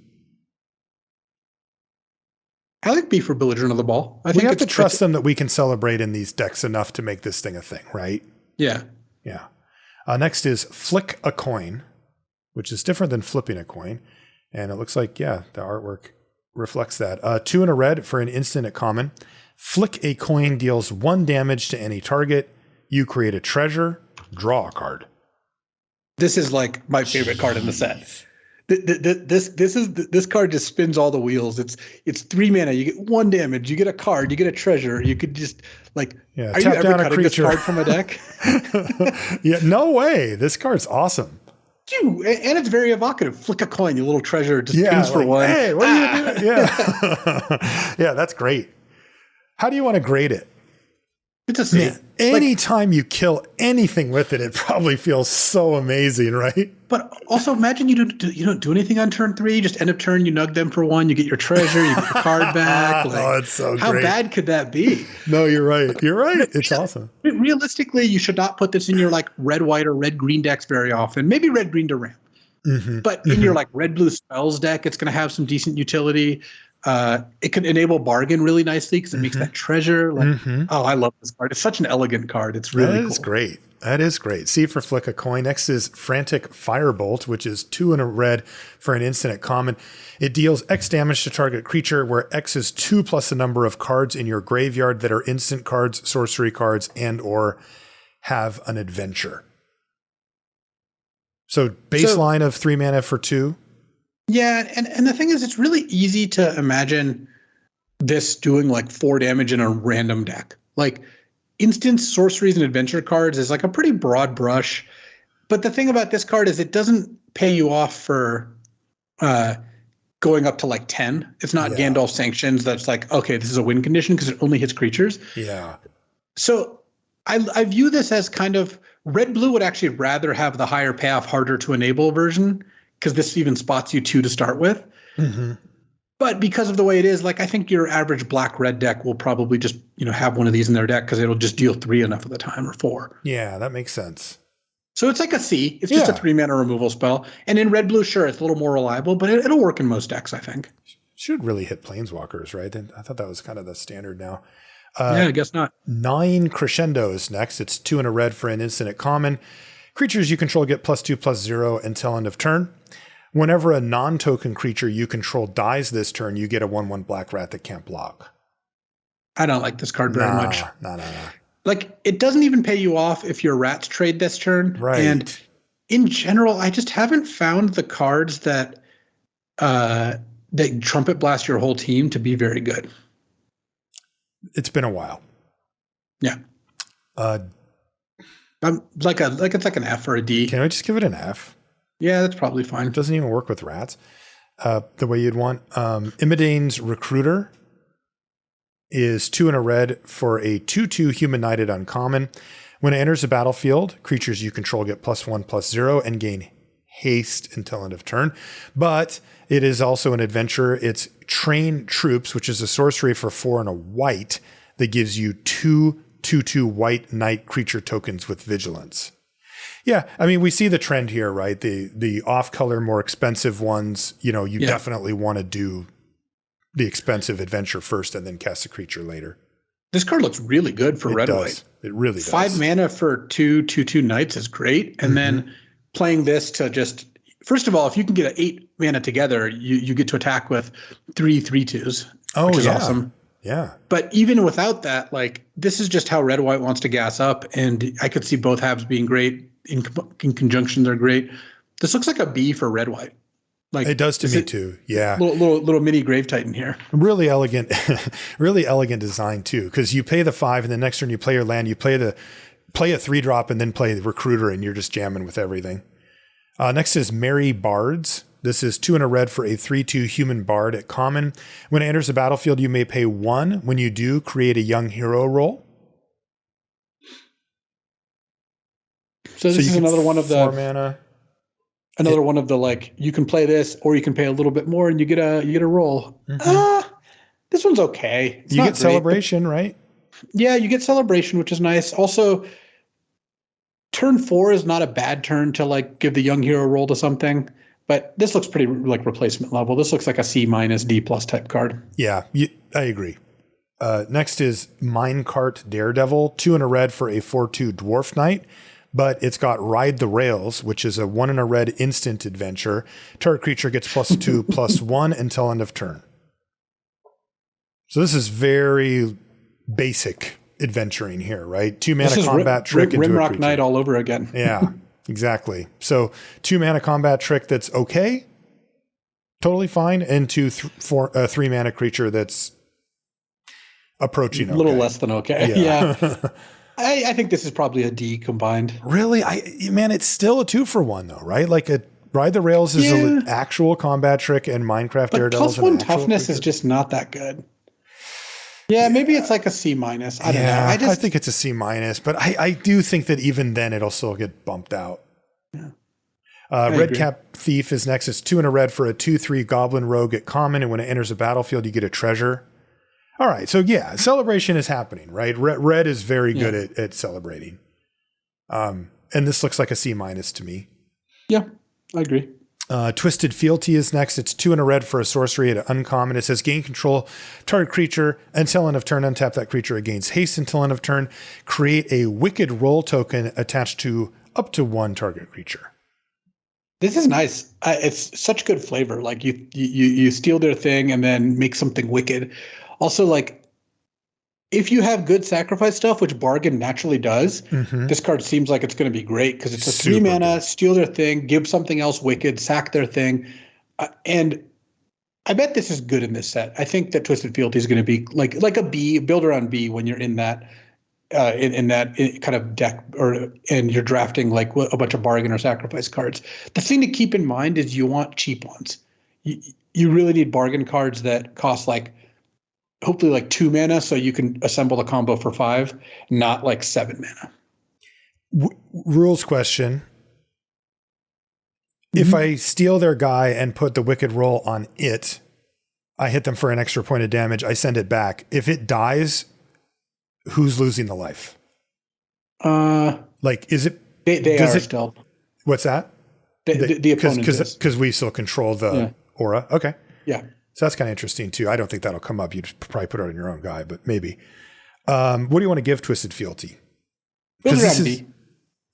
I like B for Belligerent of the Ball. We have to trust them that we can celebrate in these decks enough to make this thing a thing, right? Yeah. Yeah. Next is Flick a Coin, which is different than flipping a coin. And it looks like, the artwork reflects that. 2 and a red for an instant at common. Flick a Coin deals 1 damage to any target. You create a treasure, draw a card. This is like my favorite card in the set. This card just spins all the wheels. It's 3 mana. You get 1 damage. You get a card. You get a treasure. You could just like. Are you ever cutting this card from a deck? Yeah, no way. This card's awesome. And it's very evocative. Flick a coin. Your little treasure just spins for 1. Hey, what are you doing? Yeah, yeah, that's great. How do you want to grade it? It's a C. Man, anytime you kill anything with it, it probably feels so amazing, right? But also imagine you don't do anything on turn 3. Just end of turn, you nug them for 1. You get your treasure. You get your card back. Like, it's so how great. Bad could that be? No, you're right. You're right. It's awesome. Realistically, you should not put this in your like red white or red green decks very often. Maybe red green to ramp. Mm-hmm. But in your like red blue spells deck, it's going to have some decent utility. It can enable bargain really nicely because it makes that treasure. Like, oh, I love this card. It's such an elegant card. It's really cool. That is great. That is great. C for Flick a Coin. Next is Frantic Firebolt, which is 2 and a red for an instant at common. It deals X damage to target creature, where X is 2 plus the number of cards in your graveyard that are instant cards, sorcery cards, and or have an adventure. So baseline of 3 mana for 2. Yeah, and the thing is, it's really easy to imagine this doing like 4 damage in a random deck. Like instant sorceries and adventure cards is like a pretty broad brush. But the thing about this card is it doesn't pay you off for going up to like 10. It's not Gandalf Sanctions that's like, okay, this is a win condition because it only hits creatures. Yeah. So I view this as kind of red-blue would actually rather have the higher payoff, harder to enable version, because this even spots you 2 to start with. Mm-hmm. But because of the way it is, like I think your average black-red deck will probably just have one of these in their deck because it'll just deal 3 enough of the time, or 4. Yeah, that makes sense. So it's like a C. It's just a 3-mana removal spell. And in red-blue, sure, it's a little more reliable, but it'll work in most decks, I think. Should really hit Planeswalkers, right? I thought that was kind of the standard now. Yeah, I guess not. 9 Crescendos next. It's 2 and a red for an instant at common. Creatures you control get +2/+0 until end of turn. Whenever a non-token creature you control dies this turn, you get a 1/1 black rat that can't block. I don't like this card very much. No. Like, it doesn't even pay you off if your rats trade this turn. Right. And in general, I just haven't found the cards that trumpet blast your whole team to be very good. It's been a while. Yeah. It's like an F or a D. Can I just give it an F? Yeah, that's probably fine. It doesn't even work with rats the way you'd want. Imidane's Recruiter is 2 and a red for a 2/2 Human Knighted uncommon. When it enters the battlefield, creatures you control get +1/+0 and gain haste until end of turn. But it is also an adventure. It's Train Troops, which is a sorcery for 4 and a white that gives you 2/2 white knight creature tokens with vigilance. Yeah, I mean, we see the trend here, right? The off-color, more expensive ones, you definitely want to do the expensive adventure first and then cast a creature later. This card looks really good for red white. It really does. 5 mana for 2/2/2 knights is great. And then playing this to just, first of all, if you can get an 8 mana together, you get to attack with 3/3/2s, which is awesome. Yeah. But even without that, like, this is just how red white wants to gas up. And I could see both halves being great. In conjunction, they're great. This looks like a B for red white. Like, it does to me too. Yeah. Little mini Grave Titan here. Really elegant, really elegant design too. Because you pay the 5 and the next turn you play your land, you play a 3-drop and then play the Recruiter and you're just jamming with everything. Next is Merry Bards. This is 2 and a red for a 3/2 human bard at common. When it enters the battlefield, you may pay 1. When you do, create a young hero roll. So this is another one of the 4 mana. Another one of the, like, you can play this or you can pay a little bit more and you get a roll. This one's okay. You get Celebration, right? Yeah, you get Celebration, which is nice. Also, turn 4 is not a bad turn to, like, give the young hero roll to something, but this looks pretty like replacement level. This looks like a C- D+ type card. Yeah, I agree. Next is Minecart Daredevil, 2 and a red for a 4/2 dwarf knight. But it's got Ride the Rails, which is a 1 and a red instant adventure. Target creature gets +2/+1 until end of turn. So this is very basic adventuring here, right? 2 mana combat trick into a Rimrock creature. Knight all over again. Yeah, exactly. So 2 mana combat trick that's okay, totally fine, and 3 mana creature that's approaching okay. A little less than okay. Yeah. I think this is probably a D combined. Really? Man, it's still a 2-for-1 though, right? Like a Ride the Rails is an actual combat trick and Minecraft Daredevil is an +1 actual toughness creature. is just not that good. Yeah, maybe it's like a C-. I don't know. I think it's a C-, but I do think that even then it'll still get bumped out. Yeah. Redcap Thief is next. It's 2 and a red for a 2/3 Goblin Rogue at common, and when it enters the battlefield, you get a treasure. All right, so yeah, celebration is happening, right? Red is very good at celebrating. And this looks like a C- to me. Yeah, I agree. Twisted Fealty is next. It's 2 and a red for a sorcery at uncommon. It says gain control target creature until end of turn. Untap that creature. It gains haste until end of turn. Create a Wicked Roll token attached to up to 1 target creature. This is nice. It's such good flavor. Like you steal their thing and then make something wicked. Also, like, if you have good sacrifice stuff, which Bargain naturally does, this card seems like it's going to be great because it's a 3 mana, steal their thing, give something else wicked, sack their thing. And I bet this is good in this set. I think that Twisted Fealty is going to be like a B, build around B when you're in that in that kind of deck, and you're drafting like a bunch of bargain or sacrifice cards. The thing to keep in mind is you want cheap ones. You really need bargain cards that cost hopefully 2 mana, so you can assemble the combo for 5, not 7 mana. Rules question. If I steal their guy and put the Wicked Roll on it, I hit them for an extra point of damage, I send it back. If it dies, who's losing the life? Is it... They are still. What's that? The opponent is. Because we still control the aura. Okay. Yeah. So that's kind of interesting too. I don't think that'll come up. You'd probably put it on your own guy, but maybe. What do you want to give Twisted Fealty? Build around B.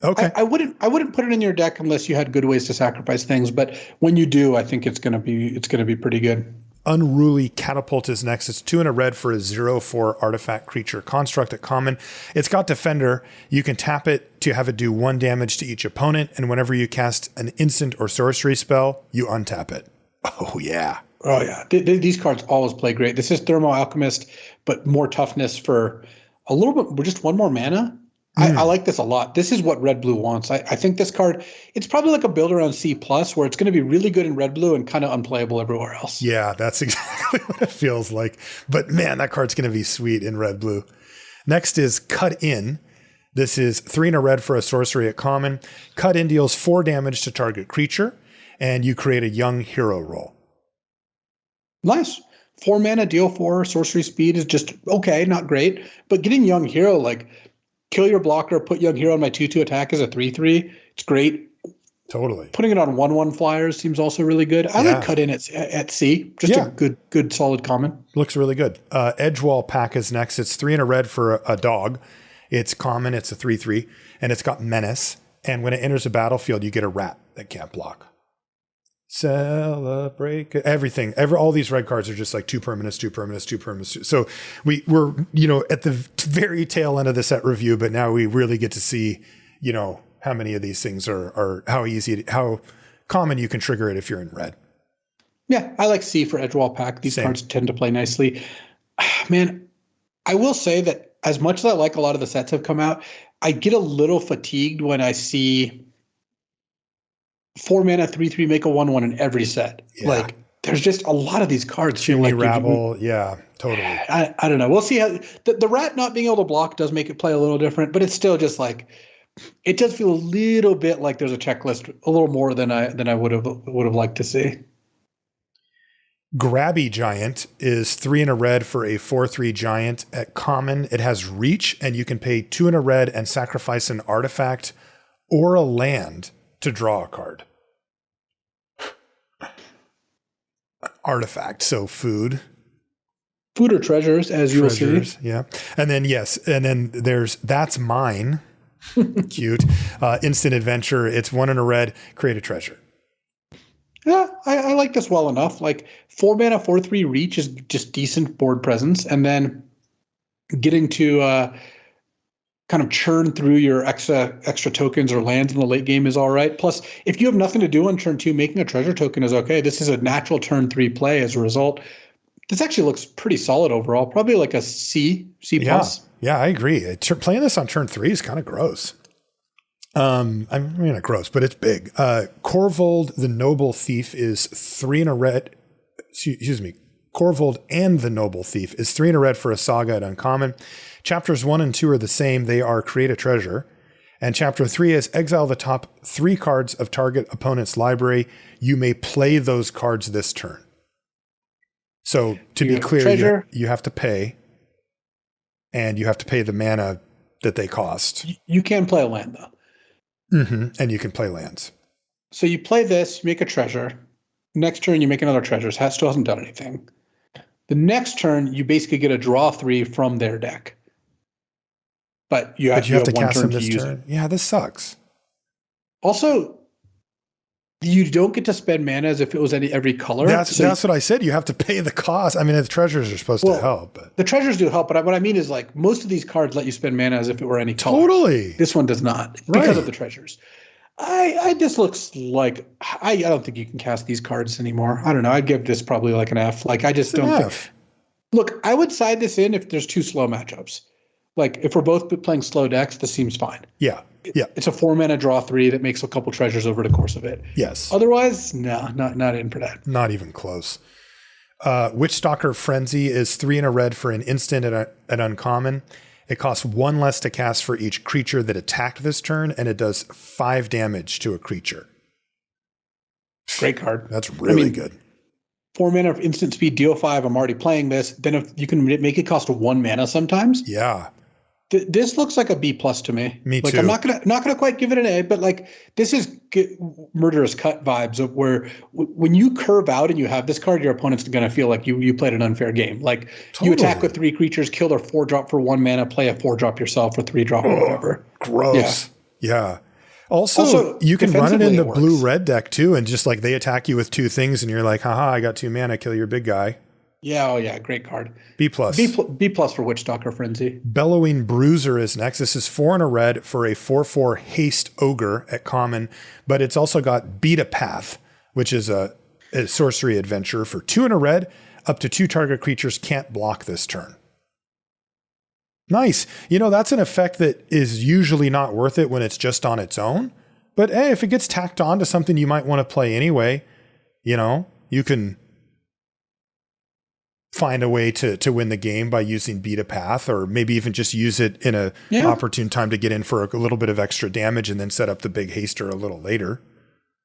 Okay. I wouldn't put it in your deck unless you had good ways to sacrifice things. But when you do, I think it's gonna be pretty good. Unruly Catapult is next. It's 2 and a red for a 0/4 artifact creature construct at common. It's got Defender. You can tap it to have it do 1 damage to each opponent, and whenever you cast an instant or sorcery spell, you untap it. Oh yeah. Oh yeah, these cards always play great. This is Thermo Alchemist, but more toughness for a little bit, just 1 more mana. I like this a lot. This is what red blue wants. I think this card, it's probably like a build around C+, where it's going to be really good in red blue and kind of unplayable everywhere else. Yeah, that's exactly what it feels like. But man, that card's going to be sweet in red blue. Next is Cut In. This is 3 and a red for a sorcery at common. Cut In deals 4 damage to target creature, and you create a young hero roll. Nice. 4 mana, deal 4, sorcery speed is just okay, not great. But getting young hero, kill your blocker, put young hero on my 2/2 attack as a 3/3. It's great. Totally. Putting it on 1/1 flyers seems also really good. I like cut in at sea. Just a good solid common. Looks really good. Edgewall Pack is next. It's 3 and a red for a dog. It's common. It's a 3/3, and it's got menace. And when it enters a battlefield, you get a rat that can't block. Celebrate everything. All these red cards are just like 2 permanents, 2 permanents, 2 permanents. So we're at the very tail end of the set review, but now we really get to see how many of these things are how common you can trigger it if you're in red. Yeah, I like C for Edgewall Pack. These cards tend to play nicely. Man, I will say that as much as I like a lot of the sets have come out, I get a little fatigued when I see 4 mana 3/3 make a 1/1 in every set. Yeah. Like there's just a lot of these cards. Chimney Rabble, yeah, totally. I don't know. We'll see how the rat not being able to block does make it play a little different, but it's still just like it does feel a little bit like there's a checklist, a little more than I would have liked to see. Grabby Giant is 3 and a red for a 4/3 giant at common. It has reach, and you can pay 2 and a red and sacrifice an artifact or a land to draw a card. Artifact, so food or treasures, as you will see. Yeah, and then there's That's Mine. Cute. Instant adventure. It's 1 and a red. Create a treasure. Yeah, I like this well enough. Like 4 mana 4/3 reach is just decent board presence, and then getting to kind of churn through your extra tokens or lands in the late game is all right. Plus, if you have nothing to do on turn 2, making a treasure token is okay. This is a natural turn 3 play as a result. This actually looks pretty solid overall. Probably like a C plus. Yeah, I agree. Playing this on turn 3 is kind of gross. I mean, not gross, but it's big. Corvold the Noble Thief is 3 and a red. Excuse me. Corvold and the Noble Thief is 3 and a red for a saga at uncommon. Chapters 1 and 2 are the same. They are create a treasure. And chapter 3 is exile the top 3 cards of target opponent's library. You may play those cards this turn. So to be clear, you have to pay. And you have to pay the mana that they cost. You can play a land, though. Mm-hmm. And you can play lands. So you play this, you make a treasure. Next turn, you make another treasure. Still hasn't done anything. The next turn, you basically get a draw 3 from their deck. But you have to cast them this turn. Yeah, this sucks. Also, you don't get to spend mana as if it was every color. That's what I said. You have to pay the cost. I mean, the treasures are supposed to help. But. The treasures do help, but what I mean is like most of these cards let you spend mana as if it were any color. Totally. This one does not because of the treasures. This looks like I don't think you can cast these cards anymore. I don't know. I'd give this probably like an F. Like I just don't think. Look, I would side this in if there's 2 slow matchups. Like if we're both playing slow decks, this seems fine. Yeah. Yeah. It's a 4 mana draw 3 that makes a couple treasures over the course of it. Yes. Otherwise, no, not in for that. Not even close. Witchstalker Frenzy is 3 and a red for an instant at uncommon. It costs 1 less to cast for each creature that attacked this turn, and it does 5 damage to a creature. Great card. That's really good. 4 mana of instant speed, deal 5. I'm already playing this. Then if you can make it cost 1 mana sometimes. Yeah. This looks like a B plus to me. Me too. I'm not gonna quite give it an A, but like this is Murderous Cut vibes of where when you curve out and you have this card, your opponent's gonna feel like you played an unfair game. Like you attack with 3 creatures, kill their 4-drop for 1 mana, play a 4-drop yourself or 3-drop or whatever. Gross. Yeah. Also, you can run it in the blue-red deck too, and just like they attack you with 2 things, and you're like, haha, I got 2 mana, kill your big guy. Yeah, great card. B plus. B plus for Witchstalker Frenzy. Bellowing Bruiser is next. This is 4 and a red for a 4/4 haste ogre at common, but it's also got Beat a Path, which is a sorcery adventure for 2 and a red. Up to 2 target creatures can't block this turn. Nice. That's an effect that is usually not worth it when it's just on its own. But hey, if it gets tacked on to something you might want to play anyway, you can find a way to win the game by using Beat a Path, or maybe even just use it in an opportune time to get in for a little bit of extra damage and then set up the big haster a little later.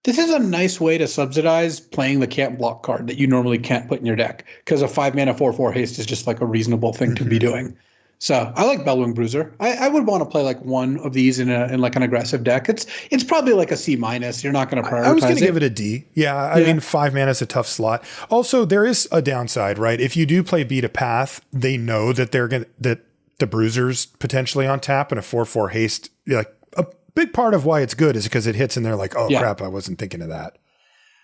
This is a nice way to subsidize playing the can't block card that you normally can't put in your deck, because a 5 mana 4/4 haste is just like a reasonable thing to be doing. So I like Bellwing Bruiser. I would want to play like one of these in like an aggressive deck. It's probably like a C minus. You're not going to prioritize it. I was going to give it a D. Yeah, I mean 5 mana is a tough slot. Also, there is a downside, right? If you do play Beat a Path, they know that that the Bruiser's potentially on tap, and a 4/4 haste. Like a big part of why it's good is because it hits and they're like, oh crap, I wasn't thinking of that.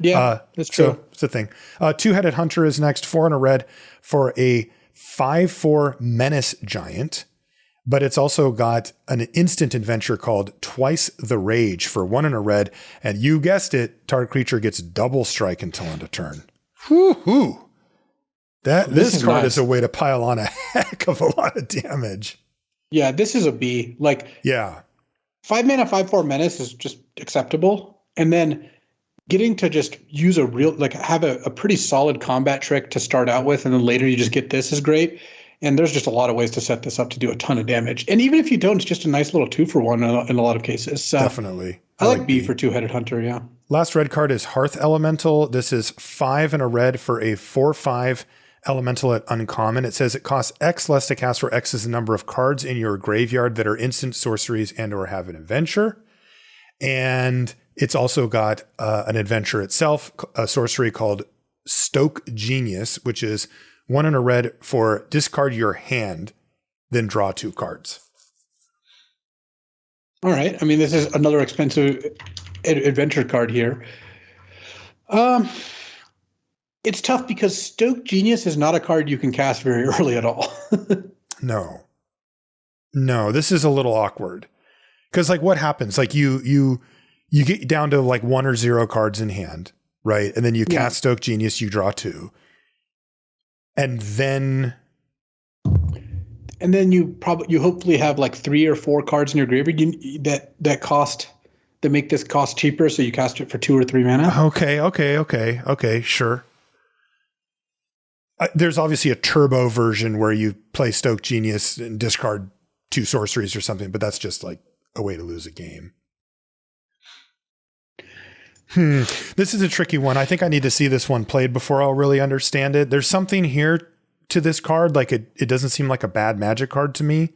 Yeah, that's true. So it's a thing. Two-Headed Hunter is next, 4 and a red for a 5/4 Menace Giant, but it's also got an instant adventure called Twice the Rage for 1 and a red, and you guessed it, target creature gets double strike until end of turn. Whoo-hoo. This card is a way to pile on a heck of a lot of damage. Yeah, this is a B. Like, 5 mana, 5/4 Menace is just acceptable, and then getting to just use have a pretty solid combat trick to start out with, and then later you just get this is great. And there's just a lot of ways to set this up to do a ton of damage. And even if you don't, it's just a nice little 2-for-1 in a lot of cases. So definitely. I like B for Two-Headed Hunter, yeah. Last red card is Hearth Elemental. This is 5 and a red for a 4/5 elemental at uncommon. It says it costs X less to cast, where X is the number of cards in your graveyard that are instant sorceries and or have an adventure. And it's also got an adventure itself, a sorcery called Stoke Genius, which is 1 and a red for discard your hand, then draw 2 cards. All right. I mean, this is another expensive adventure card here. It's tough because Stoke Genius is not a card you can cast very early at all. No, this is a little awkward. Because like what happens? Like you get down to like 1 or 0 cards in hand, right? And then you cast Stoke Genius, you draw 2. And then you hopefully have like 3 or 4 cards in your graveyard that make this cost cheaper, so you cast it for 2 or 3 mana. Okay, sure. There's obviously a turbo version where you play Stoke Genius and discard 2 sorceries or something, but that's just like a way to lose a game. This is a tricky one. I think I need to see this one played before I'll really understand it. There's something here to this card. Like it doesn't seem like a bad Magic card to me.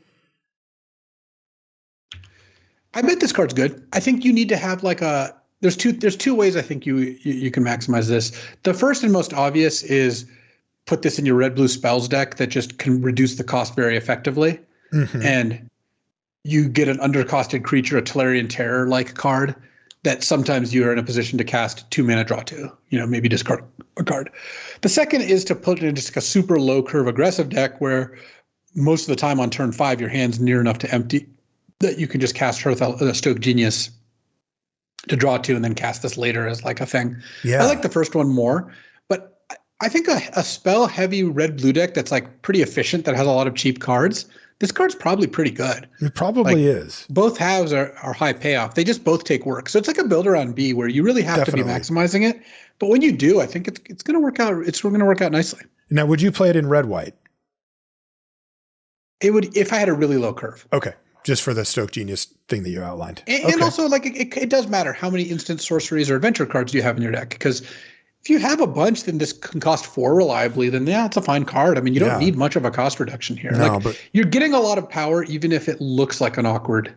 I bet this card's good. I think you need to have like there's two ways I think you can maximize this. The first and most obvious is put this in your red-blue spells deck that just can reduce the cost very effectively. Mm-hmm. And you get an undercosted creature, a Tolarian Terror-like card that sometimes you're in a position to cast 2 mana, draw 2, maybe discard a card. The second is to put it in just a super low curve aggressive deck where most of the time on turn 5, your hand's near enough to empty that you can just cast Stoke Genius to draw 2 and then cast this later as like a thing. Yeah. I like the first one more, but I think a spell heavy red-blue deck that's like pretty efficient, that has a lot of cheap cards, this card's probably pretty good. It probably is. Both halves are high payoff. They just both take work. So it's like a build around B where you really have to be maximizing it. But when you do, I think it's going to work out. It's going to work out nicely. Now, would you play it in red-white? It would, if I had a really low curve. Okay. Just for the Stoke Genius thing that you outlined. And also, like, it does matter how many instant sorceries or adventure cards you have in your deck. Because if you have a bunch, then this can cost 4 reliably. Then it's a fine card. I mean, you don't need much of a cost reduction here. No, but you're getting a lot of power, even if it looks like an awkward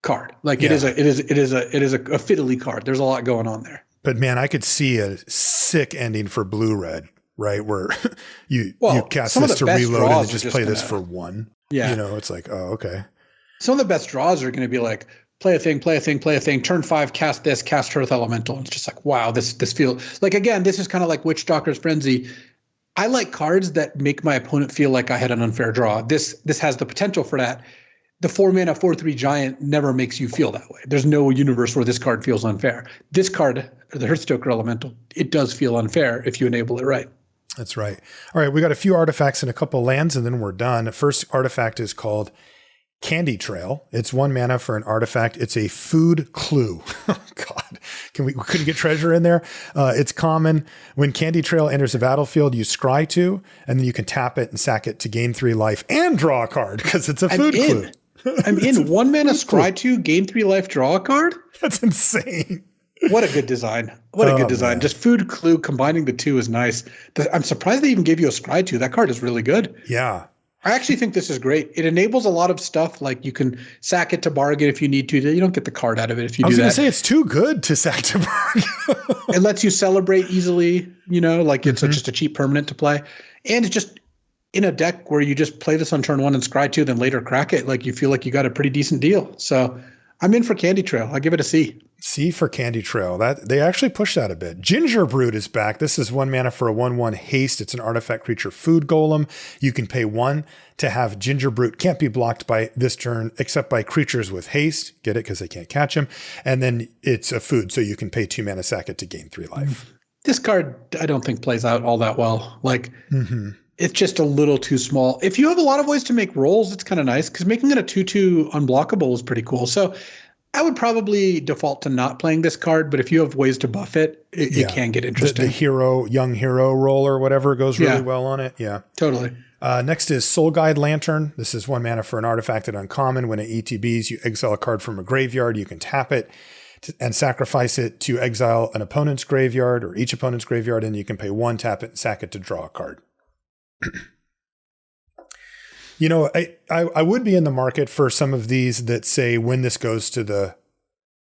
card. Like it is a fiddly card. There's a lot going on there. But man, I could see a sick ending for blue-red, right? Where you cast this to reload and just play this for 1. Yeah, it's like, oh, okay. Some of the best draws are going to be like, play a thing, turn 5, cast this, cast Hearth Elemental. And it's just like, wow, this feels like, again, this is kind of like Witch Doctor's Frenzy. I like cards that make my opponent feel like I had an unfair draw. This has the potential for that. The 4 mana 4/3 giant never makes you feel that way. There's no universe where this card feels unfair. This card, the Hearthstoker Elemental, it does feel unfair if you enable it right. That's right. All right, we got a few artifacts and a couple lands, and then we're done. The first artifact is called Candy Trail. It's 1 mana for an artifact. It's a food clue. Oh God, we couldn't get treasure in there. It's common. When Candy Trail enters the battlefield, you scry 2, and then you can tap it and sack it to gain 3 life and draw a card because it's a food clue. I'm in 1 mana scry 2, gain 3 life, draw a card. That's insane. What a good design. What a good design. Man. Just food clue combining the 2 is nice. I'm surprised they even gave you a scry 2. That card is really good. Yeah. I actually think this is great. It enables a lot of stuff. Like you can sack it to bargain if you need to. You don't get the card out of it if you do that. I was going to say it's too good to sack to bargain. It lets you celebrate easily, like it's just a cheap permanent to play. And it's just in a deck where you just play this on turn 1 and scry 2, then later crack it. Like you feel like you got a pretty decent deal. So I'm in for Candy Trail. I give it a C. C for Candy Trail. That they actually pushed that a bit. Gingerbread is back. This is 1 mana for a 1/1 haste. It's an artifact creature food golem. You can pay 1 to have Gingerbread. Can't be blocked by this turn except by creatures with haste. Get it? Because they can't catch him. And then it's a food, so you can pay 2 mana, sack it to gain 3 life. This card I don't think plays out all that well. Like it's just a little too small. If you have a lot of ways to make rolls, it's kind of nice because making it a 2/2 unblockable is pretty cool. So I would probably default to not playing this card, but if you have ways to buff it, it can get interesting. The young hero roll or whatever goes really well on it. Yeah, totally. Next is Soul Guide Lantern. This is 1 mana for an artifact at uncommon. When it ETBs, you exile a card from a graveyard. You can tap it and sacrifice it to exile an opponent's graveyard or each opponent's graveyard, and you can pay 1, tap it, and sack it to draw a card. I would be in the market for some of these that say when this goes to the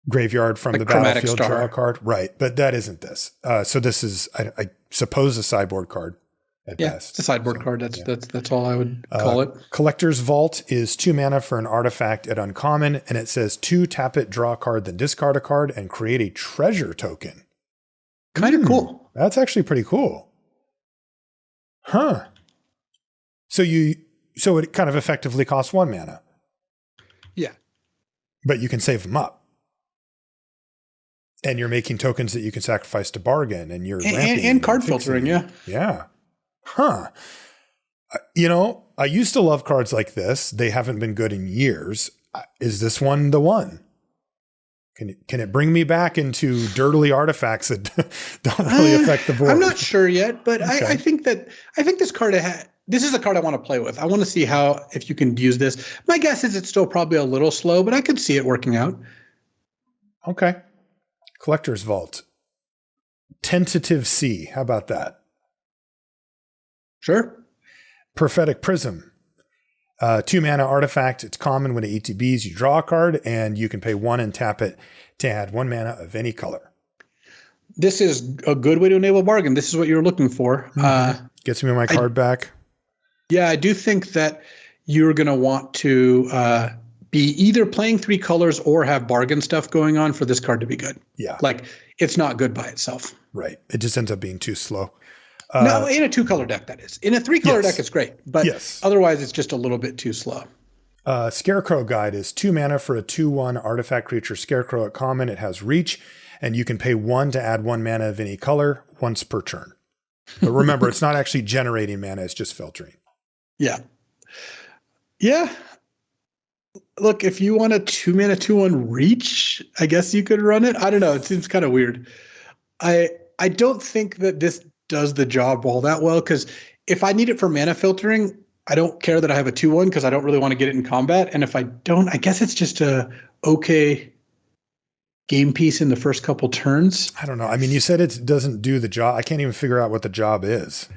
graveyard from the battlefield, draw a card. Right. But that isn't this. So this is, I suppose, a sideboard card at best. It's a sideboard card. That's all I would call it. Collector's Vault is 2 mana for an artifact at uncommon, and it says 2, tap it, draw a card, then discard a card, and create a treasure token. Kind of cool. That's actually pretty cool. Huh. So it kind of effectively costs 1 mana. Yeah. But you can save them up. And you're making tokens that you can sacrifice to bargain, and you're and card filtering, Yeah. Huh. I used to love cards like this. They haven't been good in years. Is this one the one? Can it bring me back into dirtily artifacts that don't really affect the board? I'm not sure yet, but okay. I think this card this is a card I want to play with. I want to see if you can use this. My guess is it's still probably a little slow, but I could see it working out. Okay. Collector's Vault. Tentative C. How about that? Sure. Prophetic Prism. 2 mana artifact. It's common. When it ETBs, you draw a card, and you can pay 1 and tap it to add 1 mana of any color. This is a good way to enable bargain. This is what you're looking for. Gets me my card back. Yeah, I do think that you're going to want to be either playing 3 colors or have bargain stuff going on for this card to be good. Yeah. Like, it's not good by itself. Right. It just ends up being too slow. No, in a 2-color deck, that is. In a 3-color deck, it's great. But otherwise, it's just a little bit too slow. Scarecrow Guide is 2 mana for a 2/1 artifact creature Scarecrow at common. It has reach, and you can pay 1 to add 1 mana of any color once per turn. But remember, it's not actually generating mana, it's just filtering. Yeah. Yeah. Look, if you want a 2 mana 2/1 reach, I guess you could run it. I don't know. It seems kind of weird. I don't think that this does the job all that well, because if I need it for mana filtering, I don't care that I have a 2/1 because I don't really want to get it in combat. And if I don't, I guess it's just a okay game piece in the first couple turns. I don't know. I mean, you said it doesn't do the job. I can't even figure out what the job is.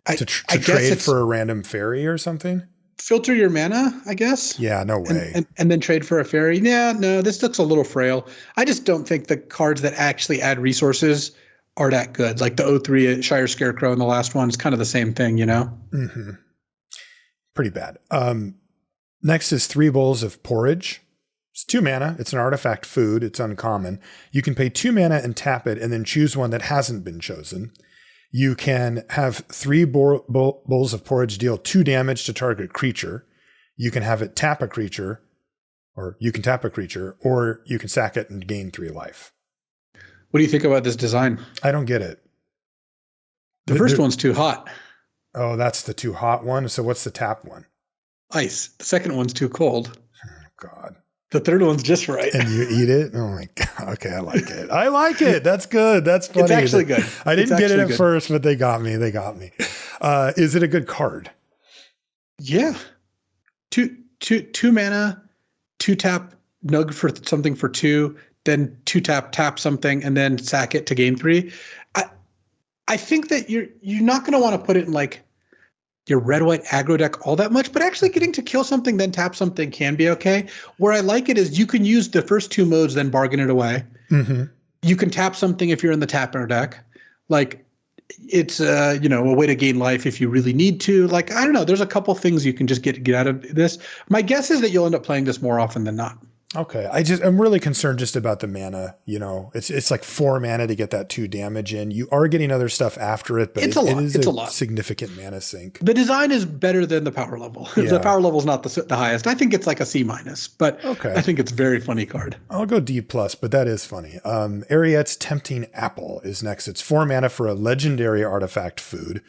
To trade for a random fairy or something? Filter your mana, I guess. Yeah, no way. And then trade for a fairy. Yeah, no, this looks a little frail. I just don't think the cards that actually add resources are that good. Like the 0/3 Shire Scarecrow and the last one is kind of the same thing, Mm-hmm. Pretty bad. Next is 3 Bowls of Porridge. It's 2 mana. It's an artifact food. It's uncommon. You can pay 2 mana and tap it and then choose one that hasn't been chosen. You can have 3 bowls of porridge deal 2 damage to target creature. You can have it tap a creature, or you can sack it and gain 3 life. What do you think about this design? I don't get it. The first one's too hot. Oh, that's the too hot one. So what's the tap one? Ice. The second one's too cold. Oh, God. The third one's just right. And you eat it? Oh my God. Okay, I like it. I like it. That's good. That's funny. It's actually good. I didn't get it at first, but they got me. Is it a good card? Yeah. Two mana, 2 tap, nug for something for 2, then 2 tap something, and then sack it to gain 3. I think that you're not going to want to put it in like your red-white aggro deck all that much, but actually getting to kill something, then tap something can be okay. Where I like it is you can use the first two modes, then bargain it away. Mm-hmm. You can tap something if you're in the tapper deck. Like, it's a way to gain life if you really need to. Like, I don't know. There's a couple things you can just get out of this. My guess is that you'll end up playing this more often than not. Okay. I'm really concerned just about the mana. It's like 4 mana to get that 2 damage in. You are getting other stuff after it, but it is a lot. Significant mana sink. The design is better than the power level. Yeah. The power level is not the highest. I think it's like a C-, but okay. I think it's a very funny card. I'll go D+, but that is funny. Ariette's Tempting Apple is next. It's 4 mana for a legendary artifact food,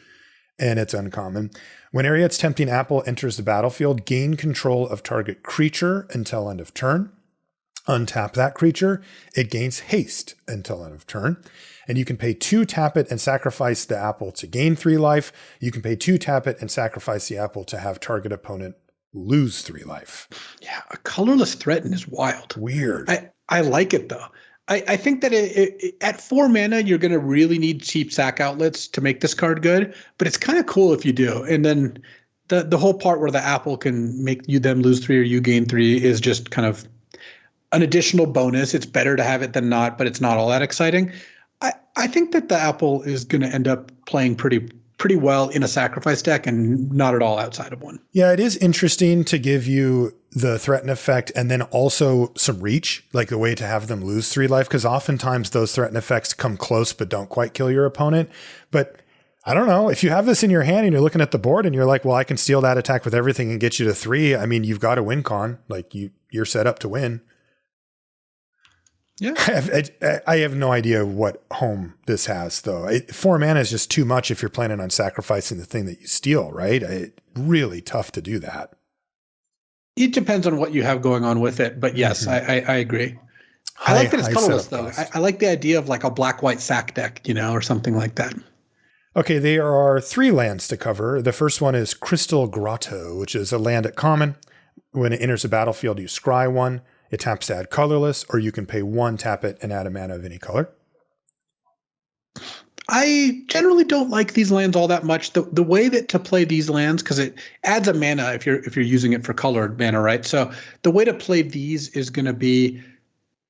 and it's uncommon. When Ariette's Tempting Apple enters the battlefield, gain control of target creature until end of turn. Untap that creature. It gains haste until end of turn. And you can pay 2, tap it, and sacrifice the apple to gain 3 life. You can pay 2, tap it, and sacrifice the apple to have target opponent lose 3 life. Yeah, a colorless threaten is wild. Weird. I like it, though. I think that at 4 mana, you're going to really need cheap sack outlets to make this card good, but it's kind of cool if you do. And then the whole part where the apple can make them lose 3 or you gain 3 is just kind of an additional bonus. It's better to have it than not, but it's not all that exciting. I think that the apple is going to end up playing pretty well in a sacrifice deck and not at all outside of one. Yeah, it is interesting to give you the threaten effect and then also some reach, like the way to have them lose 3 life, because oftentimes those threaten effects come close but don't quite kill your opponent. But I don't know, if you have this in your hand and you're looking at the board and you're like, well, I can steal that attack with everything and get you to 3. I mean, you've got a win con. Like you're set up to win. Yeah, I have no idea what home this has, though. 4 mana is just too much if you're planning on sacrificing the thing that you steal, right? Really tough to do that. It depends on what you have going on with it, but yes, I agree. I like that it's colorless, though. I like the idea of like a black-white sack deck, or something like that. Okay, there are 3 lands to cover. The first one is Crystal Grotto, which is a land at common. When it enters the battlefield, you scry 1. It taps to add colorless, or you can pay 1, tap it, and add a mana of any color. I generally don't like these lands all that much. The way that to play these lands, because it adds a mana if you're using it for colored mana, right? So the way to play these is going to be,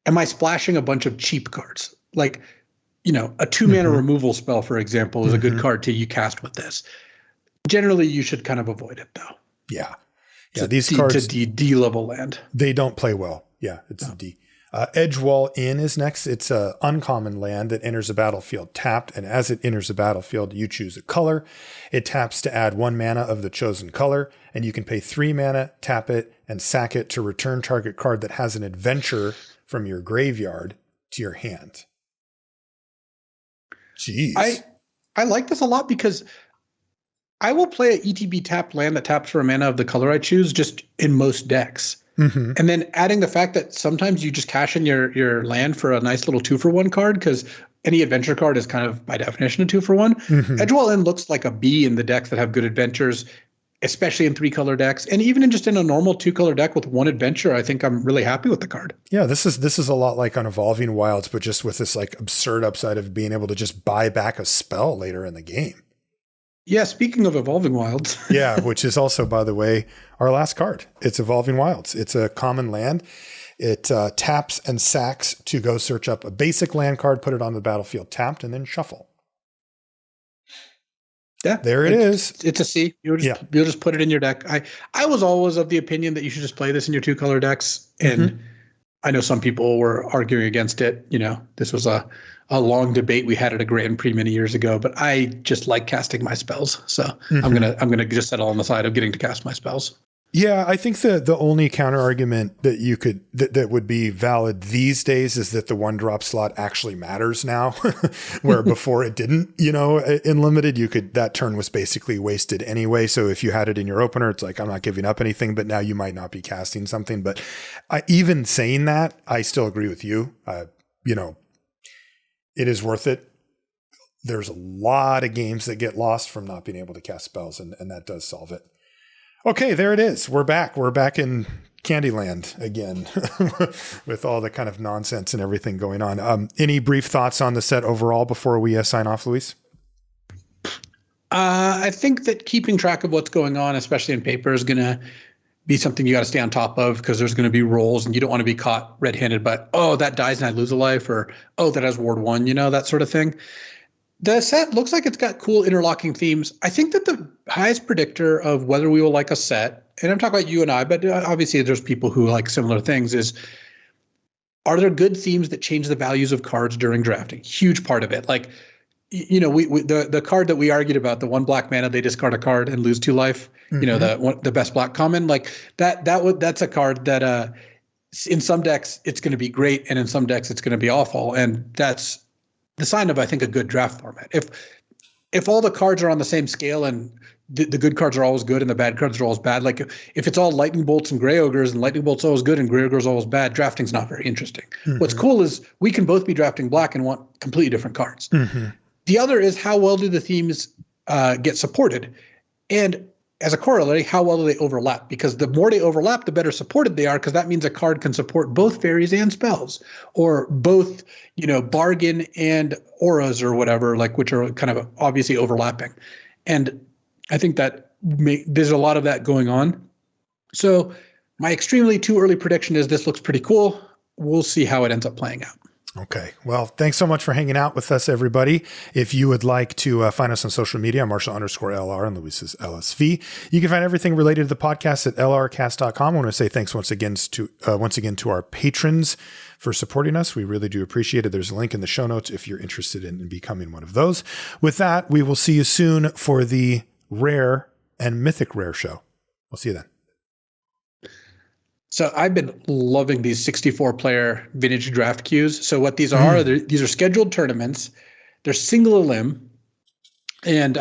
am I splashing a bunch of cheap cards? Like, a 2 mana removal spell, for example, is a good card you cast with this. Generally, you should kind of avoid it, though. Yeah. Yeah, these cards to D level land. They don't play well. Yeah, it's a D. Edgewall Inn is next. It's an uncommon land that enters the battlefield tapped, and as it enters the battlefield, you choose a color. It taps to add 1 mana of the chosen color, and you can pay 3 mana, tap it, and sack it to return target card that has an adventure from your graveyard to your hand. Jeez. I like this a lot because I will play an ETB tapped land that taps for a mana of the color I choose just in most decks. Mm-hmm. And then adding the fact that sometimes you just cash in your land for a nice little 2-for-1 card, because any adventure card is kind of by definition a 2-for-1. Mm-hmm. Edgewall Inn looks like a B in the decks that have good adventures, especially in 3-color decks. And even just in a normal 2-color deck with 1 adventure, I think I'm really happy with the card. Yeah, this is a lot like on Evolving Wilds, but just with this like absurd upside of being able to just buy back a spell later in the game. Yeah, speaking of Evolving Wilds. Yeah, which is also, by the way, our last card. It's Evolving Wilds. It's a common land. It taps and sacks to go search up a basic land card, put it on the battlefield tapped, and then shuffle. Yeah, there it is. It's a C. You'll just put it in your deck. I was always of the opinion that you should just play this in your 2-color decks. And I know some people were arguing against it. This was a long debate we had at a Grand Prix many years ago, but I just like casting my spells. So I'm gonna just settle on the side of getting to cast my spells. Yeah, I think the only counter argument that you could that would be valid these days is that the 1-drop slot actually matters now, where before it didn't. In limited, that turn was basically wasted anyway. So if you had it in your opener, it's like I'm not giving up anything, but now you might not be casting something. But even saying that, I still agree with you. It is worth it. There's a lot of games that get lost from not being able to cast spells, and that does solve it. Okay, there it is. We're back. We're back in Candyland again with all the kind of nonsense and everything going on. Any brief thoughts on the set overall before we sign off, Luis? I think that keeping track of what's going on, especially in paper, is going to be something you got to stay on top of, because there's going to be rolls and you don't want to be caught red-handed by, oh, that dies and I lose a life, or, oh, that has ward 1, that sort of thing. The set looks like it's got cool interlocking themes. I think that the highest predictor of whether we will like a set, and I'm talking about you and I, but obviously there's people who like similar things, is are there good themes that change the values of cards during drafting? Huge part of it. Like, the card that we argued about, the 1 black mana, they discard a card and lose 2 life. Mm-hmm. The best black common, like that's a card that in some decks it's going to be great, and in some decks it's going to be awful, and that's the sign of, I think, a good draft format. If all the cards are on the same scale and the good cards are always good and the bad cards are always bad, like if it's all lightning bolts and gray ogres and lightning bolts always good and gray ogres always bad, drafting's not very interesting. Mm-hmm. What's cool is we can both be drafting black and want completely different cards. Mm-hmm. The other is, how well do the themes get supported? And as a corollary, how well do they overlap? Because the more they overlap, the better supported they are, because that means a card can support both fairies and spells, or both, bargain and auras or whatever, like, which are kind of obviously overlapping. And I think that there's a lot of that going on. So my extremely too early prediction is this looks pretty cool. We'll see how it ends up playing out. Okay. Well, thanks so much for hanging out with us, everybody. If you would like to find us on social media, Marshall_LR and Luis's LSV. You can find everything related to the podcast at lrcast.com. I want to say thanks once again to our patrons for supporting us. We really do appreciate it. There's a link in the show notes if you're interested in becoming one of those. With that, we will see you soon for the Rare and Mythic Rare show. We'll see you then. So I've been loving these 64-player vintage draft queues. So what these are, these are scheduled tournaments. They're single elim, and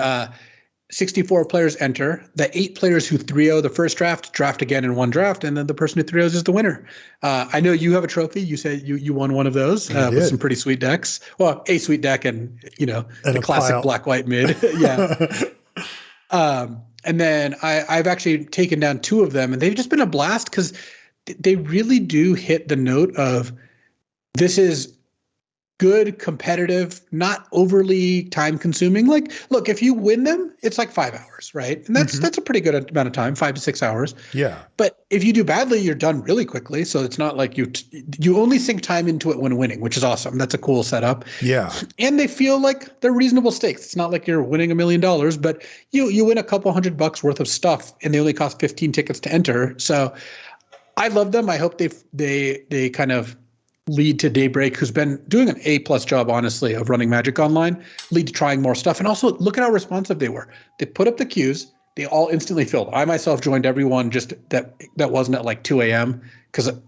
64 players enter. The 8 players who 3-0 the first draft again in one draft, and then the person who 3-0s is the winner. I know you have a trophy. You said you won one of those with some pretty sweet decks. Well, a sweet deck and, the classic black-white mid. Yeah. And then I've actually taken down 2 of them, and they've just been a blast, because they really do hit the note of, this is good, competitive, not overly time consuming. Like, look, if you win them, it's like 5 hours, right? And that's a pretty good amount of time, 5 to 6 hours. Yeah. But if you do badly, you're done really quickly. So it's not like you only sink time into it when winning, which is awesome. That's a cool setup. Yeah. And they feel like they're reasonable stakes. It's not like you're winning $1 million, but you win a couple $100 worth of stuff, and they only cost 15 tickets to enter. So I love them. I hope they kind of lead to Daybreak, who's been doing an A+ job, honestly, of running Magic online, lead to trying more stuff. And also, look at how responsive they were. They put up the queues. They all instantly filled. I myself joined everyone just that wasn't at like 2 a.m.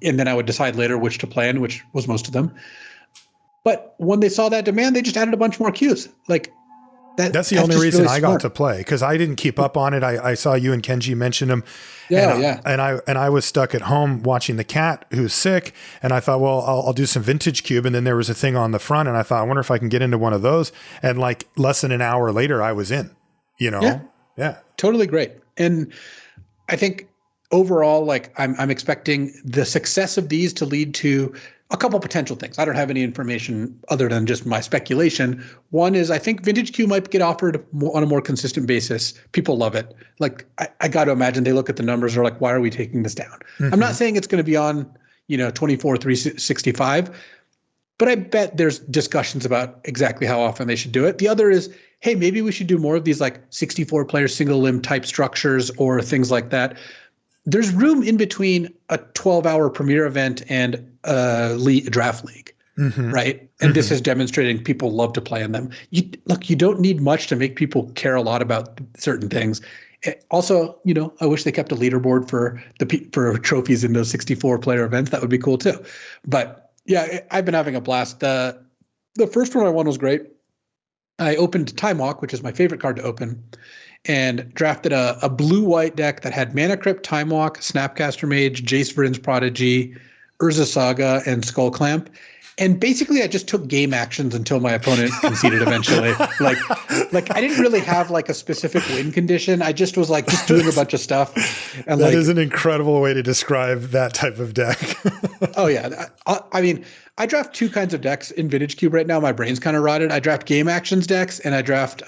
and then I would decide later which to play in, which was most of them. But when they saw that demand, they just added a bunch more queues. Like, that's the only reason really I got to play, because I didn't keep up on it. I saw you and Kenji mention them. And I was stuck at home watching the cat who's sick, and I thought, well, I'll do some vintage cube. And then there was a thing on the front, and I thought, I wonder if I can get into one of those. And like less than an hour later, I was in. Yeah, totally great. And I think overall, like I'm expecting the success of these to lead to a couple potential things. I don't have any information other than just my speculation. One is, I think Vintage Q might get offered on a more consistent basis. People love it. Like, I got to imagine they look at the numbers and are like, why are we taking this down? Mm-hmm. I'm not saying it's going to be on, 24/365, but I bet there's discussions about exactly how often they should do it. The other is, hey, maybe we should do more of these like 64-player single limb type structures or things like that. There's room in between a 12-hour premier event and a draft league, right? And this is demonstrating people love to play in them. You don't need much to make people care a lot about certain things. Also, I wish they kept a leaderboard for trophies in those 64-player events. That would be cool too. But yeah, I've been having a blast. The first one I won was great. I opened Time Walk, which is my favorite card to open, and drafted a blue-white deck that had Mana Crypt, Time Walk, Snapcaster Mage, Jace Vryn's Prodigy, Urza Saga, and Skull Clamp. And basically, I just took game actions until my opponent conceded eventually. Like I didn't really have like a specific win condition. I just was like just doing a bunch of stuff. And that is an incredible way to describe that type of deck. Oh yeah, I mean, I draft 2 kinds of decks in Vintage Cube right now. My brain's kind of rotted. I draft game actions decks, and I draft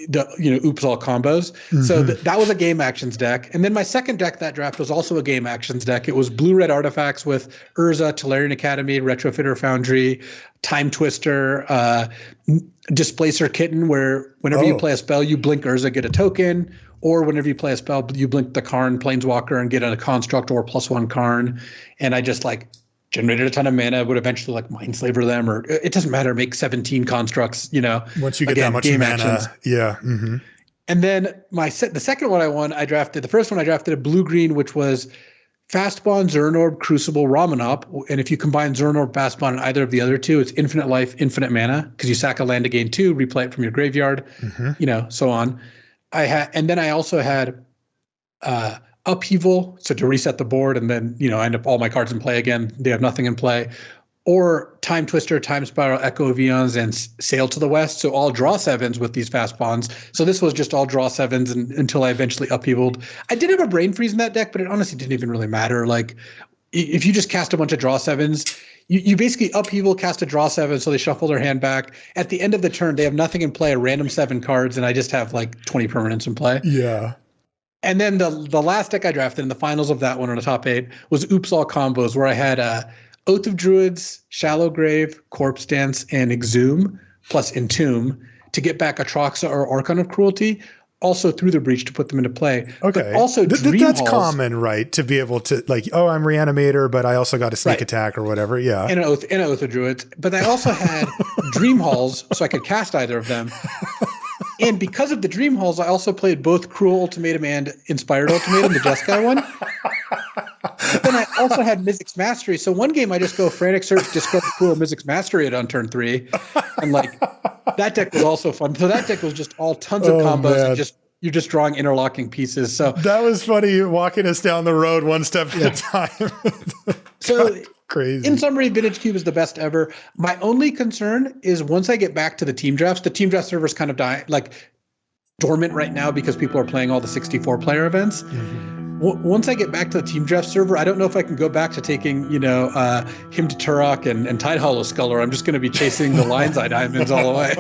oops all combos. So that was a game actions deck. And then my second deck that draft was also a game actions deck. It was blue-red artifacts with Urza, Tolarian Academy, Retrofitter Foundry, Time Twister, Displacer Kitten, where whenever you play a spell, you blink Urza, get a token, or whenever you play a spell, you blink the Karn Planeswalker and get a construct or +1 Karn. And I just generated a ton of mana, would eventually Mindslaver them, or it doesn't matter, make 17 constructs, Once you get that much mana, actions. Yeah. Mm-hmm. And then the second one the first one I drafted a blue-green, which was Fastbond, Zernorb, Crucible, Ramanop. And if you combine Zernorb, Fastbond, and either of the other two, it's infinite life, infinite mana, because you sack a land to gain 2, replay it from your graveyard, so on. And then I also had Upheaval, so to reset the board, and then I end up all my cards in play again. They have nothing in play, or Time Twister, Time Spiral, Echo of Eons, and Sail to the West. So all draw 7s with these fast bonds. So this was just all draw 7s until I eventually upheavaled. I did have a Brain Freeze in that deck, but it honestly didn't even really matter. If you just cast a bunch of draw 7s, you basically upheaval, cast a draw 7, so they shuffle their hand back. At the end of the turn, they have nothing in play, a random 7 cards, and I just have 20 permanents in play. Yeah. And then the last deck I drafted in the finals of that one, on the top 8, was Oops All Combos, where I had Oath of Druids, Shallow Grave, Corpse Dance, and Exhume, plus Entomb, to get back Atraxa or Archon of Cruelty, also through the Breach to put them into play. Okay. But also that's common, right? To be able to I'm Reanimator, but I also got a sneak attack or whatever. Yeah. And an Oath of Druids. But I also had Dream Halls, so I could cast either of them. And because of the Dream Halls, I also played both Cruel Ultimatum and Inspired Ultimatum, the Jeskai one. But then I also had Mizzix Mastery. So one game I just go Frantic Search, discard Cruel Mizzix Mastery on turn 3. And that deck was also fun. So that deck was just all tons of combos and you're just drawing interlocking pieces. So that was funny, walking us down the road one step at a time. So crazy. In summary, Vintage Cube is the best ever. My only concern is once I get back to the team draft server's kind of dormant right now because people are playing all the 64 player events. Once I get back to the team draft server, I don't know if I can go back to taking, Hymn to Turok and Tide Hollow Skull, or I'm just going to be chasing the Lion's Eye Diamonds all the way.